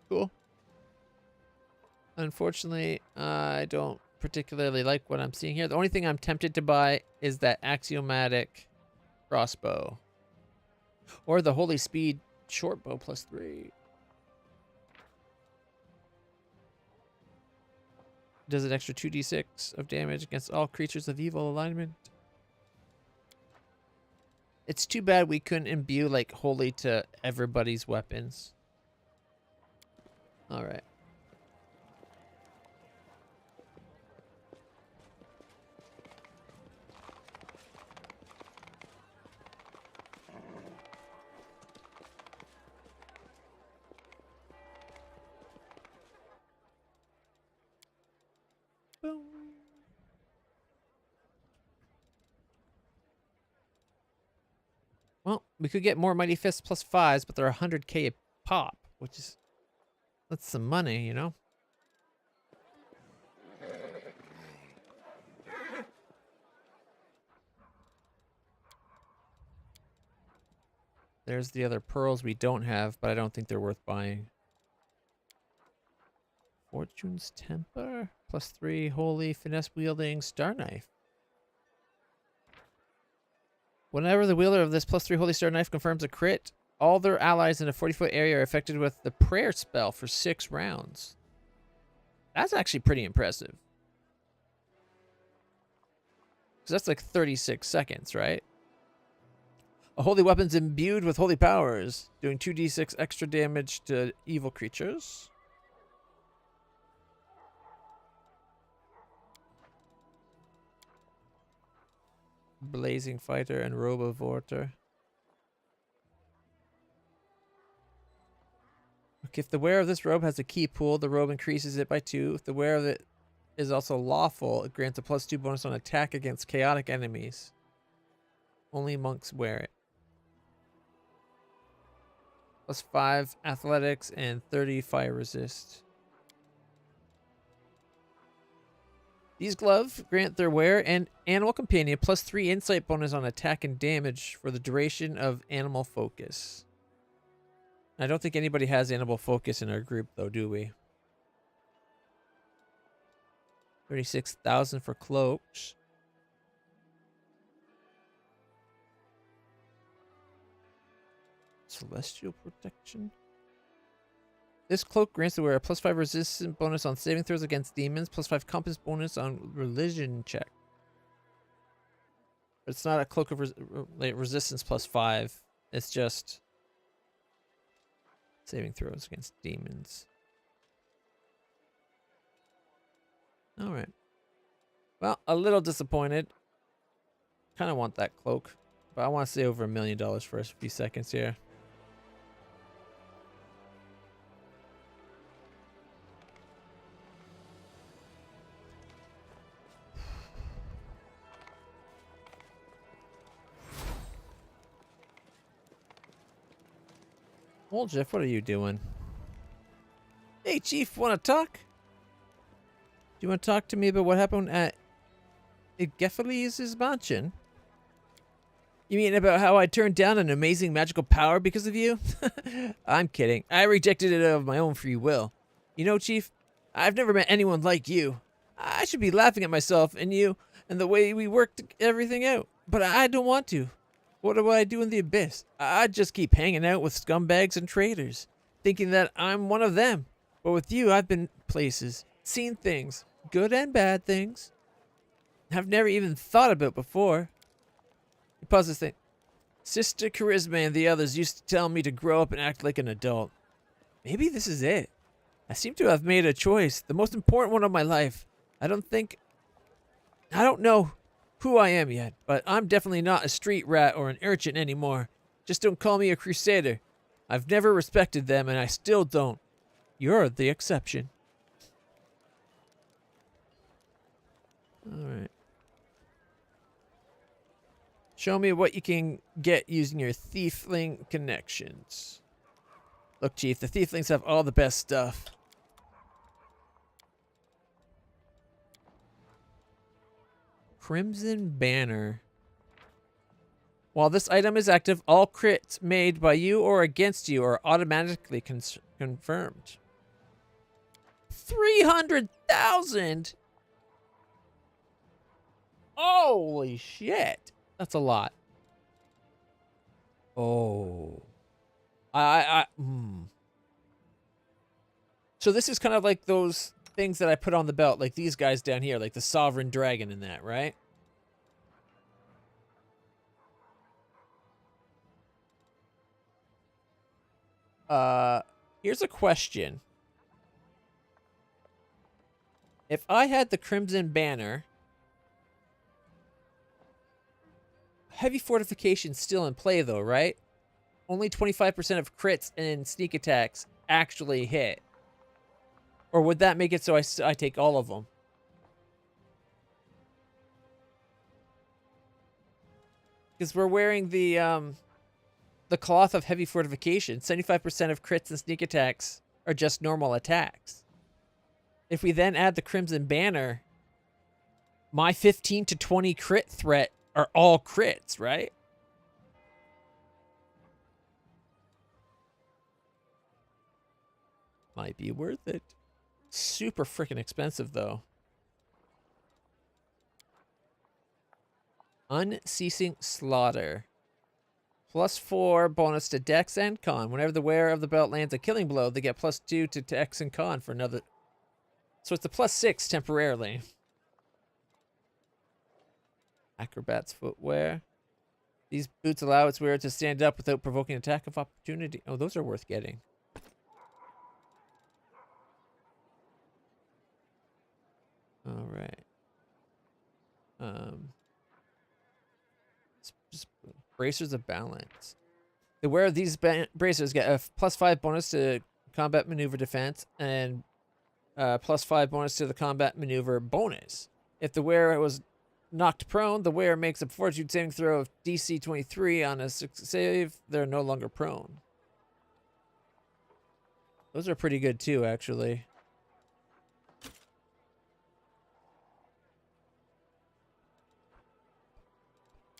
Cool. Unfortunately, I don't particularly like what I'm seeing here. The only thing I'm tempted to buy is that axiomatic crossbow. Or the Holy Speed shortbow +3. Does an extra 2d6 of damage against all creatures of evil alignment. It's too bad we couldn't imbue like holy to everybody's weapons. All right. Boom. Well, we could get more Mighty Fists +5s, but they're 100k a pop, which is... that's some money, you know? There's the other pearls we don't have, but I don't think they're worth buying. Fortune's Temper, +3, Holy, Finesse Wielding, Star Knife. Whenever the wielder of this +3 Holy Star Knife confirms a crit, all their allies in a 40-foot area are affected with the prayer spell for 6 rounds. That's actually pretty impressive. Because that's like 36 seconds, right? A holy weapon's imbued with holy powers, doing 2d6 extra damage to evil creatures. Blazing Fighter and Robe of WotR. Okay, if the wearer of this robe has a key pool, the robe increases it by 2. If the wearer of it is also lawful, it grants a +2 bonus on attack against chaotic enemies. Only monks wear it. +5 athletics and 30 fire resist. These gloves grant their wearer and animal companion +3 insight bonus on attack and damage for the duration of animal focus. I don't think anybody has animal focus in our group, though, do we? 36,000 for cloaks. Celestial protection. This cloak grants the wearer a +5 resistance bonus on saving throws against demons, +5 compass bonus on religion check. But it's not a cloak of resistance +5. It's just saving throws against demons. All right. Well, a little disappointed. Kind of want that cloak, but I want to say over $1 million for a few seconds here. Well, Jeff, what are you doing? Hey, Chief, want to talk? Do you want to talk to me about what happened at Igefali's mansion? You mean about how I turned down an amazing magical power because of you? I'm kidding. I rejected it of my own free will. You know, Chief, I've never met anyone like you. I should be laughing at myself and you and the way we worked everything out. But I don't want to. What do I do in the abyss? I just keep hanging out with scumbags and traitors, thinking that I'm one of them. But with you, I've been places, seen things, good and bad things, I've never even thought about before. He pauses, think. Sister Charisma and the others used to tell me to grow up and act like an adult. Maybe this is it. I seem to have made a choice, the most important one of my life. I don't know who I am yet, but I'm definitely not a street rat or an urchin anymore. Just don't call me a crusader. I've never respected them, and I still don't. You're the exception. Alright. Show me what you can get using your thiefling connections. Look, Chief, the thieflings have all the best stuff. Crimson Banner. While this item is active, all crits made by you or against you are automatically confirmed. 300,000! Holy shit! That's a lot. Oh. So this is kind of like those things that I put on the belt, like these guys down here, like the Sovereign Dragon in that, right? Here's a question. If I had the Crimson Banner, heavy fortification still in play though, right? Only 25% of crits and sneak attacks actually hit. Or would that make it so I take all of them? Because we're wearing the cloth of heavy fortification. 75% of crits and sneak attacks are just normal attacks. If we then add the Crimson Banner, my 15 to 20 crit threat are all crits, right? Might be worth it. Super freaking expensive, though. Unceasing Slaughter. +4 bonus to Dex and Con. Whenever the wearer of the belt lands a killing blow, they get +2 to Dex and Con for another. So it's a +6 temporarily. Acrobat's footwear. These boots allow its wearer to stand up without provoking attack of opportunity. Oh, those are worth getting. All right. Bracers of balance. The wearer of these bracers get a +5 bonus to combat maneuver defense and +5 bonus to the combat maneuver bonus. If the wearer was knocked prone, the wearer makes a fortitude saving throw of DC 23 on a save. They're no longer prone. Those are pretty good too, actually.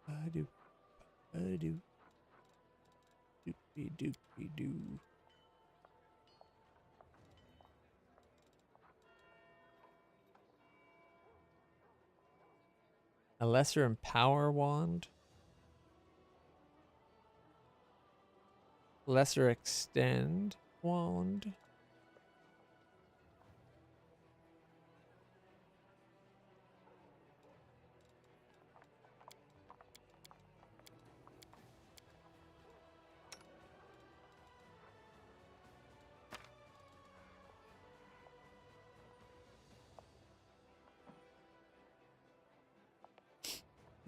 I do. Doopy-doopy-doo. A lesser empower wand. Lesser extend wand.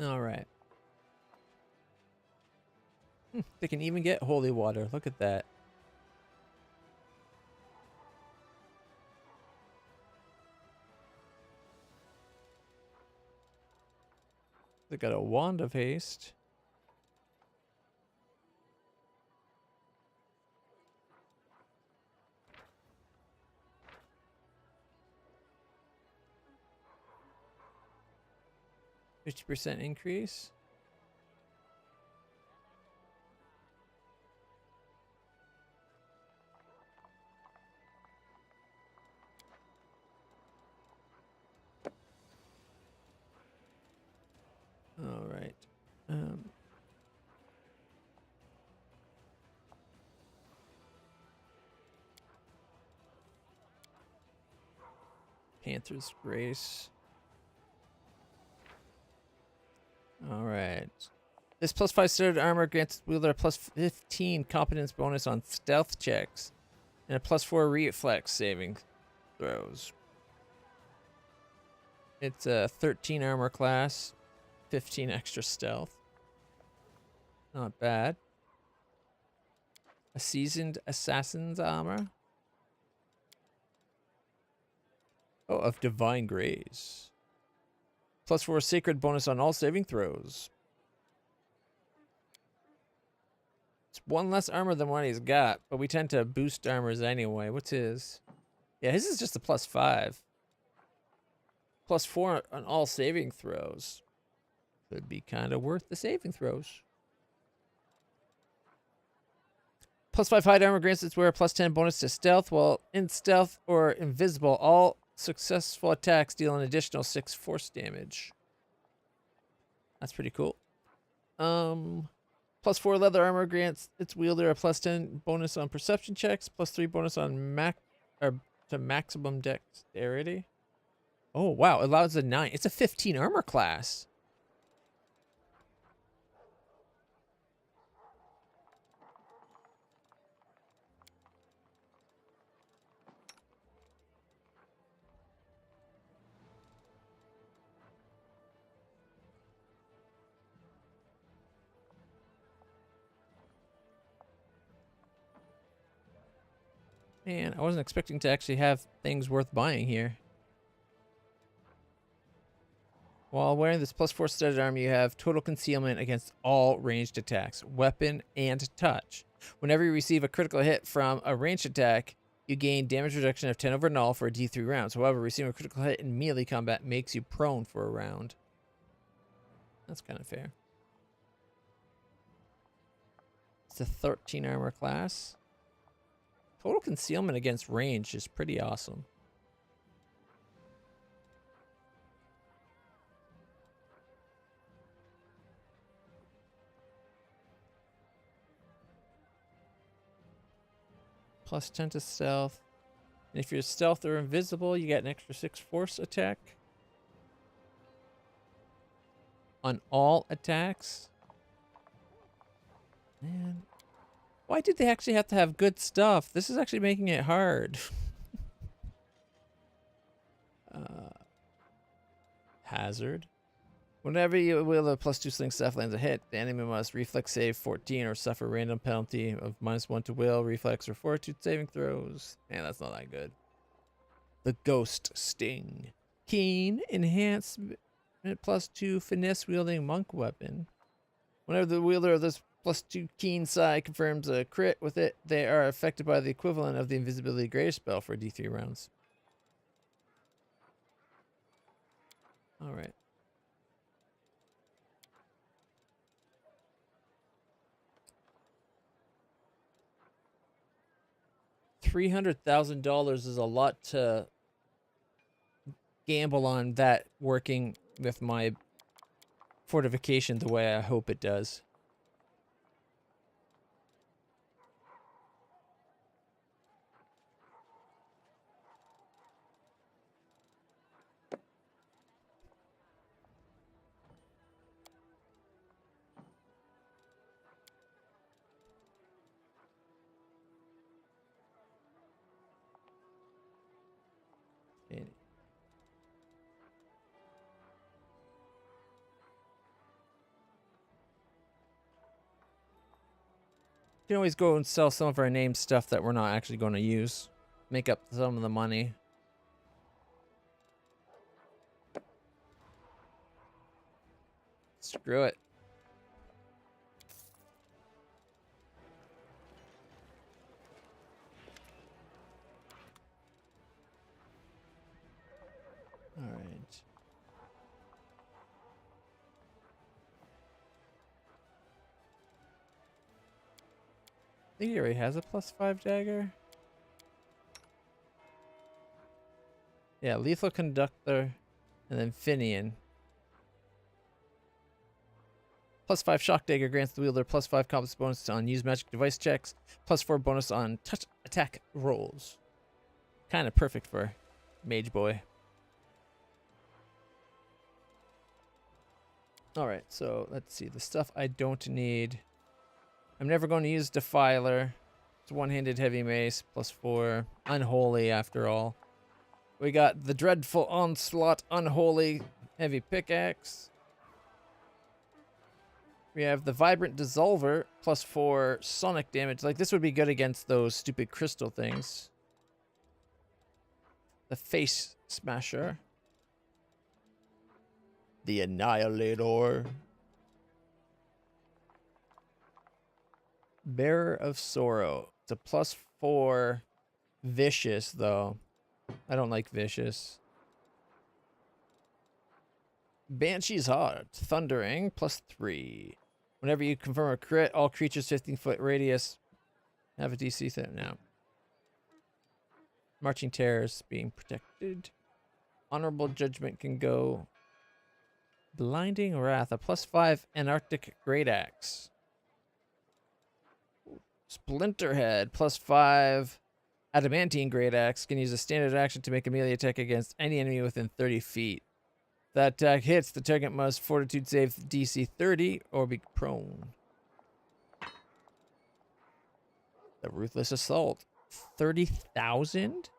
All right. They can even get holy water. Look at that. They got a wand of haste. %50 increase. All right. Panther's Grace. All right. This +5 studded armor grants wielder a +15 competence bonus on stealth checks and a +4 reflex saving throws. It's a 13 armor class, 15 extra stealth. Not bad. A seasoned assassin's armor. Oh, of divine grace. +4 sacred bonus on all saving throws. It's one less armor than what he's got, but we tend to boost armors anyway. What's his? Yeah, his is just a +5. +4 on all saving throws. Could be kind of worth the saving throws. +5 hide armor grants its wearer +10 bonus to stealth. While in stealth or invisible, all successful attacks deal an additional 6 force damage. That's pretty cool. +4 leather armor grants its wielder a +10 bonus on perception checks, +3 bonus on maximum dexterity. Oh wow, it allows a 9. It's a 15 armor class. Man, I wasn't expecting to actually have things worth buying here. While wearing this +4 studded armor, you have total concealment against all ranged attacks, weapon, and touch. Whenever you receive a critical hit from a ranged attack, you gain damage reduction of 10 over null for a D3 rounds. However, receiving a critical hit in melee combat makes you prone for a round. That's kind of fair. It's a 13 armor class. Total concealment against range is pretty awesome. +10 to stealth. And if you're stealth or invisible, you get an extra 6 force attack. on all attacks. Man, why did they actually have to have good stuff? This is actually making it hard. Hazard. Whenever you wield a +2 sling staff lands a hit, the enemy must reflex save 14 or suffer random penalty of -1 to will, reflex, or fortitude saving throws. Man, that's not that good. The Ghost Sting. Keen, enhancement +2 finesse wielding monk weapon. Whenever the wielder of this +2 keen side confirms a crit with it, they are affected by the equivalent of the invisibility grace spell for D3 rounds. Alright. $300,000 is a lot to gamble on that working with my fortification the way I hope it does. You can always go and sell some of our name stuff that we're not actually going to use. Make up some of the money. Screw it. All right. I think he already has a +5 dagger. Yeah, Lethal Conductor, and then Finian. +5 Shock Dagger grants the wielder +5 compass bonus on use magic device checks, +4 bonus on touch attack rolls. Kind of perfect for Mage Boy. Alright, so let's see. The stuff I don't need. I'm never going to use Defiler. It's one-handed heavy mace, +4. Unholy, after all. We got the Dreadful Onslaught, Unholy Heavy Pickaxe. We have the Vibrant Dissolver, +4 sonic damage. Like, this would be good against those stupid crystal things. The Face Smasher. The Annihilator. Bearer of Sorrow. It's a +4 vicious, though. I don't like vicious. Banshee's Heart. Thundering, +3. Whenever you confirm a crit, all creatures 15-foot radius have a DC set now. Marching Terrors being protected. Honorable Judgment can go. Blinding Wrath, a +5 Antarctic Great Axe. Splinterhead, +5 Adamantine Great Axe, can use a standard action to make a melee attack against any enemy within 30 feet. If that attack hits, the target must fortitude save DC 30 or be prone. The Ruthless Assault, 30,000?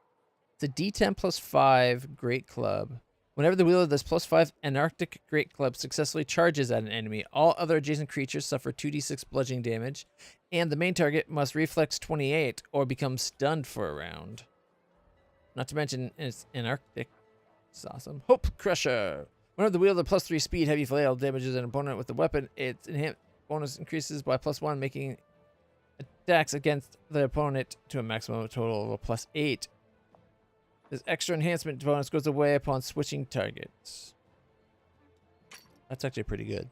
It's a D10 +5 Great Club. Whenever the wielder of this +5 Antarctic Great Club successfully charges at an enemy, all other adjacent creatures suffer 2d6 bludgeoning damage, and the main target must reflex 28 or become stunned for a round. Not to mention, it's Antarctic. It's awesome. Hope Crusher. Whenever the wielder +3 speed heavy flail damages an opponent with the weapon, its enhanced bonus increases by +1, making attacks against the opponent to a maximum total of a +8. This extra enhancement bonus goes away upon switching targets. That's actually pretty good.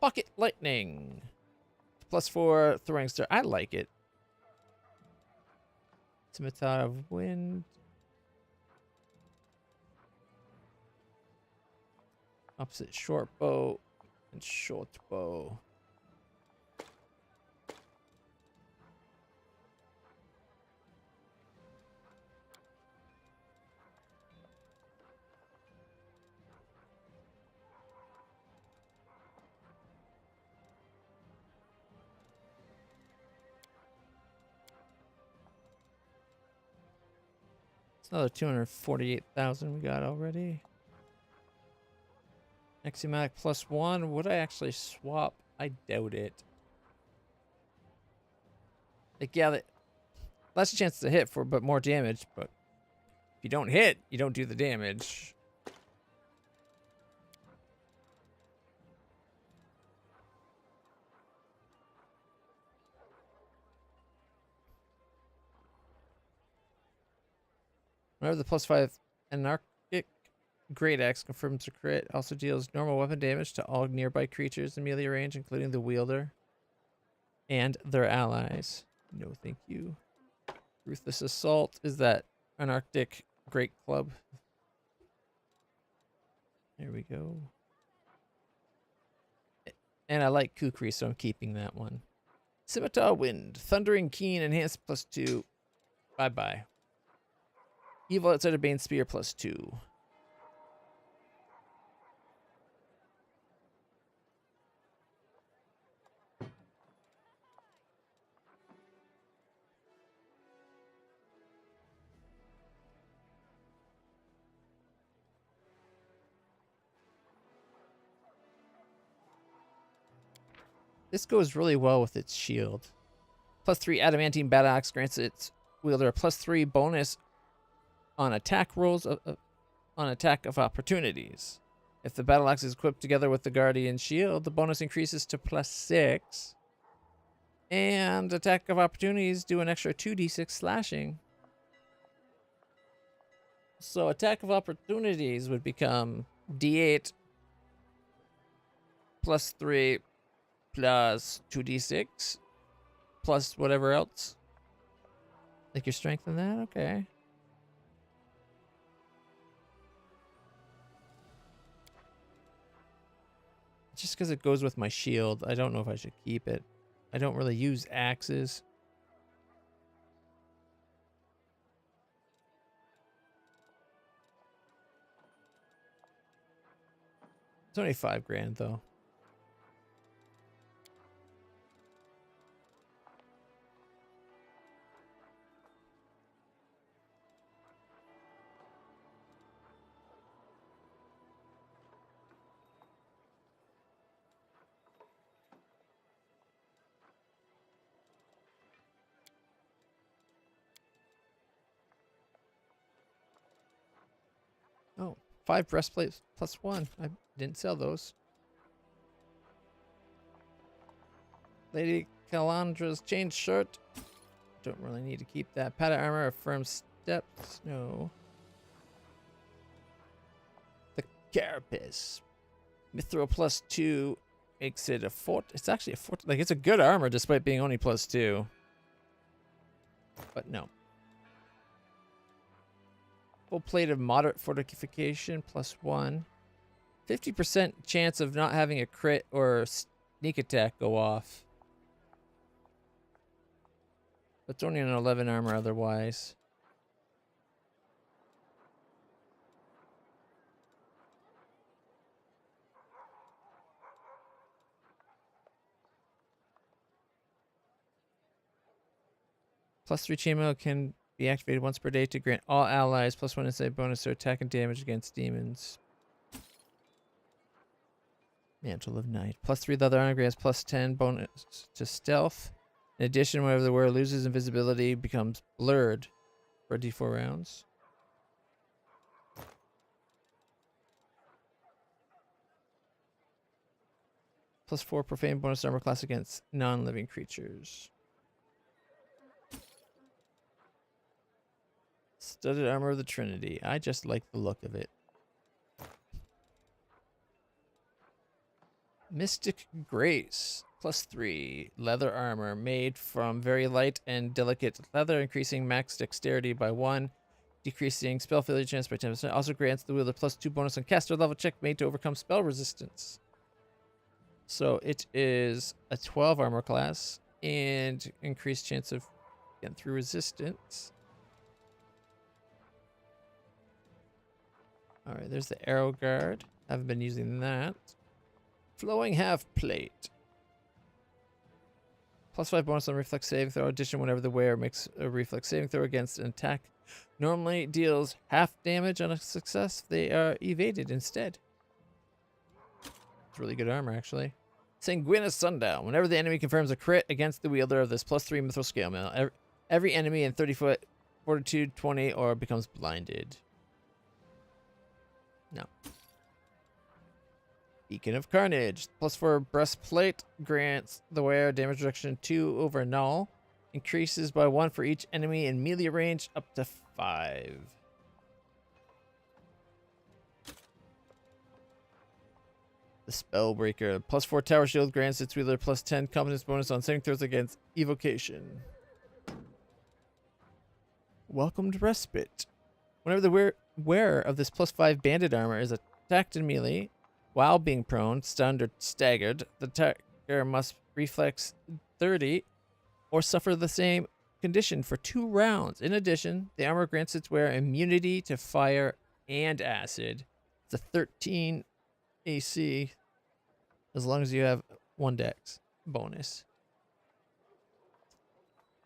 Pocket Lightning. +4 Throwing Star. I like it. Scimitar of Wind. Opposite short bow and short bow. It's another 248,000 we got already. Axiomatic +1. Would I actually swap? I doubt it. Like, yeah, less chance to hit for, but more damage. But if you don't hit, you don't do the damage. Whenever the +5 anarchic great axe confirms a crit, also deals normal weapon damage to all nearby creatures in melee range, including the wielder and their allies. No, thank you. Ruthless Assault is that anarchic great club. There we go. And I like Kukri, so I'm keeping that one. Scimitar Wind, Thundering Keen, enhanced +2. Bye-bye. Evil Outsider Bane Spear +2. This goes really well with its shield. +3 adamantine battle axe grants its wielder a +3 bonus on attack rolls on attack of opportunities. If the battle axe is equipped together with the guardian shield, the bonus increases to +6. And attack of opportunities do an extra 2d6 slashing. So attack of opportunities would become d8 +3 plus 2d6 plus whatever else. Like your strength in that? Okay. Just because it goes with my shield, I don't know if I should keep it. I don't really use axes. It's only $5,000 though. Oh, 5 breastplates +1. I didn't sell those. Lady Calandra's chain shirt. Don't really need to keep that. Padded armor, a firm steps. No. The carapace. Mithril +2 makes it a fort. It's actually a fort. Like, it's a good armor despite being only +2. But no. Full plate of moderate fortification +1. 50% chance of not having a crit or sneak attack go off. But it's only an 11 armor otherwise. +3 chainmail can be activated once per day to grant all allies +1 insight bonus to attack and damage against demons. Mantle of Night. +3 leather armor grants +10 bonus to stealth. In addition, whenever the wearer loses invisibility, becomes blurred for d4 rounds. +4 profane bonus armor class against non-living creatures. Studded armor of the Trinity. I just like the look of it. Mystic Grace. +3 leather armor made from very light and delicate leather, increasing max dexterity by 1, decreasing spell failure chance by 10%. Also grants the wielder +2 bonus on caster level check made to overcome spell resistance. So it is a 12 armor class and increased chance of getting through resistance. All right, there's the arrow guard. Haven't been using that. Flowing half plate. +5 bonus on reflex saving throw. Addition, whenever the wearer makes a reflex saving throw against an attack Normally deals half damage on a success. They are evaded instead. It's really good armor, actually. Sanguinous Sundown. Whenever the enemy confirms a crit against the wielder of this +3 mithril scale mail, every enemy in 30-foot fortitude 20 or becomes blinded. No. Beacon of Carnage. +4 breastplate grants the wearer damage reduction 2 over null. Increases by 1 for each enemy in melee range up to 5. The Spellbreaker. +4 tower shield grants its wielder +10 competence bonus on saving throws against evocation. Welcomed Respite. Whenever the wearer of this +5 bandit armor is attacked in melee, while being prone, stunned, or staggered, the attacker must reflex 30 or suffer the same condition for 2 rounds. In addition, the armor grants its wearer immunity to fire and acid. It's a 13 AC as long as you have 1 dex bonus.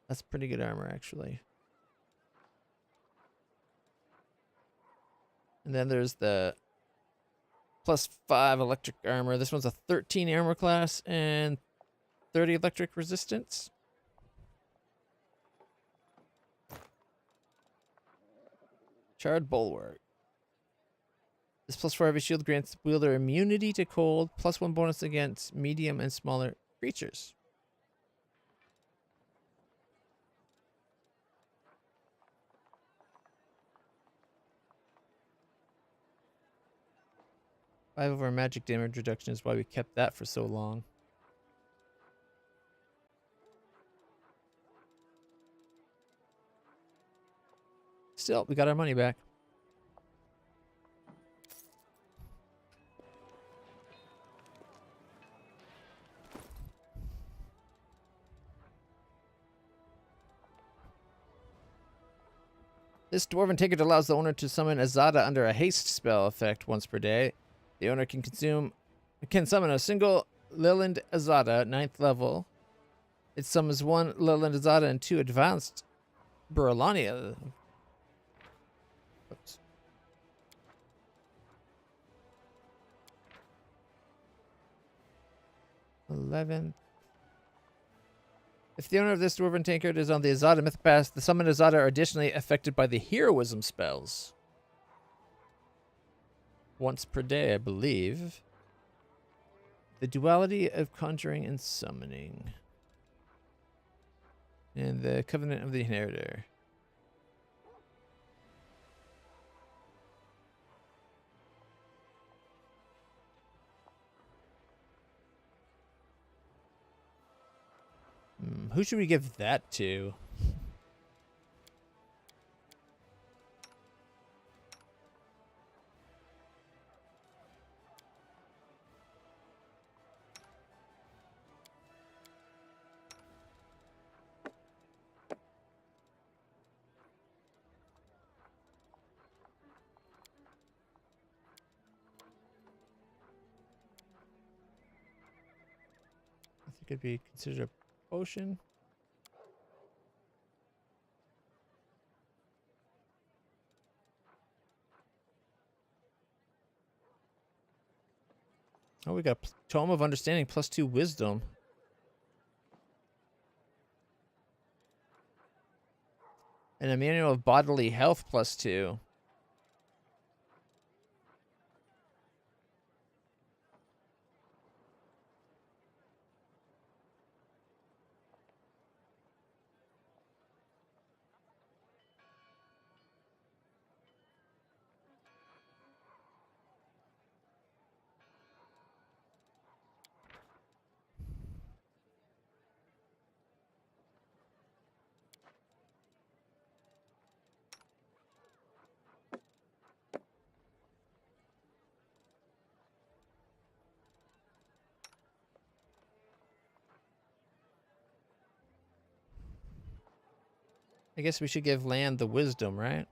That's pretty good armor, actually. And then there's the +5 electric armor. This one's a 13 armor class and 30 electric resistance. Charred Bulwark. This +4 heavy shield grants wielder immunity to cold, +1 bonus against medium and smaller creatures. Five over magic damage reduction is why we kept that for so long. Still, we got our money back. This dwarven ticket allows the owner to summon Azada under a haste spell effect once per day. The owner can summon a single Leland Azada, 9th level. It summons 1 Leland Azada and 2 advanced Burlania. Oops. If the owner of this dwarven tankard is on the Azada myth pass, the summoned Azada are additionally affected by the heroism spells. Once per day, I believe. The duality of conjuring and summoning. And the covenant of the inheritor. Who should we give that to? I think it'd be considered a potion. Oh, we got Tome of Understanding +2 Wisdom. And a Manual of Bodily Health +2. I guess we should give Land the Wisdom, right?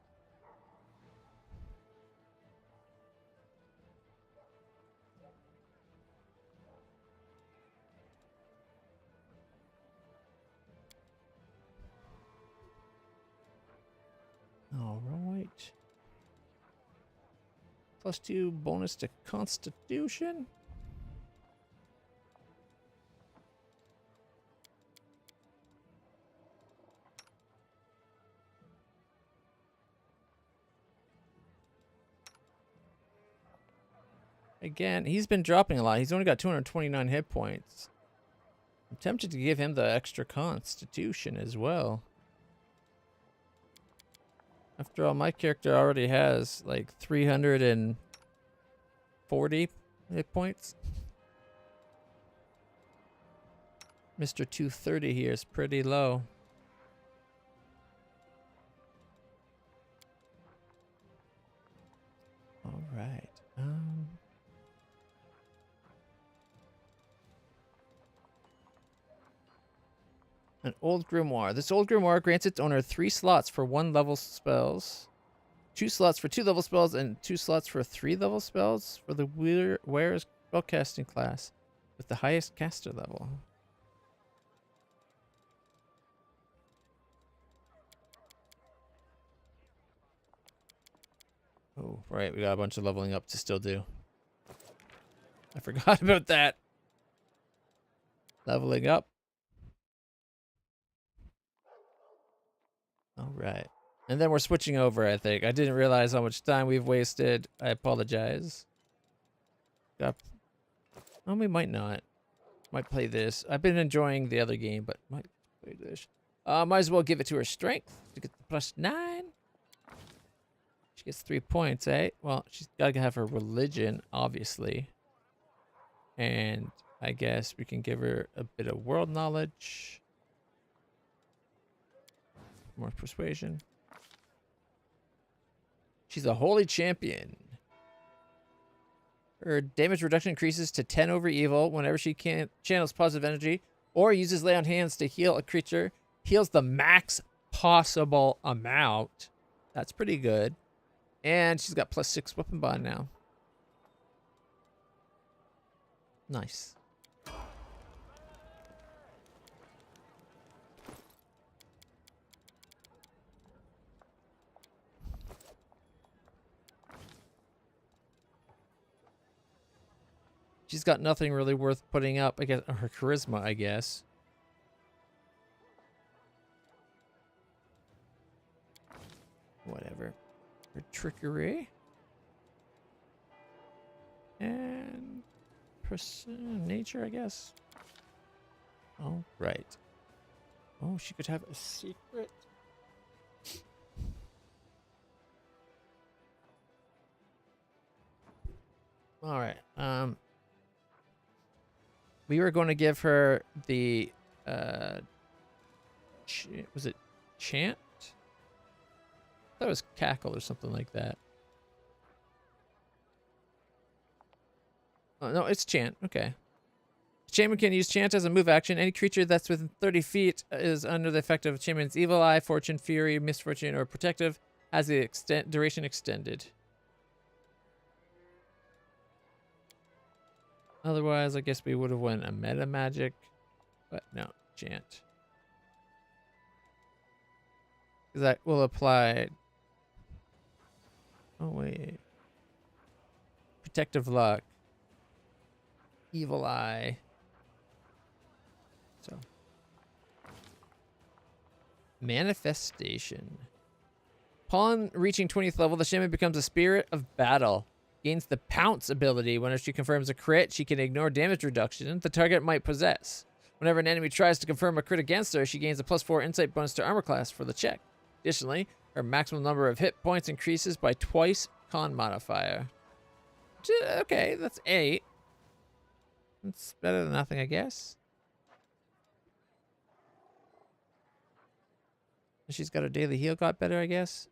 +2 bonus to Constitution. Again, he's been dropping a lot. He's only got 229 hit points. I'm tempted to give him the extra Constitution as well. After all, my character already has like 340 hit points. Mr. 230 here is pretty low. All right. An old grimoire. This old grimoire grants its owner 3 slots for 1-level spells, 2 slots for 2-level spells, and 2 slots for 3-level spells for the wearer's spellcasting class with the highest caster level. Oh, right. We got a bunch of leveling up to still do. I forgot about that. Leveling up. All right. And then we're switching over, I think. I didn't realize how much time we've wasted. I apologize. Got... Oh, we might not. Might play this. I've been enjoying the other game, but might play this. Might as well give it to her strength to get the +9. She gets 3 points, eh? Well, she's got to have her religion, obviously. And I guess we can give her a bit of world knowledge. More persuasion. She's a holy champion. Her damage reduction increases to 10 over evil whenever she channels positive energy or uses lay on hands to heal a creature. Heals the max possible amount. That's pretty good. And she's got +6 weapon bond now. Nice. She's got nothing really worth putting up. I guess her charisma, I guess. Whatever. Her trickery. And nature, I guess. Oh, right. Oh, she could have a secret. All right. We were going to give her the, was it chant? That was cackle or something like that. Oh, no, it's chant. Okay. Shaman can use chant as a move action. Any creature that's within 30 feet is under the effect of Shaman's evil eye, fortune, fury, misfortune, or protective has the duration extended. Otherwise, I guess we would have went a meta magic, but no, chant. That will apply. Oh, wait. Protective luck. Evil eye. So. Manifestation. Upon reaching 20th level, the shaman becomes a spirit of battle. Gains the pounce ability. Whenever she confirms a crit, she can ignore damage reduction the target might possess. Whenever an enemy tries to confirm a crit against her, she gains a +4 insight bonus to armor class for the check. Additionally, her maximum number of hit points increases by twice con modifier. Okay, that's 8. That's better than nothing, I guess. She's got her daily heal got better, I guess.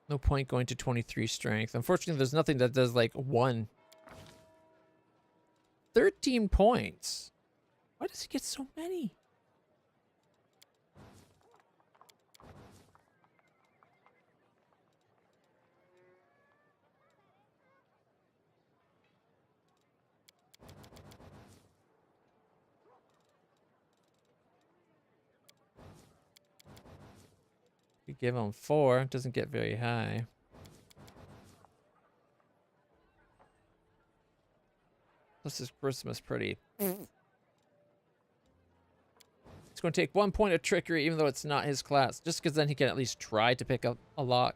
No point going to 23 strength. Unfortunately, there's nothing that does like 1. 13 points. Why does he get so many? give him 4. Doesn't get very high. Plus his charisma's pretty. It's going to take 1 point of trickery, even though it's not his class. Just because then he can at least try to pick up a lock.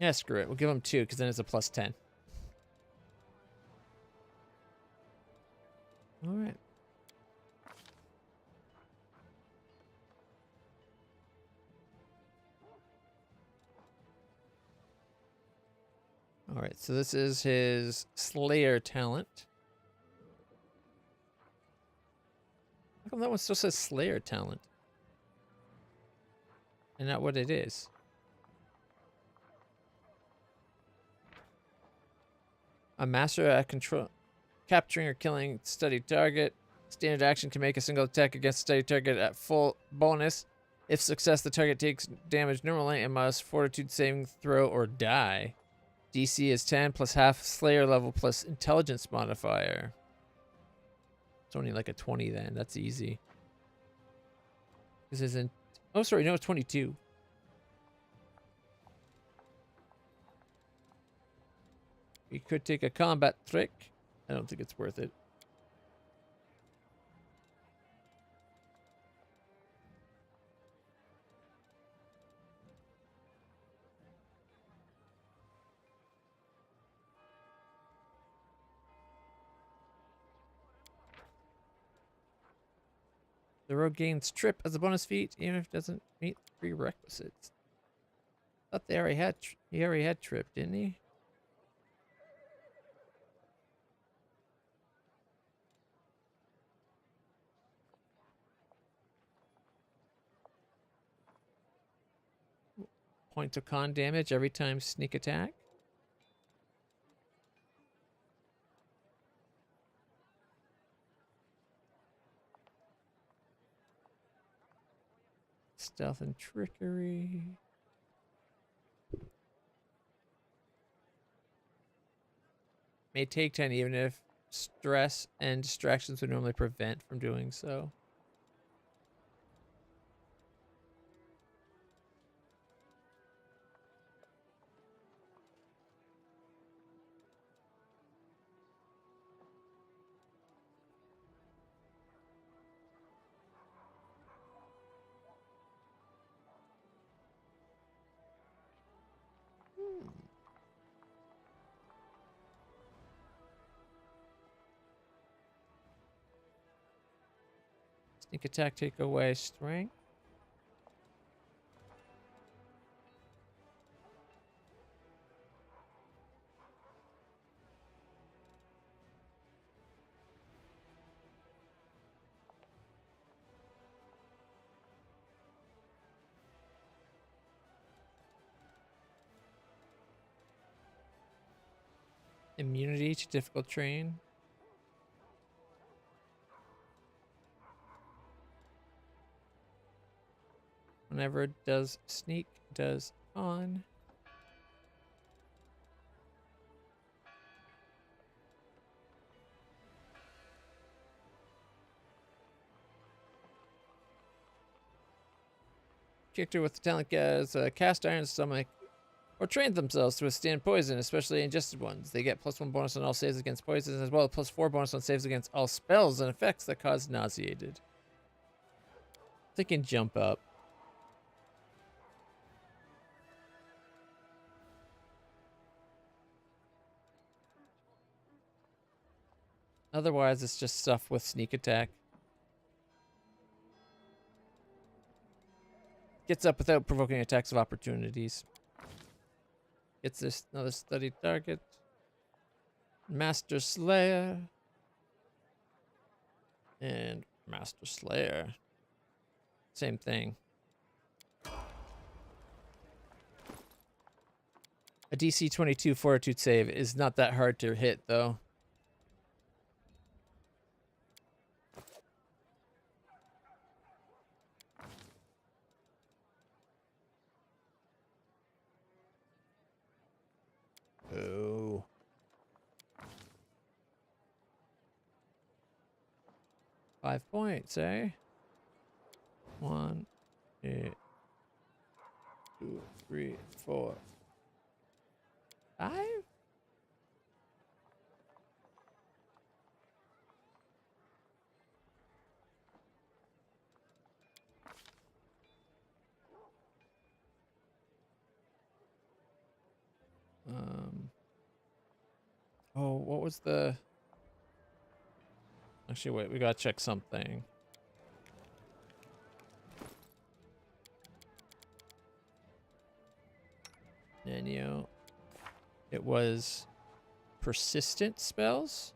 Yeah, screw it. We'll give him 2, because then it's a plus 10. Alright. Alright, so this is his Slayer talent. How come that one still says Slayer talent? And not what it is? A master at capturing or killing studied target. Standard action can make a single attack against a studied target at full bonus. If success, the target takes damage normally and must fortitude saving throw or die. DC is 10 plus half Slayer level plus intelligence modifier. It's only like a 20 then. That's easy. This isn't. Oh, sorry. No, it's 22. We could take a combat trick. I don't think it's worth it. The rogue gains trip as a bonus feat, even if it doesn't meet prerequisites. I thought they already had he already had trip, didn't he? Point to con damage every time sneak attack. Stealth and trickery. May take 10 even if stress and distractions would normally prevent from doing so. Sneak attack, take away strength. Immunity to difficult terrain. Whenever it does sneak, does on. Character with the talent has a cast iron stomach or trained themselves to withstand poison, especially ingested ones. They get +1 bonus on all saves against poisons, as well as +4 bonus on saves against all spells and effects that cause nauseated. They can jump up. Otherwise, it's just stuff with sneak attack. Gets up without provoking attacks of opportunities. Gets this another studied target. Master Slayer. And Master Slayer. Same thing. A DC 22 fortitude save is not that hard to hit, though. Oh. 5 points, eh? 1, 2, 3, 4, 5? Oh, what was the... Actually, wait, we gotta check something. Menu. It was persistent spells.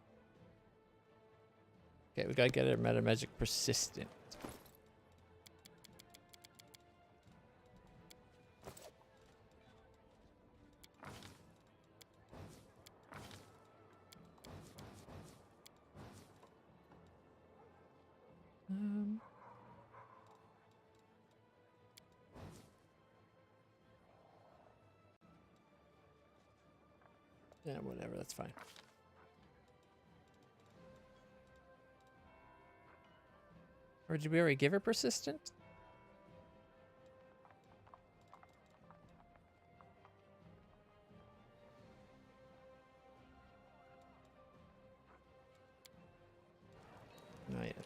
Okay, we gotta get a meta magic persistent. Yeah, whatever, that's fine. Or did we already give her persistent? Not yet.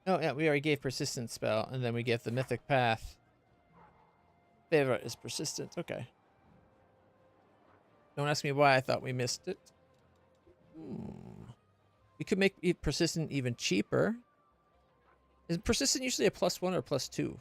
Oh yeah, we already gave persistent spell, and then we get the mythic path. Favorite is persistent. Okay. Don't ask me why I thought we missed it. We could make persistent even cheaper. Is persistent usually a +1 or +2?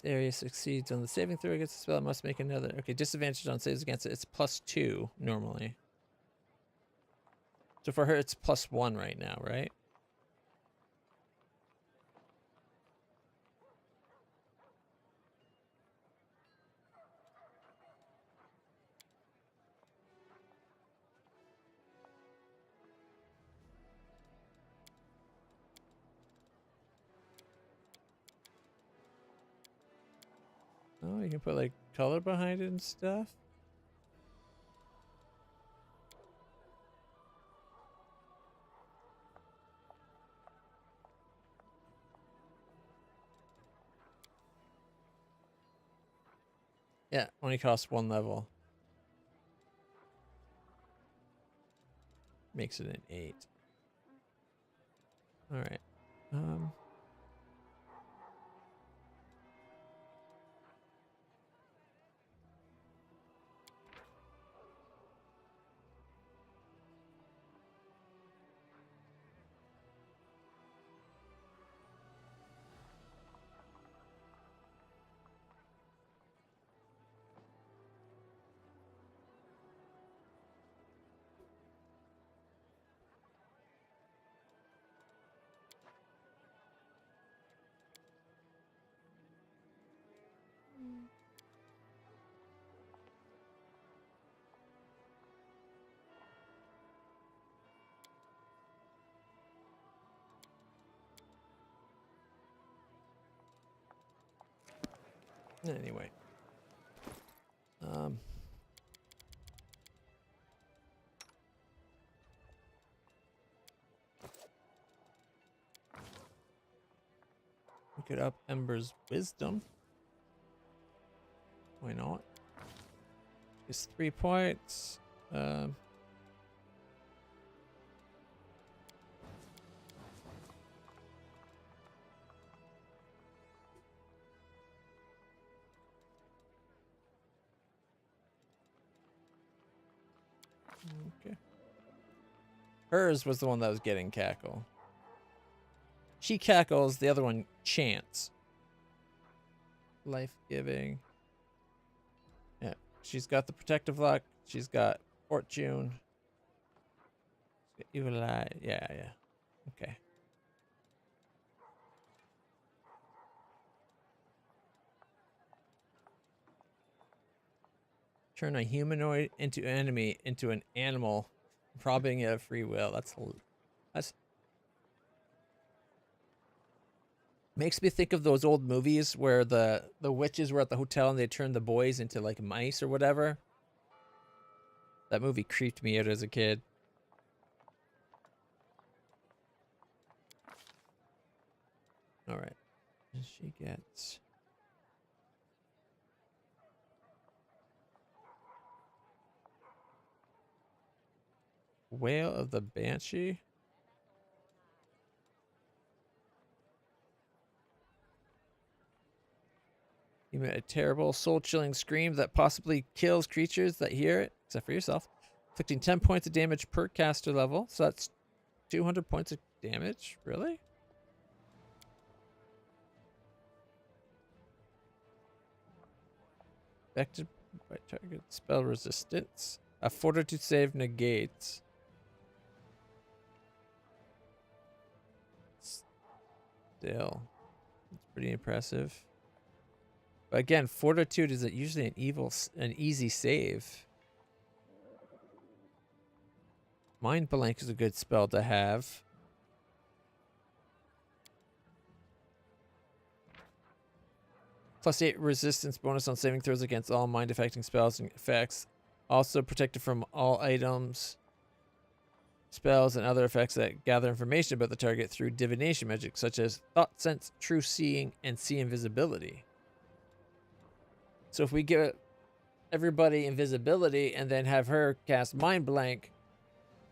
Area succeeds on the saving throw against the spell. It must make another. Okay, disadvantage on saves against it. It's +2 normally. So for her, it's +1 right now, right? Oh, you can put like color behind it and stuff. Yeah, only costs 1 level. Makes it an 8. All right. Anyway. We could up Ember's wisdom. Why not? It's 3 points. Okay. Hers was the one that was getting cackle. She cackles, the other one chants. Life-giving. Yeah, she's got the protective luck. She's got fortune. Evil eye. Yeah. Okay. Turn a humanoid into enemy into an animal, robbing it of free will. That's makes me think of those old movies where the witches were at the hotel and they turned the boys into like mice or whatever. That movie creeped me out as a kid. All right, she gets. Wail of the Banshee. Emit a terrible, soul-chilling scream that possibly kills creatures that hear it, except for yourself. Inflicting 10 points of damage per caster level. So that's 200 points of damage? Really? Affected by target spell resistance. A fortitude save negates. Still, it's pretty impressive. But again, fortitude is usually an easy save. Mind blank is a good spell to have. +8 resistance bonus on saving throws against all mind affecting spells and effects. Also protected from all items, spells, and other effects that gather information about the target through divination magic, such as thought sense, true seeing, and see invisibility. So if we give everybody invisibility and then have her cast mind blank,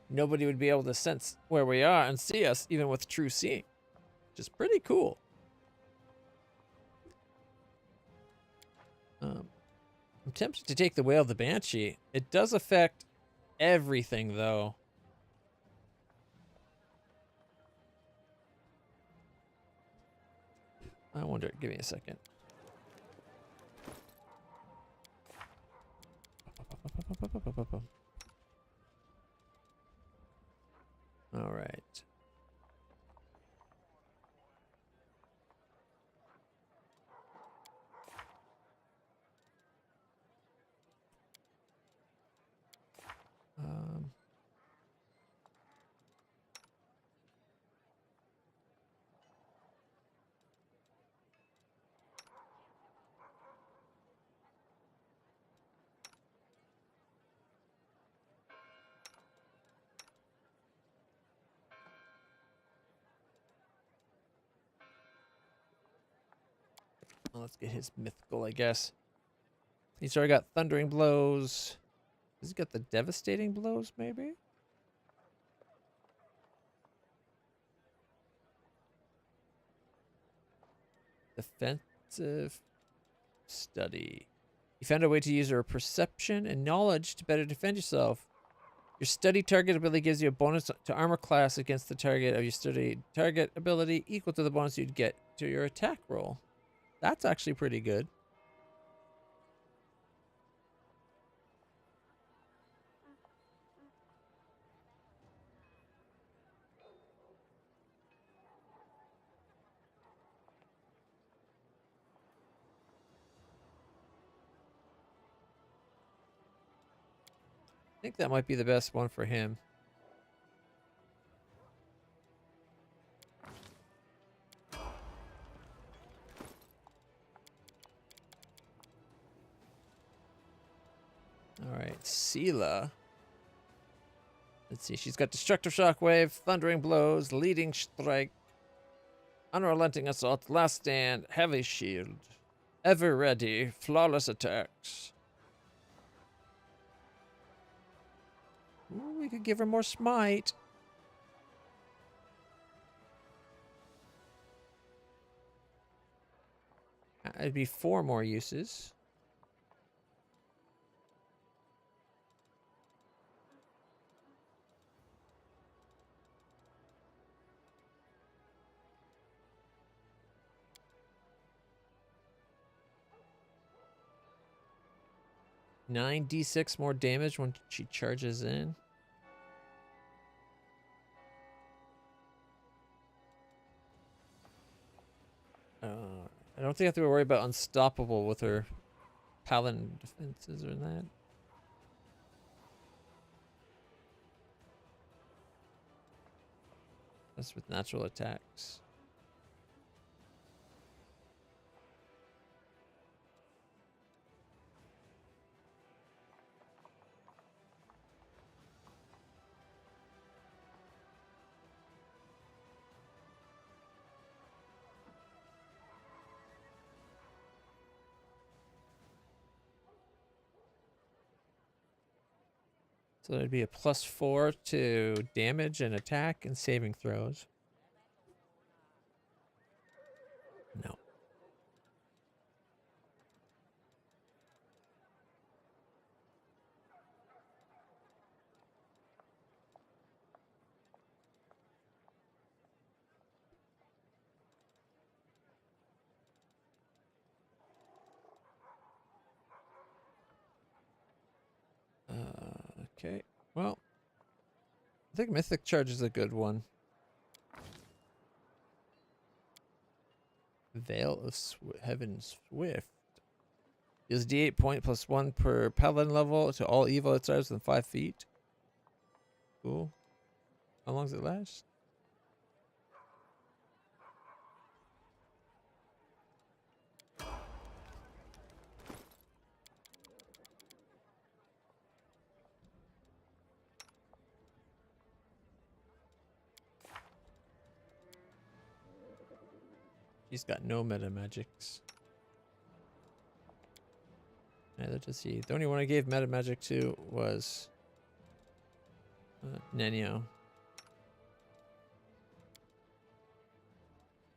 nobody would be able to sense where we are and see us, even with true seeing, which is pretty cool. I'm tempted to take the Wail of the Banshee. It does affect everything, though. I wonder, give me a second. All right. Well, let's get his mythical, I guess. He's already got Thundering Blows. Has he got the Devastating Blows, maybe? Defensive Study. You found a way to use your perception and knowledge to better defend yourself. Your study target ability gives you a bonus to armor class against the target of your study target ability equal to the bonus you'd get to your attack roll. That's actually pretty good. I think that might be the best one for him. All right, Sela. Let's see, she's got Destructive Shockwave, Thundering Blows, Leading Strike, Unrelenting Assault, Last Stand, Heavy Shield, Ever Ready, Flawless Attacks. Ooh, we could give her more Smite. It'd be 4 more uses. Nine d6 more damage when she charges in. I don't think I have to worry about unstoppable with her paladin defenses or that. That's with natural attacks. So that'd be a +4 to damage and attack and saving throws. No. Okay. Well, I think Mythic Charge is a good one. Veil of Heaven Swift. Deals D8 point +1 per paladin level to all evil outsiders within 5 feet. Cool. How long does it last? He's got no meta magics. Neither does he. The only one I gave meta magic to was Nenio.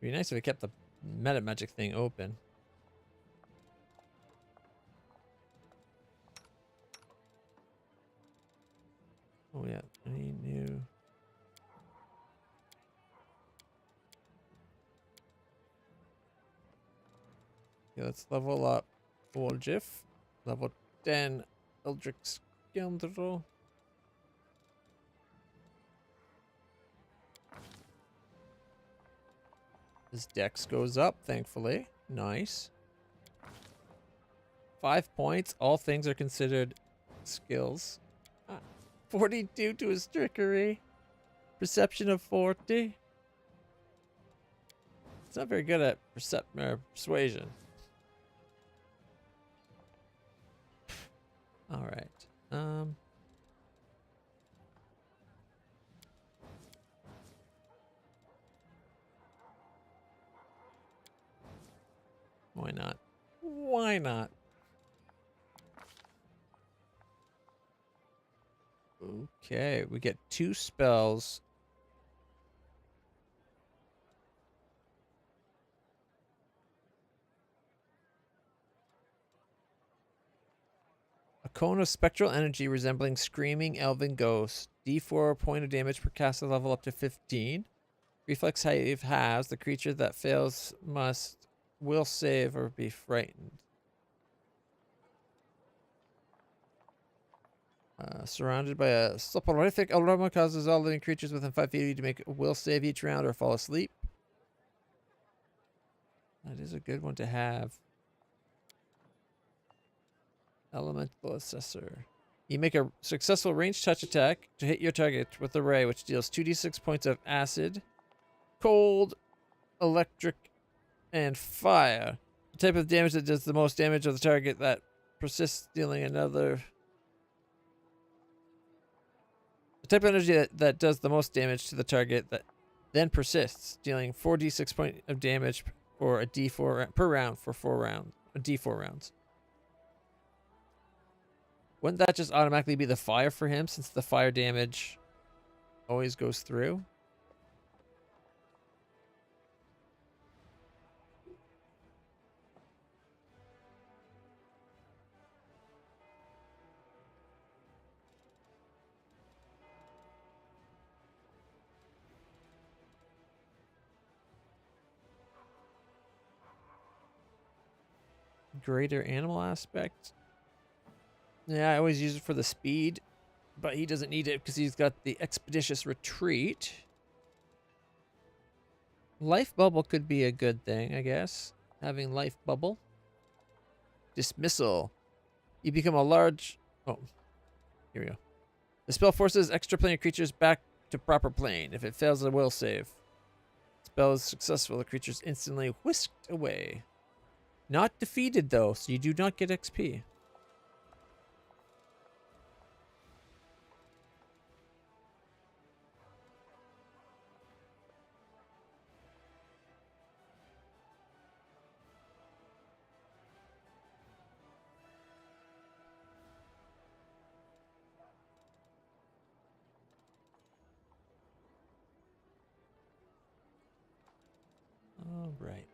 It'd be nice if we kept the meta magic thing open. Oh yeah, any new. Okay, let's level up Woljif. Level 10 Eldritch Scoundrel. His dex goes up, thankfully. Nice. 5 points. All things are considered skills. 42 to his trickery. Perception of 40. It's not very good at persuasion. All right. Why not? Why not? Okay, we get 2 spells. A cone of spectral energy resembling screaming elven ghosts. D4 point of damage per caster level up to 15. Reflex save halves. The creature that fails will save or be frightened. Surrounded by a soporific aroma causes all living creatures within 5 feet of you to make a will save each round or fall asleep. That is a good one to have. Elemental Assessor. You make a successful ranged touch attack to hit your target with a ray, which deals 2d6 points of acid, cold, electric, and fire. The type of damage that does the most damage of the target that persists, dealing another. The type of energy that does the most damage to the target that then persists, dealing 4d6 points of damage for a d4 per round for 4 rounds. D4 rounds. Wouldn't that just automatically be the fire for him, since the fire damage always goes through? Greater animal aspect. Yeah, I always use it for the speed, but he doesn't need it because he's got the expeditious retreat. Life bubble could be a good thing, I guess. Having life bubble. Dismissal. You become a large... Oh, here we go. The spell forces extraplanar creatures back to proper plane. If it fails, a will save. Spell is successful. The creature is instantly whisked away. Not defeated, though, so you do not get XP. All right.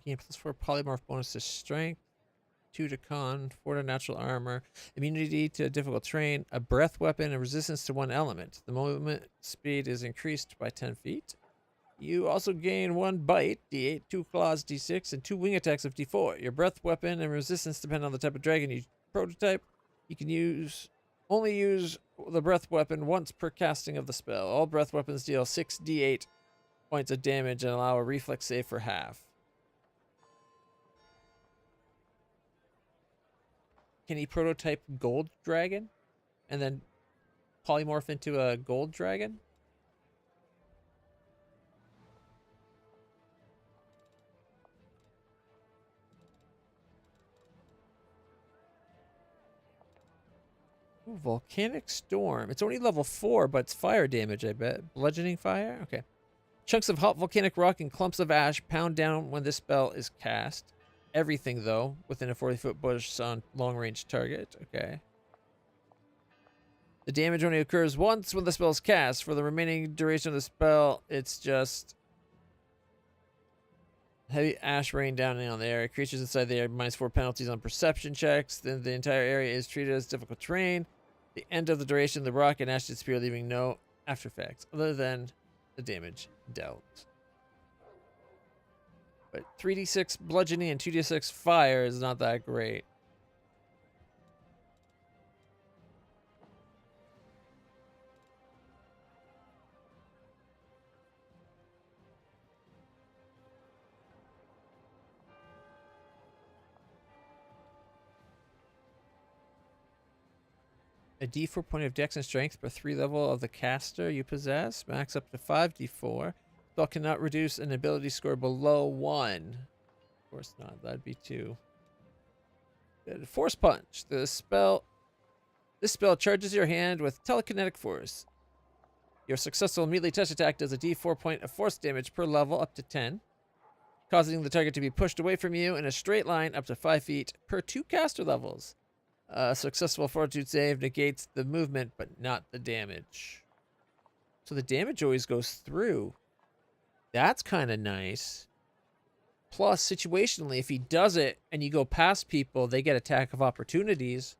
Gain +4 polymorph bonus to strength, 2 to con, 4 to natural armor, immunity to difficult terrain, a breath weapon, and resistance to one element. The movement speed is increased by 10 feet. You also gain 1 bite, d8, 2 claws, d6, and 2 wing attacks of d4. Your breath weapon and resistance depend on the type of dragon you prototype. You can only use the breath weapon once per casting of the spell. All breath weapons deal 6d8 points of damage and allow a reflex save for half. Can he prototype gold dragon and then polymorph into a gold dragon? Ooh, volcanic storm. It's only level 4, but it's fire damage, I bet. Bludgeoning fire? Okay. Chunks of hot volcanic rock and clumps of ash pound down when this spell is cast. Everything, though, within a 40-foot bush on long-range target. Okay. The damage only occurs once when the spell is cast. For the remaining duration of the spell, it's just heavy ash rain down on the area. Creatures inside the area -4 penalties on perception checks. Then the entire area is treated as difficult terrain. The end of the duration, the rock and ash disappear, leaving no after effects other than the damage dealt. But 3d6 bludgeoning and 2d6 fire is not that great. A d4 point of dex and strength per 3 level of the caster you possess. Max up to 5d4. Spell cannot reduce an ability score below 1. Of course not. That'd be 2. Good. Force punch. This spell charges your hand with telekinetic force. Your successful melee touch attack does a d4 point of force damage per level up to 10, causing the target to be pushed away from you in a straight line up to 5 feet per 2 caster levels. A successful fortitude save negates the movement, but not the damage. So the damage always goes through. That's kind of nice. Plus, situationally, if he does it and you go past people, they get attack of opportunities.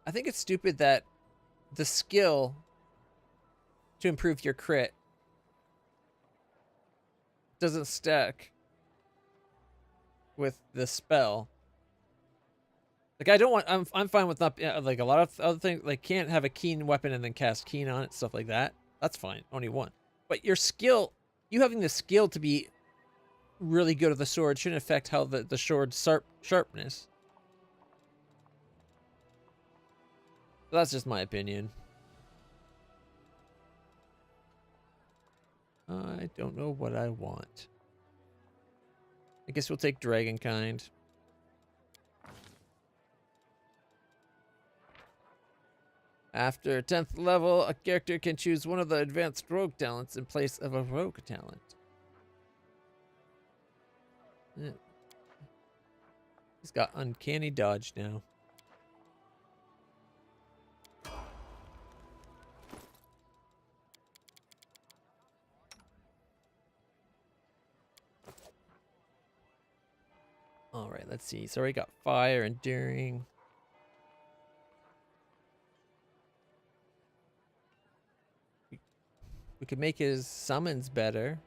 I think it's stupid that the skill to improve your crit doesn't stack with the spell. Like, I don't want, I'm fine with not, like, a lot of other things, like, can't have a keen weapon and then cast keen on it, stuff like that. That's fine, only one. But your skill, you having the skill to be really good at the sword shouldn't affect how the sword's sharpness. But that's just my opinion. I don't know what I want. I guess we'll take Dragonkind. After 10th level, a character can choose one of the advanced rogue talents in place of a rogue talent. Yeah. He's got uncanny dodge now. All right, let's see. So we got fire, enduring. We could make his summons better.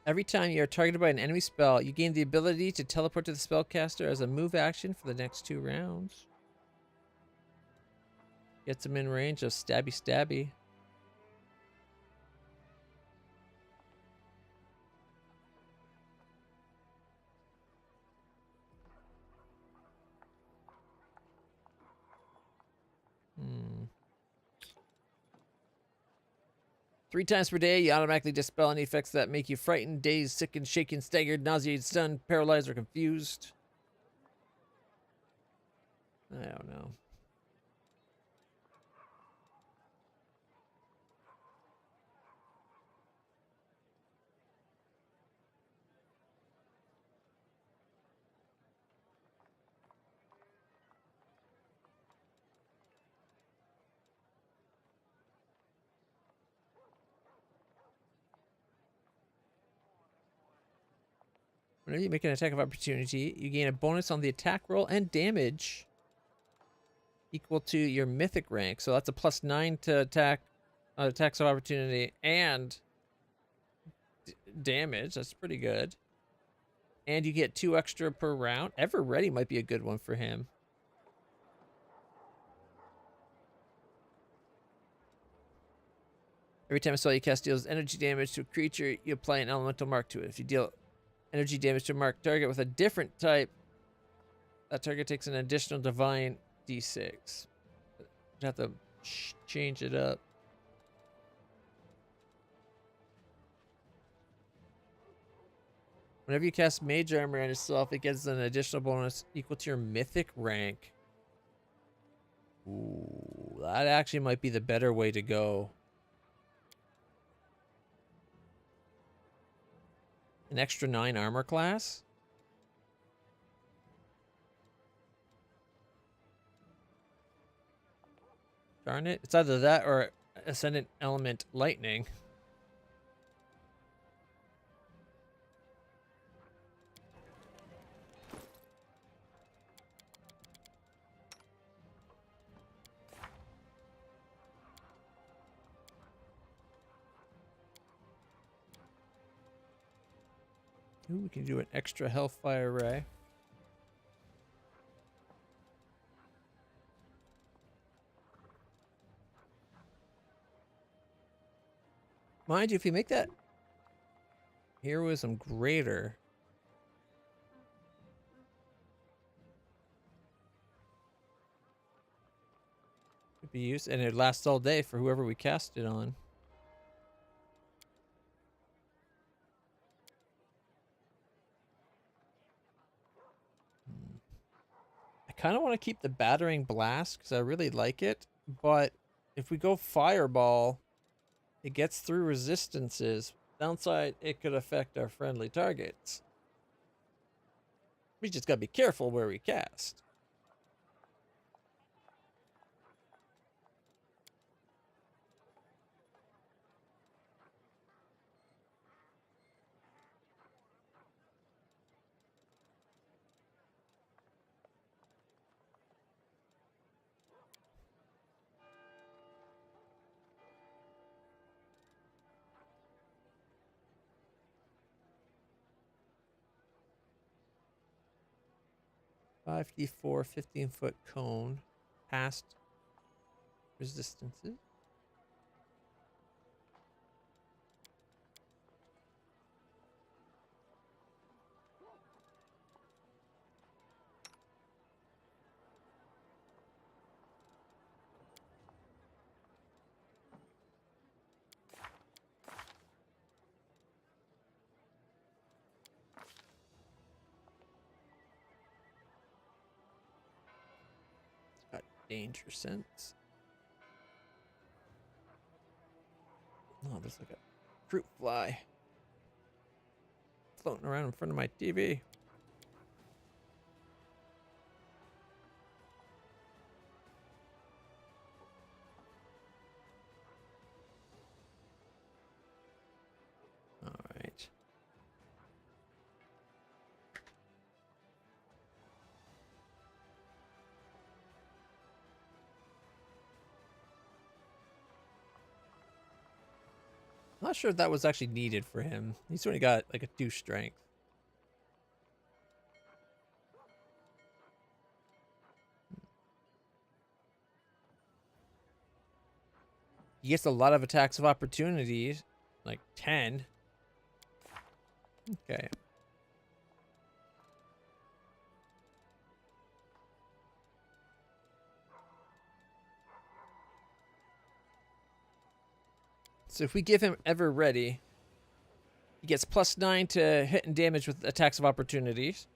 Every time you are targeted by an enemy spell, you gain the ability to teleport to the spellcaster as a move action for the next 2 rounds. Gets him in range of stabby stabby. Hmm. 3 times per day, you automatically dispel any effects that make you frightened, dazed, sickened, shaken, staggered, nauseated, stunned, paralyzed, or confused. I don't know. Whenever you make an attack of opportunity, you gain a bonus on the attack roll and damage equal to your mythic rank. So that's a +9 to attack, attacks of opportunity and damage. That's pretty good. And you get 2 extra per round. Ever Ready might be a good one for him. Every time a spell you cast deals energy damage to a creature, you apply an elemental mark to it. If you deal energy damage to a marked target with a different type, that target takes an additional divine d6. You have to change it up. Whenever you cast Mage Armor on yourself, it gets an additional bonus equal to your mythic rank. Ooh, that actually might be the better way to go. An extra 9 armor class? Darn it. It's either that or Ascendant Element Lightning. Ooh, we can do an extra Hellfire Ray. Mind you, if you make that heroism greater, it'd be used, and it lasts all day for whoever we cast it on. I kind of want to keep the Battering Blast because I really like it, but if we go Fireball, it gets through resistances. Downside, it could affect our friendly targets. We just gotta be careful where we cast. Five D4, 15-foot cone, past resistances. danger sense. Oh, there's like a fruit fly floating around in front of my TV. All right. Not sure if that was actually needed for him. He's only got like a 2 strength. He gets a lot of attacks of opportunities, like 10. Okay. So if we give him Ever Ready, he gets +9 to hit and damage with attacks of opportunities.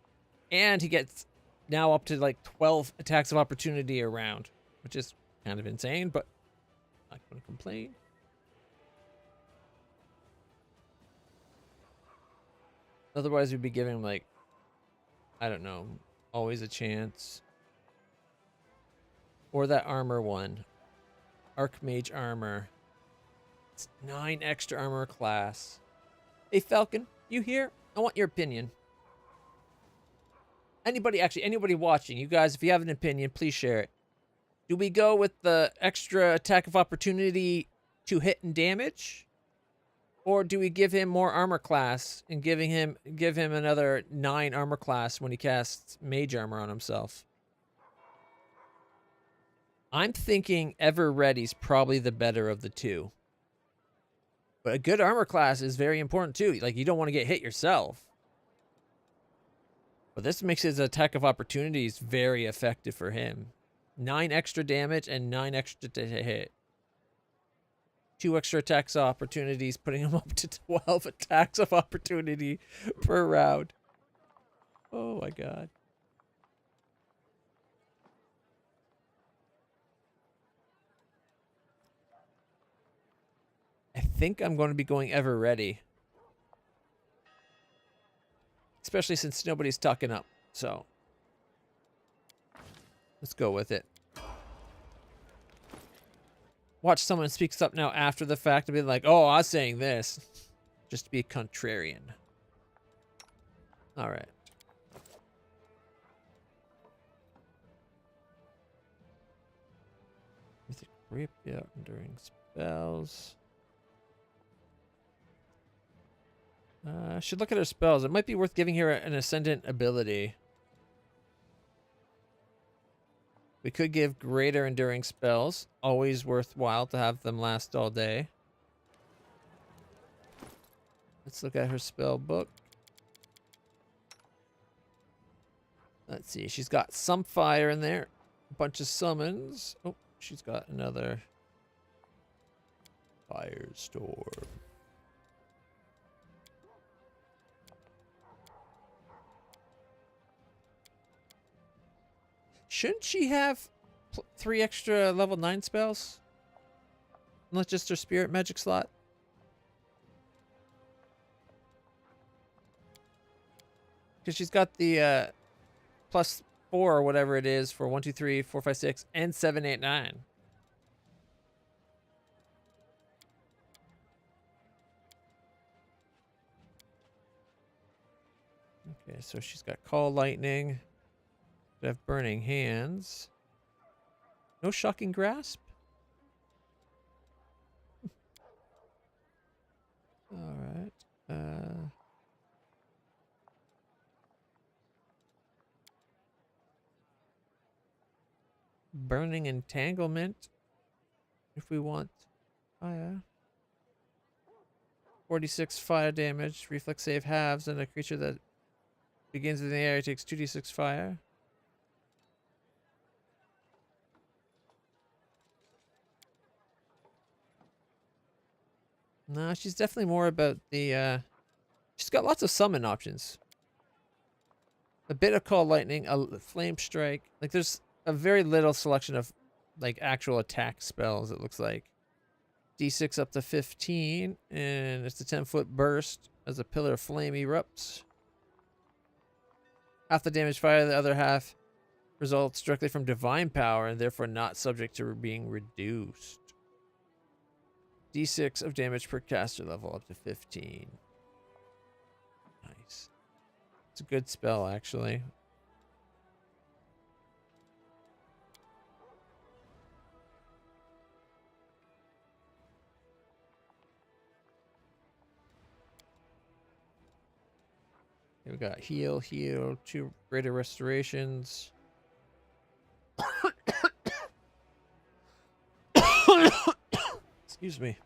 And he gets now up to like 12 attacks of opportunity a round, which is kind of insane, but I'm not going to complain. Otherwise, we'd be giving him like, I don't know, always a chance. Or that armor one. Archmage armor. It's 9 extra armor class. Hey, Falcon, you here? I want your opinion. Anybody watching, you guys, if you have an opinion, please share it. Do we go with the extra attack of opportunity to hit and damage? Or do we give him more armor class and give him another 9 armor class when he casts mage armor on himself? I'm thinking Ever Ready's probably the better of the two. But a good armor class is very important too. Like, you don't want to get hit yourself. But this makes his attack of opportunities very effective for him. 9 extra damage and 9 extra to hit. 2 extra attacks of opportunities, putting him up to 12 attacks of opportunity per round. Oh my god. I think I'm going to be going Ever Ready. Especially since nobody's tucking up, so let's go with it. Watch someone speaks up now after the fact and be like, oh, I was saying this. Just to be a contrarian. All right. Mythic Rapier, enduring spells. I should look at her spells. It might be worth giving her an ascendant ability. We could give greater enduring spells. Always worthwhile to have them last all day. Let's look at her spell book. Let's see. She's got some fire in there. A bunch of summons. Oh, she's got another firestorm. Shouldn't she have 3 extra level 9 spells? Not just her spirit magic slot? Because she's got the +4 or whatever it is for 1, 2, 3, 4, 5, 6, and 7, 8, 9. Okay, so she's got Call Lightning. We have Burning Hands. No Shocking Grasp? Alright. Burning Entanglement. If we want fire. 46 fire damage. Reflex save halves, and a creature that begins in the air takes 2d6 fire. No, she's definitely more about the, she's got lots of summon options. A bit of Call Lightning, a Flame Strike. Like, there's a very little selection of like actual attack spells, it looks like. D6 up to 15, and it's a 10-foot burst as a pillar of flame erupts. Half the damage fire, the other half results directly from divine power and therefore not subject to being reduced. D6 of damage per caster level up to 15. Nice. It's a good spell, actually. We got heal, heal, 2 greater restorations. Excuse me.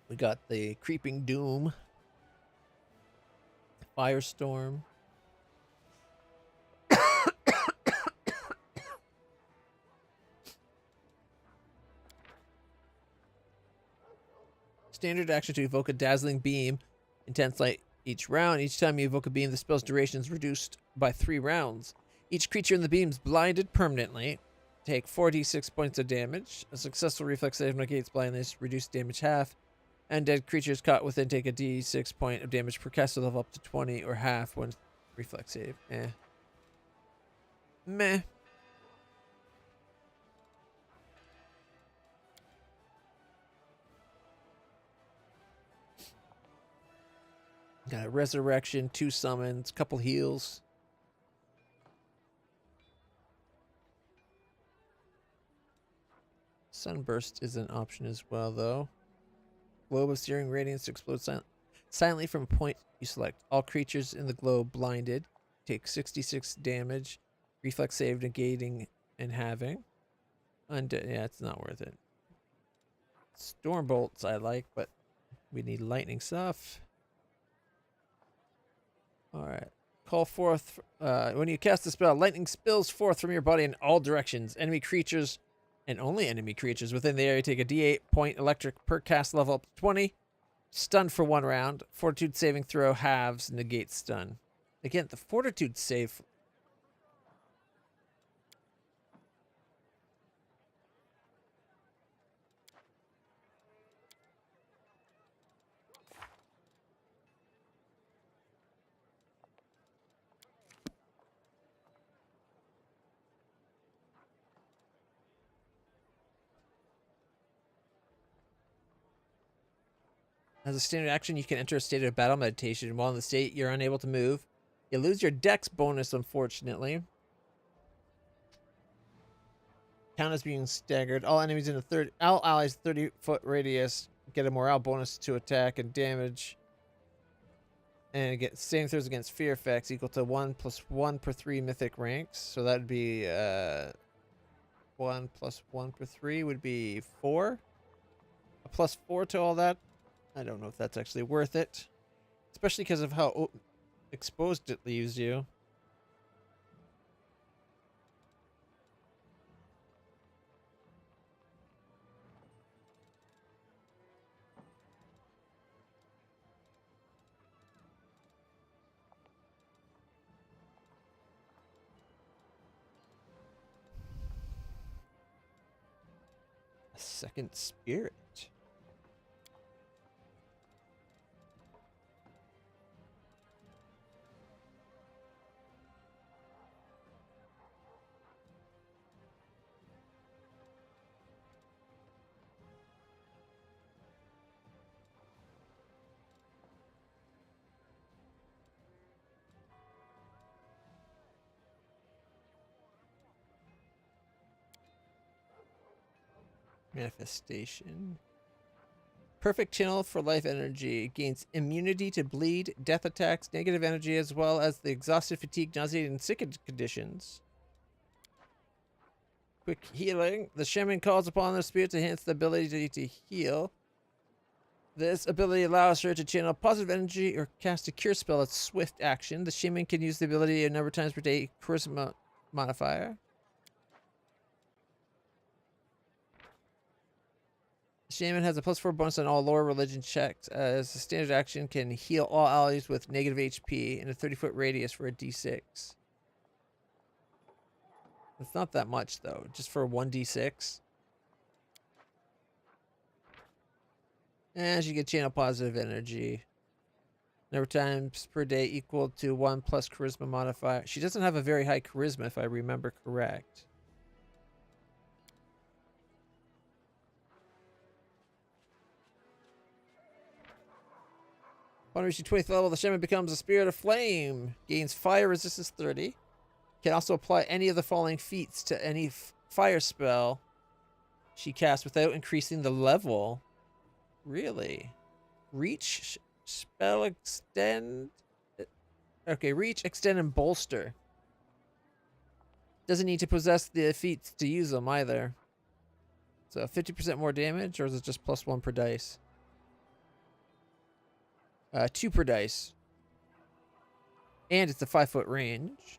We got the Creeping Doom, Firestorm. Standard action to evoke a dazzling beam, intense light each round. Each time you evoke a beam, the spell's duration is reduced by 3 rounds. Each creature in the beam is blinded permanently. Take 4d6 points of damage. A successful reflex save negates blindness, reduce damage half. And dead creatures caught within take a d6 point of damage per caster level up to 20 or half when reflex save. Meh. Got a resurrection, 2 summons, couple heals. Sunburst is an option as well, though. Globe of searing radiance explodes silently from a point you select. All creatures in the globe blinded take 66 damage. Reflex save negating and halving. Yeah, it's not worth it. Storm bolts I like, but we need lightning stuff. Alright. Call forth. When you cast the spell, lightning spills forth from your body in all directions. Enemy creatures, and only enemy creatures within the area, take a d8 point electric per cast level up to 20. Stunned for 1 round. Fortitude saving throw halves, negate stun. Again, the fortitude save. As a standard action, you can enter a state of battle meditation. While in the state, you're unable to move. You lose your dex bonus, unfortunately. Count as being staggered. All enemies in all allies 30-foot radius get a morale bonus to attack and damage. And get saving throws against fear effects equal to 1 + 1 per 3 mythic ranks. So that'd be 1 + 1 per 3 would be 4. A +4 to all that. I don't know if that's actually worth it. Especially because of how exposed it leaves you. A second spirit. Manifestation. Perfect channel for life energy. Gains immunity to bleed, death attacks, negative energy, as well as the exhausted, fatigue, nauseated, and sick conditions. Quick healing. The shaman calls upon the spirit to enhance the ability to heal. This ability allows her to channel positive energy or cast a cure spell as swift action. The shaman can use the ability a number of times per day. Charisma modifier. The shaman has a +4 bonus on all lower religion checks. As a standard action, can heal all allies with negative HP in a 30-foot radius for a d6. It's not that much though, just for 1d6. And she can channel positive energy. Number of times per day equal to 1 plus charisma modifier. She doesn't have a very high charisma if I remember correct. Upon reaching 20th level, the shaman becomes a spirit of flame. Gains fire resistance 30. Can also apply any of the following feats to any fire spell she casts without increasing the level. Really? Reach, spell extend. Okay, reach, extend, and bolster. Doesn't need to possess the feats to use them either. So 50% more damage, or is it just +1 per dice? 2 per dice. And it's a 5-foot range.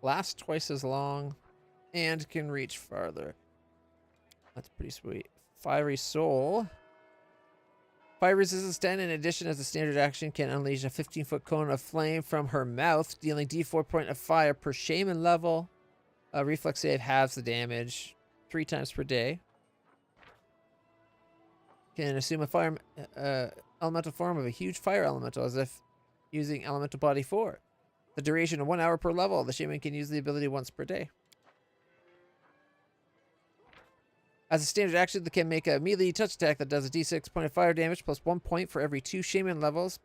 Lasts twice as long and can reach farther. That's pretty sweet. Fiery Soul. Fire resistance 10 in addition as a standard action can unleash a 15-foot cone of flame from her mouth, dealing d4 point of fire per shaman level. Reflex save halves the damage 3 times per day. Can assume a fire elemental form of a huge fire elemental as if using elemental body 4. The duration of 1 hour per level. The shaman can use the ability once per day. As a standard action, they can make a melee touch attack that does a d6 point of fire damage plus 1 point for every 2 shaman levels.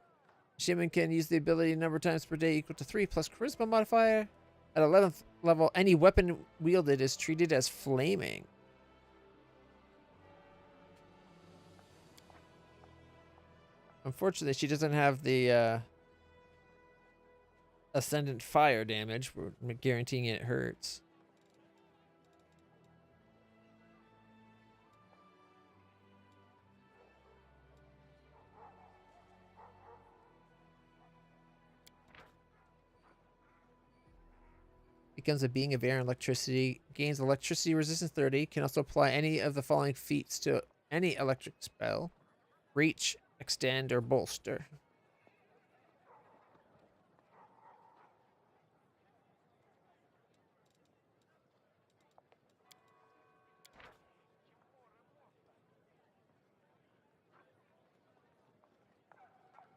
Shaman can use the ability a number of times per day equal to 3 plus charisma modifier. At 11th level, any weapon wielded is treated as flaming. Unfortunately, she doesn't have the ascendant fire damage. We're guaranteeing it hurts. Becomes a being of air and electricity. Gains electricity resistance 30. Can also apply any of the following feats to any electric spell. Reach, extend, or bolster.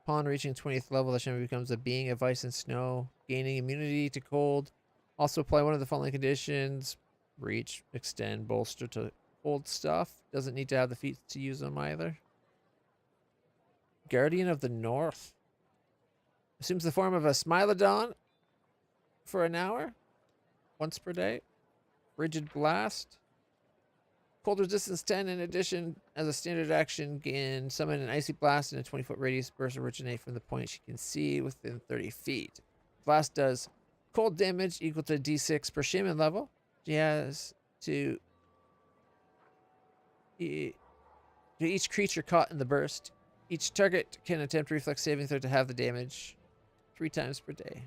Upon reaching 20th level, the shaman becomes a being of ice and snow, gaining immunity to cold. Also apply one of the following conditions. Reach, extend, bolster to cold stuff. Doesn't need to have the feats to use them either. Guardian of the North. Assumes the form of a Smilodon for an hour. Once per day. Rigid Blast. Cold resistance 10 in addition as a standard action can summon an icy blast in a 20-foot radius. Burst originate from the point she can see within 30 feet. Blast does cold damage equal to d6 per shaman level. She has to each creature caught in the burst. Each target can attempt reflex saving throw to have the damage 3 times per day.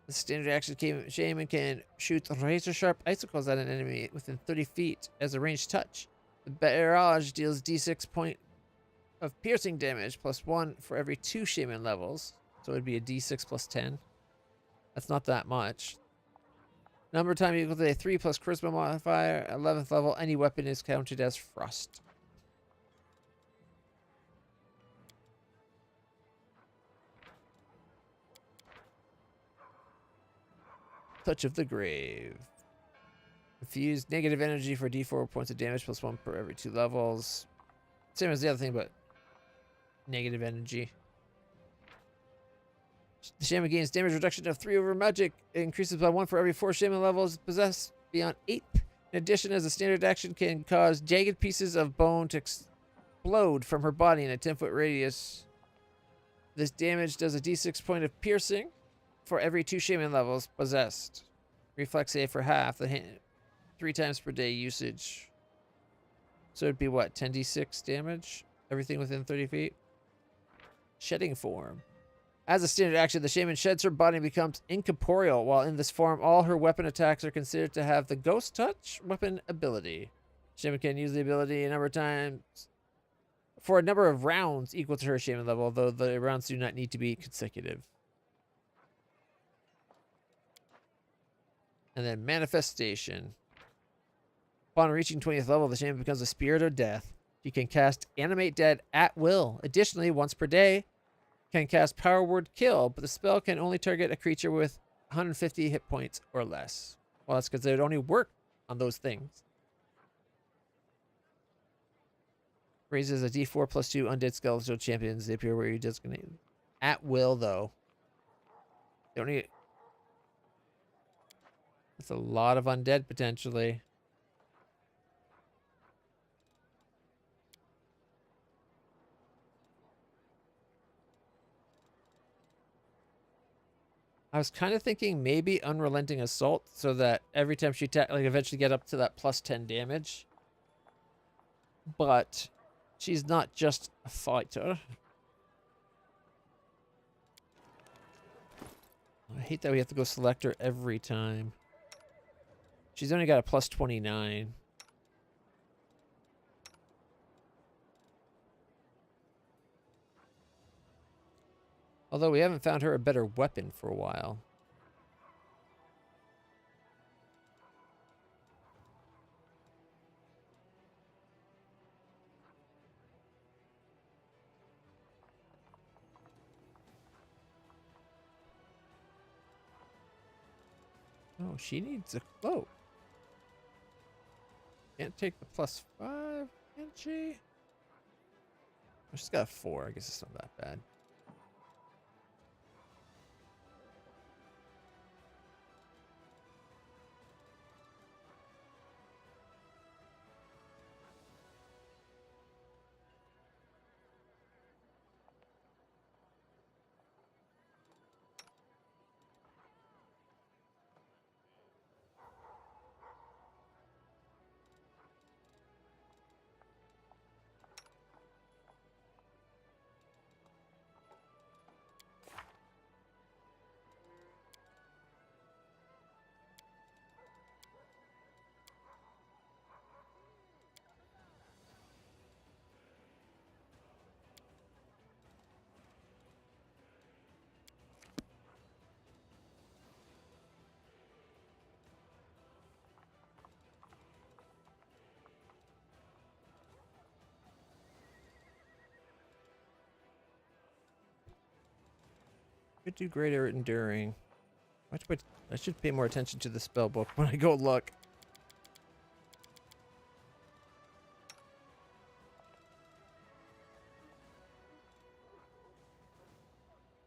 The standard action shaman can shoot razor-sharp icicles at an enemy within 30 feet as a ranged touch. The barrage deals d6 point of piercing damage plus 1 for every 2 shaman levels. So it would be a d6 plus 10. That's not that much. Number of time equal to a 3 plus charisma modifier. 11th level, any weapon is counted as frost. Touch of the Grave. Infuse negative energy for d4 points of damage plus 1 per every 2 levels. Same as the other thing, but negative energy. The shaman gains damage reduction of 3 over magic. It increases by 1 for every 4 shaman levels possessed beyond 8th. In addition, as a standard action, can cause jagged pieces of bone to explode from her body in a 10-foot radius. This damage does a d6 point of piercing for every 2 shaman levels possessed. Reflex save for half the 3 times per day usage. So it'd be what, 10d6 damage? Everything within 30 feet? Shedding form. As a standard action, the shaman sheds her body and becomes incorporeal. While in this form, all her weapon attacks are considered to have the ghost touch weapon ability. Shaman can use the ability a number of times for a number of rounds equal to her shaman level, though the rounds do not need to be consecutive. And then manifestation. Upon reaching 20th level, the shaman becomes a spirit of death. She can cast Animate Dead at will. Additionally, once per day, can cast Power Word Kill, but the spell can only target a creature with 150 hit points or less. Well, that's because it would only work on those things. Raises a d4 plus 2 undead skeletal champions. They appear where you designate. At will, though. They only... That's a lot of undead, potentially. I was kind of thinking maybe Unrelenting Assault, so that every time she eventually get up to that plus 10 damage. But she's not just a fighter. I hate that we have to go select her every time. She's only got a plus 29. Although we haven't found her a better weapon for a while. Oh, she needs a cloak. Can't take the plus 5, can she? Oh, she's got a 4. I guess it's not that bad. Could do greater enduring. I should pay more attention to the spell book when I go look.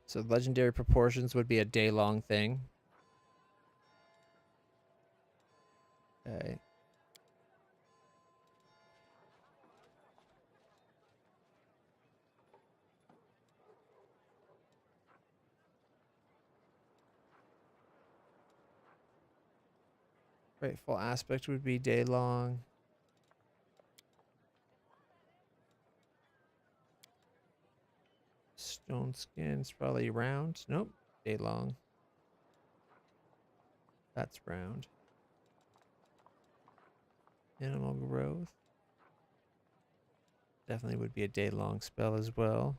So legendary proportions would be a day-long thing. Okay. Grateful aspect would be day long. Stone skin's probably round. Nope, day long. That's round. Animal growth. Definitely would be a day long spell as well.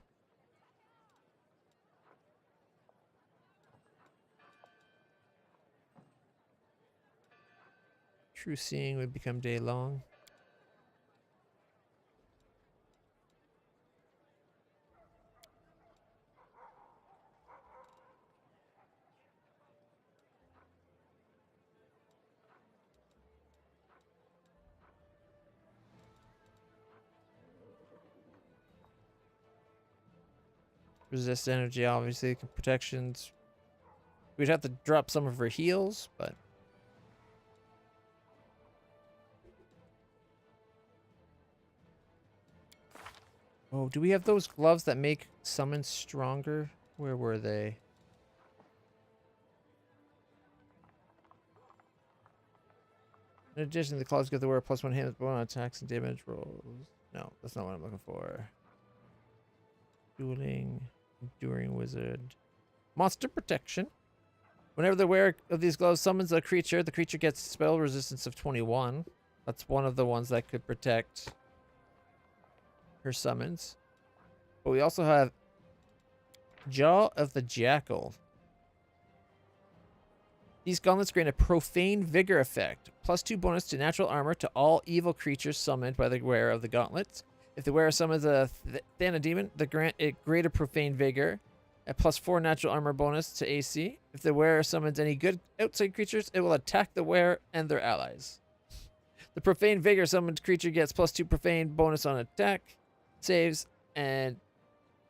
True Seeing would become day long. Resist energy, obviously. Protections. We'd have to drop some of her heals, but... Oh, do we have those gloves that make summons stronger? Where were they? In addition, the gloves give the wearer +1 hit on attacks and damage rolls. No, that's not what I'm looking for. Dueling, Enduring Wizard. Monster protection. Whenever the wearer of these gloves summons a creature, the creature gets spell resistance of 21. That's one of the ones that could protect her summons. But we also have Jaw of the Jackal. These gauntlets grant a profane vigor effect. +2 bonus to natural armor to all evil creatures summoned by the wearer of the gauntlets. If the wearer summons a Thanademon, they grant it greater profane vigor. A +4 natural armor bonus to AC. If the wearer summons any good outside creatures, it will attack the wearer and their allies. The profane vigor summoned creature gets +2 profane bonus on attack, saves, and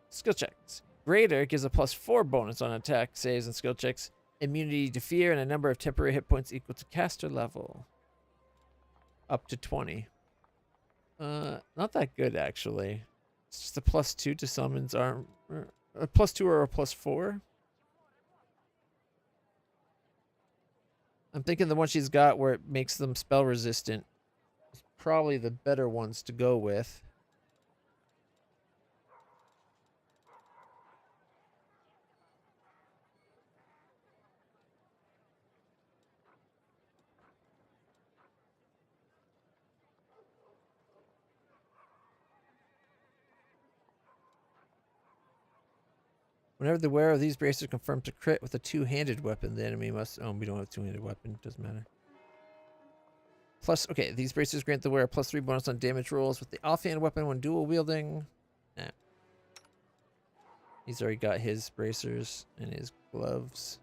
skill checks. Greater gives a +4 bonus on attack, saves, and skill checks. Immunity to fear and a number of temporary hit points equal to caster level. Up to 20. Not that good, actually. It's just a +2 to summons armor. A +2 or a +4. I'm thinking the one she's got where it makes them spell resistant is probably the better ones to go with. Whenever the wearer of these bracers confirms a crit with a two-handed weapon, the enemy must... Oh, we don't have a two-handed weapon. Doesn't matter. Okay, these bracers grant the wearer +3 bonus on damage rolls with the offhand weapon when dual wielding. Nah. He's already got his bracers and his gloves.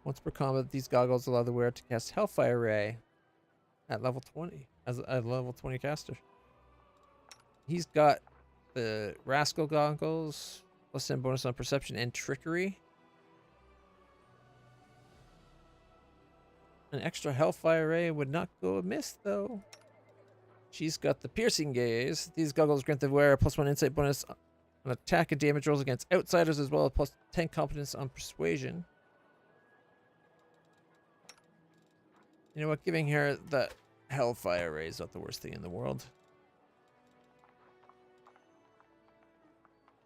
Once per combat, these goggles allow the wearer to cast Hellfire Ray at level 20 as a level 20 caster. He's got the Rascal goggles, +10 bonus on perception and trickery. An extra Hellfire Ray would not go amiss, though. She's got the Piercing Gaze. These goggles grant the wearer +1 insight bonus on attack and damage rolls against outsiders, as well as +10 competence on persuasion. You know what? Giving her the Hellfire Ray is not the worst thing in the world.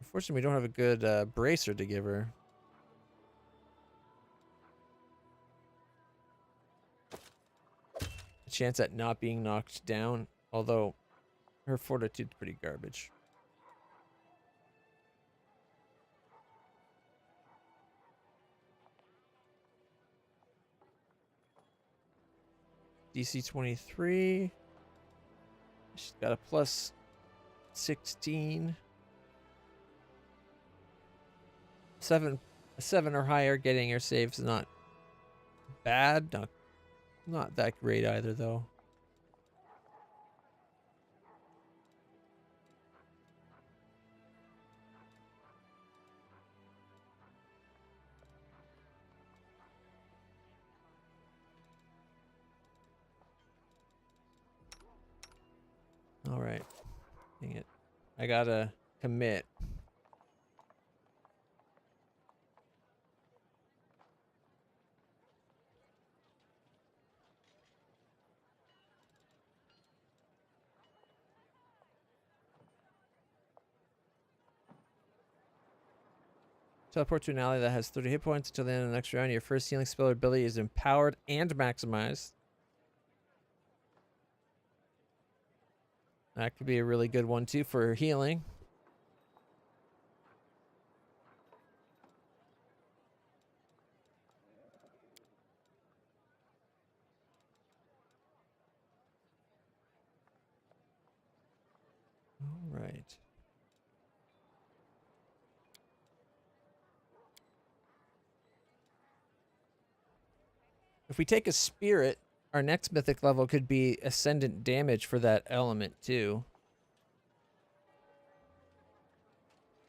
Unfortunately, we don't have a good bracer to give her. A chance at not being knocked down, although her fortitude's pretty garbage. DC 23. She's got a +16. 7 or higher getting her saves not bad. Not that great either, though. All right. Dang it. I gotta commit. Teleport to an ally that has 30 hit points until the end of the next round. Your first healing spell or ability is empowered and maximized. That could be a really good one, too, for healing. All right. If we take a spirit, our next mythic level could be ascendant damage for that element, too.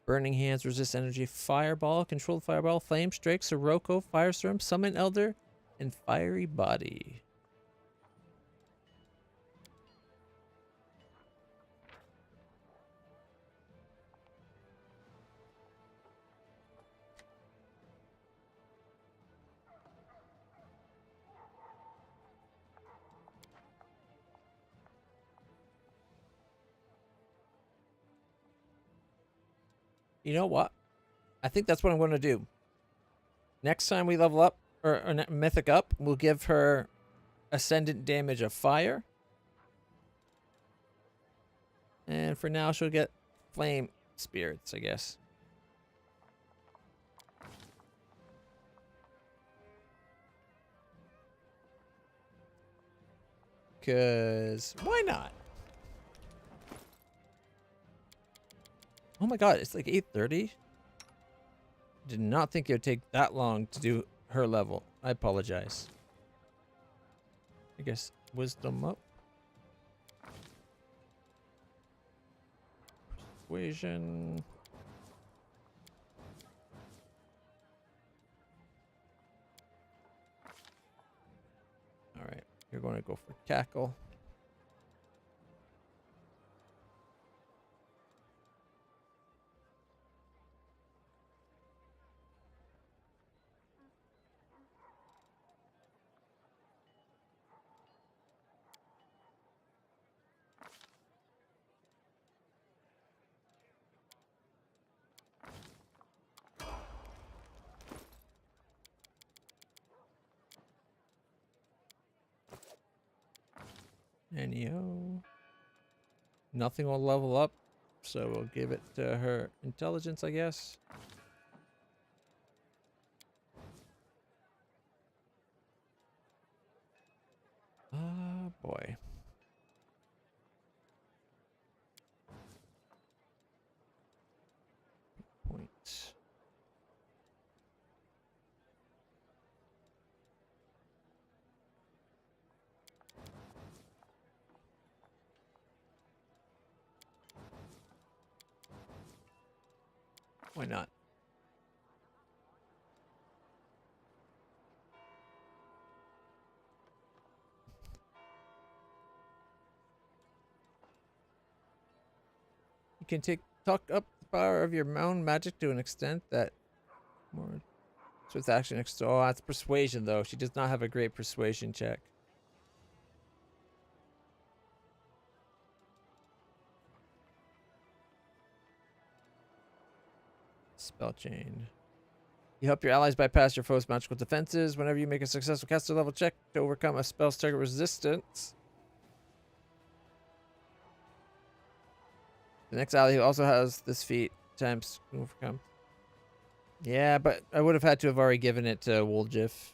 Burning Hands, Resist Energy, Fireball, Controlled Fireball, Flame Strike, Sirocco, Firestorm, Summon Elder, and Fiery Body. You know what? I think that's what I'm going to do. Next time we level up, or mythic up, we'll give her ascendant damage of fire. And for now, she'll get flame spirits, I guess. Because why not? Oh my god, it's like 8:30. Did not think it would take that long to do her level. I apologize. I guess wisdom up. Persuasion. Alright, you're going to go for cackle. NEO. Nothing will level up, so we'll give it to her intelligence, I guess. Ah, boy. Points. Why not? You can talk up the power of your mountain magic to an extent that more. So it's action next to. Oh, that's persuasion though. She does not have a great persuasion check. Spell chain. You help your allies bypass your foe's magical defenses whenever you make a successful caster level check to overcome a spell's target resistance. The next ally also has this feat attempts to overcome. Yeah, but I would have had to have already given it to Woljif.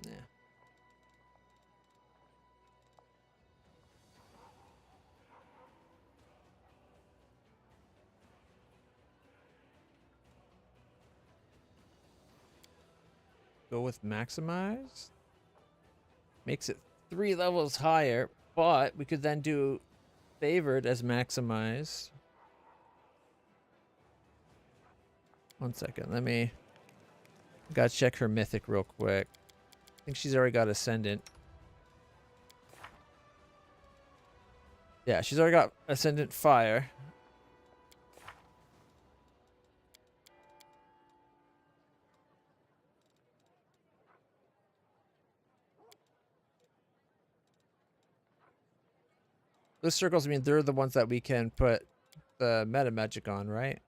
Yeah. Go with maximize. Makes it 3 levels higher, but we could then do favored as maximize. One second, let me. Gotta check her mythic real quick. I think she's already got ascendant. Yeah, she's already got ascendant fire. Those circles, I mean, they're the ones that we can put the meta magic on, right?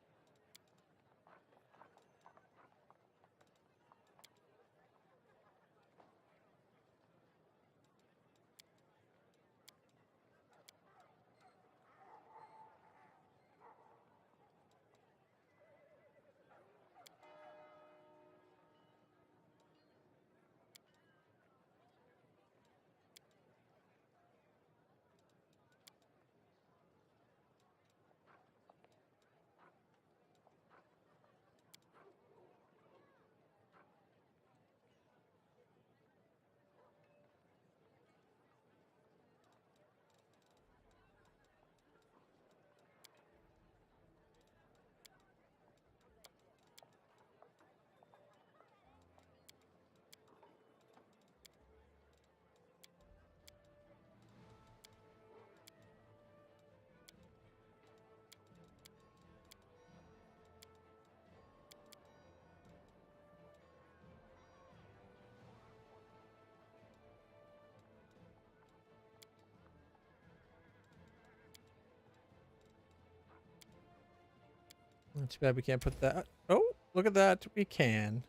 Too bad we can't put that. Oh, look at that. We can.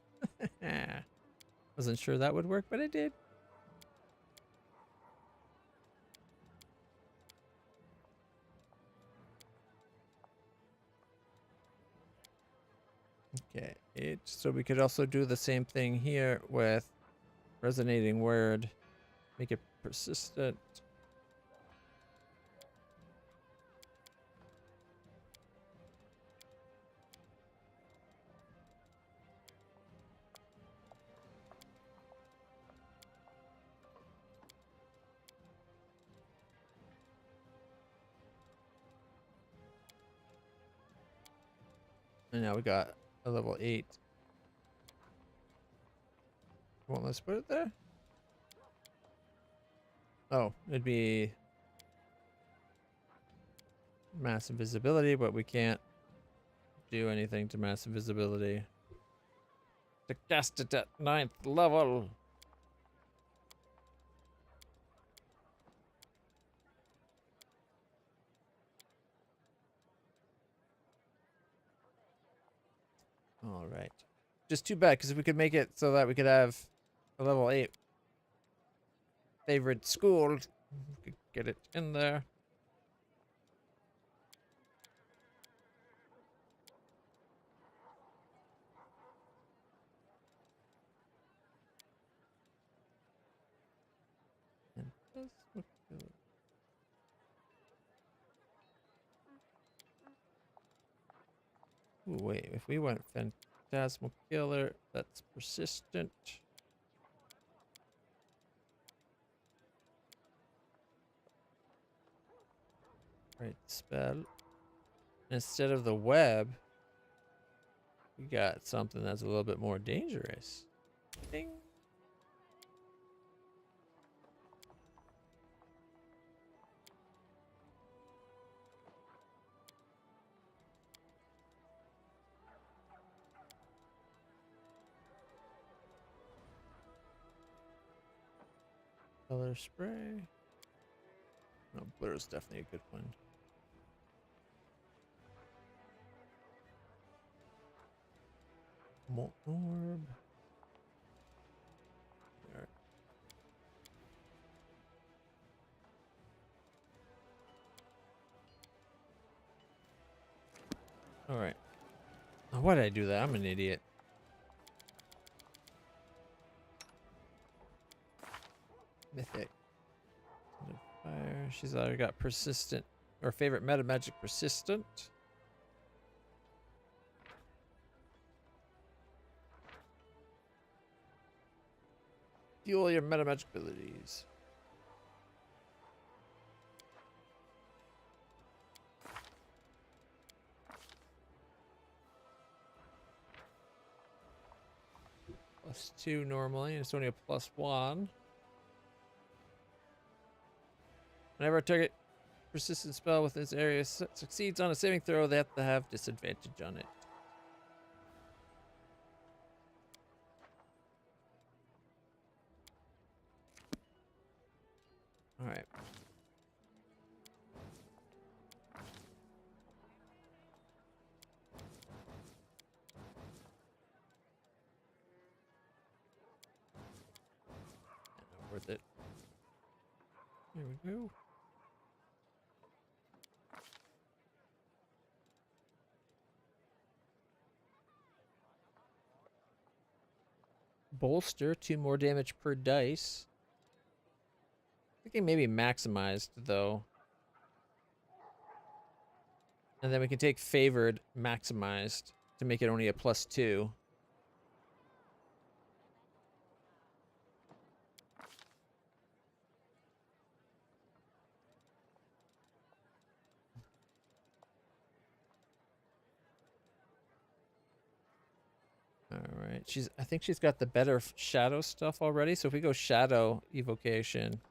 Wasn't sure that would work, but it did. Okay, so we could also do the same thing here with resonating word. Make it persistent. And now we got a level 8. Won't let's put it there? Oh, it'd be massive visibility, but we can't do anything to massive visibility. To cast it at 9th level. All right. Just too bad, because if we could make it so that we could have a level 8 favorite school, we could get it in there. And ooh, wait, if we went Phantasmal Killer, that's persistent. Right, spell. Instead of the web, we got something that's a little bit more dangerous. Ding. Color spray. No, blur is definitely a good one. Molt orb. There. All right. Oh, why did I do that? I'm an idiot. Mythic. Fire. She's either got persistent or favorite meta magic persistent. Fuel your meta magic abilities. +2 normally, and it's only a +1. Whenever a target persistent spell within its area succeeds on a saving throw, they have to have disadvantage on it. All right. Not worth it. There we go. Bolster, 2 more damage per dice. Thinking maybe maximized though. And then we can take favored maximized to make it only a +2. All right. I think she's got the better shadow stuff already. So if we go shadow evocation.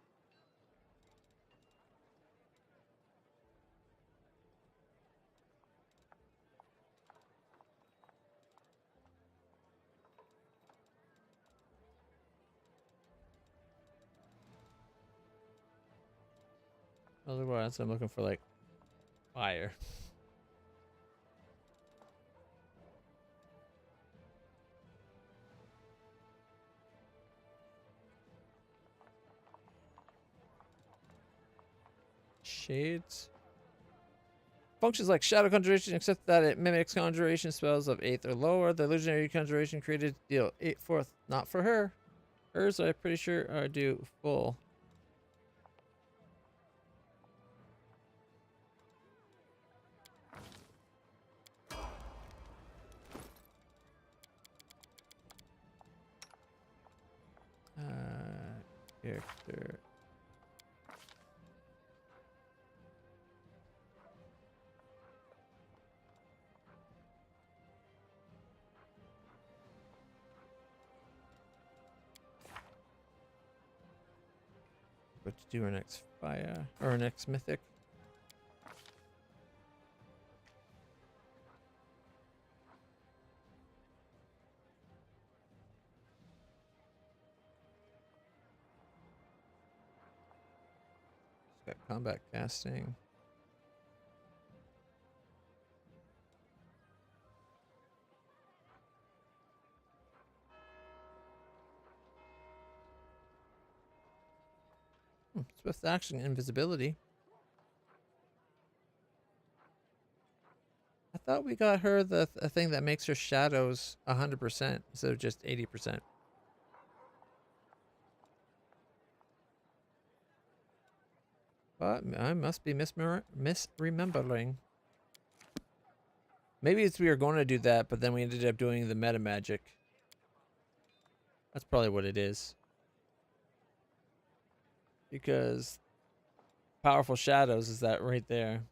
Otherwise, I'm looking for like fire. Shades. Functions like Shadow Conjuration, except that it mimics conjuration spells of 8th or lower. The illusionary conjuration created to deal 8 4th. Not for her. Hers, I'm pretty sure, are do full. Character. What to do our next fire or our next mythic? Got combat casting. Swift action, invisibility. I thought we got her the thing that makes her shadows 100% instead of just 80%. But I must be misremembering. Maybe it's we were going to do that, but then we ended up doing the meta magic. That's probably what it is. Because powerful shadows is that right there.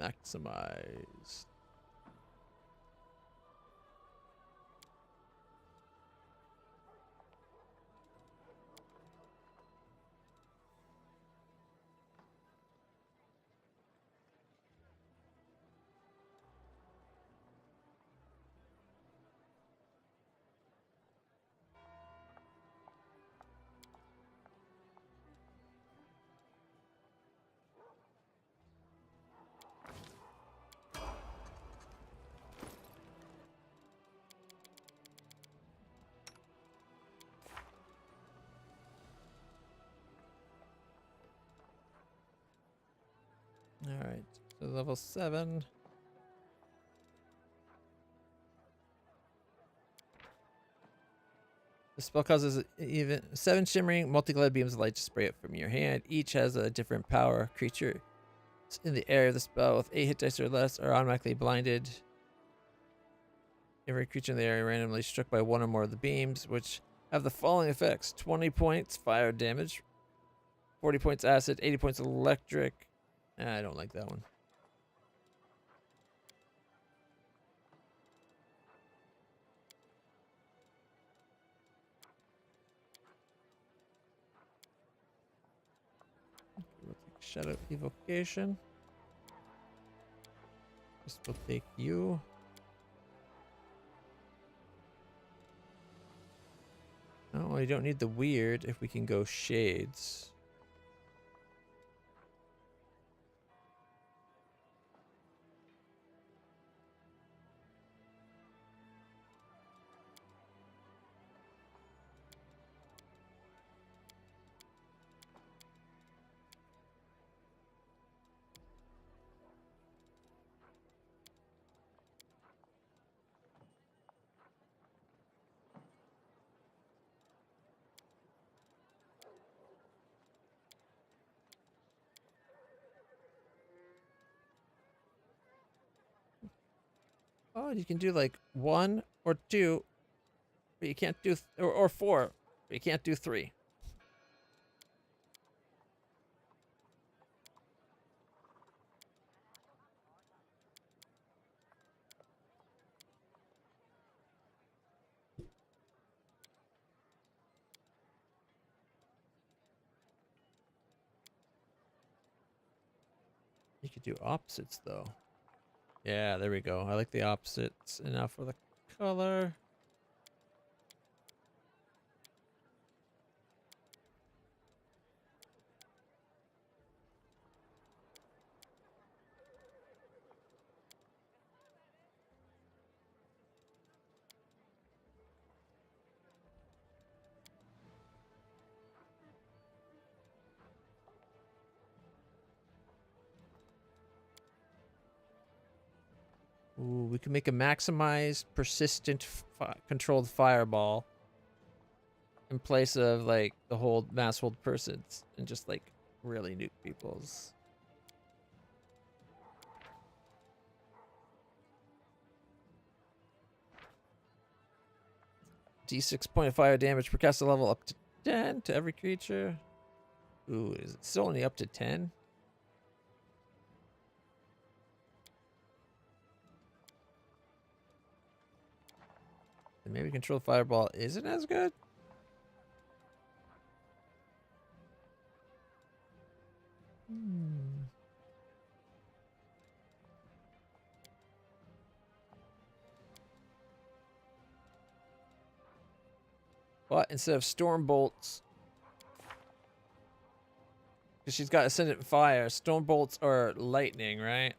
Maximize. All right, so level 7. The spell causes even 7 shimmering multicolored beams of light to spray up from your hand. Each has a different power. Creature in the area of the spell with 8 hit dice or less are automatically blinded. Every creature in the area randomly struck by one or more of the beams, which have the following effects: 20 points fire damage, 40 points acid, 80 points electric. I don't like that one. We'll take Shadow Evocation. This will take you. Oh, you don't need the weird if we can go shades. Oh, you can do like 1 or 2, but you can't do, or 4, but you can't do 3. You could do opposites though. Yeah, there we go. I like the opposites. And now for the color. Ooh, we can make a maximized persistent controlled fireball in place of like the hold mass hold persons and just like really nuke people's. D6 point of fire damage per caster level up to 10 to every creature. Ooh, is it still only up to 10? Then maybe control fireball isn't as good? But instead of storm bolts, because she's got ascendant fire, storm bolts are lightning, right?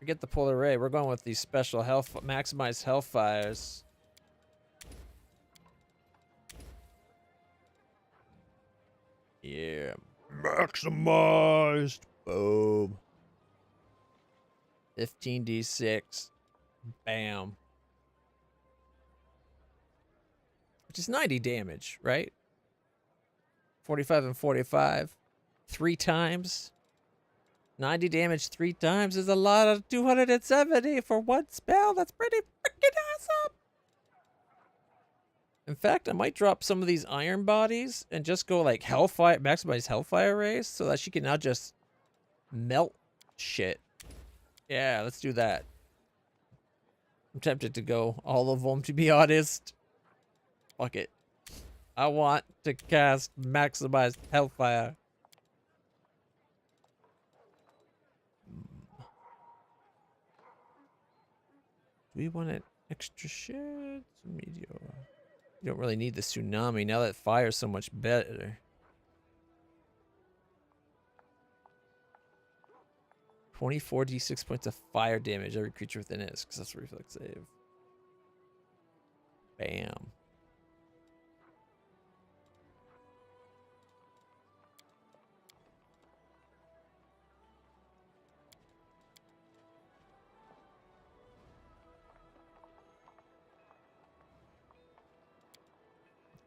Forget the polar ray. We're going with these special health, maximized hellfires. Yeah, maximized. Boom. 15d6. Bam. Which is 90 damage, right? 45 and 45. 3 times. 90 damage 3 times is a lot of 270 for one spell. That's pretty freaking awesome. In fact, I might drop some of these iron bodies and just go like hellfire, maximize hellfire rays so that she can now just melt shit. Yeah, let's do that. I'm tempted to go all of them, to be honest. Fuck it. I want to cast maximized hellfire. Do we want an extra shit? Meteor. You don't really need the tsunami now that fire's so much better. 24 d6 points of fire damage every creature within it, because that's a reflex save. Bam.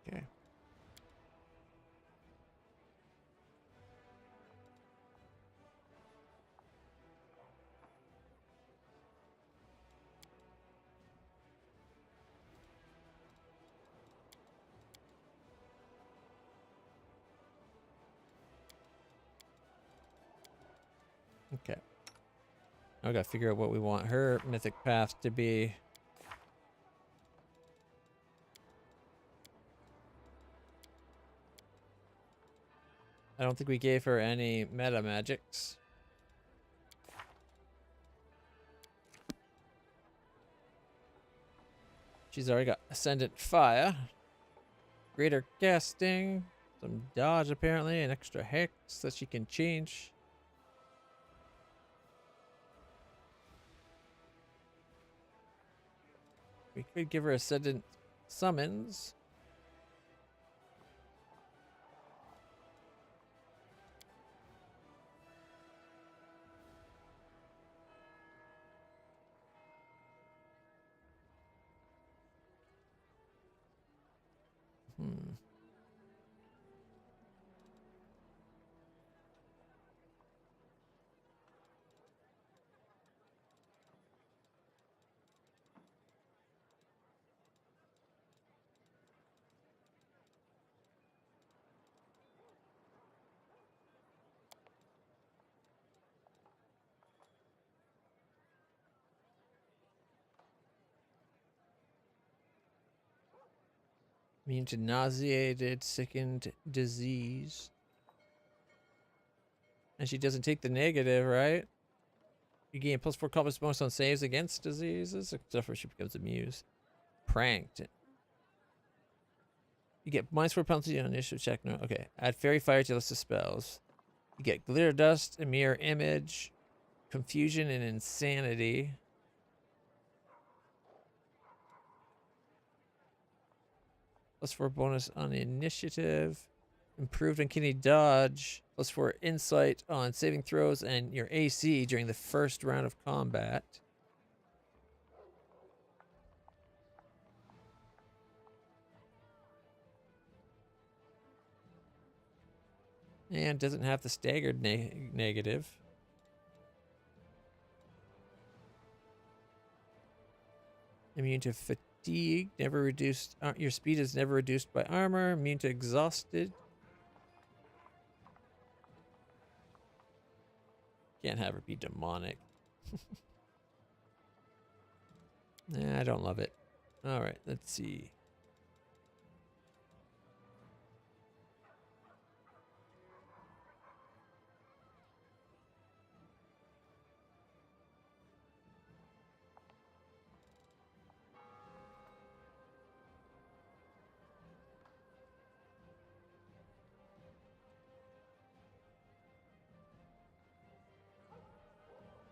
Okay. Okay. I gotta figure out what we want her mythic path to be. I don't think we gave her any meta magics. She's already got Ascendant Fire, Greater Casting, some dodge apparently, an extra hex that she can change. We could give her Ascendant Summons. Immune to nauseated, sickened, disease. And she doesn't take the negative, right? You gain +4 combat bonus on saves against diseases, except for she becomes immune. Pranked. You get -4 penalty on initiative check. No, okay. Add fairy fire to your list of spells. You get glitter dust, a mirror image, confusion, and insanity. +4 bonus on initiative. improved uncanny dodge, +4 insight on saving throws and your AC during the first round of combat. And doesn't have the staggered negative. Immune to fatigue, never reduced. Your speed is never reduced by armor. Immune to exhausted. Can't have her be demonic. Nah, I don't love it. All right, let's see.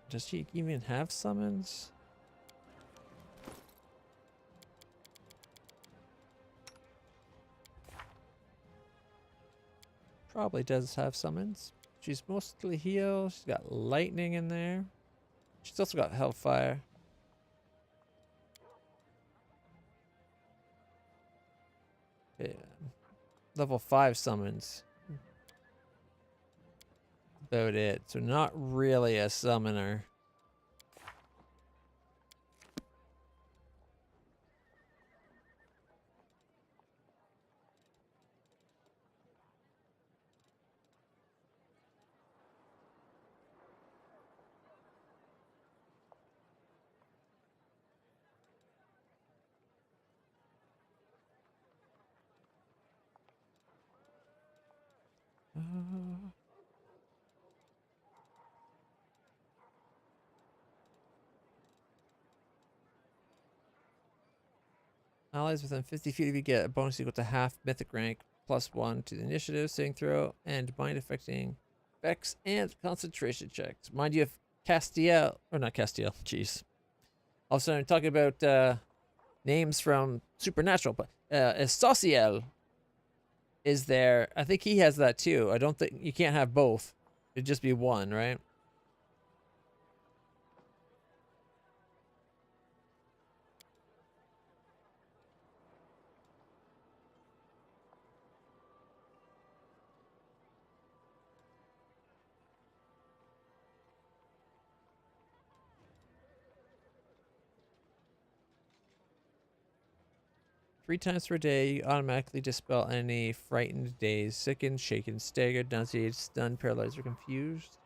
Does she even have summons? Probably does have summons. She's mostly healed. She's got lightning in there. She's also got hellfire. Yeah. Level 5 summons. About it. So not really a summoner. Allies within 50 feet of you get a bonus equal to half mythic rank, +1 to the initiative, saving throw, and mind affecting effects and concentration checks. Mind you, if Castiel, or not Castiel, jeez. All of a sudden I'm talking about names from Supernatural, but Sauciel is there. I think he has that too. I don't think you can't have both. It'd just be one, right? Three times per day, you automatically dispel any frightened, dazed, sickened, shaken, staggered, nauseated, stunned, paralyzed, or confused.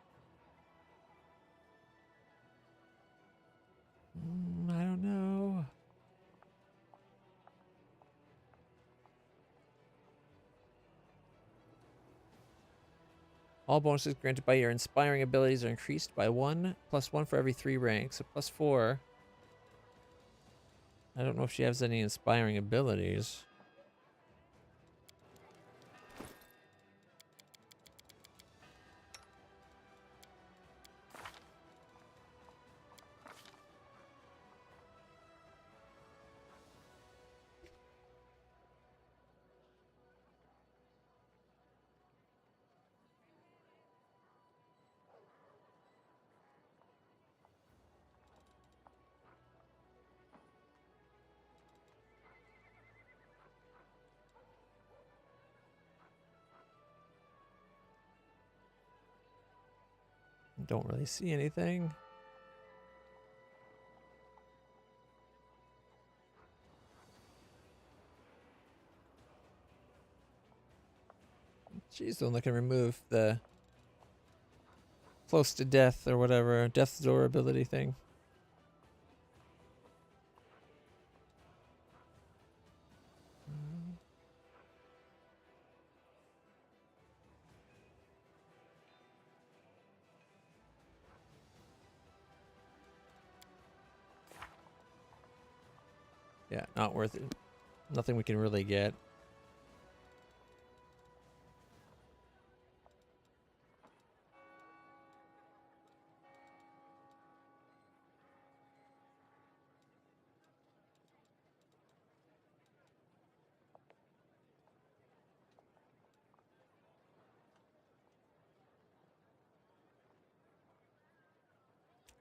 I don't know. All bonuses granted by your inspiring abilities are increased by 1, +1 for every 3 ranks, so +4. I don't know if she has any inspiring abilities. Don't really see anything. She's the one that can remove the close to death or whatever, death's door ability thing. Yeah, not worth it. Nothing we can really get.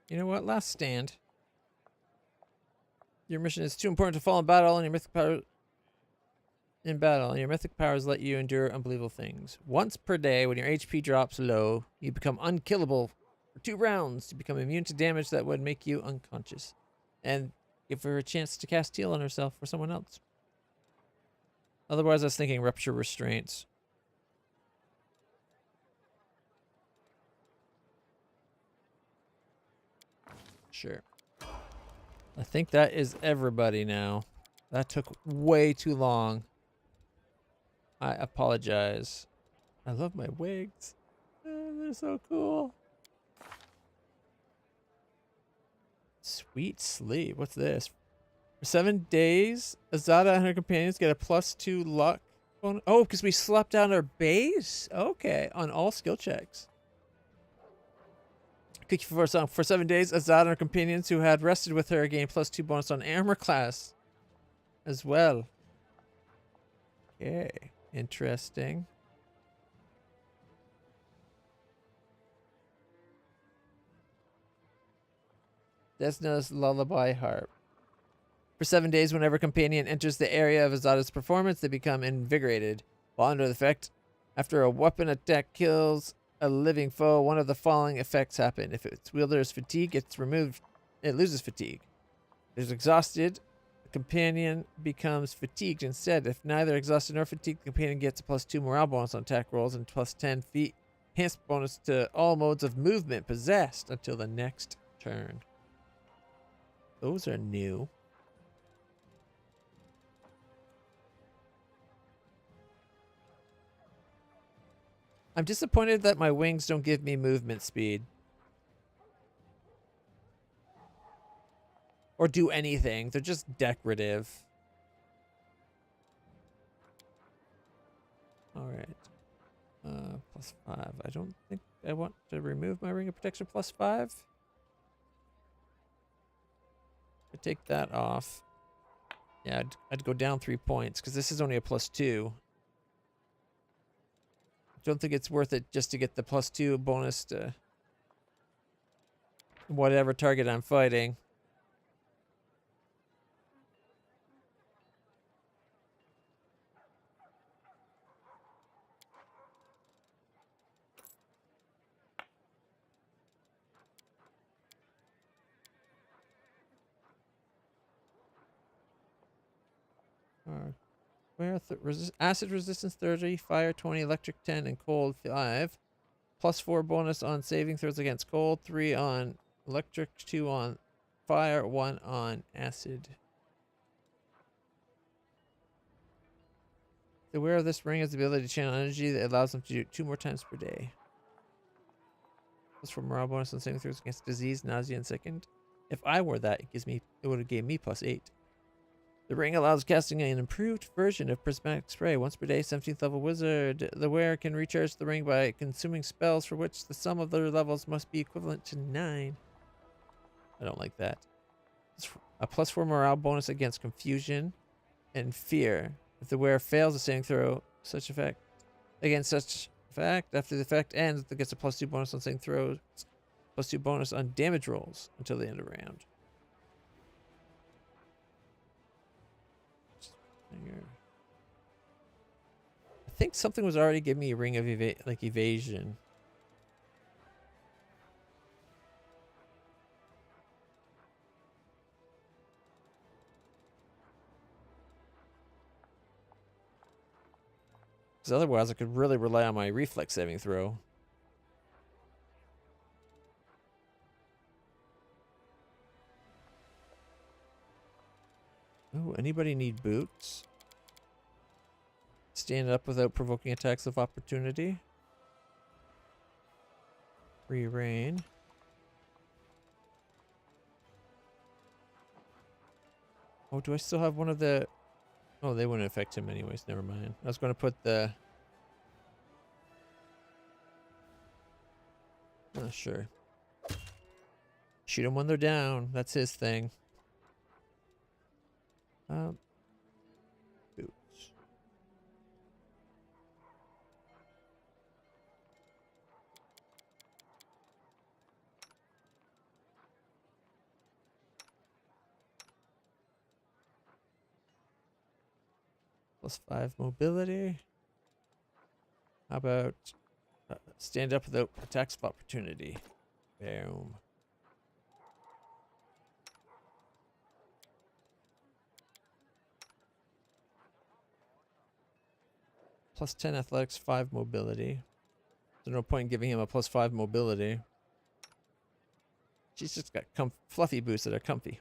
You know what? Last stand. Your mission is too important to fall in battle, and your mythic power in battle, and your mythic powers let you endure unbelievable things. Once per day, when your HP drops low, you become unkillable for 2 rounds to become immune to damage that would make you unconscious, and give her a chance to cast heal on herself or someone else. Otherwise, I was thinking rupture restraints. Sure. I think that is everybody now. That took way too long. I apologize. I love my wigs. They're so cool. Sweet sleep. What's this? For 7 days, Azada and her companions get a +2 luck bonus. Oh, because we slept down our base? Okay, on all skill checks. For 7 days, Azada and her companions who had rested with her gain +2 bonus on armor class as well. Okay, interesting. Desna's Lullaby Harp. For 7 days, whenever a companion enters the area of Azada's performance, they become invigorated. While under the effect, after a weapon attack kills a living foe, one of the following effects happen. If its wielder is fatigued, it's removed. It loses fatigue. If it's exhausted, the companion becomes fatigued instead. If neither exhausted nor fatigued, the companion gets a +2 morale bonus on attack rolls and +10 feet enhanced bonus to all modes of movement possessed until the next turn. Those are new. I'm disappointed that my wings don't give me movement speed. Or do anything. They're just decorative. Alright. +5. I don't think I want to remove my ring of protection +5. I take that off. Yeah, I'd go down 3 points because this is only a +2. Don't think it's worth it just to get the +2 bonus to whatever target I'm fighting. Where acid resistance 30, fire 20, electric 10, and cold 5. +4 bonus on saving throws against cold, 3 on electric, 2 on fire, 1 on acid. The wearer of this ring has the ability to channel energy that allows them to do it 2 more times per day. +4 morale bonus on saving throws against disease, nausea, and sickened. If I wore that, it would have gave me +8. The ring allows casting an improved version of Prismatic Spray. Once per day, 17th level wizard. The wearer can recharge the ring by consuming spells for which the sum of their levels must be equivalent to 9. I don't like that. A +4 morale bonus against confusion and fear. If the wearer fails a saving throw such effect against such effect, after the effect ends, it gets a +2 bonus on saving throws, +2 bonus on damage rolls until the end of the round. I think something was already giving me a ring of evasion. Because otherwise I could really rely on my reflex saving throw. Oh, anybody need boots? Stand up without provoking attacks of opportunity. Free reign. Oh, do I still have one of the... Oh, they wouldn't affect him anyways. Never mind. I was going to put the... Oh, sure. Shoot them when they're down. That's his thing. Boots. +5 mobility. How about stand up without attacks of opportunity? Boom. +10 athletics, 5 mobility. There's no point in giving him a +5 mobility. She's just got fluffy boots that are comfy.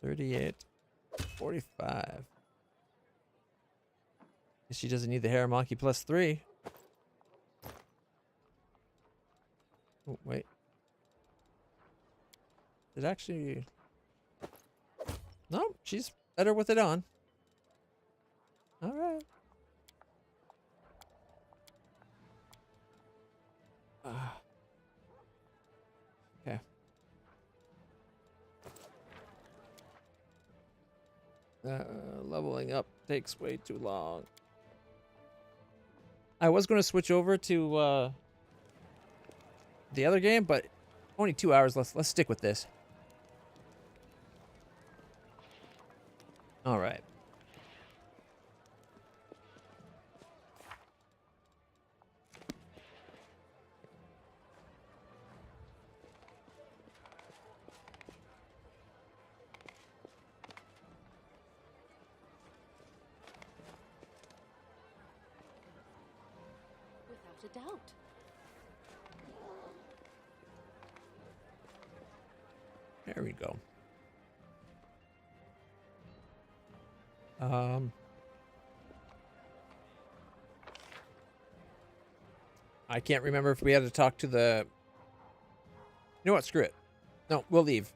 $38, $45. Guess she doesn't need the Haramaki +3. Oh, wait. It actually... No, she's better with it on. Alright. Okay. Leveling up takes way too long. I was going to switch over to the other game, but only 2 hours left. Let's stick with this. All right. Without a doubt. There we go. I can't remember if we had to talk to the... You know what? Screw it. No, we'll leave.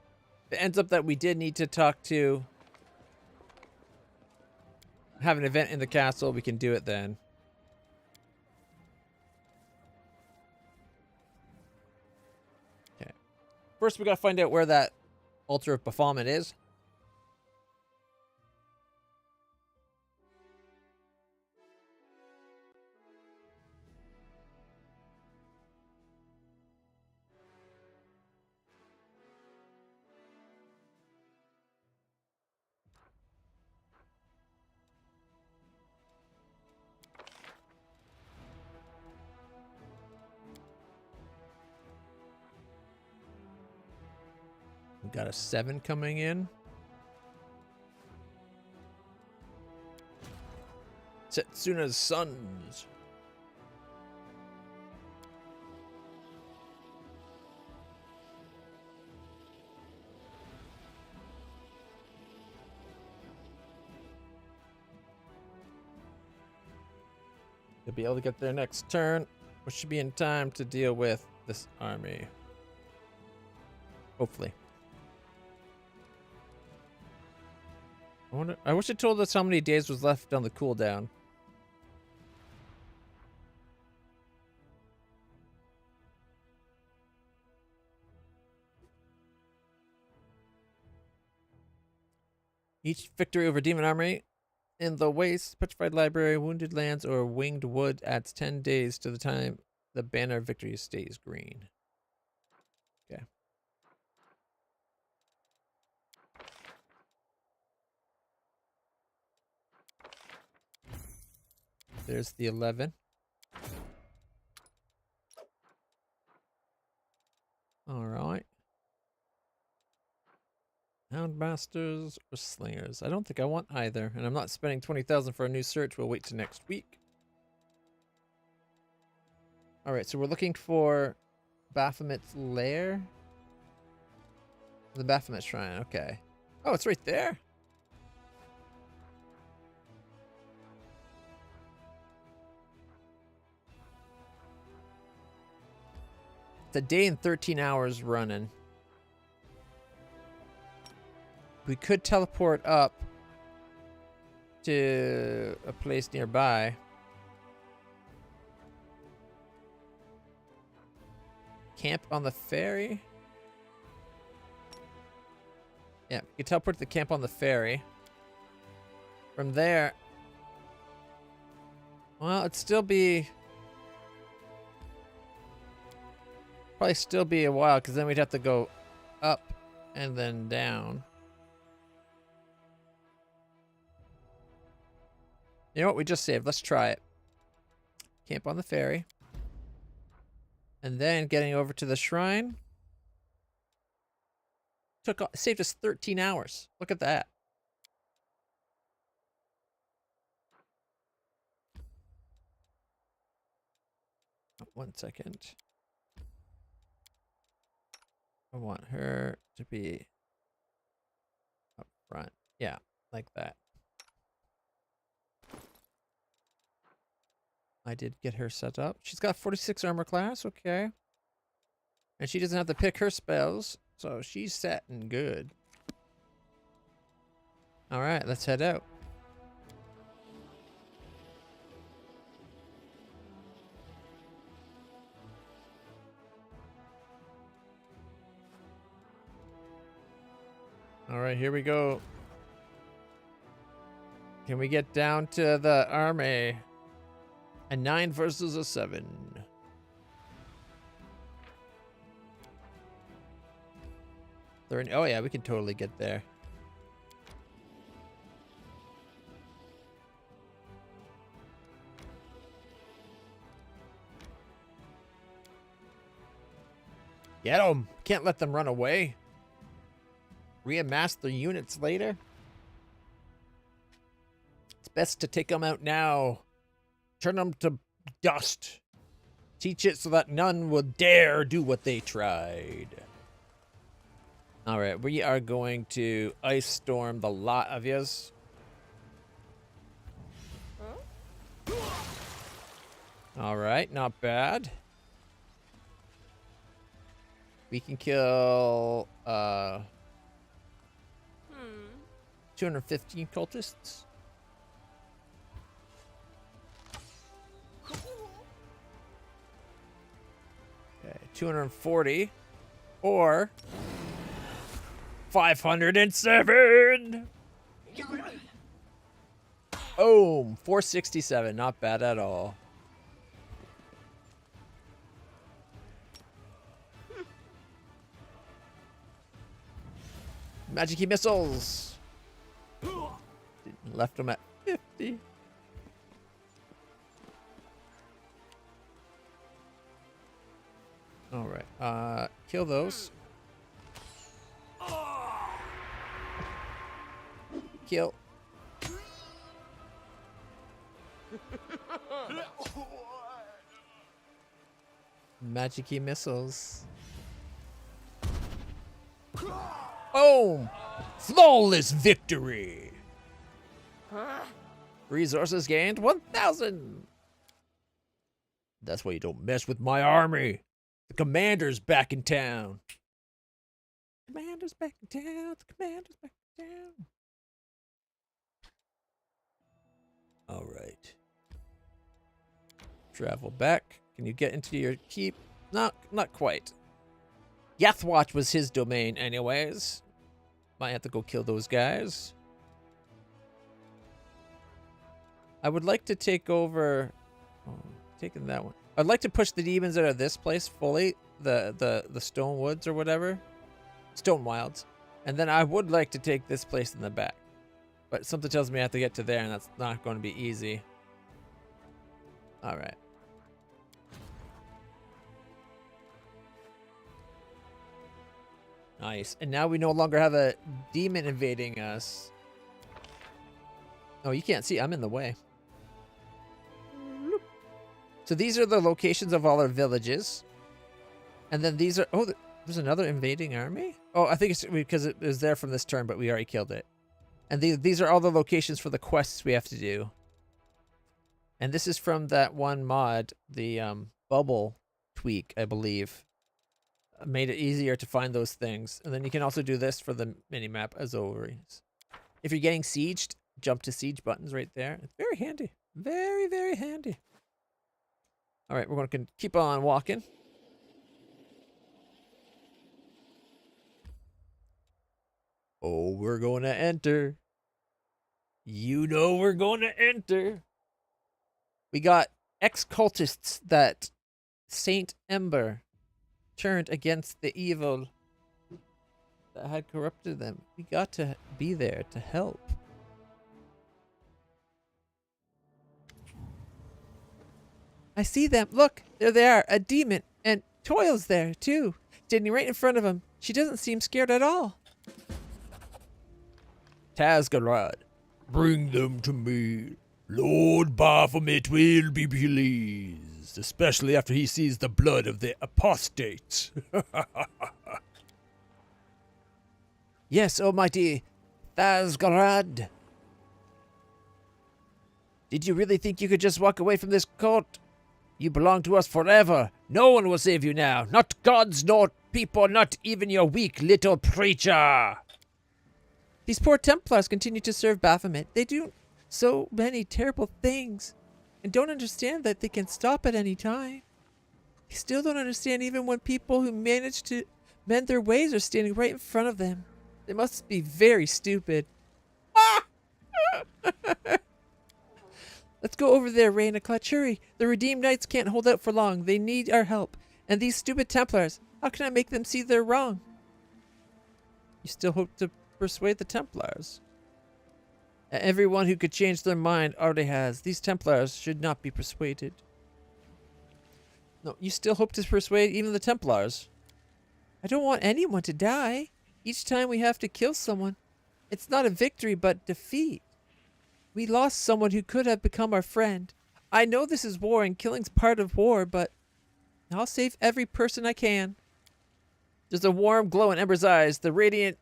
If it ends up that we did need to talk to... Have an event in the castle, we can do it then. Okay. First, we gotta find out where that altar of Baphomet is. We got a 7 coming in. Setsuna's sons. They'll be able to get their next turn, which should be in time to deal with this army. Hopefully. I wish it told us how many days was left on the cooldown. Each victory over Demon Army in the Waste, Petrified Library, Wounded Lands, or Winged Wood adds 10 days to the time the banner of victory stays green. Okay. There's the 11. All right. Houndmasters or Slingers? I don't think I want either, and I'm not spending 20,000 for a new search. We'll wait till next week. All right, so we're looking for Baphomet's lair. The Baphomet Shrine. Okay. Oh, it's right there. It's a day and 13 hours running. We could teleport up to a place nearby. Camp on the ferry? Yeah, we could teleport to the camp on the ferry. From there... Well, it'd still be... Probably still be a while because then we'd have to go up and then down. You know what? We just saved. Let's try it. Camp on the ferry. And then getting over to the shrine. Saved us 13 hours. Look at that. Oh, 1 second. I want her to be up front. Yeah, like that. I did get her set up. She's got 46 armor class, okay. And she doesn't have to pick her spells, so she's set and good. Alright, let's head out. Alright, here we go. Can we get down to the army? A 9 versus a 7. Oh yeah, we can totally get there. Get them! Can't let them run away. Reamass the units later. It's best to take them out now. Turn them to dust. Teach it so that none will dare do what they tried. Alright, we are going to ice storm the lot of yous. Alright, not bad. We can kill 215 cultists. Okay, 240 or 507. Oh, 467. Not bad at all. Magic-y missiles. Left them at 50. All right. Kill those. Kill. Magic-y missiles. Boom! Flawless victory! Resources gained 1,000! That's why you don't mess with my army. The commander's back in town. Commander's back in town. The commander's back in town. All right. Travel back. Can you get into your keep? Not quite. Yathwatch was his domain anyways. Might have to go kill those guys. I would like to take over... Oh, taking that one. I'd like to push the demons out of this place fully. The Stone Woods or whatever. Stone Wilds. And then I would like to take this place in the back. But something tells me I have to get to there, and that's not going to be easy. Alright. Nice. And now we no longer have a demon invading us. Oh, you can't see. I'm in the way. So these are the locations of all our villages. And then these are... Oh, there's another invading army? Oh, I think it's because it was there from this turn, but we already killed it. And these are all the locations for the quests we have to do. And this is from that one mod, the bubble tweak, I believe. Made it easier to find those things. And then you can also do this for the minimap as always. If you're getting sieged, jump to siege buttons right there. It's very handy. Very, very handy. All right, we're going to keep on walking. Oh, we're going to enter. You know we're going to enter. We got ex-cultists that Saint Ember turned against the evil that had corrupted them. We got to be there to help. I see them. Look, there they are. A demon. And Toil's there, too. Standing right in front of him. She doesn't seem scared at all. Tasgarad, bring them to me. Lord Baphomet will be pleased, especially after he sees the blood of the apostates. Yes, almighty Tasgarad. Did you really think you could just walk away from this court? You belong to us forever. No one will save you now. Not gods, nor people, not even your weak little preacher. These poor Templars continue to serve Baphomet. They do so many terrible things and don't understand that they can stop at any time. They still don't understand even when people who manage to mend their ways are standing right in front of them. They must be very stupid. Let's go over there, LitlClutch. Hurry. The Redeemed Knights can't hold out for long. They need our help. And these stupid Templars, how can I make them see they're wrong? You still hope to persuade the Templars? Everyone who could change their mind already has. These Templars should not be persuaded. No, you still hope to persuade even the Templars? I don't want anyone to die. Each time we have to kill someone, it's not a victory but defeat. We lost someone who could have become our friend. I know this is war and killing's part of war, but I'll save every person I can. There's a warm glow in Ember's eyes. The radiant,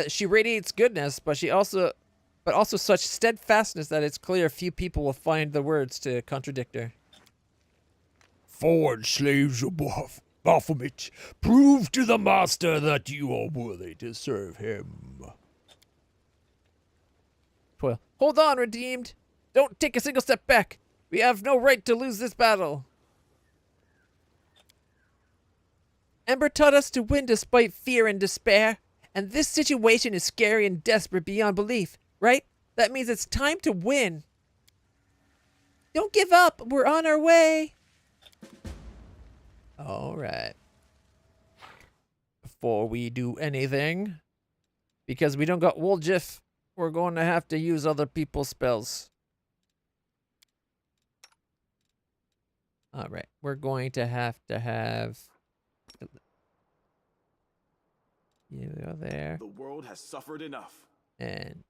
she radiates goodness, but also such steadfastness that it's clear few people will find the words to contradict her. Forward, slaves of Baphomet, prove to the master that you are worthy to serve him. Toil. Hold on, Redeemed. Don't take a single step back. We have no right to lose this battle. Ember taught us to win despite fear and despair. And this situation is scary and desperate beyond belief, right? That means it's time to win. Don't give up. We're on our way. All right. Before we do anything, because we don't got Woljif, we're going to have to use other people's spells. All right. We're going to have... Yeah, we are there. The world has suffered enough. And...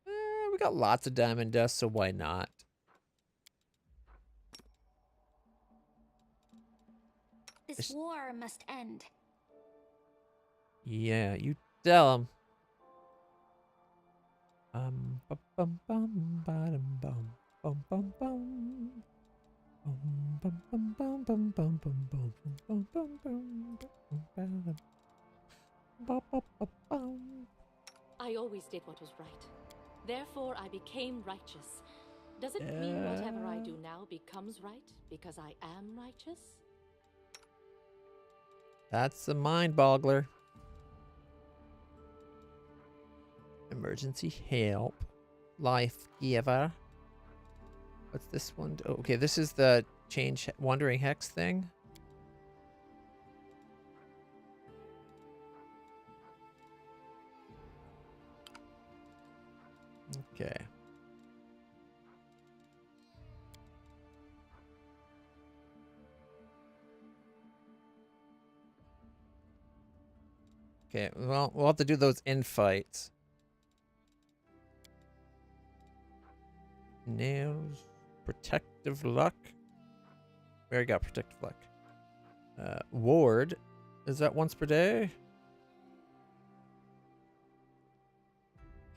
we got lots of diamond dust, so why not? This war must end. Yeah, you tell him. Bum bum bum bum bum bum bum bum. Bum bum bum bum bum bum bum bum bum bum bum. I always did what was right. Therefore, I became righteous. Does it mean whatever I do now becomes right because I am righteous? That's a mind boggler. Emergency help. Life giver. What's this one? Oh, okay, this is the change wandering hex thing. Okay. Okay, well, we'll have to do those in fights. Nails. Protective luck. We already got protective luck. Ward. Is that once per day?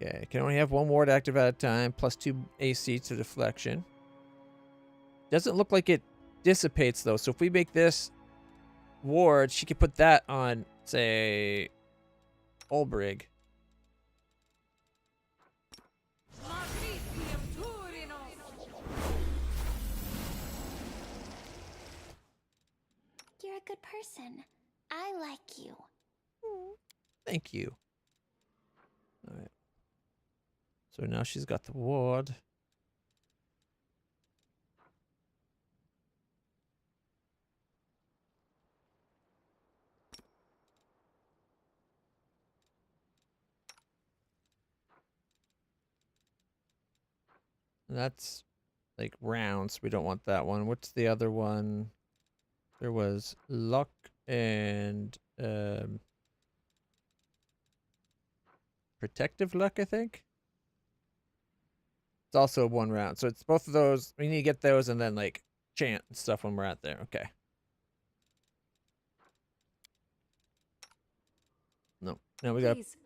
Okay, can only have one ward active at a time, plus 2 AC to deflection. Doesn't look like it dissipates though, so if we make this ward, she could put that on, say, Olbrig. You're a good person. I like you. Thank you. All right. So now she's got the ward. And that's like rounds. We don't want that one. What's the other one? There was luck and protective luck, I think. It's also 1 round. So it's both of those. We need to get those and then like chant and stuff when we're out there. Okay. No. Now we got Please,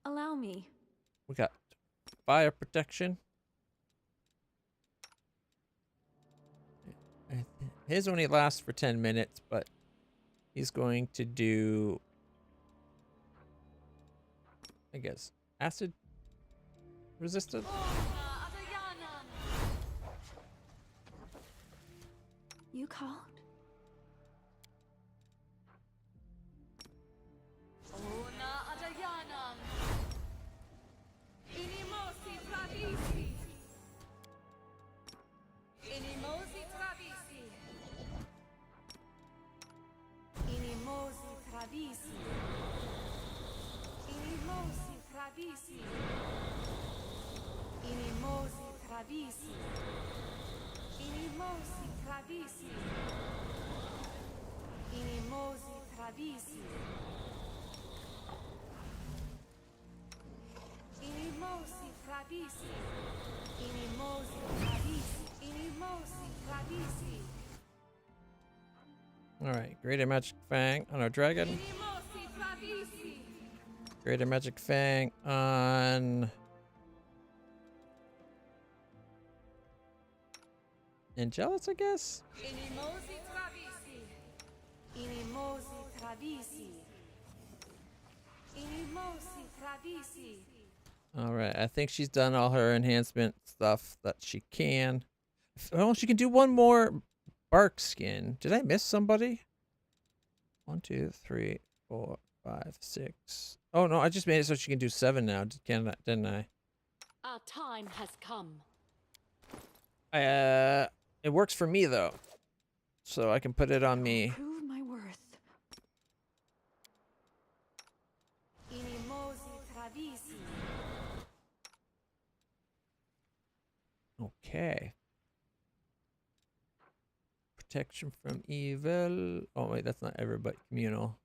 allow me. we got fire protection. His only lasts for 10 minutes, but he's going to do, I guess, acid resistant. You called? Alright, Greater Magic Fang on our dragon. Greater Magic Fang on Angelus, I guess? Alright, I think she's done all her enhancement stuff that she can. Oh, she can do one more bark skin. Did I miss somebody? 1, 2, 3, 4, 5, 6. Oh no, I just made it so she can do 7 now, didn't I? Our time has come. It works for me though. So I can put it on me. Prove my worth. Okay. Protection from evil. Oh wait, that's not everybody. Communal.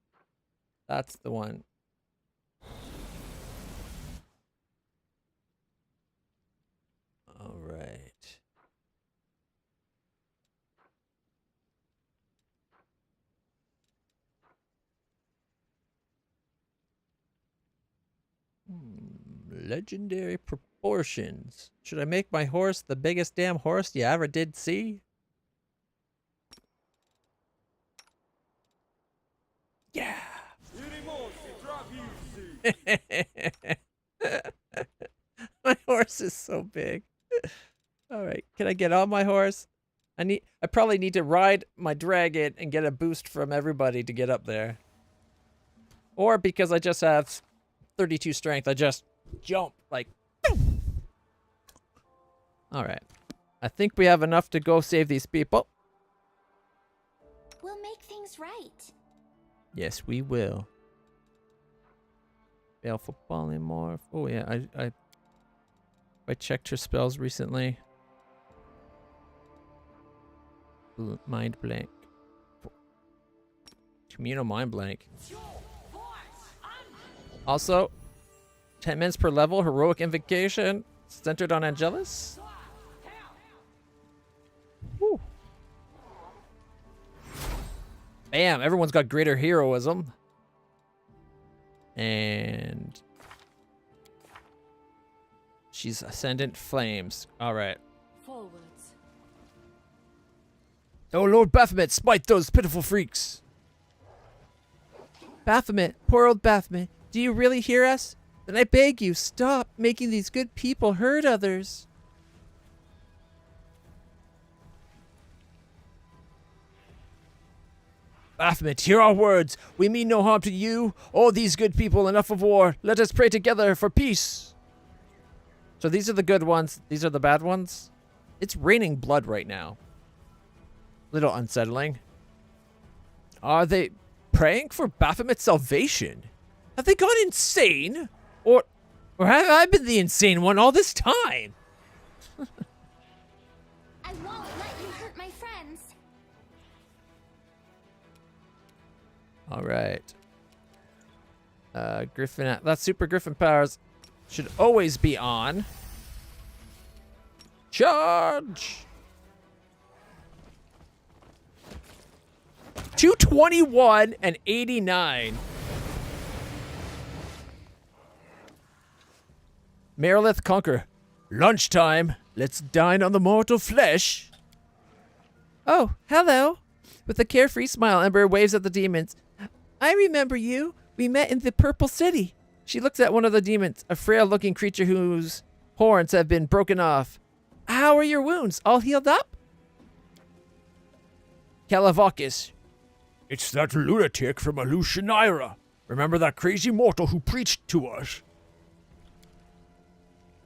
That's the one. All right. Legendary proportions. Should I make my horse the biggest damn horse you ever did see? Yeah. My horse is so big. All right, can I get on my horse? I probably need to ride my dragon and get a boost from everybody to get up there. Or because I just have 32 strength, I just jump like. All right. I think we have enough to go save these people. We'll make things right. Yes, we will. Baleful polymorph. Oh yeah, I checked her spells recently. Mind blank. Communal mind blank. Also, 10 minutes per level, heroic invocation, centered on Angelus. Woo. Bam, everyone's got greater heroism. And she's Ascendant Flames. All right. Forwards. Oh, Lord Baphomet, smite those pitiful freaks. Baphomet, poor old Baphomet, do you really hear us? Then I beg you, stop making these good people hurt others. Baphomet, hear our words. We mean no harm to you or these good people. Enough of war. Let us pray together for peace. So these are the good ones. These are the bad ones. It's raining blood right now. Little unsettling. Are they praying for Baphomet's salvation? Have they gone insane? Or have I been the insane one all this time? aren't my friends. All right. Griffin, that super Griffin powers should always be on. Charge! 221 and 89. Merilith Conquer. Lunchtime. Let's dine on the mortal flesh. Oh, hello. With a carefree smile, Ember waves at the demons. I remember you. We met in the Purple City. She looks at one of the demons, a frail-looking creature whose horns have been broken off. How are your wounds? All healed up? Calavakis. It's that lunatic from Alushanira. Remember that crazy mortal who preached to us?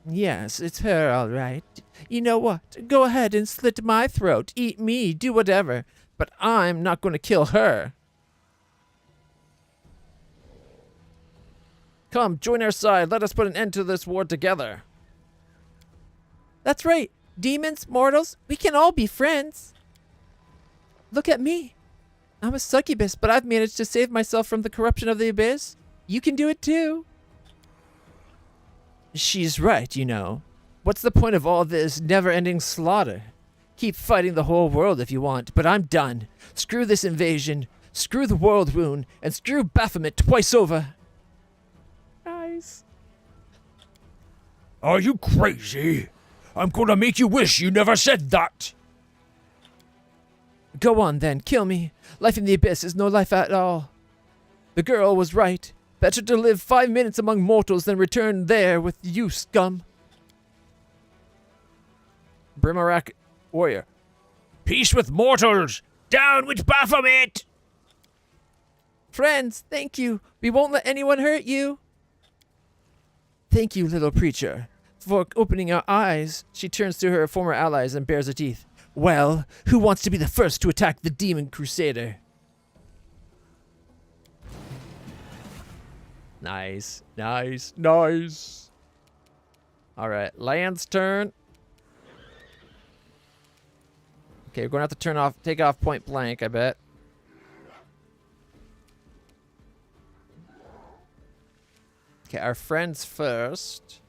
Yes, it's her, all right. You know what? Go ahead and slit my throat, eat me, do whatever. But I'm not going to kill her. Come, join our side. Let us put an end to this war together. That's right. Demons, mortals, we can all be friends. Look at me. I'm a succubus, but I've managed to save myself from the corruption of the abyss. You can do it too. She's right, you know. What's the point of all this never-ending slaughter? Keep fighting the whole world if you want, but I'm done. Screw this invasion, screw the world rune, and screw Baphomet twice over. Nice. Are you crazy? I'm gonna make you wish you never said that. Go on then, kill me. Life in the abyss is no life at all. The girl was right. Better to live 5 minutes among mortals than return there with you, scum. Brimarak warrior. Peace with mortals! Down with Baphomet! Friends, thank you. We won't let anyone hurt you. Thank you, little preacher, for opening our eyes. She turns to her former allies and bares her teeth. Well, who wants to be the first to attack the demon crusader? Nice, nice, nice. All right, Land's turn. Okay, we're going to have to take off point blank, I bet. Okay, our friends first.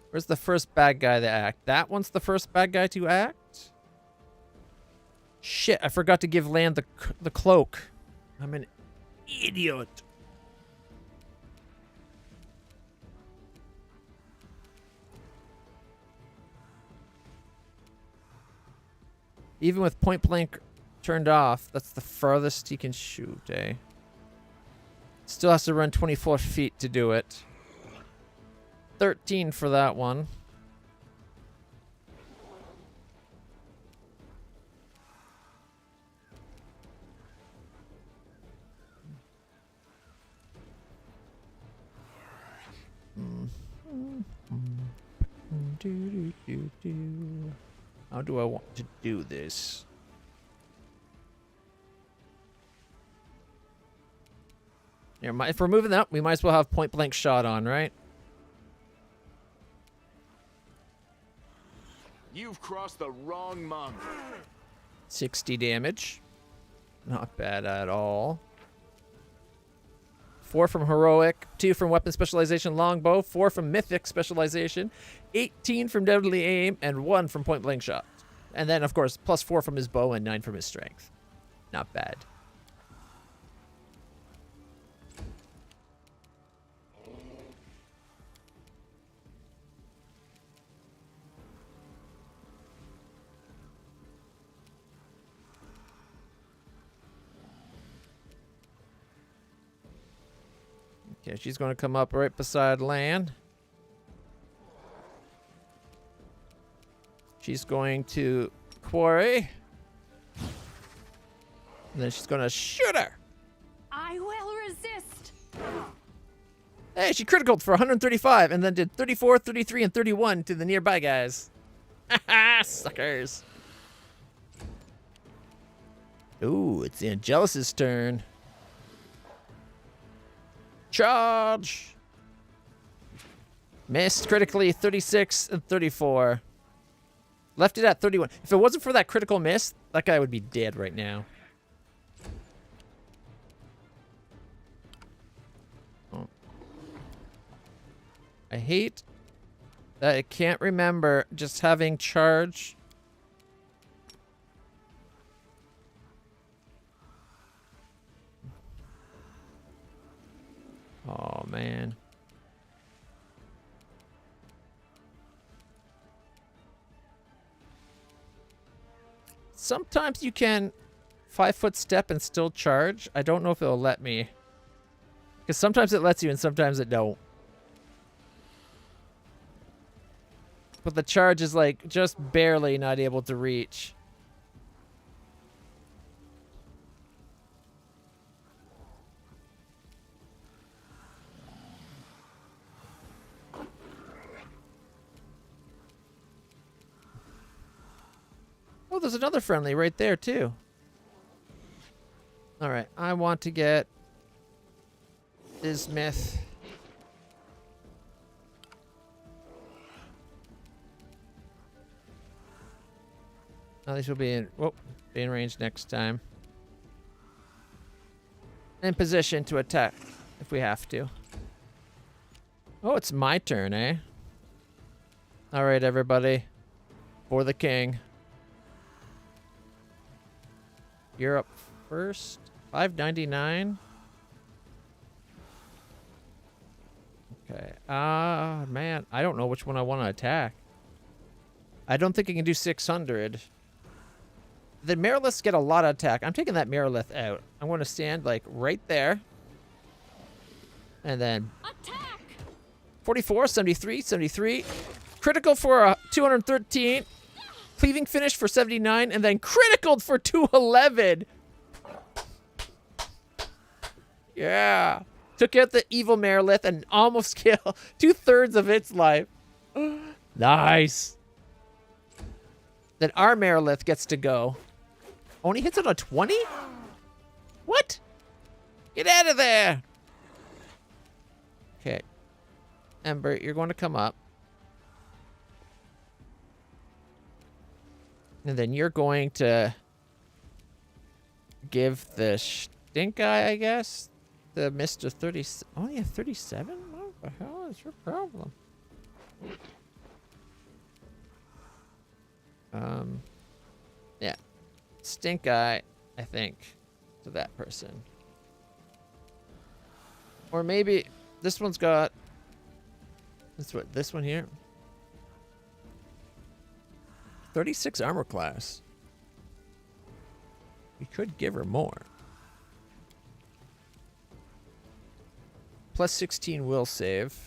Where's the first bad guy to act? That one's the first bad guy to act? Shit, I forgot to give Land the cloak. I'm an idiot. Even with point blank turned off, that's the furthest he can shoot, eh? Still has to run 24 feet to do it. 13 for that one. How do I want to do this? If we're moving up, we might as well have point blank shot on, right? You've crossed the wrong monk. 60 damage. Not bad at all. 4 from heroic, 2 from weapon specialization longbow, 4 from mythic specialization, 18 from deadly aim, and 1 from point blank shot. And then, of course, plus 4 from his bow and 9 from his strength. Not bad. Okay, she's going to come up right beside Lan. She's going to quarry. And then she's going to shoot her. I will resist. Hey, she critical for 135 and then did 34, 33, and 31 to the nearby guys. Haha, suckers. Ooh, it's Angelus's turn. Charge! Missed critically, 36 and 34. Left it at 31. If it wasn't for that critical miss, that guy would be dead right now. Oh. I hate that I can't remember just having charge. Oh, man. Sometimes you can 5-foot step and still charge. I don't know if it'll let me. Because sometimes it lets you and sometimes it don't. But the charge is like just barely not able to reach. Oh, there's another friendly right there, too. Alright, I want to get Bismuth. At least we'll be in, be in range next time. In position to attack if we have to. Oh, it's my turn, eh? Alright, everybody. For the king. You're up first. 599. Okay. Man. I don't know which one I want to attack. I don't think I can do 600. The Mirrorliths get a lot of attack. I'm taking that Mirrorlith out. I'm going to stand, like, right there. And then... Attack! 44, 73, 73. Critical for 213. Cleaving finish for 79, and then critical for 211. Yeah. Took out the evil Marilith and almost killed 2/3 of its life. Nice. Then our Marilith gets to go. Only hits on a 20? What? Get out of there. Okay. Ember, you're going to come up. And then you're going to give the stink eye, I guess, the Mr. 30. Only a 37? What the hell is your problem? Yeah. Stink eye, I think, to that person. Or maybe this one's got. That's what this one here. 36 armor class. We could give her more. Plus 16 will save.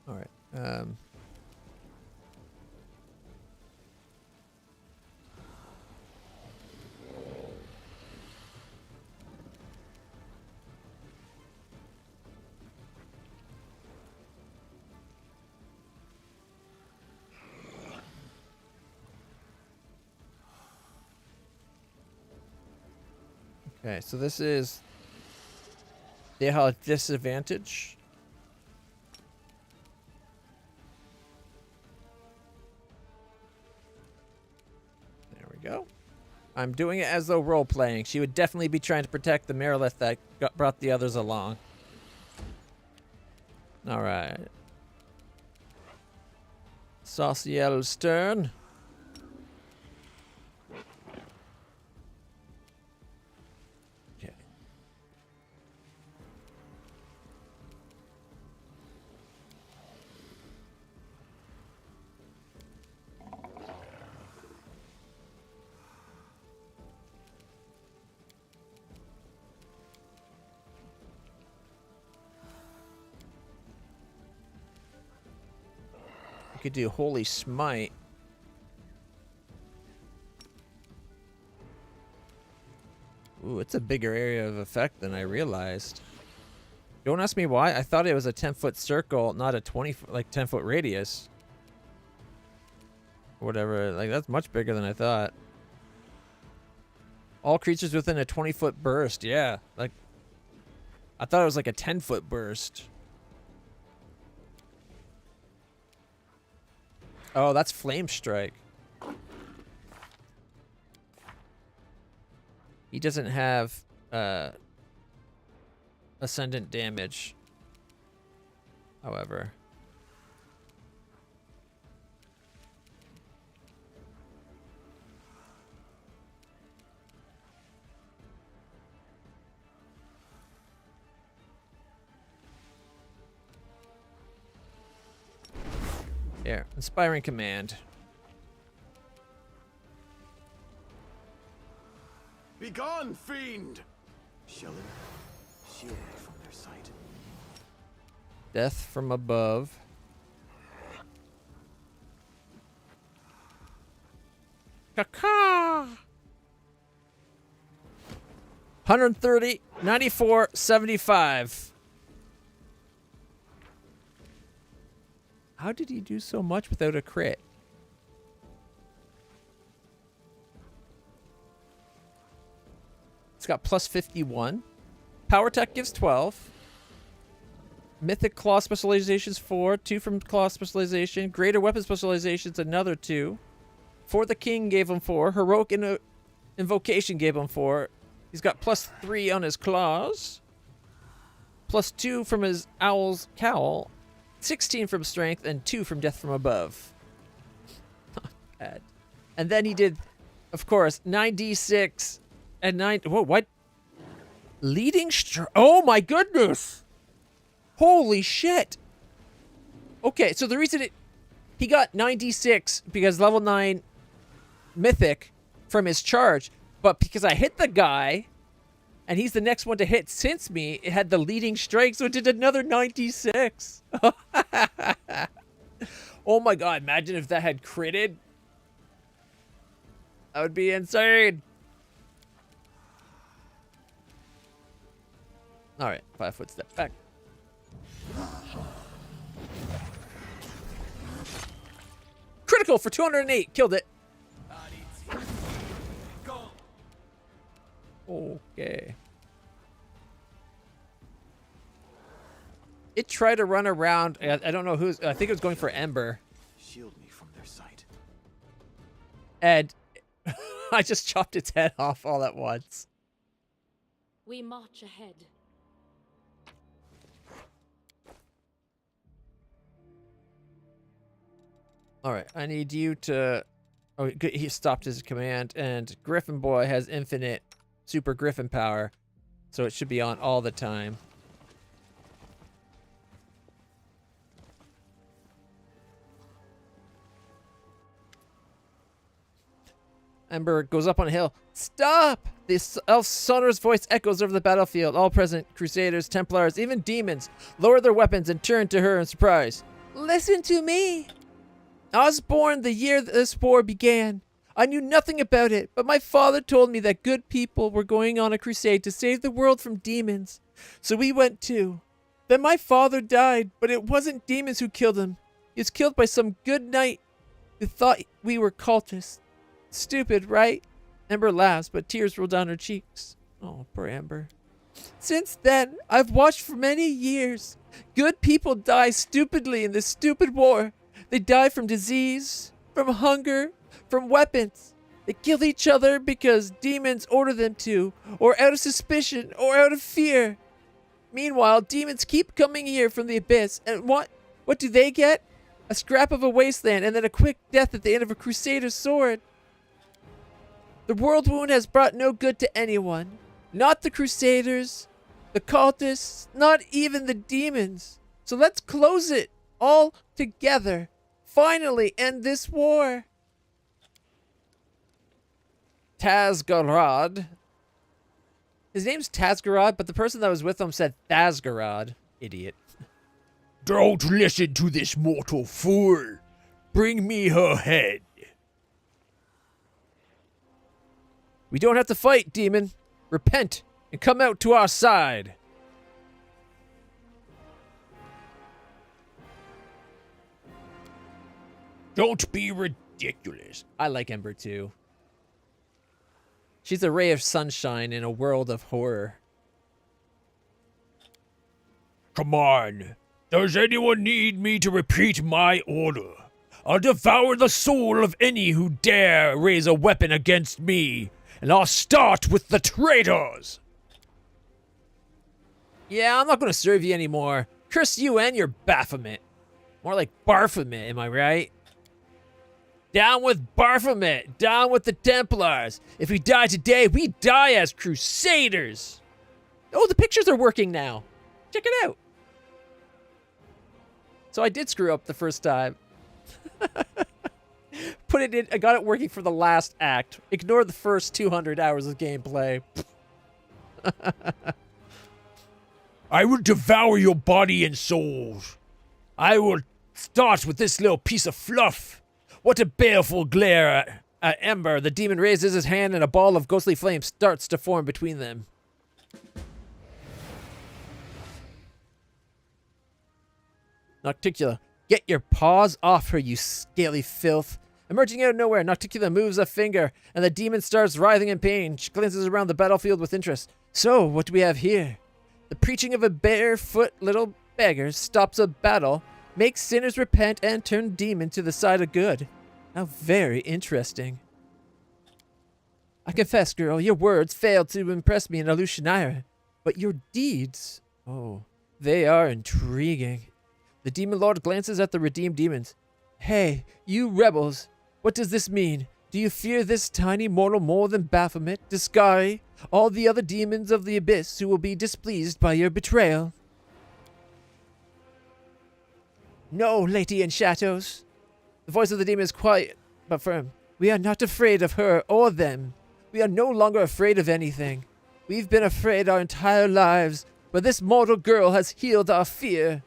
All right. Okay, so this is... They have a disadvantage. There we go. I'm doing it as though role-playing. She would definitely be trying to protect the Marilith that brought the others along. Alright. Sauciel's turn. Could do Holy Smite. Ooh, it's a bigger area of effect than I realized. Don't ask me why. I thought it was a 10-foot circle, not a 10-foot radius. Whatever. Like, that's much bigger than I thought. All creatures within a 20-foot burst. Yeah, like I thought it was like a 10-foot burst. Oh, that's Flame Strike. He doesn't have ascendant damage, however. There, Inspiring Command. Begone, fiend! Shield me from their sight. Death from above. Caca! 130, 94, 75. How did he do so much without a crit? It's got plus 51. Power Tech gives 12. Mythic Claw Specialization's 4. 2 from Claw Specialization. Greater Weapon Specialization's another 2. For the King gave him 4. Heroic Invocation gave him 4. He's got plus 3 on his claws. Plus 2 from his Owl's Cowl. 16 from Strength and 2 from Death from Above. Not bad. And then he did, of course, 9d6 and 9... Whoa, what? Leading Strike. Oh my goodness! Holy shit! Okay, so the reason he got 9d6 because level 9 Mythic from his charge, but because I hit the guy, and he's the next one to hit since me, it had the leading strike, so it did another 96. Oh my god, imagine if that had critted. That would be insane. Alright, 5 foot step back. Critical for 208, killed it. Okay. It tried to run around. I don't know who's. I think it was going for Ember. Shield me from their sight. And I just chopped its head off all at once. We march ahead. All right, I need you to. Oh, good, he stopped his command, and Griffin Boy has infinite Super Griffin power, so it should be on all the time. Ember goes up on a hill. Stop! The elf sonorous voice echoes over the battlefield. All present, Crusaders, Templars, even demons, lower their weapons and turn to her in surprise. Listen to me! I was born the year that this war began. I knew nothing about it, but my father told me that good people were going on a crusade to save the world from demons. So we went too. Then my father died, but it wasn't demons who killed him. He was killed by some good knight who thought we were cultists. Stupid, right? Ember laughs, but tears roll down her cheeks. Oh, poor Ember. Since then, I've watched for many years. Good people die stupidly in this stupid war. They die from disease, from hunger, from weapons. They kill each other because demons order them to, or out of suspicion, or out of fear. Meanwhile, demons keep coming here from the abyss, and what do they get? A scrap of a wasteland, and then a quick death at the end of a crusader's sword. The world wound has brought no good to anyone. Not the crusaders, the cultists, not even the demons. So let's close it all together. Finally end this war. Tazgarad. His name's Tazgarad, but the person that was with him said Thasgarad. Idiot. Don't listen to this mortal fool. Bring me her head. We don't have to fight, demon. Repent and come out to our side. Don't be ridiculous. I like Ember too. She's a ray of sunshine in a world of horror. Come on. Does anyone need me to repeat my order? I'll devour the soul of any who dare raise a weapon against me, and I'll start with the traitors. Yeah, I'm not going to serve you anymore. Curse you and your Baphomet. More like Baphomet, am I right? Down with Baphomet. Down with the Templars. If we die today, we die as Crusaders. Oh, the pictures are working now. Check it out. So I did screw up the first time. Put it in. I got it working for the last act. Ignore the first 200 hours of gameplay. I will devour your body and souls. I will start with this little piece of fluff. What a baleful glare At Ember, the demon raises his hand and a ball of ghostly flame starts to form between them. Nocticula, get your paws off her, you scaly filth. Emerging out of nowhere, Nocticula moves a finger, and the demon starts writhing in pain. She glances around the battlefield with interest. So, what do we have here? The preaching of a barefoot little beggar stops a battle, makes sinners repent, and turn demon to the side of good. How very interesting. I confess, girl, your words failed to impress me in Alushanira, but your deeds, oh, they are intriguing. The demon lord glances at the redeemed demons. Hey, you rebels, what does this mean? Do you fear this tiny mortal more than Baphomet, Discari, all the other demons of the abyss who will be displeased by your betrayal? No, Lady in Shadows. The voice of the demon is quiet but firm. We are not afraid of her or them. We are no longer afraid of anything. We've been afraid our entire lives, but this mortal girl has healed our fear.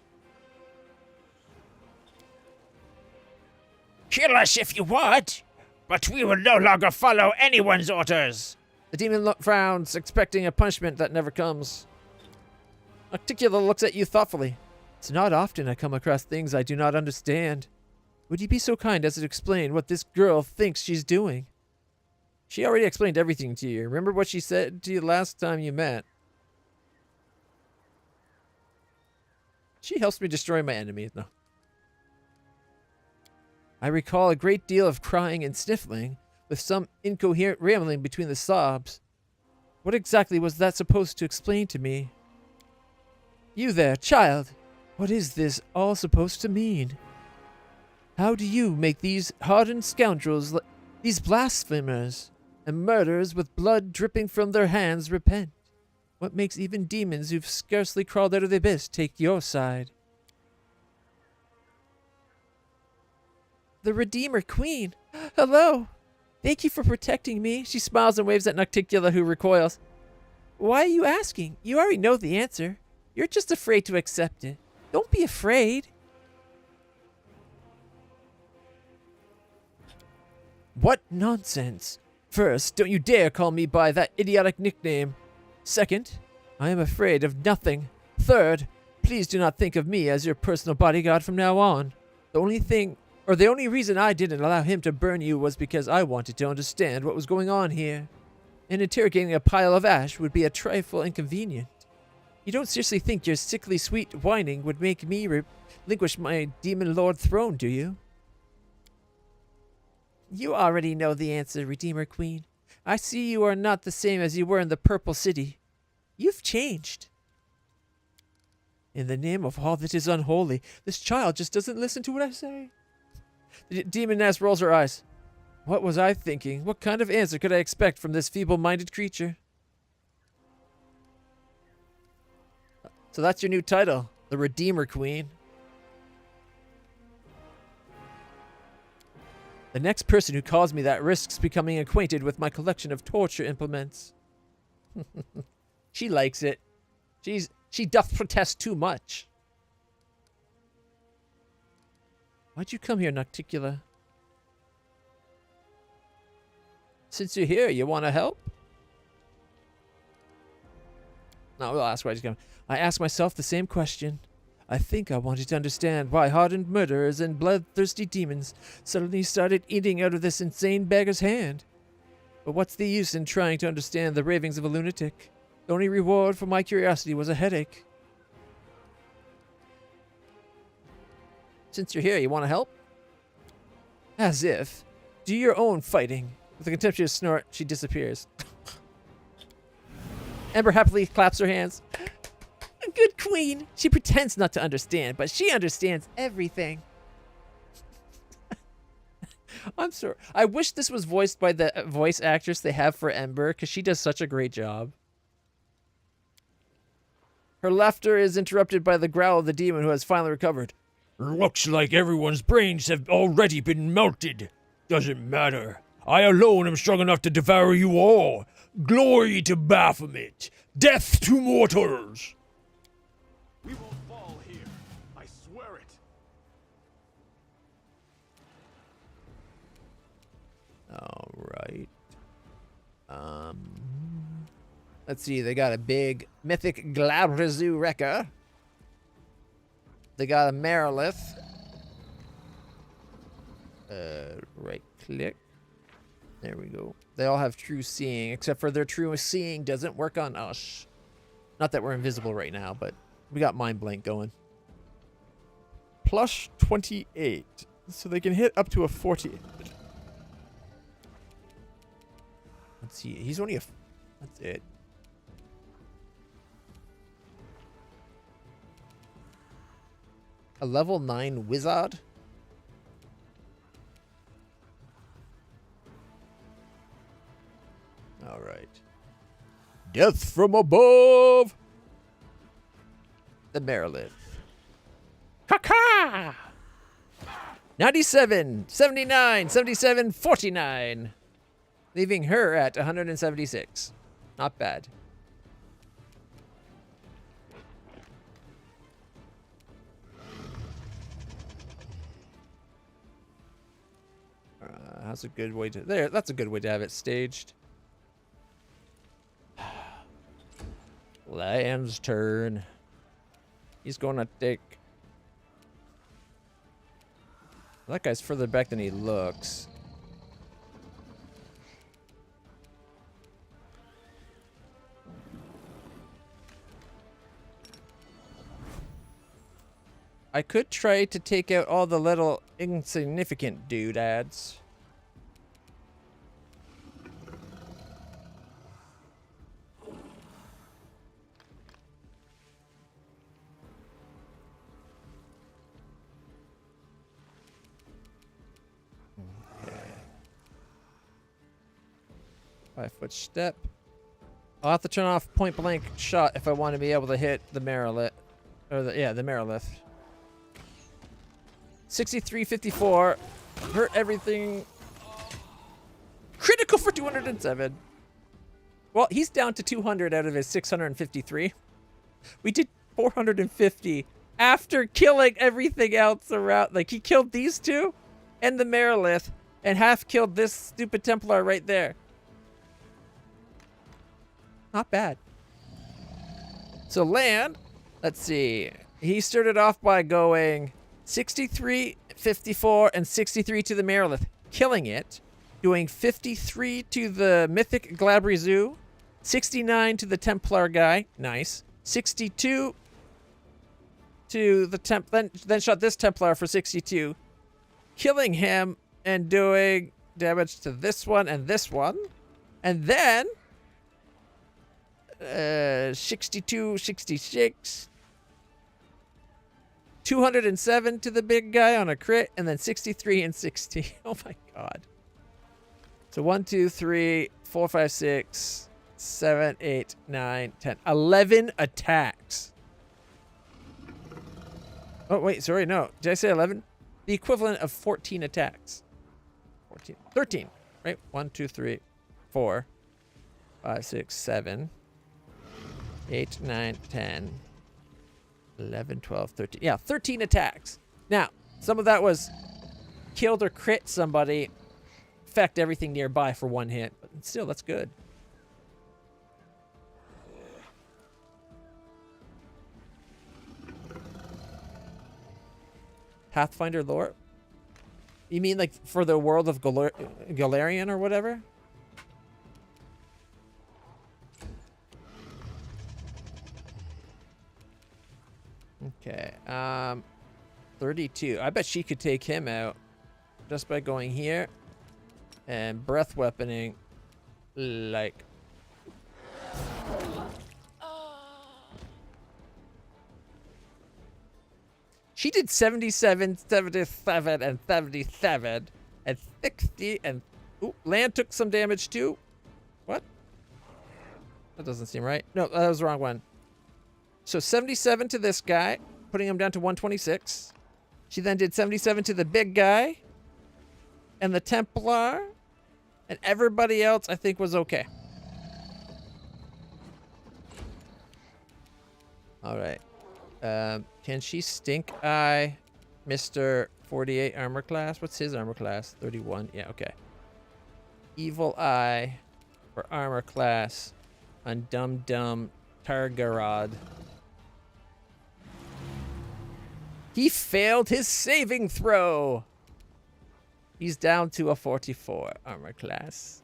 Kill us if you want, but we will no longer follow anyone's orders. The demon frowns, expecting a punishment that never comes. Nocticula looks at you thoughtfully. It's not often I come across things I do not understand. Would you be so kind as to explain what this girl thinks she's doing? She already explained everything to you. Remember what she said to you last time you met? She helps me destroy my enemies. No. I recall a great deal of crying and sniffling, with some incoherent rambling between the sobs. What exactly was that supposed to explain to me? You there, child. What is this all supposed to mean? How do you make these hardened scoundrels, these blasphemers, and murderers with blood dripping from their hands repent? What makes even demons who've scarcely crawled out of the abyss take your side? The Redeemer Queen. Hello. Thank you for protecting me. She smiles and waves at Nocticula, who recoils. Why are you asking? You already know the answer. You're just afraid to accept it. Don't be afraid. What nonsense. First, don't you dare call me by that idiotic nickname. Second, I am afraid of nothing. Third, please do not think of me as your personal bodyguard from now on. The only reason I didn't allow him to burn you was because I wanted to understand what was going on here. And interrogating a pile of ash would be a trifle inconvenient. You don't seriously think your sickly sweet whining would make me relinquish my demon lord throne, do you? You already know the answer, Redeemer Queen. I see you are not the same as you were in the Purple City. You've changed. In the name of all that is unholy, this child just doesn't listen to what I say. The demoness rolls her eyes. What was I thinking? What kind of answer could I expect from this feeble-minded creature? So that's your new title, the Redeemer Queen. The next person who calls me that risks becoming acquainted with my collection of torture implements. She likes it. She doth protest too much. Why'd you come here, Nocticula? Since you're here, you want to help? No, we'll ask why he's coming. I ask myself the same question. I think I wanted to understand why hardened murderers and bloodthirsty demons suddenly started eating out of this insane beggar's hand. But what's the use in trying to understand the ravings of a lunatic? The only reward for my curiosity was a headache. Since you're here, you want to help? As if. Do your own fighting. With a contemptuous snort, she disappears. Ember happily claps her hands. A good queen. She pretends not to understand, but she understands everything. I'm sorry. I wish this was voiced by the voice actress they have for Ember, because she does such a great job. Her laughter is interrupted by the growl of the demon who has finally recovered. Looks like everyone's brains have already been melted. Doesn't matter. I alone am strong enough to devour you all. Glory to Baphomet. Death to mortals. We won't fall here. I swear it. All right. Let's see. They got a big mythic Glabrizu Wrecker. They got a Marilith. Right click. There we go. They all have true seeing, except for their true seeing doesn't work on us. Not that we're invisible right now, but we got Mind Blank going. Plus 28. So they can hit up to a 40. Let's see. He's only a... That's it. A level 9 wizard? All right. Death from above! The Marilith. Caca! 97, 79, 77, 49. Leaving her at 176. Not bad. That's a good way to... There, that's a good way to have it staged. Land's turn. He's going to take... That guy's further back than he looks. I could try to take out all the little insignificant doodads. Okay. 5-foot step. I'll have to turn off point blank shot if I want to be able to hit the Marilith. Or the Marilith. 63-54. Hurt everything. Critical for 207. Well, he's down to 200 out of his 653. We did 450 after killing everything else around. Like, he killed these two and the Marilith and half killed this stupid Templar right there. Not bad. So land, let's see. He started off by going 63, 54, and 63 to the Marilith, killing it. Doing 53 to the Mythic Glabrizu, 69 to the Templar guy, nice. 62 to the then shot this Templar for 62, killing him and doing damage to this one and this one. And then 62, 66, 207 to the big guy on a crit, and then 63 and 60. Oh my god. So 1, 2, 3, 4, 5, 6, 7, 8, 9, 10. 11 attacks. Oh, wait, sorry, no. Did I say 11? The equivalent of 14 attacks. 14. 13, right? 1, 2, 3, 4, 5, 6, 7, 8, 9, 10, 11, 12, 13. Yeah, 13 attacks. Now, some of that was killed or crit somebody, affect everything nearby for one hit, but still, that's good. Pathfinder lore? You mean like for the world of Galarian or whatever? Okay. 32. I bet she could take him out just by going here and breath weaponing like. She did 77, 77, and 77, and 60, and ooh, land took some damage too. What? That doesn't seem right. No, that was the wrong one. So 77 to this guy, putting him down to 126. She then did 77 to the big guy, and the Templar, and everybody else I think was okay. All right. Can she stink eye Mr. 48 armor class? What's his armor class? 31. Yeah, okay. Evil eye for armor class on Dum Dum Targarod. He failed his saving throw. He's down to a 44 armor class.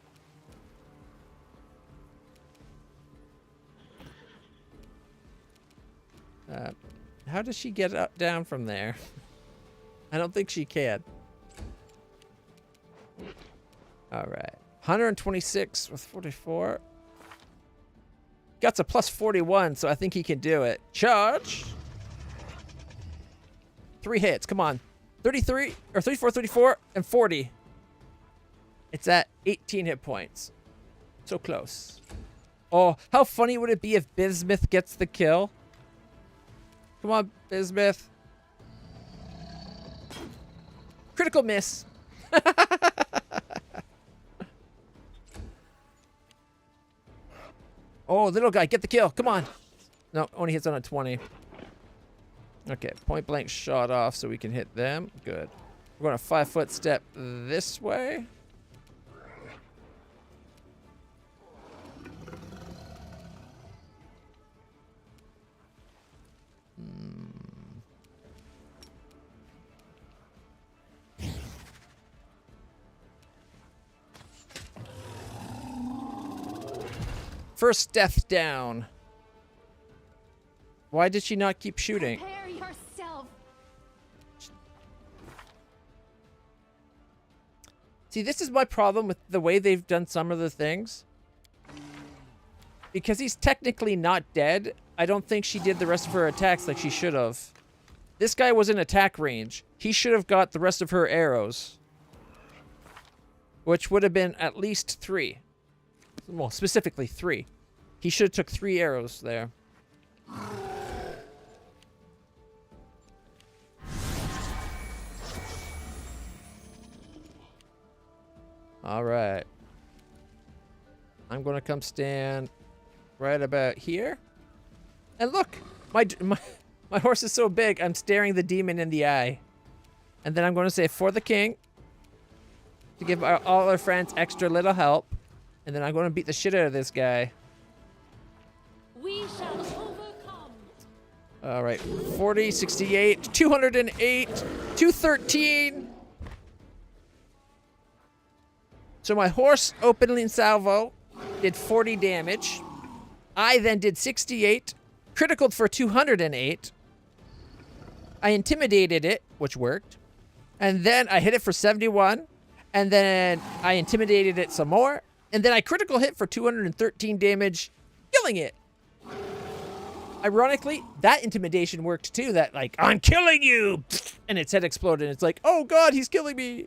How does she get up down from there? I don't think she can. All right. 126 with 44. Got a plus 41, so I think he can do it. Charge. 3 hits. Come on. 33 or 34, 34, and 40. It's at 18 hit points. So close. Oh, how funny would it be if Bismuth gets the kill? Come on, Bismuth. Critical miss. Oh, little guy, get the kill. Come on. No, only hits on a 20. Okay, point blank shot off so we can hit them. Good. We're going to 5-foot step this way. First death down. Why did she not keep shooting? Prepare yourself. See, this is my problem with the way they've done some of the things. Because he's technically not dead, I don't think she did the rest of her attacks like she should have. This guy was in attack range. He should have got the rest of her arrows. Which would have been at least 3. Well, specifically 3. He should have took 3 arrows there. All right. I'm going to come stand right about here. And look, my horse is so big, I'm staring the demon in the eye. And then I'm going to say, for the king, to give all our friends extra little help. And then I'm going to beat the shit out of this guy. We shall overcome. All right, 40, 68, 208, 213. So my horse opening salvo did 40 damage. I then did 68, criticaled for 208. I intimidated it, which worked. And then I hit it for 71. And then I intimidated it some more. And then I critical hit for 213 damage, killing it. Ironically, that intimidation worked too. That like, I'm killing you! And its head exploded. And it's like, oh god, he's killing me.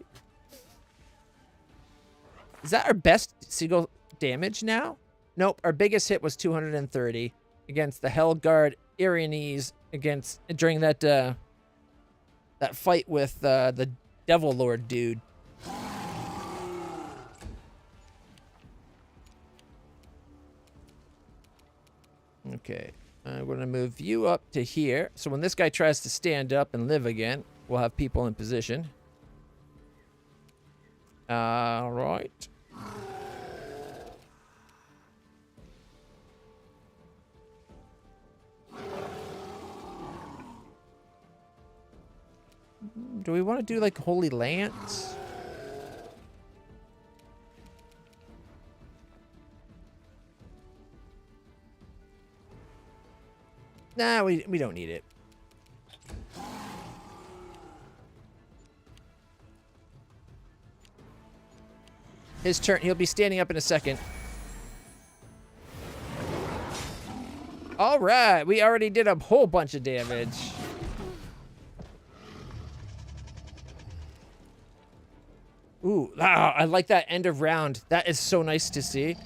Is that our best single damage now? Nope, our biggest hit was 230 against the Hellguard Irianese during that that fight with the Devil Lord dude. Okay, I'm going to move you up to here. So when this guy tries to stand up and live again, we'll have people in position. All right. Do we want to do like Holy Lance? Nah, we don't need it. His turn. He'll be standing up in a second. All right, we already did a whole bunch of damage. Ooh, I like that end of round. That is so nice to see.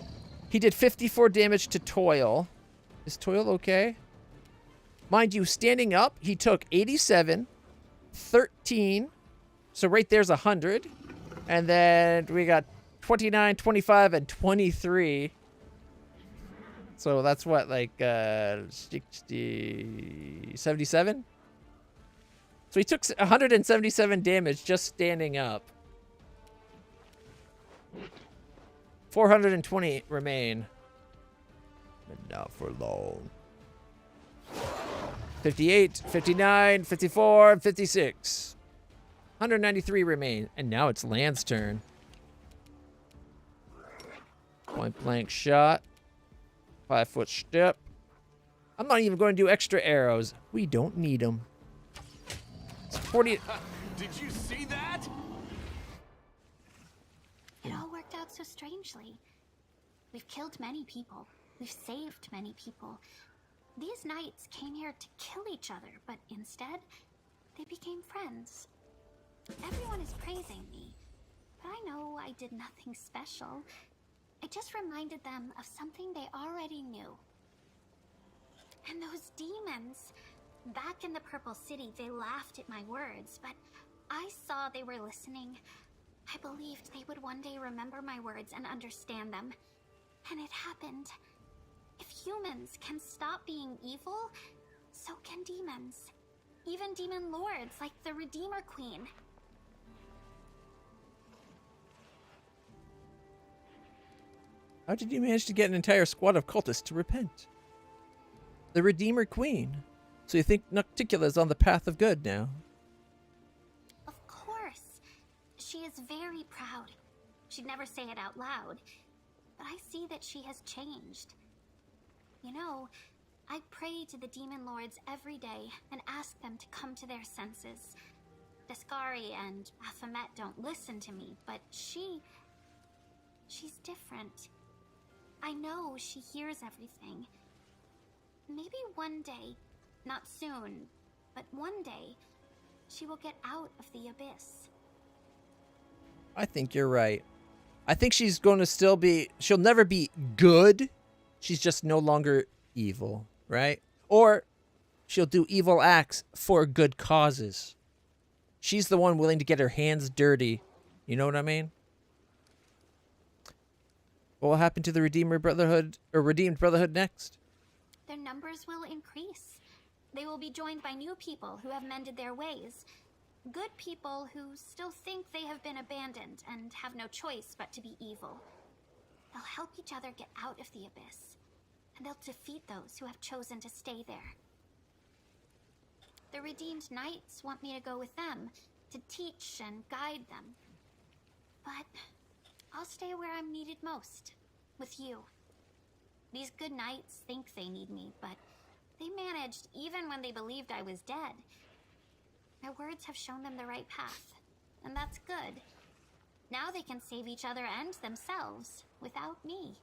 He did 54 damage to Toil. Is Toil okay? Mind you, standing up, he took 87, 13. So right there's 100. And then we got 29, 25, and 23. So that's what, like, 60, 77? So he took 177 damage just standing up. 420 remain. But not for long. 58, 59, 54, 56. 193 remain. And now it's Land's turn. Point blank shot. 5-foot step. I'm not even going to do extra arrows. We don't need them. It's 40. Did you see that? It all worked out so strangely. We've killed many people. We've saved many people. These knights came here to kill each other, but instead, they became friends. Everyone is praising me, but I know I did nothing special. I just reminded them of something they already knew. And those demons, back in the Purple City, they laughed at my words, but I saw they were listening. I believed they would one day remember my words and understand them. And it happened. If humans can stop being evil, so can demons. Even demon lords like the Redeemer Queen. How did you manage to get an entire squad of cultists to repent? The Redeemer Queen. So you think Nocticula is on the path of good now? Of course. She is very proud. She'd never say it out loud. But I see that she has changed. You know, I pray to the demon lords every day and ask them to come to their senses. Descari and Baphomet don't listen to me, but she's different. I know she hears everything. Maybe one day, not soon, but one day, she will get out of the abyss. I think you're right. I think she's going to still be... She'll never be good. She's just no longer evil, right? Or she'll do evil acts for good causes. She's the one willing to get her hands dirty. You know what I mean? What will happen to the Redeemer Brotherhood, or Redeemed Brotherhood next? Their numbers will increase. They will be joined by new people who have mended their ways. Good people who still think they have been abandoned and have no choice but to be evil. They'll help each other get out of the abyss, and they'll defeat those who have chosen to stay there. The Redeemed Knights want me to go with them, to teach and guide them. But I'll stay where I'm needed most, with you. These good knights think they need me, but they managed even when they believed I was dead. My words have shown them the right path, and that's good. Now they can save each other and themselves without me.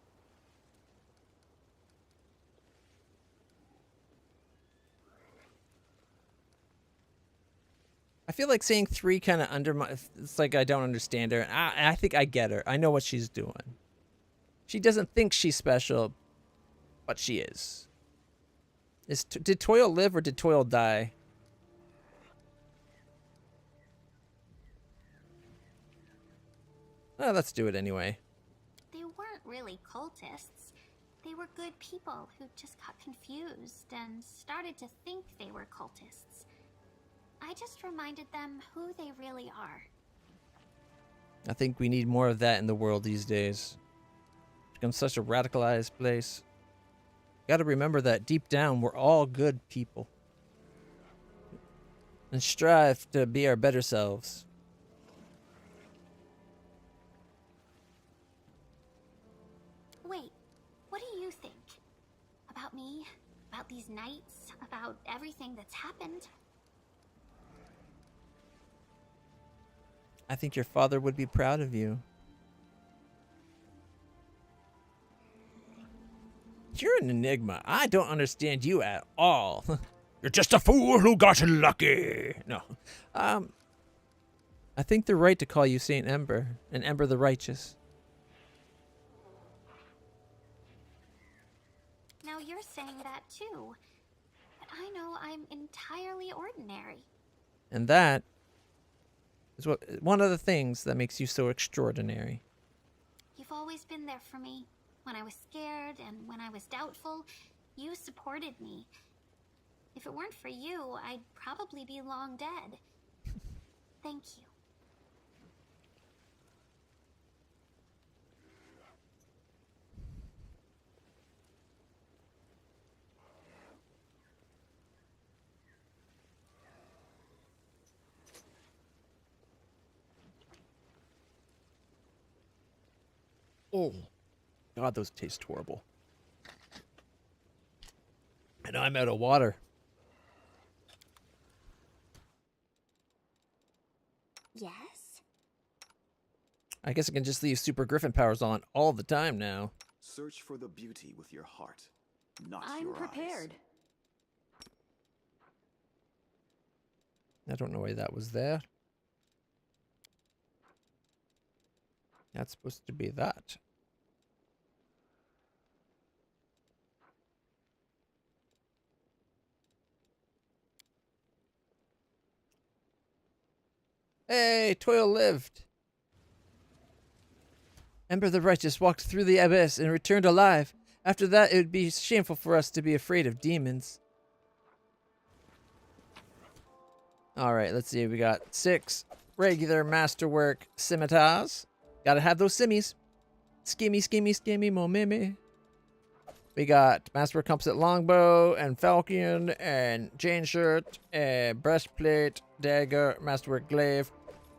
I feel like saying 3 kind of undermines... It's like I don't understand her. I think I get her. I know what she's doing. She doesn't think she's special, but she is. Did Toil live or did Toil die? Oh, let's do it anyway. They weren't really cultists. They were good people who just got confused and started to think they were cultists. I just reminded them who they really are. I think we need more of that in the world these days. It's become such a radicalized place. Gotta remember that deep down, we're all good people. And strive to be our better selves. Wait, what do you think? About me? About these nights? About everything that's happened? I think your father would be proud of you. You're an enigma. I don't understand you at all. You're just a fool who got lucky. No. I think they're right to call you Saint Ember and Ember the Righteous. Now you're saying that too. But I know I'm entirely ordinary. And that is one of the things that makes you so extraordinary. You've always been there for me. When I was scared and when I was doubtful, you supported me. If it weren't for you, I'd probably be long dead. Thank you. Oh, God, those taste horrible. And I'm out of water. Yes? I guess I can just leave Super Griffin powers on all the time now. Search for the beauty with your heart, not I'm your prepared. I don't know why that was there. That's supposed to be that. Hey, Toil lived. Ember the Righteous walked through the abyss and returned alive. After that, it would be shameful for us to be afraid of demons. Alright, let's see. We got 6 regular masterwork scimitars. Gotta have those simmies. Skimmy, skimmy, skimmy, mo mimmy. We got masterwork composite longbow and falcon and chain shirt and breastplate, dagger, masterwork glaive,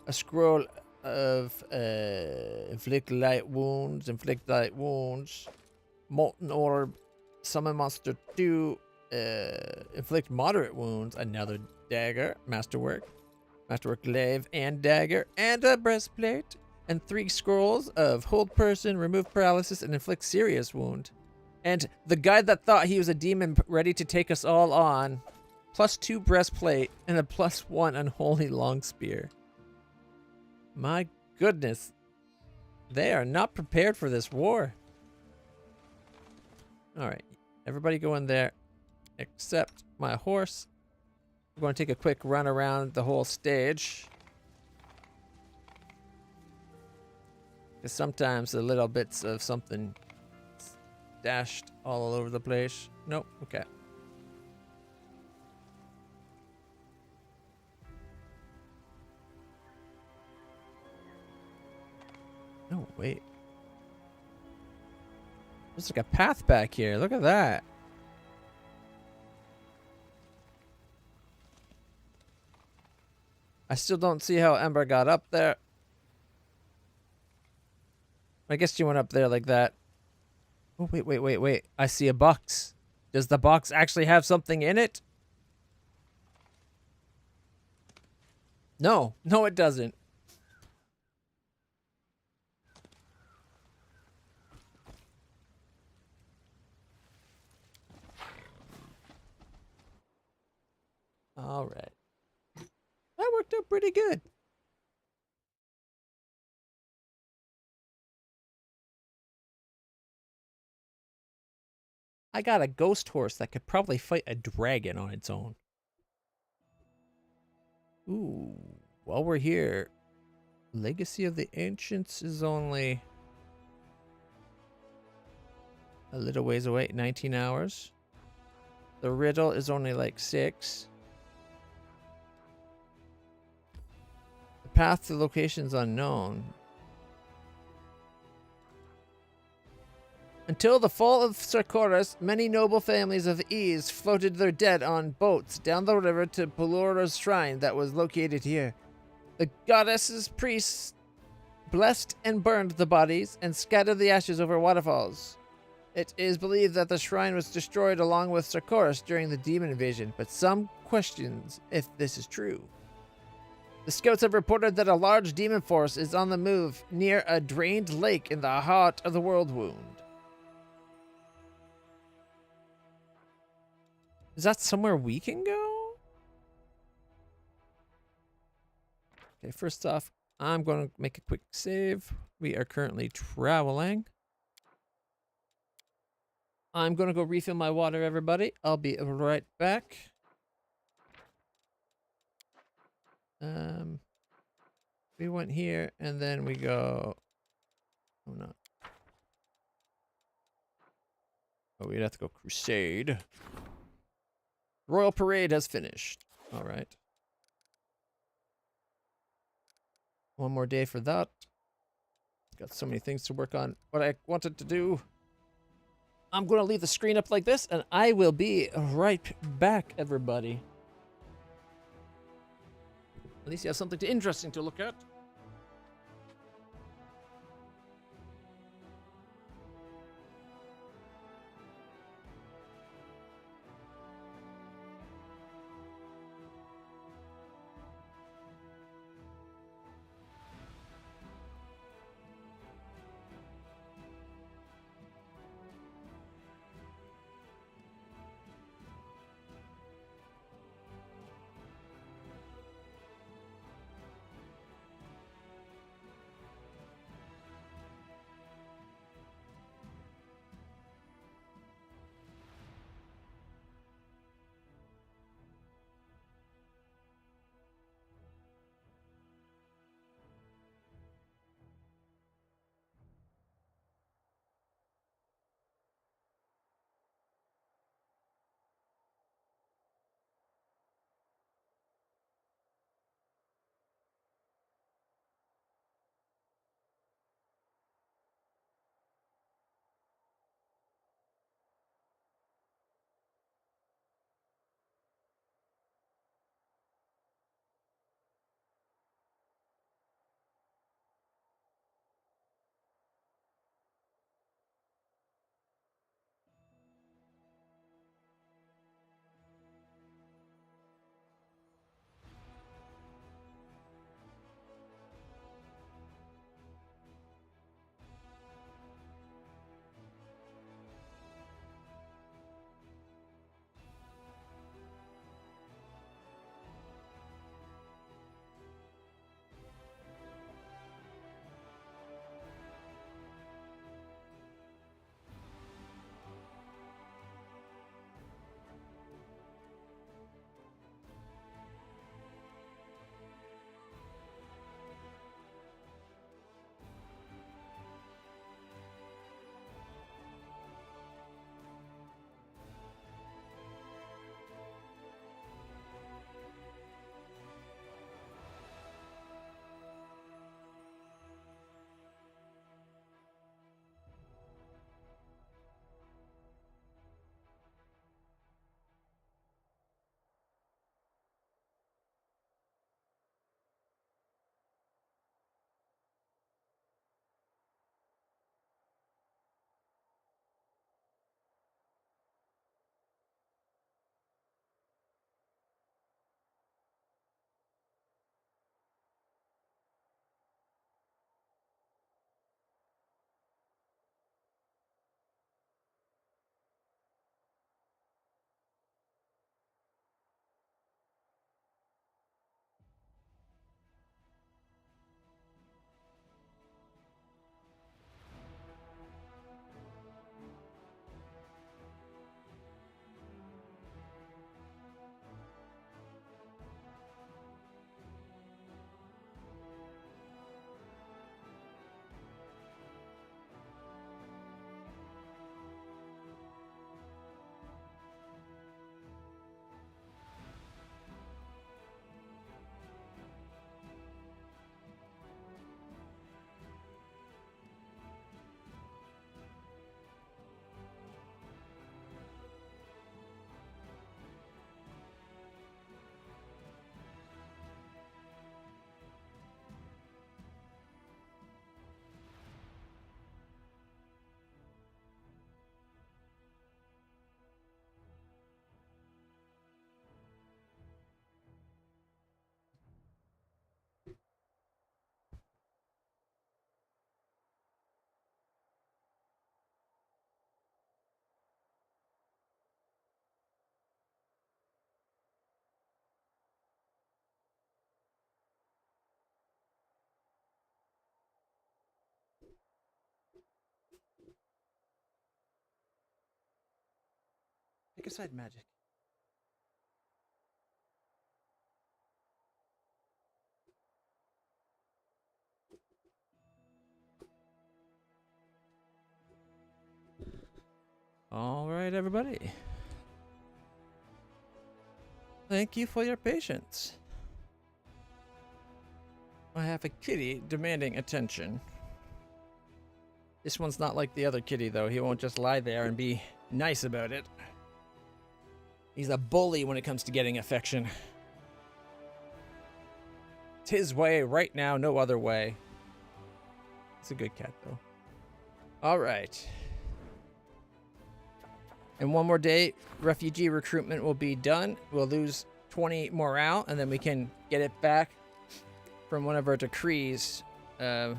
a scroll of inflict light wounds, molten orb, summon monster 2, inflict moderate wounds, another dagger, masterwork glaive and dagger, and a breastplate, and 3 scrolls of hold person, remove paralysis, and inflict serious wound. And the guy that thought he was a demon ready to take us all on, +2 breastplate and a +1 unholy long spear. My goodness. They are not prepared for this war. Alright, everybody go in there except my horse. We're going to take a quick run around the whole stage. Because sometimes the little bits of something dashed all over the place. Nope, okay. No, wait. There's like a path back here. Look at that. I still don't see how Ember got up there. I guess she went up there like that. Oh, wait. I see a box. Does the box actually have something in it? No, it doesn't. All right. That worked out pretty good. I got a ghost horse that could probably fight a dragon on its own. Ooh, while we're here, Legacy of the Ancients is only a little ways away, 19 hours. The Riddle is only like 6. The path to locations unknown. Until the fall of Sarkoris, many noble families of Ease floated their dead on boats down the river to Pelura's shrine that was located here. The goddess's priests blessed and burned the bodies and scattered the ashes over waterfalls. It is believed that the shrine was destroyed along with Sarkoris during the demon invasion, but some questions if this is true. The scouts have reported that a large demon force is on the move near a drained lake in the heart of the world wound. Is that somewhere we can go? Okay, first off, I'm going to make a quick save. We are currently traveling. I'm going to go refill my water, everybody. I'll be right back. We went here, and then we go... Oh, no. Oh, we'd have to go Crusade. Royal Parade has finished. All right. One more day for that. Got so many things to work on. What I wanted to do. I'm going to leave the screen up like this, and I will be right back, everybody. At least you have something interesting to look at. Kick aside magic. All right, everybody. Thank you for your patience. I have a kitty demanding attention. This one's not like the other kitty, though. He won't just lie there and be nice about it. He's a bully when it comes to getting affection. It's his way right now, no other way. It's a good cat, though. All right. In one more day, refugee recruitment will be done. We'll lose 20 morale, and then we can get it back from one of our decrees. A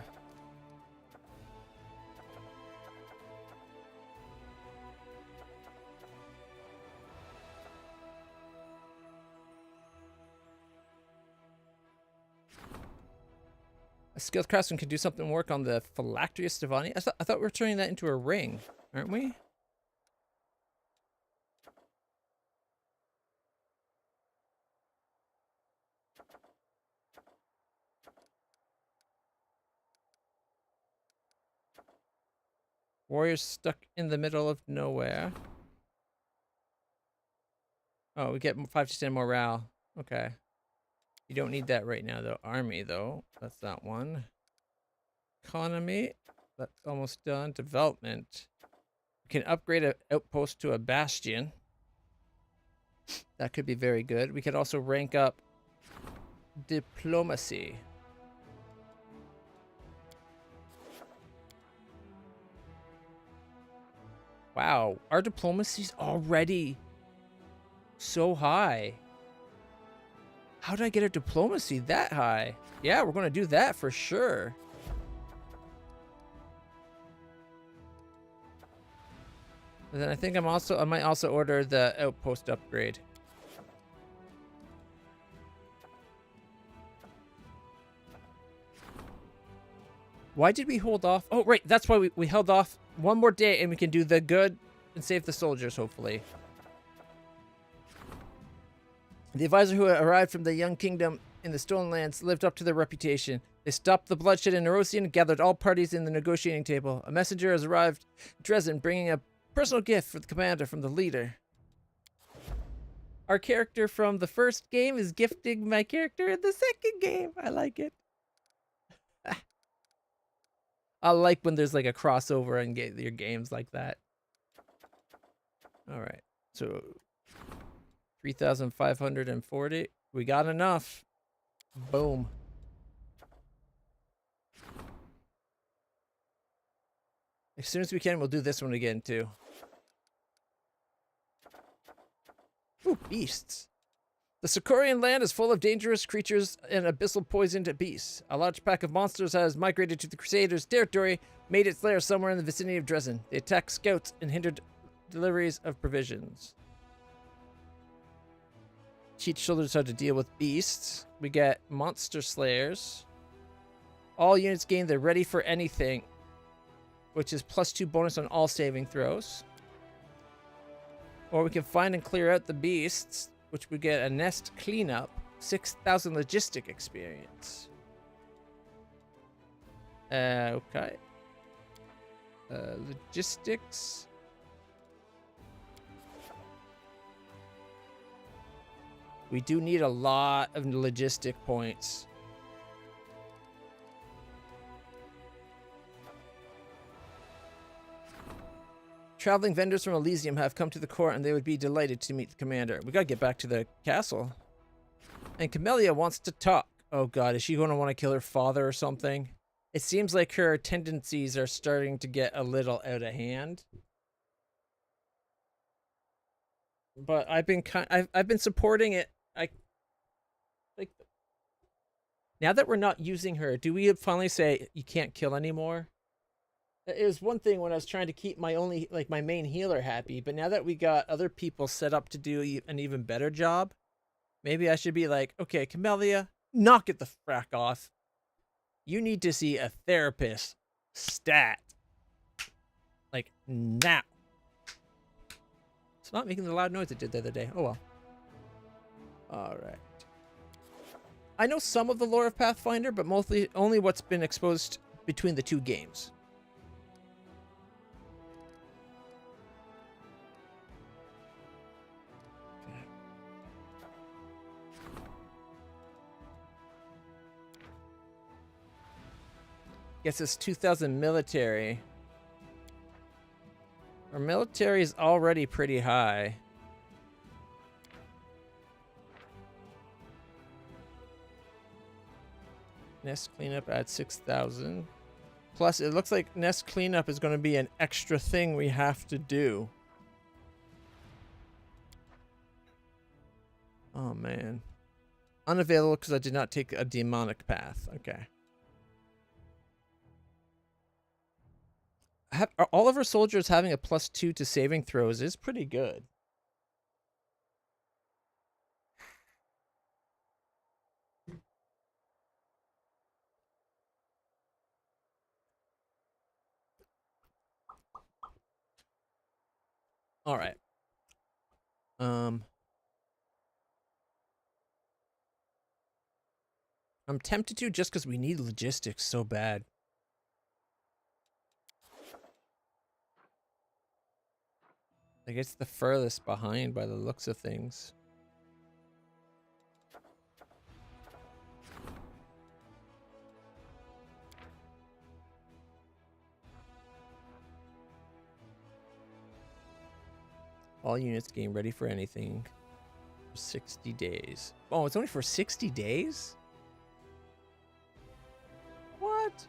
skilled craftsman can do something work on the Phylacteria Stevani. I thought we were turning that into a ring, aren't we? Warriors stuck in the middle of nowhere. Oh, we get 5 to 10 morale. Okay. You don't need that right now, though. Army, though. That's that one. Economy. That's almost done. Development. We can upgrade an outpost to a bastion. That could be very good. We could also rank up diplomacy. Wow, our diplomacy's already so high. How did I get our diplomacy that high? Yeah, we're going to do that for sure. And then I think I might also order the outpost upgrade. Why did we hold off? Oh, right. That's why we held off one more day, and we can do the good and save the soldiers, hopefully. The advisor who arrived from the Young Kingdom in the Stolen Lands lived up to their reputation. They stopped the bloodshed in Erosian and gathered all parties in the negotiating table. A messenger has arrived in Dresden, bringing a personal gift for the commander from the leader. Our character from the first game is gifting my character in the second game. I like it. I like when there's like a crossover and get your games like that. All right. So 3,540. We got enough. Boom. As soon as we can, we'll do this one again too. Ooh, beasts. The Sicorian land is full of dangerous creatures and abyssal poisoned beasts. A large pack of monsters has migrated to the Crusaders' territory, made its lair somewhere in the vicinity of Dresden. They attack scouts and hindered deliveries of provisions. Teach soldiers how to deal with beasts. We get monster slayers. All units gain the ready for anything, which is +2 bonus on all saving throws. Or we can find and clear out the beasts, which we get a nest cleanup, 6,000 logistic experience. Okay. Logistics. We do need a lot of logistic points. Traveling vendors from Elysium have come to the court and they would be delighted to meet the commander. We gotta get back to the castle. And Camellia wants to talk. Oh god, is she going to want to kill her father or something? It seems like her tendencies are starting to get a little out of hand. But I've been supporting it. Like now that we're not using her, do we finally say you can't kill anymore? It was one thing when I was trying to keep my main healer happy, but now that we got other people set up to do an even better job, maybe I should be like, okay, Camellia, knock it the frack off. You need to see a therapist. Stat. Like, now. It's not making the loud noise it did the other day. Oh well. Alright. I know some of the lore of Pathfinder, but mostly only what's been exposed between the two games. Guess it's 2,000 military. Our military is already pretty high. Nest cleanup at 6,000. Plus, it looks like nest cleanup is going to be an extra thing we have to do. Oh, man. Unavailable because I did not take a demonic path. Okay. Are all of our soldiers having a +2 to saving throws is pretty good. All right. I'm tempted to just because we need logistics so bad. Like, it's the furthest behind by the looks of things. All units game ready for anything. For 60 days. Oh, it's only for 60 days? What?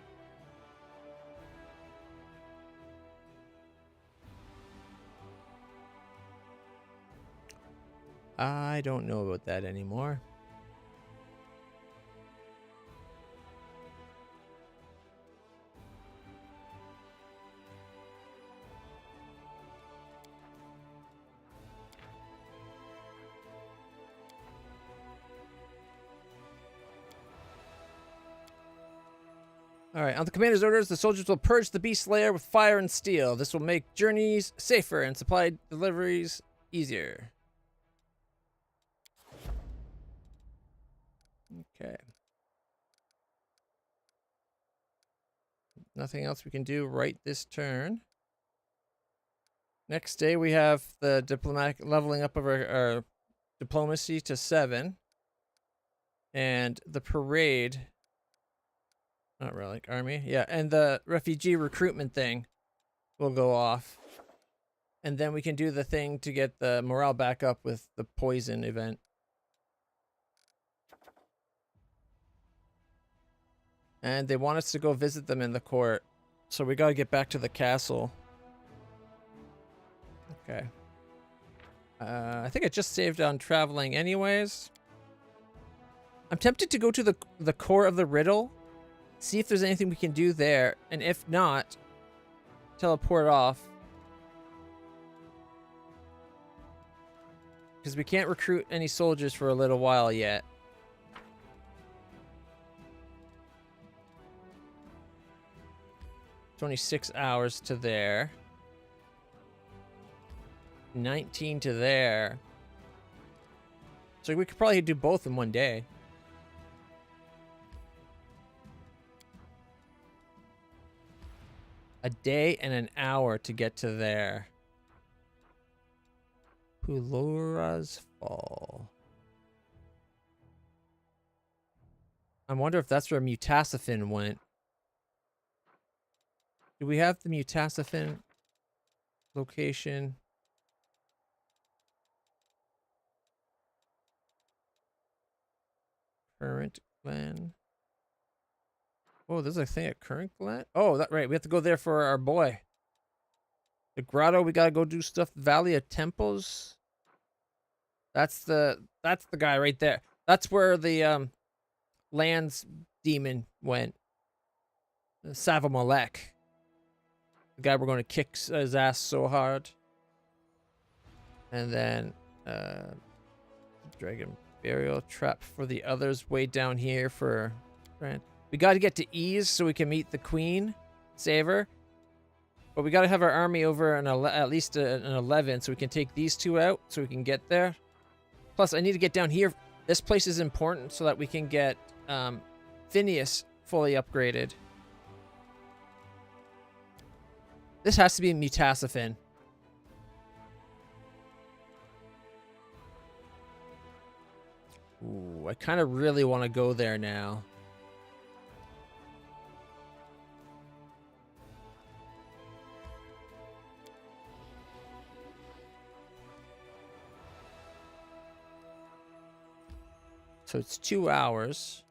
I don't know about that anymore. Alright, on the commander's orders, the soldiers will purge the beast lair with fire and steel. This will make journeys safer and supply deliveries easier. Okay. Nothing else we can do right this turn. Next day we have the diplomatic leveling up of our diplomacy to 7. And the parade. Not really, army. Yeah, and the refugee recruitment thing will go off. And then we can do the thing to get the morale back up with the poison event. And they want us to go visit them in the court. So we gotta get back to the castle. Okay. I think I just saved on traveling anyways. I'm tempted to go to the core of the riddle. See if there's anything we can do there. And if not, teleport off. Because we can't recruit any soldiers for a little while yet. It's only 6 hours to there. 19 to there. So we could probably do both in one day. A day and an hour to get to there. Pulora's Fall. I wonder if that's where Mutasafin went. Do we have the Mutasafin location? Current Glen. Oh, there's a thing at Current Glen? Oh, that's right. We have to go there for our boy. The grotto, we gotta go do stuff. Valley of Temples. That's the guy right there. That's where the Lands demon went. Savamolek. The guy we're going to kick his ass so hard. And then Dragon Burial Trap for the others way down here for Grant. We got to get to Ease so we can meet the Queen. Save her. But we got to have our army over at least an 11 so we can take these two out so we can get there. Plus, I need to get down here. This place is important so that we can get Phineas fully upgraded. This has to be Mutasafin. Ooh, I kind of really want to go there now. So it's 2 hours,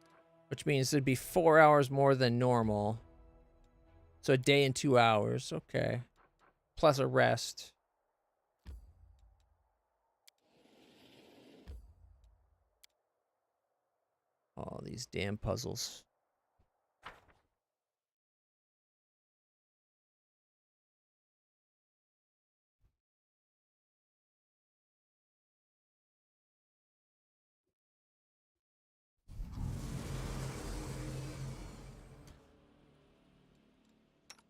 which means it'd be 4 hours more than normal. So a day and 2 hours, okay. Plus a rest. All these damn puzzles.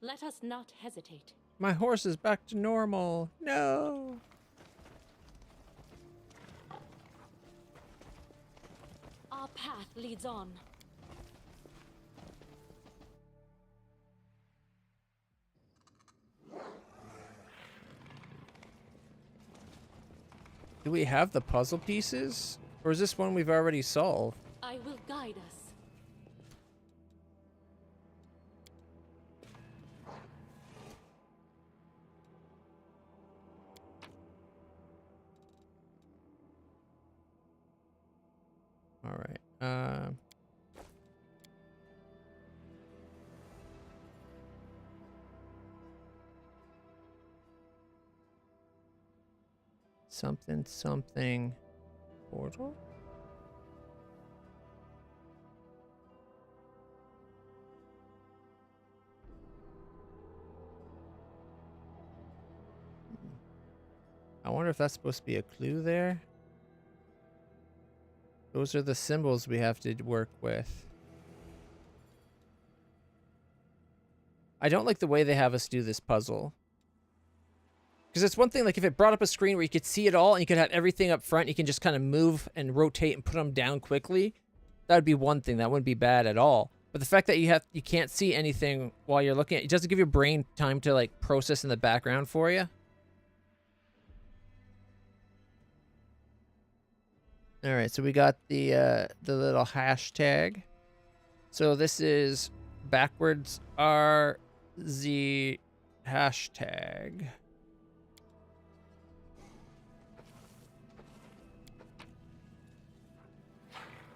Let us not hesitate. My horse is back to normal. No. Our path leads on. Do we have the puzzle pieces? Or is this one we've already solved? I will guide us. All right. Something portal? I wonder if that's supposed to be a clue there. Those are the symbols we have to work with. I don't like the way they have us do this puzzle. Because it's one thing, like, if it brought up a screen where you could see it all and you could have everything up front, you can just kind of move and rotate and put them down quickly. That would be one thing. That wouldn't be bad at all. But the fact that you can't see anything while you're looking at it, doesn't give your brain time to, like, process in the background for you. All right, so we got the little hashtag. So this is backwards RZ hashtag.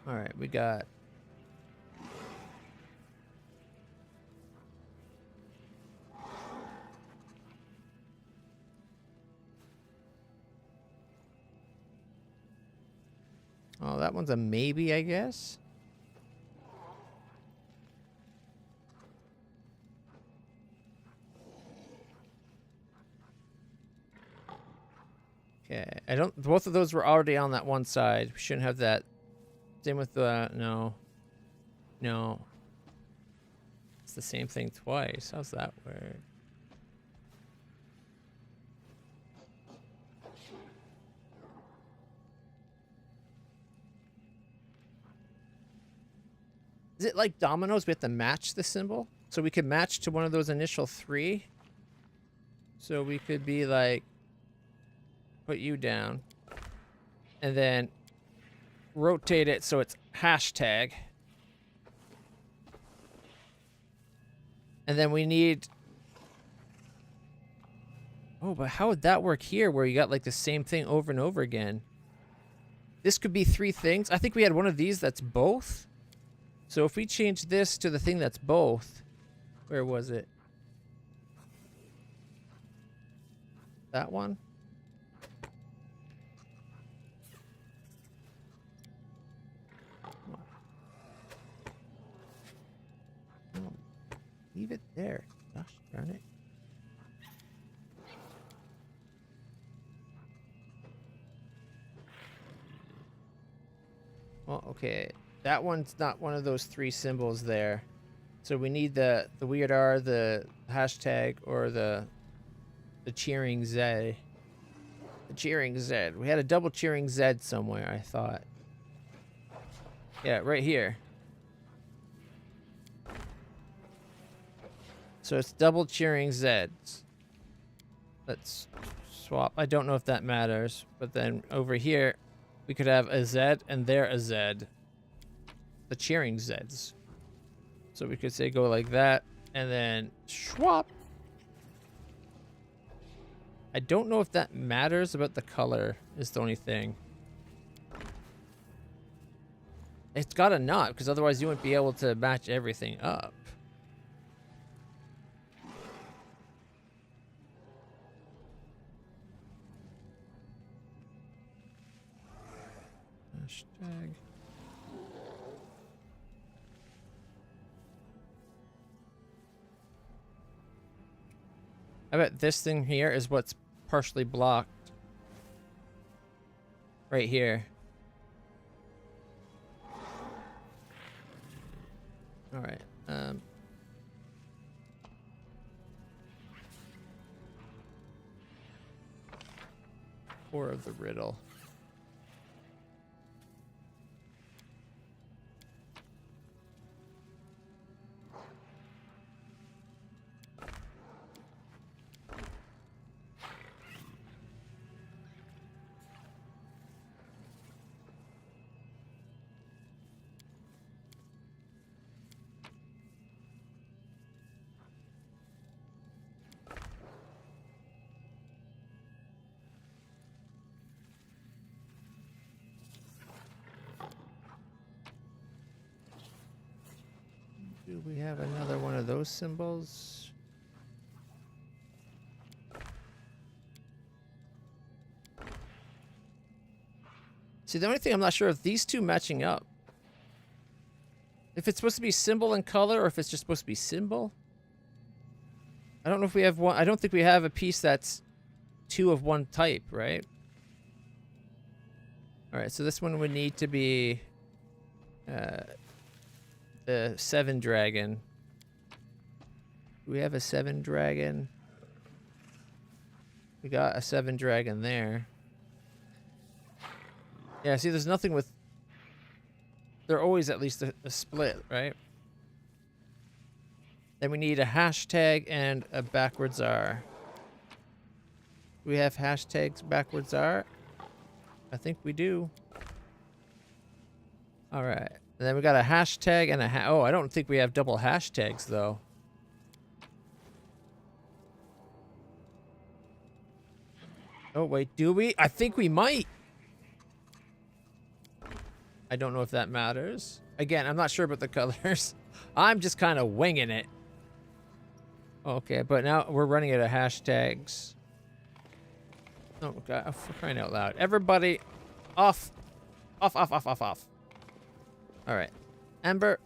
All right, we got oh, that one's a maybe, I guess. Okay, I don't. Both of those were already on that one side. We shouldn't have that. Same with the no. It's the same thing twice. How's that work? Is it like dominoes? We have to match the symbol? So we could match to one of those initial 3. So we could be like, put you down. And then rotate it so it's hashtag. And then we need... Oh, but how would that work here where you got like the same thing over and over again? This could be 3 things. I think we had one of these that's both. So if we change this to the thing that's both, where was it? That one? No, leave it there. Gosh darn it. Well, okay. That one's not one of those 3 symbols there. So we need the WotR, the hashtag, or the cheering Z. The cheering Z. We had a double cheering Z somewhere, I thought. Yeah, right here. So it's double cheering Zs. Let's swap. I don't know if that matters, but then over here, we could have a Z and there a Z. The cheering Zs. So we could say go like that, and then swap. I don't know if that matters about the color, is the only thing. It's gotta not, because otherwise you wouldn't be able to match everything up. Hashtag. I bet this thing here is what's partially blocked. Right here. Alright, Core of the riddle. Do we have another one of those symbols? See, the only thing I'm not sure if these two matching up. If it's supposed to be symbol and color, or if it's just supposed to be symbol. I don't know if we have one. I don't think we have a piece that's two of one type, right? Alright, so this one would need to be the 7 dragon. Do we have a 7 dragon? We got a 7 dragon there. Yeah, see, there's nothing with... They're always at least a split, right? Then we need a hashtag and a backwards R. Do we have hashtags backwards R? I think we do. Alright. And then we got a hashtag and a oh, I don't think we have double hashtags, though. Oh, wait, do we? I think we might. I don't know if that matters. Again, I'm not sure about the colors. I'm just kind of winging it. Okay, but now we're running out of hashtags. Oh, God, for crying out loud. Everybody, off. Off, off, off, off, off. All right. Ember,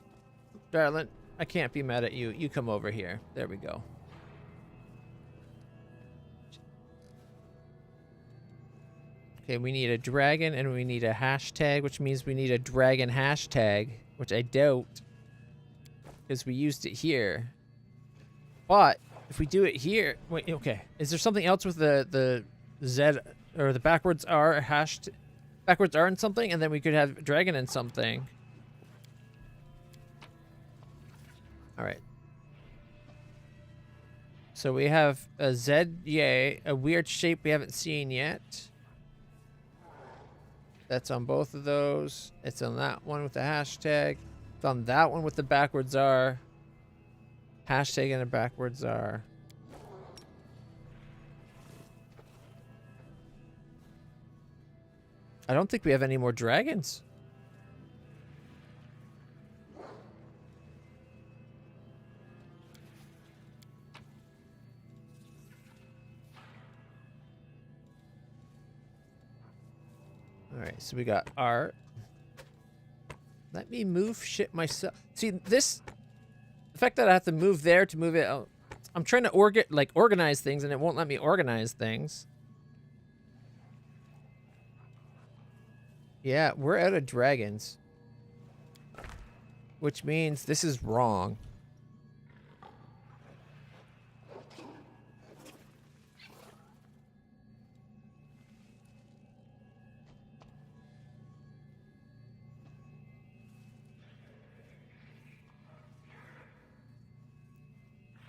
darling, I can't be mad at you. You come over here. There we go. Okay, we need a dragon and we need a hashtag, which means we need a dragon hashtag, which I doubt, because we used it here. But if we do it here, wait, okay. Is there something else with the Z or the backwards R hashed, backwards R and something, and then we could have dragon and something. All right. So we have a Z, yay, a weird shape we haven't seen yet. That's on both of those. It's on that one with the hashtag. It's on that one with the backwards R. Hashtag and a backwards R. I don't think we have any more dragons. Alright, so we got art. Let me move shit myself. See, this... The fact that I have to move there to move it... I'm trying to organize things, and it won't let me organize things. Yeah, we're out of dragons. Which means this is wrong.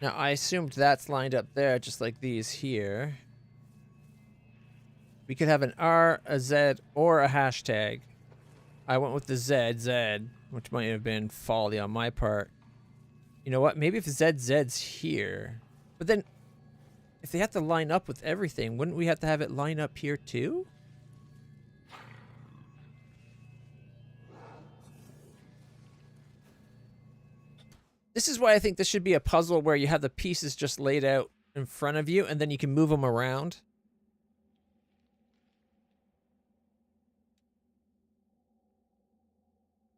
Now, I assumed that's lined up there, just like these here. We could have an R, a Z, or a hashtag. I went with the Z, which might have been folly on my part. You know what? Maybe if ZZ's here. But then, if they have to line up with everything, wouldn't we have to have it line up here too? This is why I think this should be a puzzle where you have the pieces just laid out in front of you, and then you can move them around.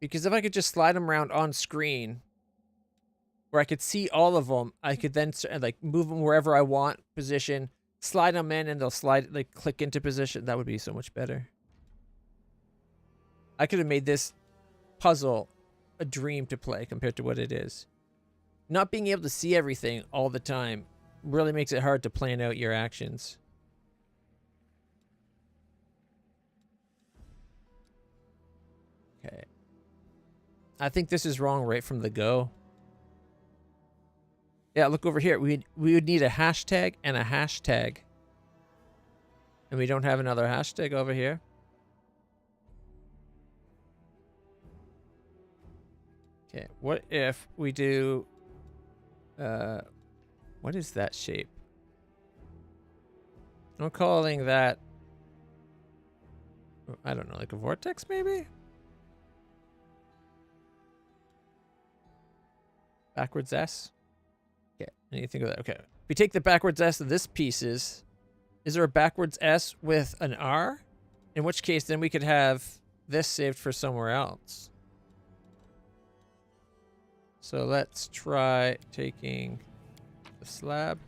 Because if I could just slide them around on screen, where I could see all of them, I could then like move them wherever I want, position, slide them in, and they'll slide, like click into position. That would be so much better. I could have made this puzzle a dream to play compared to what it is. Not being able to see everything all the time really makes it hard to plan out your actions. Okay. I think this is wrong right from the go. Yeah, look over here. We would need a hashtag and a hashtag. And we don't have another hashtag over here. Okay, what if we do... what is that shape? I'm calling that... I don't know, like a vortex maybe? Backwards S? Okay, anything of that. Okay. If we take the backwards S of this pieces, is there a backwards S with an R? In which case, then we could have this saved for somewhere else. So let's try taking the slab.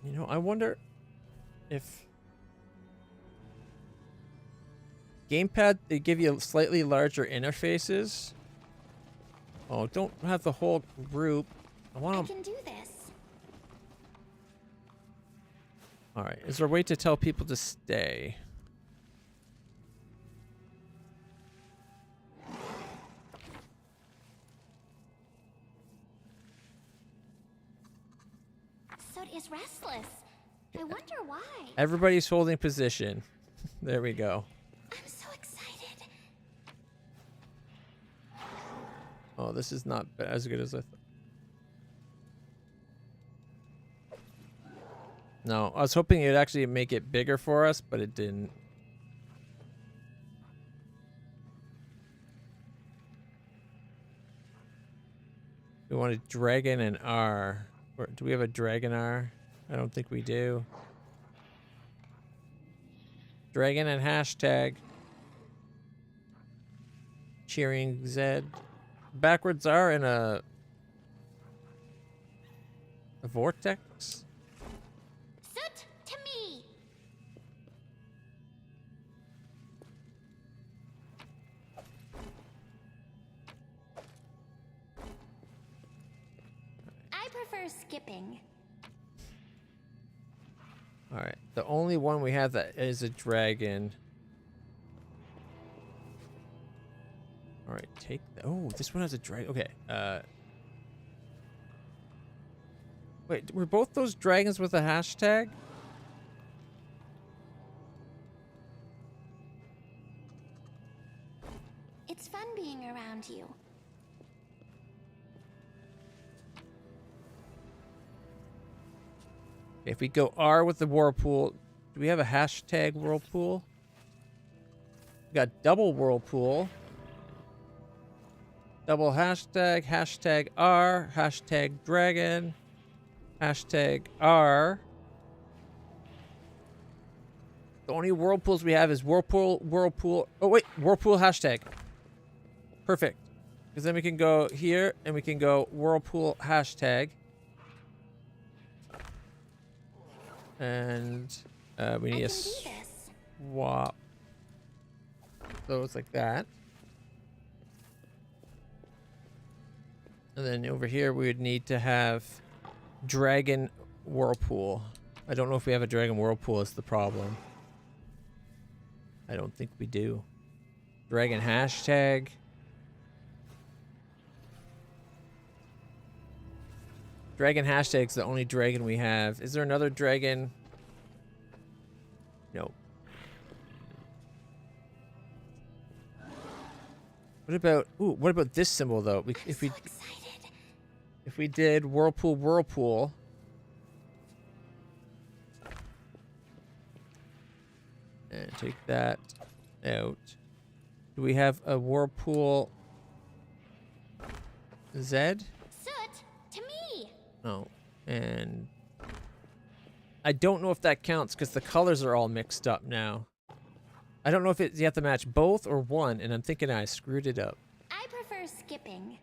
You know, I wonder if gamepad, they give you slightly larger interfaces. Oh, don't have the whole group. I want to... I can do this. All right. Is there a way to tell people to stay? Soot is restless. I wonder why. Everybody's holding position. There we go. I'm so excited. Oh, this is not as good as I thought. No, I was hoping it would actually make it bigger for us, but it didn't. We want a dragon and R. Do we have a dragon R? I don't think we do. Dragon and hashtag. Cheering Z. Backwards R in a vortex? Soot to me. I prefer skipping. Alright, the only one we have that is a dragon. Alright, take... Oh, this one has a dragon. Okay, wait, were both those dragons with a hashtag? It's fun being around you. If we go R with the whirlpool, do we have a hashtag whirlpool? We got double whirlpool. Double hashtag, hashtag R, hashtag dragon, hashtag R. The only whirlpools we have is whirlpool, whirlpool. Oh, wait, whirlpool hashtag. Perfect. Because then we can go here and we can go whirlpool hashtag. And we need a swap those like that. And then over here we would need to have dragon whirlpool. I don't know if we have a dragon whirlpool is the problem. I don't think we do. Dragon hashtag. Dragon hashtag's the only dragon we have. Is there another dragon? No. What about, ooh, what about this symbol though? If we did whirlpool, and take that out. Do we have a whirlpool Z? Soot, to me! Oh, and I don't know if that counts because the colors are all mixed up now. I don't know if you have to match both or one, and I'm thinking I screwed it up. I prefer skipping.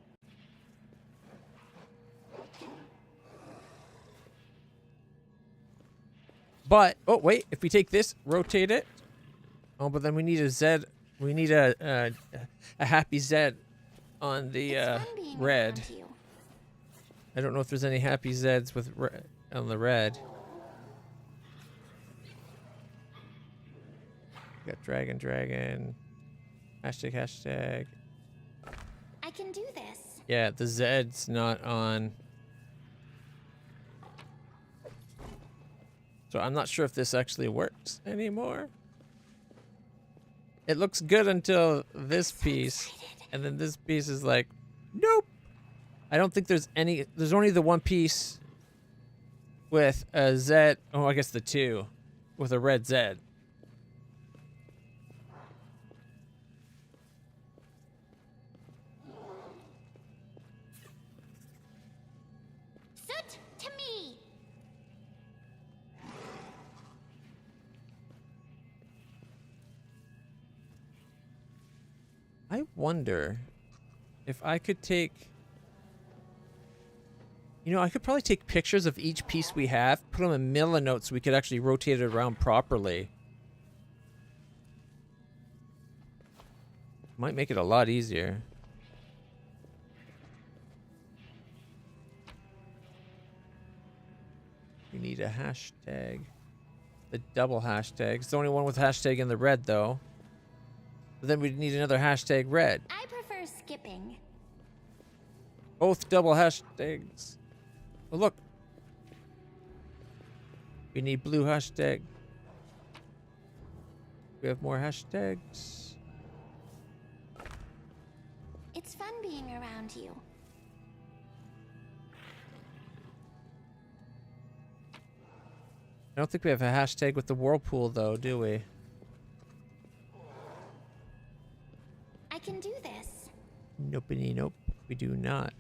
But, oh wait, if we take this, rotate it. Oh, but then we need a Z. We need a happy Z on the red. I don't know if there's any happy Zs with on the red. Got dragon. Hashtag. I can do this. Yeah, the Z's not on. So I'm not sure if this actually works anymore. It looks good until this piece, and then this piece is like, nope. I don't think there's any. There's only the one piece with a Z. Oh, I guess the two with a red Z. Soot, to me! I wonder if I could take. You know, I could probably take pictures of each piece we have, put them in millinotes so we could actually rotate it around properly. Might make it a lot easier. We need a hashtag. The double hashtag. It's the only one with hashtag in the red, though. But then we'd need another hashtag red. I prefer skipping. Both double hashtags. Oh, look. We need blue hashtag. We have more hashtags. It's fun being around you. I don't think we have a hashtag with the whirlpool, though, do we? I can do this. Nope, we do not.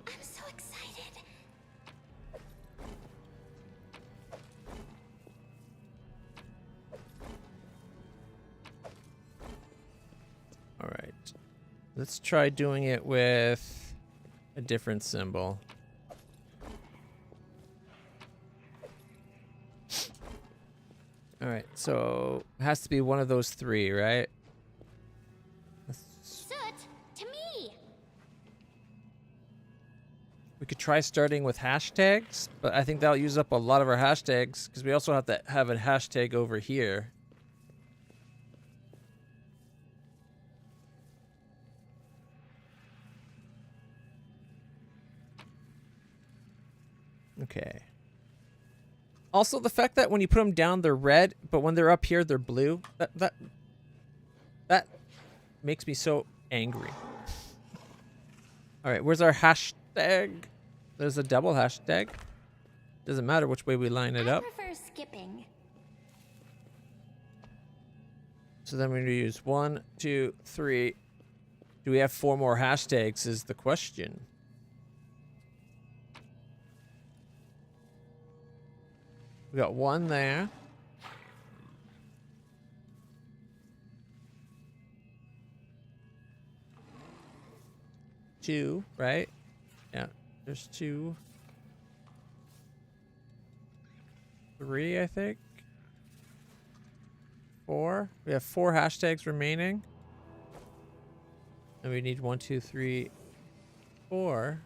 I'm so excited. All right. Let's try doing it with a different symbol. All right, so it has to be one of those three, right? Soot, to me! We could try starting with hashtags, but I think that'll use up a lot of our hashtags because we also have to have a hashtag over here. Okay. Also, the fact that when you put them down, they're red, but when they're up here, they're blue. That makes me so angry. All right, where's our hashtag? There's a double hashtag. Doesn't matter which way we line it up. I prefer skipping. So then we're going to use 1, 2, 3. Do we have 4 more hashtags is the question. We got 1 there. Two, right? Yeah, there's 2. 3, I think. 4. We have 4 hashtags remaining. And we need 1, 2, 3, 4.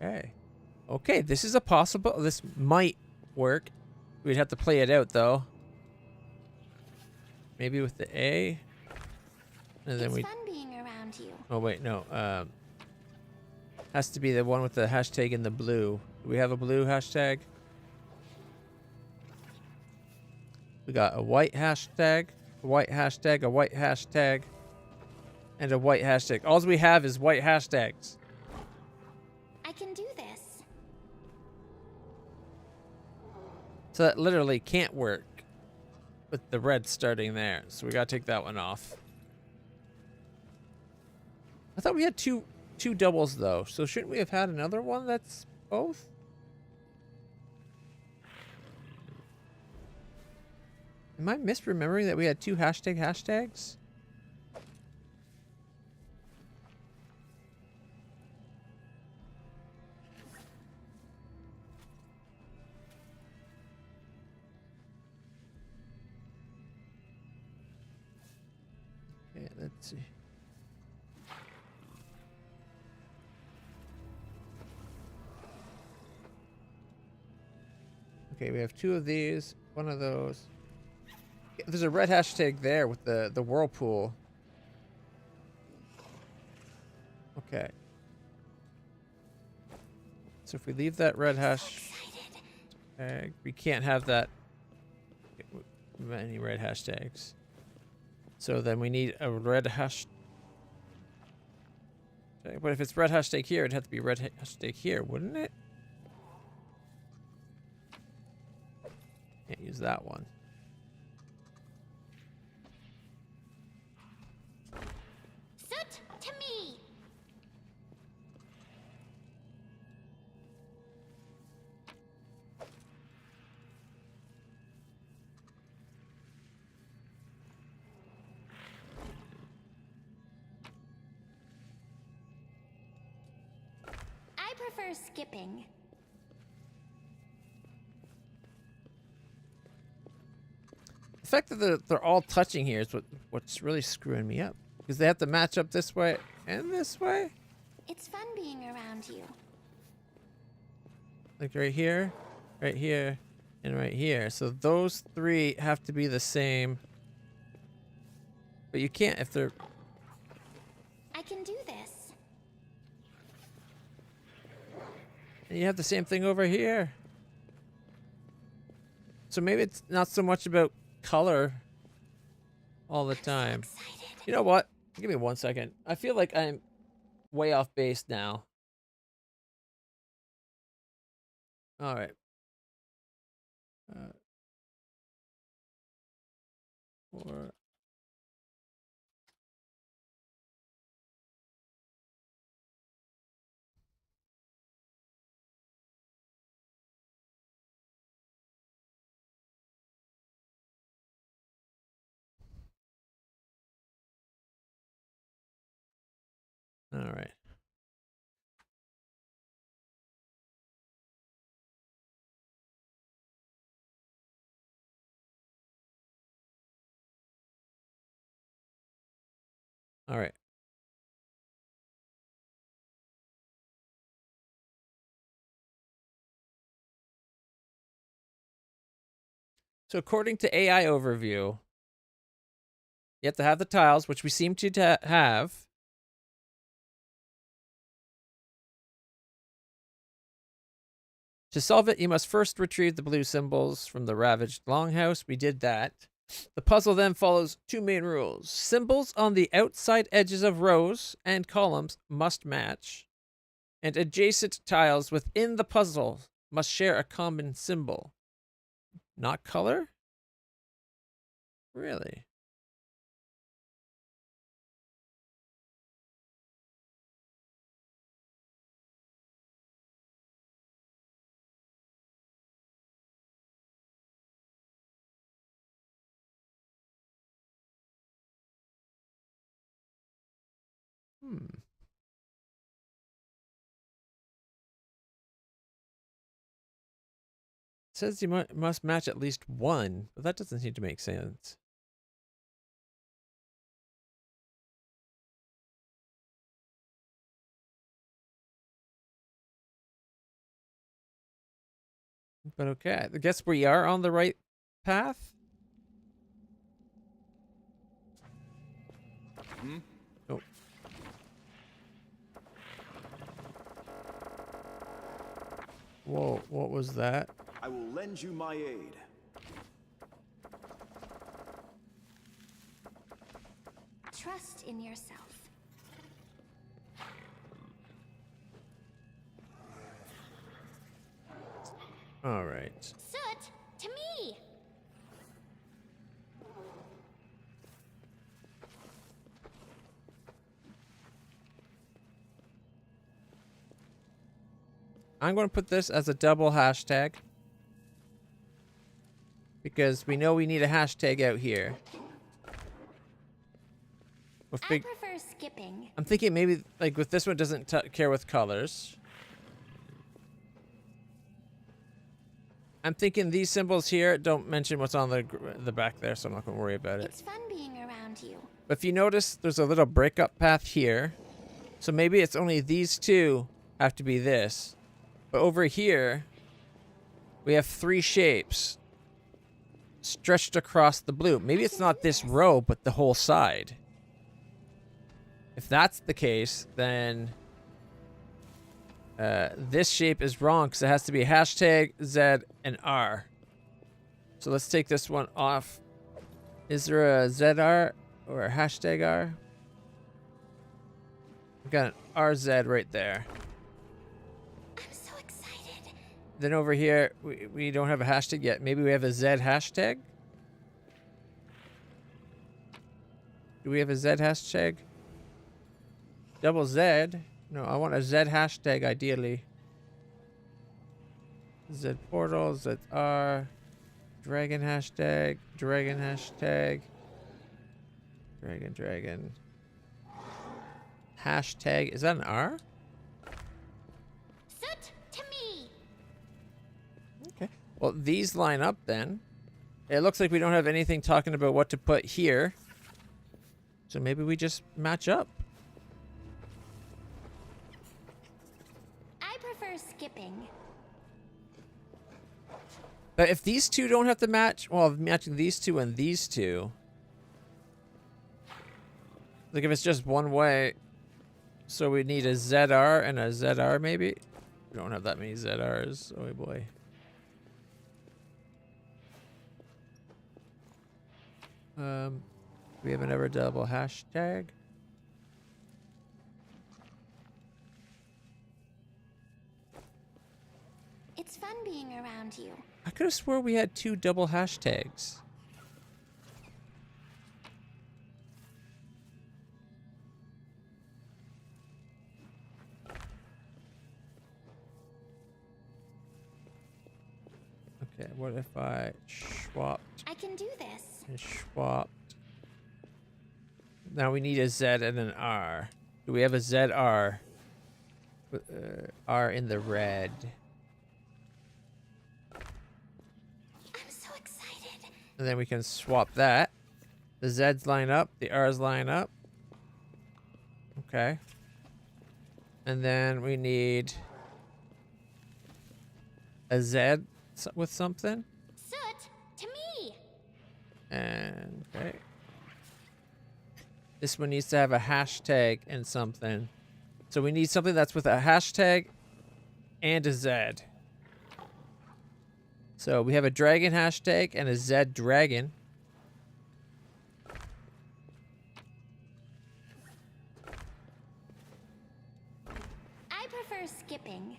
Okay. Okay, this is a possible. This might work. We'd have to play it out though. Maybe with the A. And then it's we. fun being around you. Oh wait, no. Has to be the one with the hashtag in the blue. Do we have a blue hashtag? We got a white hashtag, a white hashtag, a white hashtag, and a white hashtag. All we have is white hashtags. I can do this. So that literally can't work with the red starting there. So we gotta take that one off. I thought we had two doubles though. So shouldn't we have had another one that's both? Am I misremembering that we had 2 hashtags? Okay, let's see. Okay, we have 2 of these, 1 of those. There's a red hashtag there with the whirlpool. Okay. So if we leave that red hashtag, we can't have that any red hashtags. So then we need a red hashtag. But if it's red hashtag here, it'd have to be red hashtag here, wouldn't it? Can't use that one. Soot to me. I prefer skipping. The fact that they're all touching here is what's really screwing me up. Because they have to match up this way and this way. It's fun being around you. Like right here, and right here. So those 3 have to be the same. But you can't if they're... I can do this. And you have the same thing over here. So maybe it's not so much about color all the time. You know what? Give me 1 second. I feel like I'm way off base now. All right. Or all right. All right. So according to AI overview, you have to have the tiles, which we seem to have. To solve it, you must first retrieve the blue symbols from the ravaged longhouse. We did that. The puzzle then follows 2 main rules. Symbols on the outside edges of rows and columns must match, and adjacent tiles within the puzzle must share a common symbol. Not color? Really? It says you must match at least 1, but that doesn't seem to make sense. But okay, I guess we are on the right path. Oh. Whoa, what was that? I will lend you my aid. Trust in yourself. All right. Soot, to me! I'm going to put this as a double hashtag. Because we know we need a hashtag out here. I prefer skipping. I'm thinking maybe, like, with this one, it doesn't care with colors. I'm thinking these symbols here don't mention what's on the back there, so I'm not going to worry about it. It's fun being around you. But if you notice, there's a little breakup path here. So maybe it's only these two have to be this. But over here, we have 3 shapes stretched across the blue. Maybe it's not this row, but the whole side. If that's the case, then this shape is wrong because it has to be hashtag Z and R. So let's take this one off. Is there a ZR or a hashtag R? We've got an RZ right there. I'm so excited. Then over here, we don't have a hashtag yet. Maybe we have a Z hashtag? Do we have a Z hashtag? Double Z? No, I want a Z hashtag ideally. Z portal, ZR, dragon hashtag, dragon hashtag, dragon. Hashtag, is that an R? Soot, to me! Okay. Well, these line up then. It looks like we don't have anything talking about what to put here. So maybe we just match up. I prefer skipping. But if these two don't have to match, well, matching these two and these two. Like if it's just one way, so we need a ZR and a ZR maybe? We don't have that many ZRs, oh boy. We have another double hashtag. It's fun being around you. I could have swore we had 2 double hashtags. Okay, what if I swapped I can do this. and swapped? Now we need a Z and an R. Do we have a ZR? With, R in the red. I'm so excited. And then we can swap that. The Z's line up, the R's line up. Okay. And then we need a Z with something. Soot, to me! And okay. This one needs to have a hashtag and something. So we need something that's with a hashtag and a Z. So we have a dragon hashtag and a Z dragon. I prefer skipping.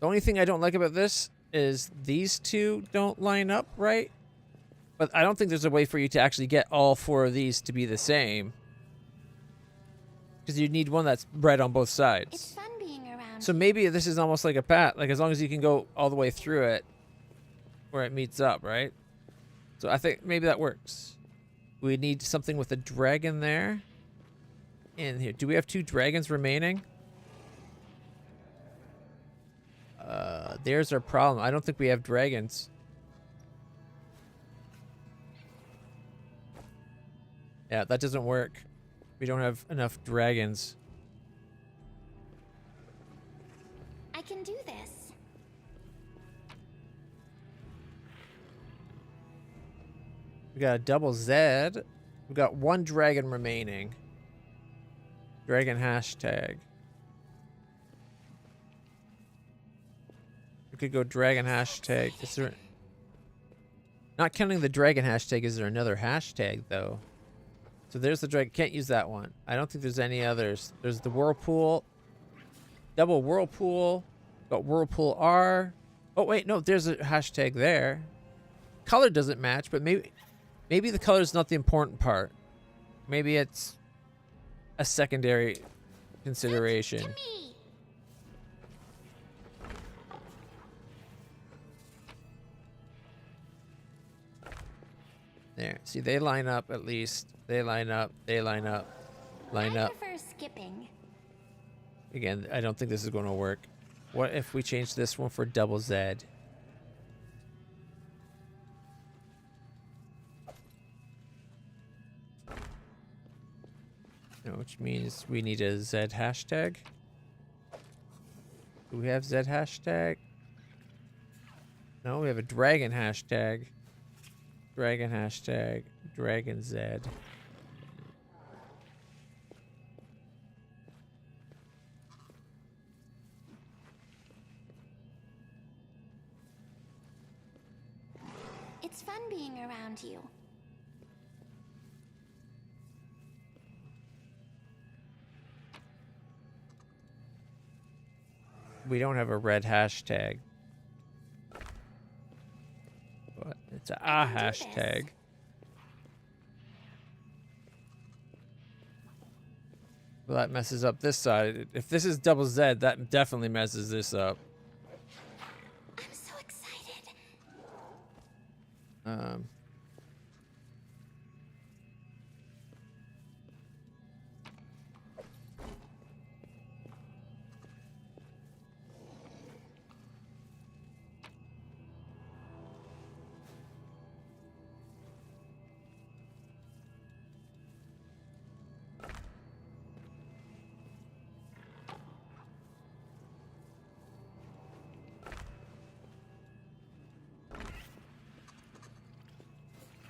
The only thing I don't like about this is these two don't line up right. But I don't think there's a way for you to actually get all 4 of these to be the same. Because you need one that's red on both sides. It's fun being around So you. maybe this is almost like a path. Like as long as you can go all the way through it where it meets up, right? So I think maybe that works. We need something with a dragon there. In here. Do we have 2 dragons remaining? There's our problem. I don't think we have dragons. Yeah, that doesn't work. We don't have enough dragons. I can do this. We got a double Z. We got one dragon remaining. Dragon hashtag. We could go dragon hashtag. Is there... Not counting the dragon hashtag, is there another hashtag, though? So there's the dragon. Can't use that one. I don't think there's any others. There's the whirlpool. Double whirlpool. Got whirlpool R. Oh, wait. No, there's a hashtag there. Color doesn't match, but maybe the color is not the important part. Maybe it's a secondary consideration. There. See, they line up at least. They line up. They line up. Line up. I prefer skipping. Again, I don't think this is going to work. What if we change this one for double Z? Which means we need a Z hashtag. Do we have Z hashtag? No, we have a dragon hashtag. Dragon hashtag. Dragon Z. It's fun being around you. We don't have a red hashtag. But it's a hashtag. Well, that messes up this side. If this is double Z, that definitely messes this up. I'm so excited.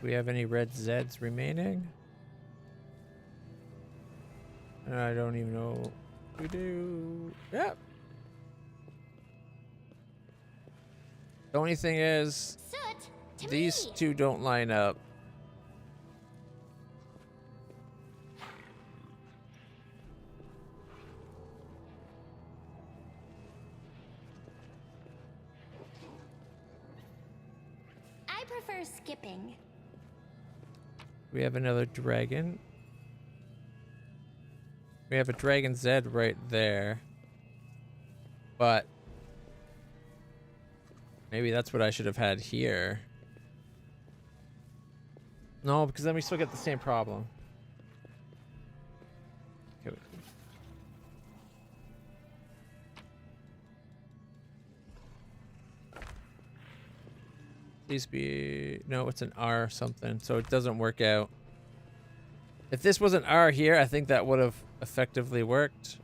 Do we have any red Zs remaining? I don't even know. We do. Yep. The only thing is, these two don't line up. I prefer skipping. We have another dragon. We have a dragon Z right there. But maybe that's what I should have had here. No, because then we still get the same problem. Okay. Please be... No, it's an R something, so it doesn't work out. If this was an R here, I think that would have effectively worked.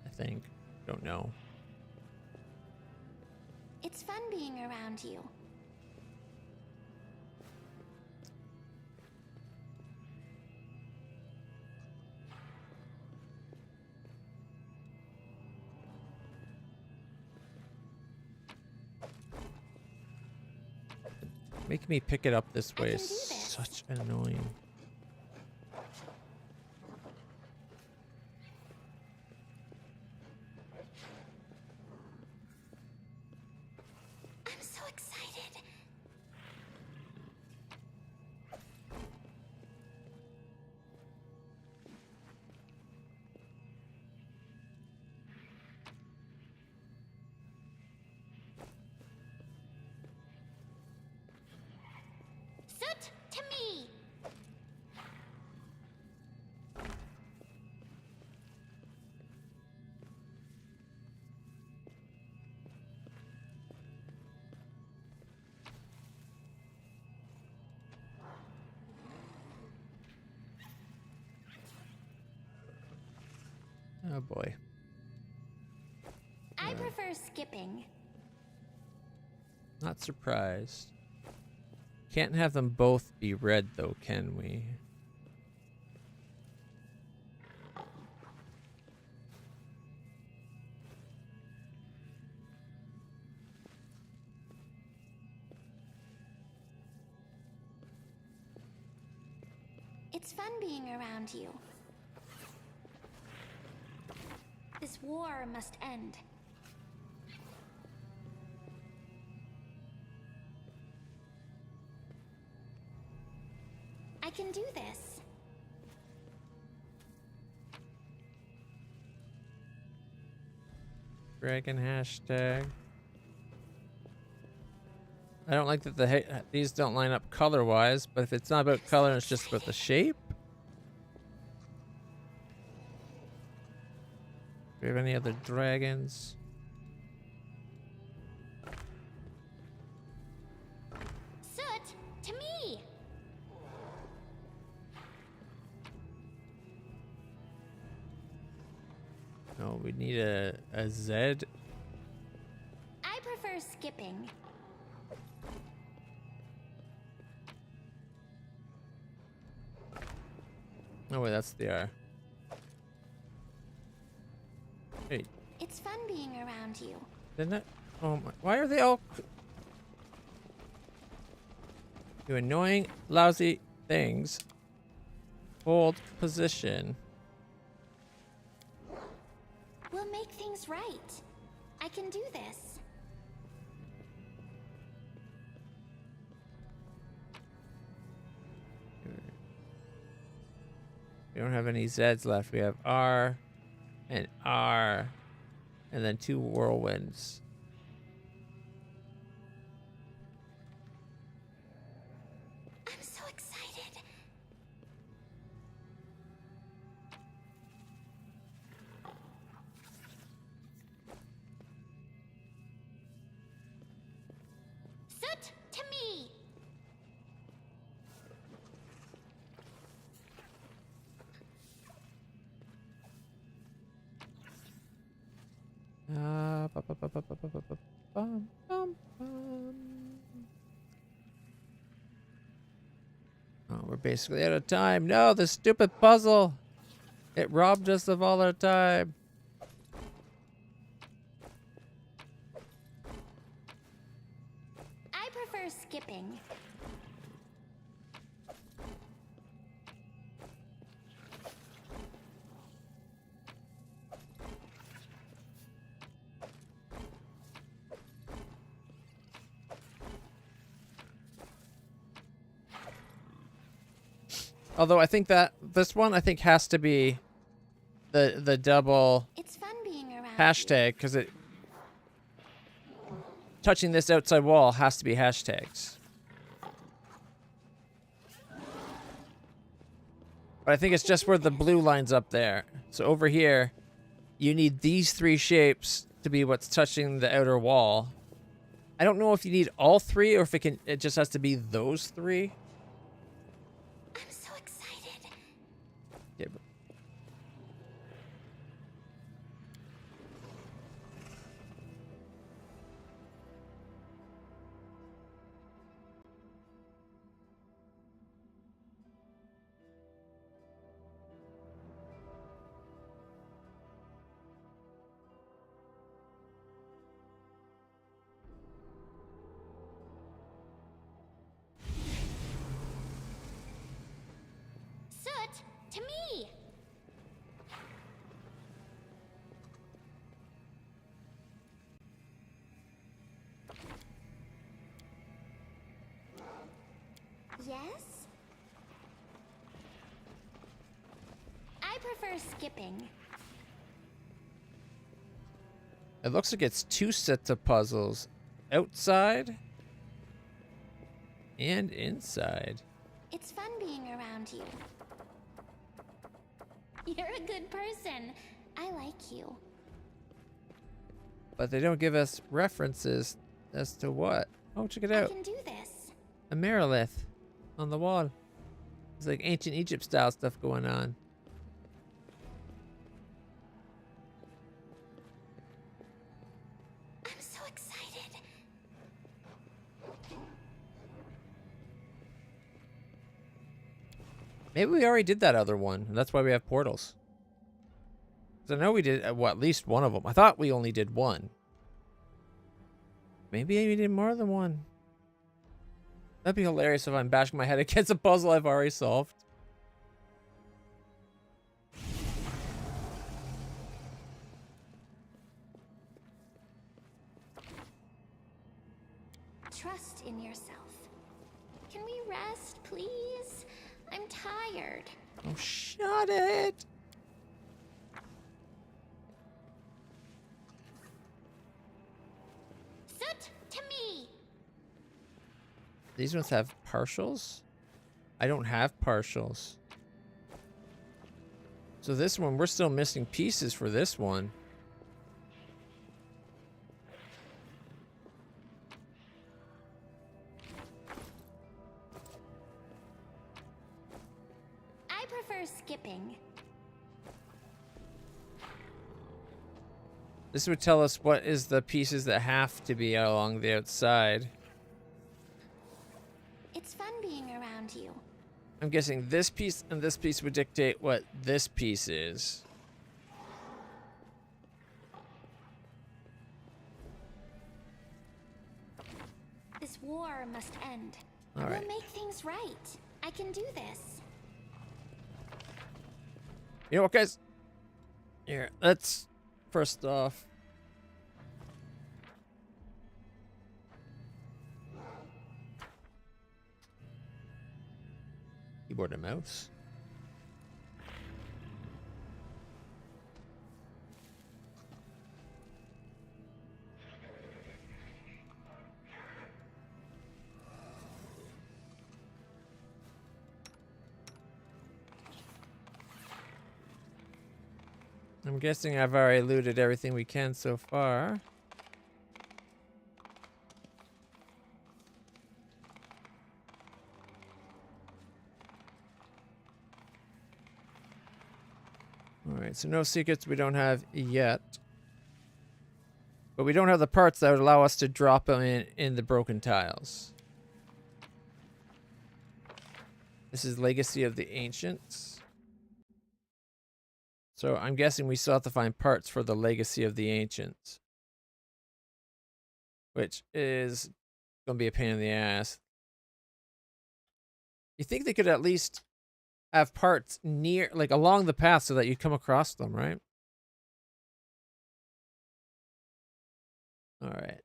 I think. Don't know. It's fun being around you. Making me pick it up this way is such annoying. I'm so excited. Suit to me. Oh boy. prefer skipping. Not surprised. Can't have them both be red though, can we? It's fun being around you. This war must end. I can do this. Dragon hashtag. I don't like that these don't line up color-wise, but if it's not about color, it's just about the shape. Do we have any other dragons? Soot, to me! No, we need a Z. I prefer skipping. Oh wait, that's the R. Wait, It's fun being around you. didn't it? Oh my, why are they all... You annoying, lousy things. Hold position. We'll make things right. I can do this. We don't have any Zs left. We have R and R and then 2 whirlwinds. I'm so excited. Soot, to me! Bum, bum, bum. Oh, we're basically out of time. No, the stupid puzzle. It robbed us of all our time. I prefer skipping. Although I think that this one has to be the double It's fun being around hashtag because it touching this outside wall has to be hashtags. But I think it's just where the blue line's up there. So over here, you need these 3 shapes to be what's touching the outer wall. I don't know if you need all 3 or if it just has to be those 3. I'm so excited. Yeah, Soot, to me! Yes? I prefer skipping. it looks like it's 2 sets of puzzles. Outside and inside. It's fun being around you. You're a good person. I like you. But they don't give us references as to what. Oh, check it I out. can do this. A Merilith on the wall. It's like ancient Egypt style stuff going on. Maybe we already did that other one, and that's why we have portals. 'Cause I know we did, well, at least one of them. I thought we only did one. Maybe we did more than one. That'd be hilarious if I'm bashing my head against a puzzle I've already solved. Trust in yourself. Can we rest, please? I'm tired. Oh, shut it! Soot to me. These ones have partials? I don't have partials. So this one, we're still missing pieces for this one. I prefer skipping. This would tell us what is the pieces that have to be along the outside. It's fun being around you. I'm guessing this piece and this piece would dictate what this piece is. This war must end. All right. We'll make things right. I can do this. You know what, guys? Here, let's first off. Keyboard and mouse. I'm guessing I've already looted everything we can so far. Alright, so no secrets we don't have yet. But we don't have the parts that would allow us to drop them in the broken tiles. This is Legacy of the Ancients. So I'm guessing we still have to find parts for the Legacy of the Ancients. Which is going to be a pain in the ass. You think they could at least have parts near, like along the path so that you come across them, right? All right.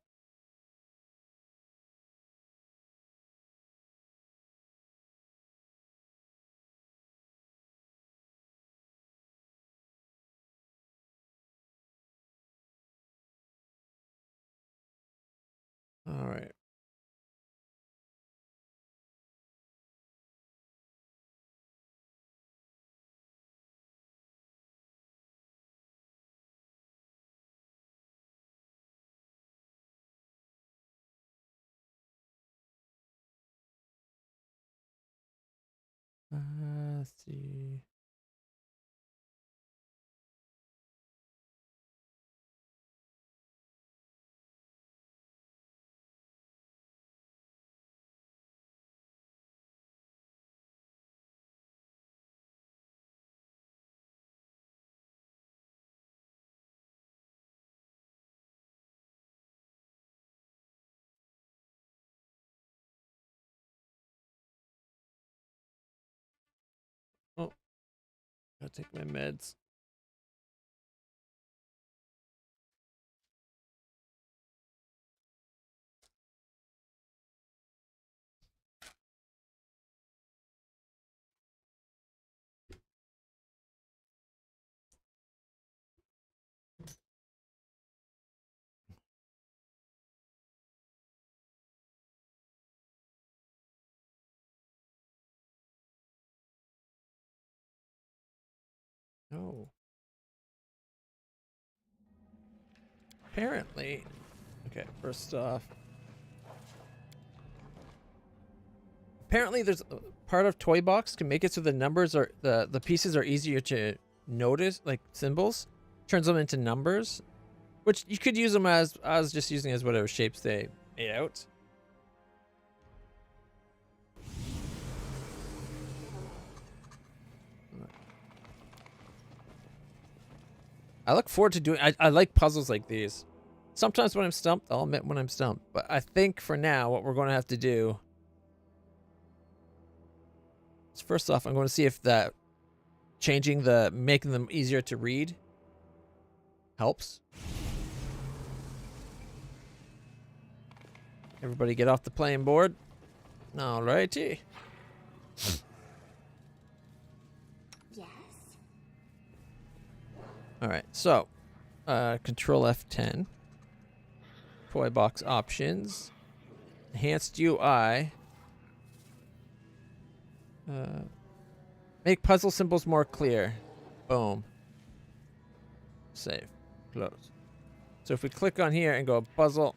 All right. Let's see. Oh, gotta take my meds. Oh. Apparently. Okay, first off. Apparently there's a part of Toy Box can make it so the numbers are the pieces are easier to notice, like symbols. Turns them into numbers. Which you could use them as, I was just using as whatever shapes they made out. I look forward to doing. I like puzzles like these. Sometimes when I'm stumped, I'll admit when I'm stumped. But I think for now, what we're going to have to do is first off, I'm going to see if that making them easier to read helps. Everybody get off the playing board. Alrighty. Yes. Alright, so Control F10. Toy box options. Enhanced UI. Make puzzle symbols more clear. Boom. Save. Close. So if we click on here and go puzzle,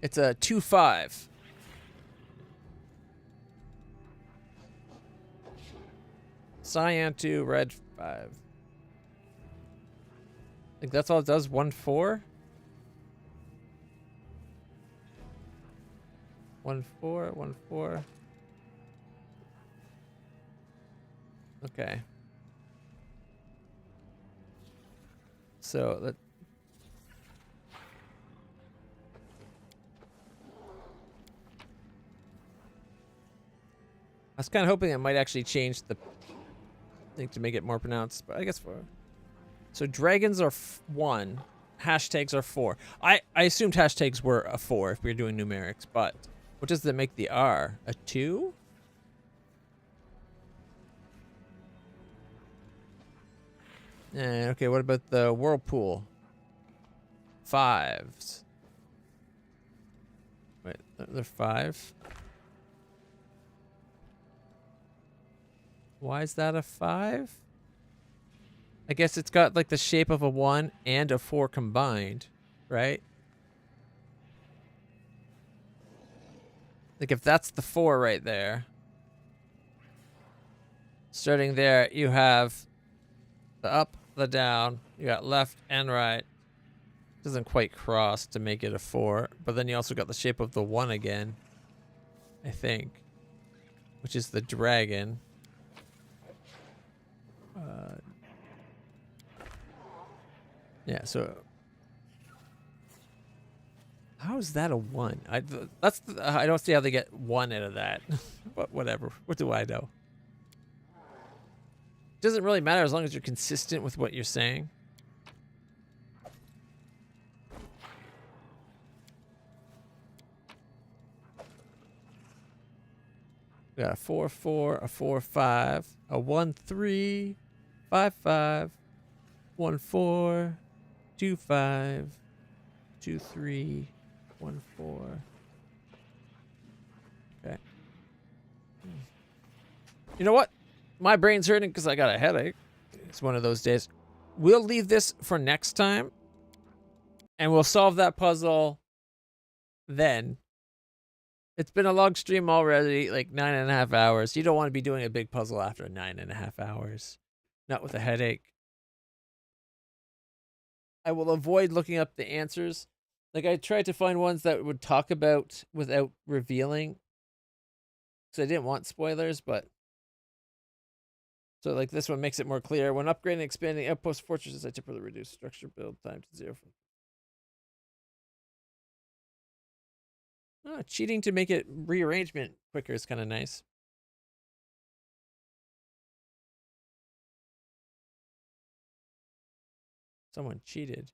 it's a 2-5. Cyan 2, red 5. I think that's all it does. 1-4. 1-4, 1-4. Okay. So let. I was kind of hoping it might actually change the thing to make it more pronounced, but I guess 4. So dragons are 1. Hashtags are 4. I assumed hashtags were a 4 if we were doing numerics, but what does that make the R? A 2? Okay, what about the whirlpool? 5s. Wait, they're 5? Why is that a 5? I guess it's got like the shape of a 1 and a 4 combined, right? Like if that's the 4 right there. Starting there, you have the up, the down, you got left and right. Doesn't quite cross to make it a 4, but then you also got the shape of the 1 again, I think, which is the dragon. Yeah, so how is that a 1? I don't see how they get 1 out of that. But whatever. What do I know? Doesn't really matter as long as you're consistent with what you're saying. We got a 4-4, a 4-5, a 1-3, 5-5, 1-4, 2-5, 2-3, 1-4. Okay. You know what? My brain's hurting because I got a headache. It's one of those days. We'll leave this for next time. And we'll solve that puzzle then. It's been a long stream already, like 9.5 hours. You don't want to be doing a big puzzle after 9.5 hours. Not with a headache. I will avoid looking up the answers. Like I tried to find ones that would talk about without revealing. Because I didn't want spoilers, but so like this one makes it more clear. When upgrading and expanding outpost fortresses, I typically reduce structure build time to 0. Oh, cheating to make it rearrangement quicker is kind of nice. Someone cheated.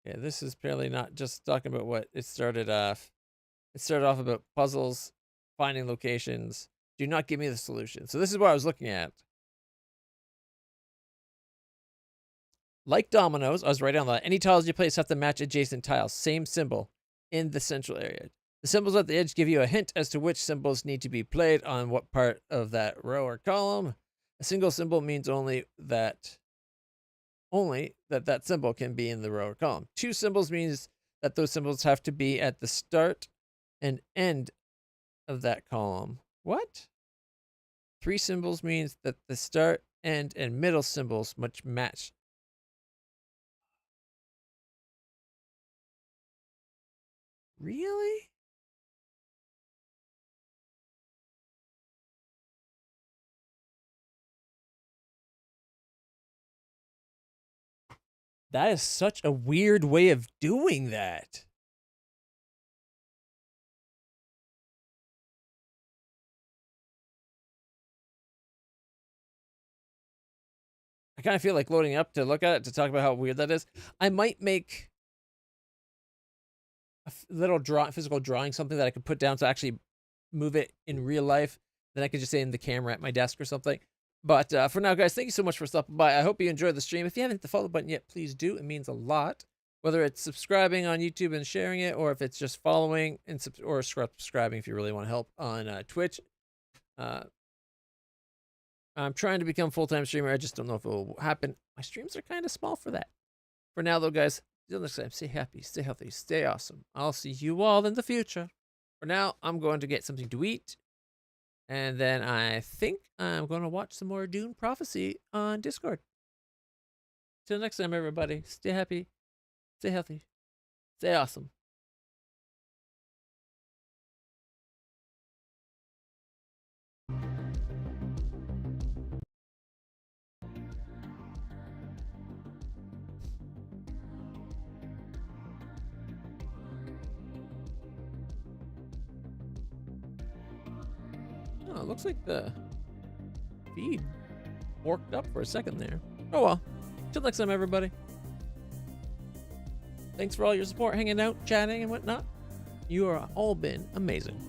Yeah, this is apparently not just talking about what it started off. It started off about puzzles, finding locations. Do not give me the solution. So this is what I was looking at. Like dominoes, I was right on that. Any tiles you place have to match adjacent tiles. Same symbol in the central area. The symbols at the edge give you a hint as to which symbols need to be played on what part of that row or column. A single symbol means only that symbol can be in the row or column. 2 symbols means that those symbols have to be at the start and end of that column. What? 3 symbols means that the start, end, and middle symbols must match. Really? That is such a weird way of doing that. I kind of feel like loading up to look at it to talk about how weird that is. I might make a little physical drawing, something that I could put down to actually move it in real life. Then I could just say in the camera at my desk or something. But for now, guys, thank you so much for stopping by. I hope you enjoyed the stream. If you haven't hit the follow button yet, please do. It means a lot. Whether it's subscribing on YouTube and sharing it, or if it's just following and or subscribing if you really want to help on Twitch. I'm trying to become a full-time streamer. I just don't know if it will happen. My streams are kind of small for that. For now, though, guys, until next time, stay happy, stay healthy, stay awesome. I'll see you all in the future. For now, I'm going to get something to eat. And then I think I'm going to watch some more Dune Prophecy on Discord. Till next time, everybody, stay happy, stay healthy, stay awesome. Oh, it looks like the feed worked up for a second there. Oh well. Till next time, everybody. Thanks for all your support, hanging out, chatting, and whatnot. You are all been amazing.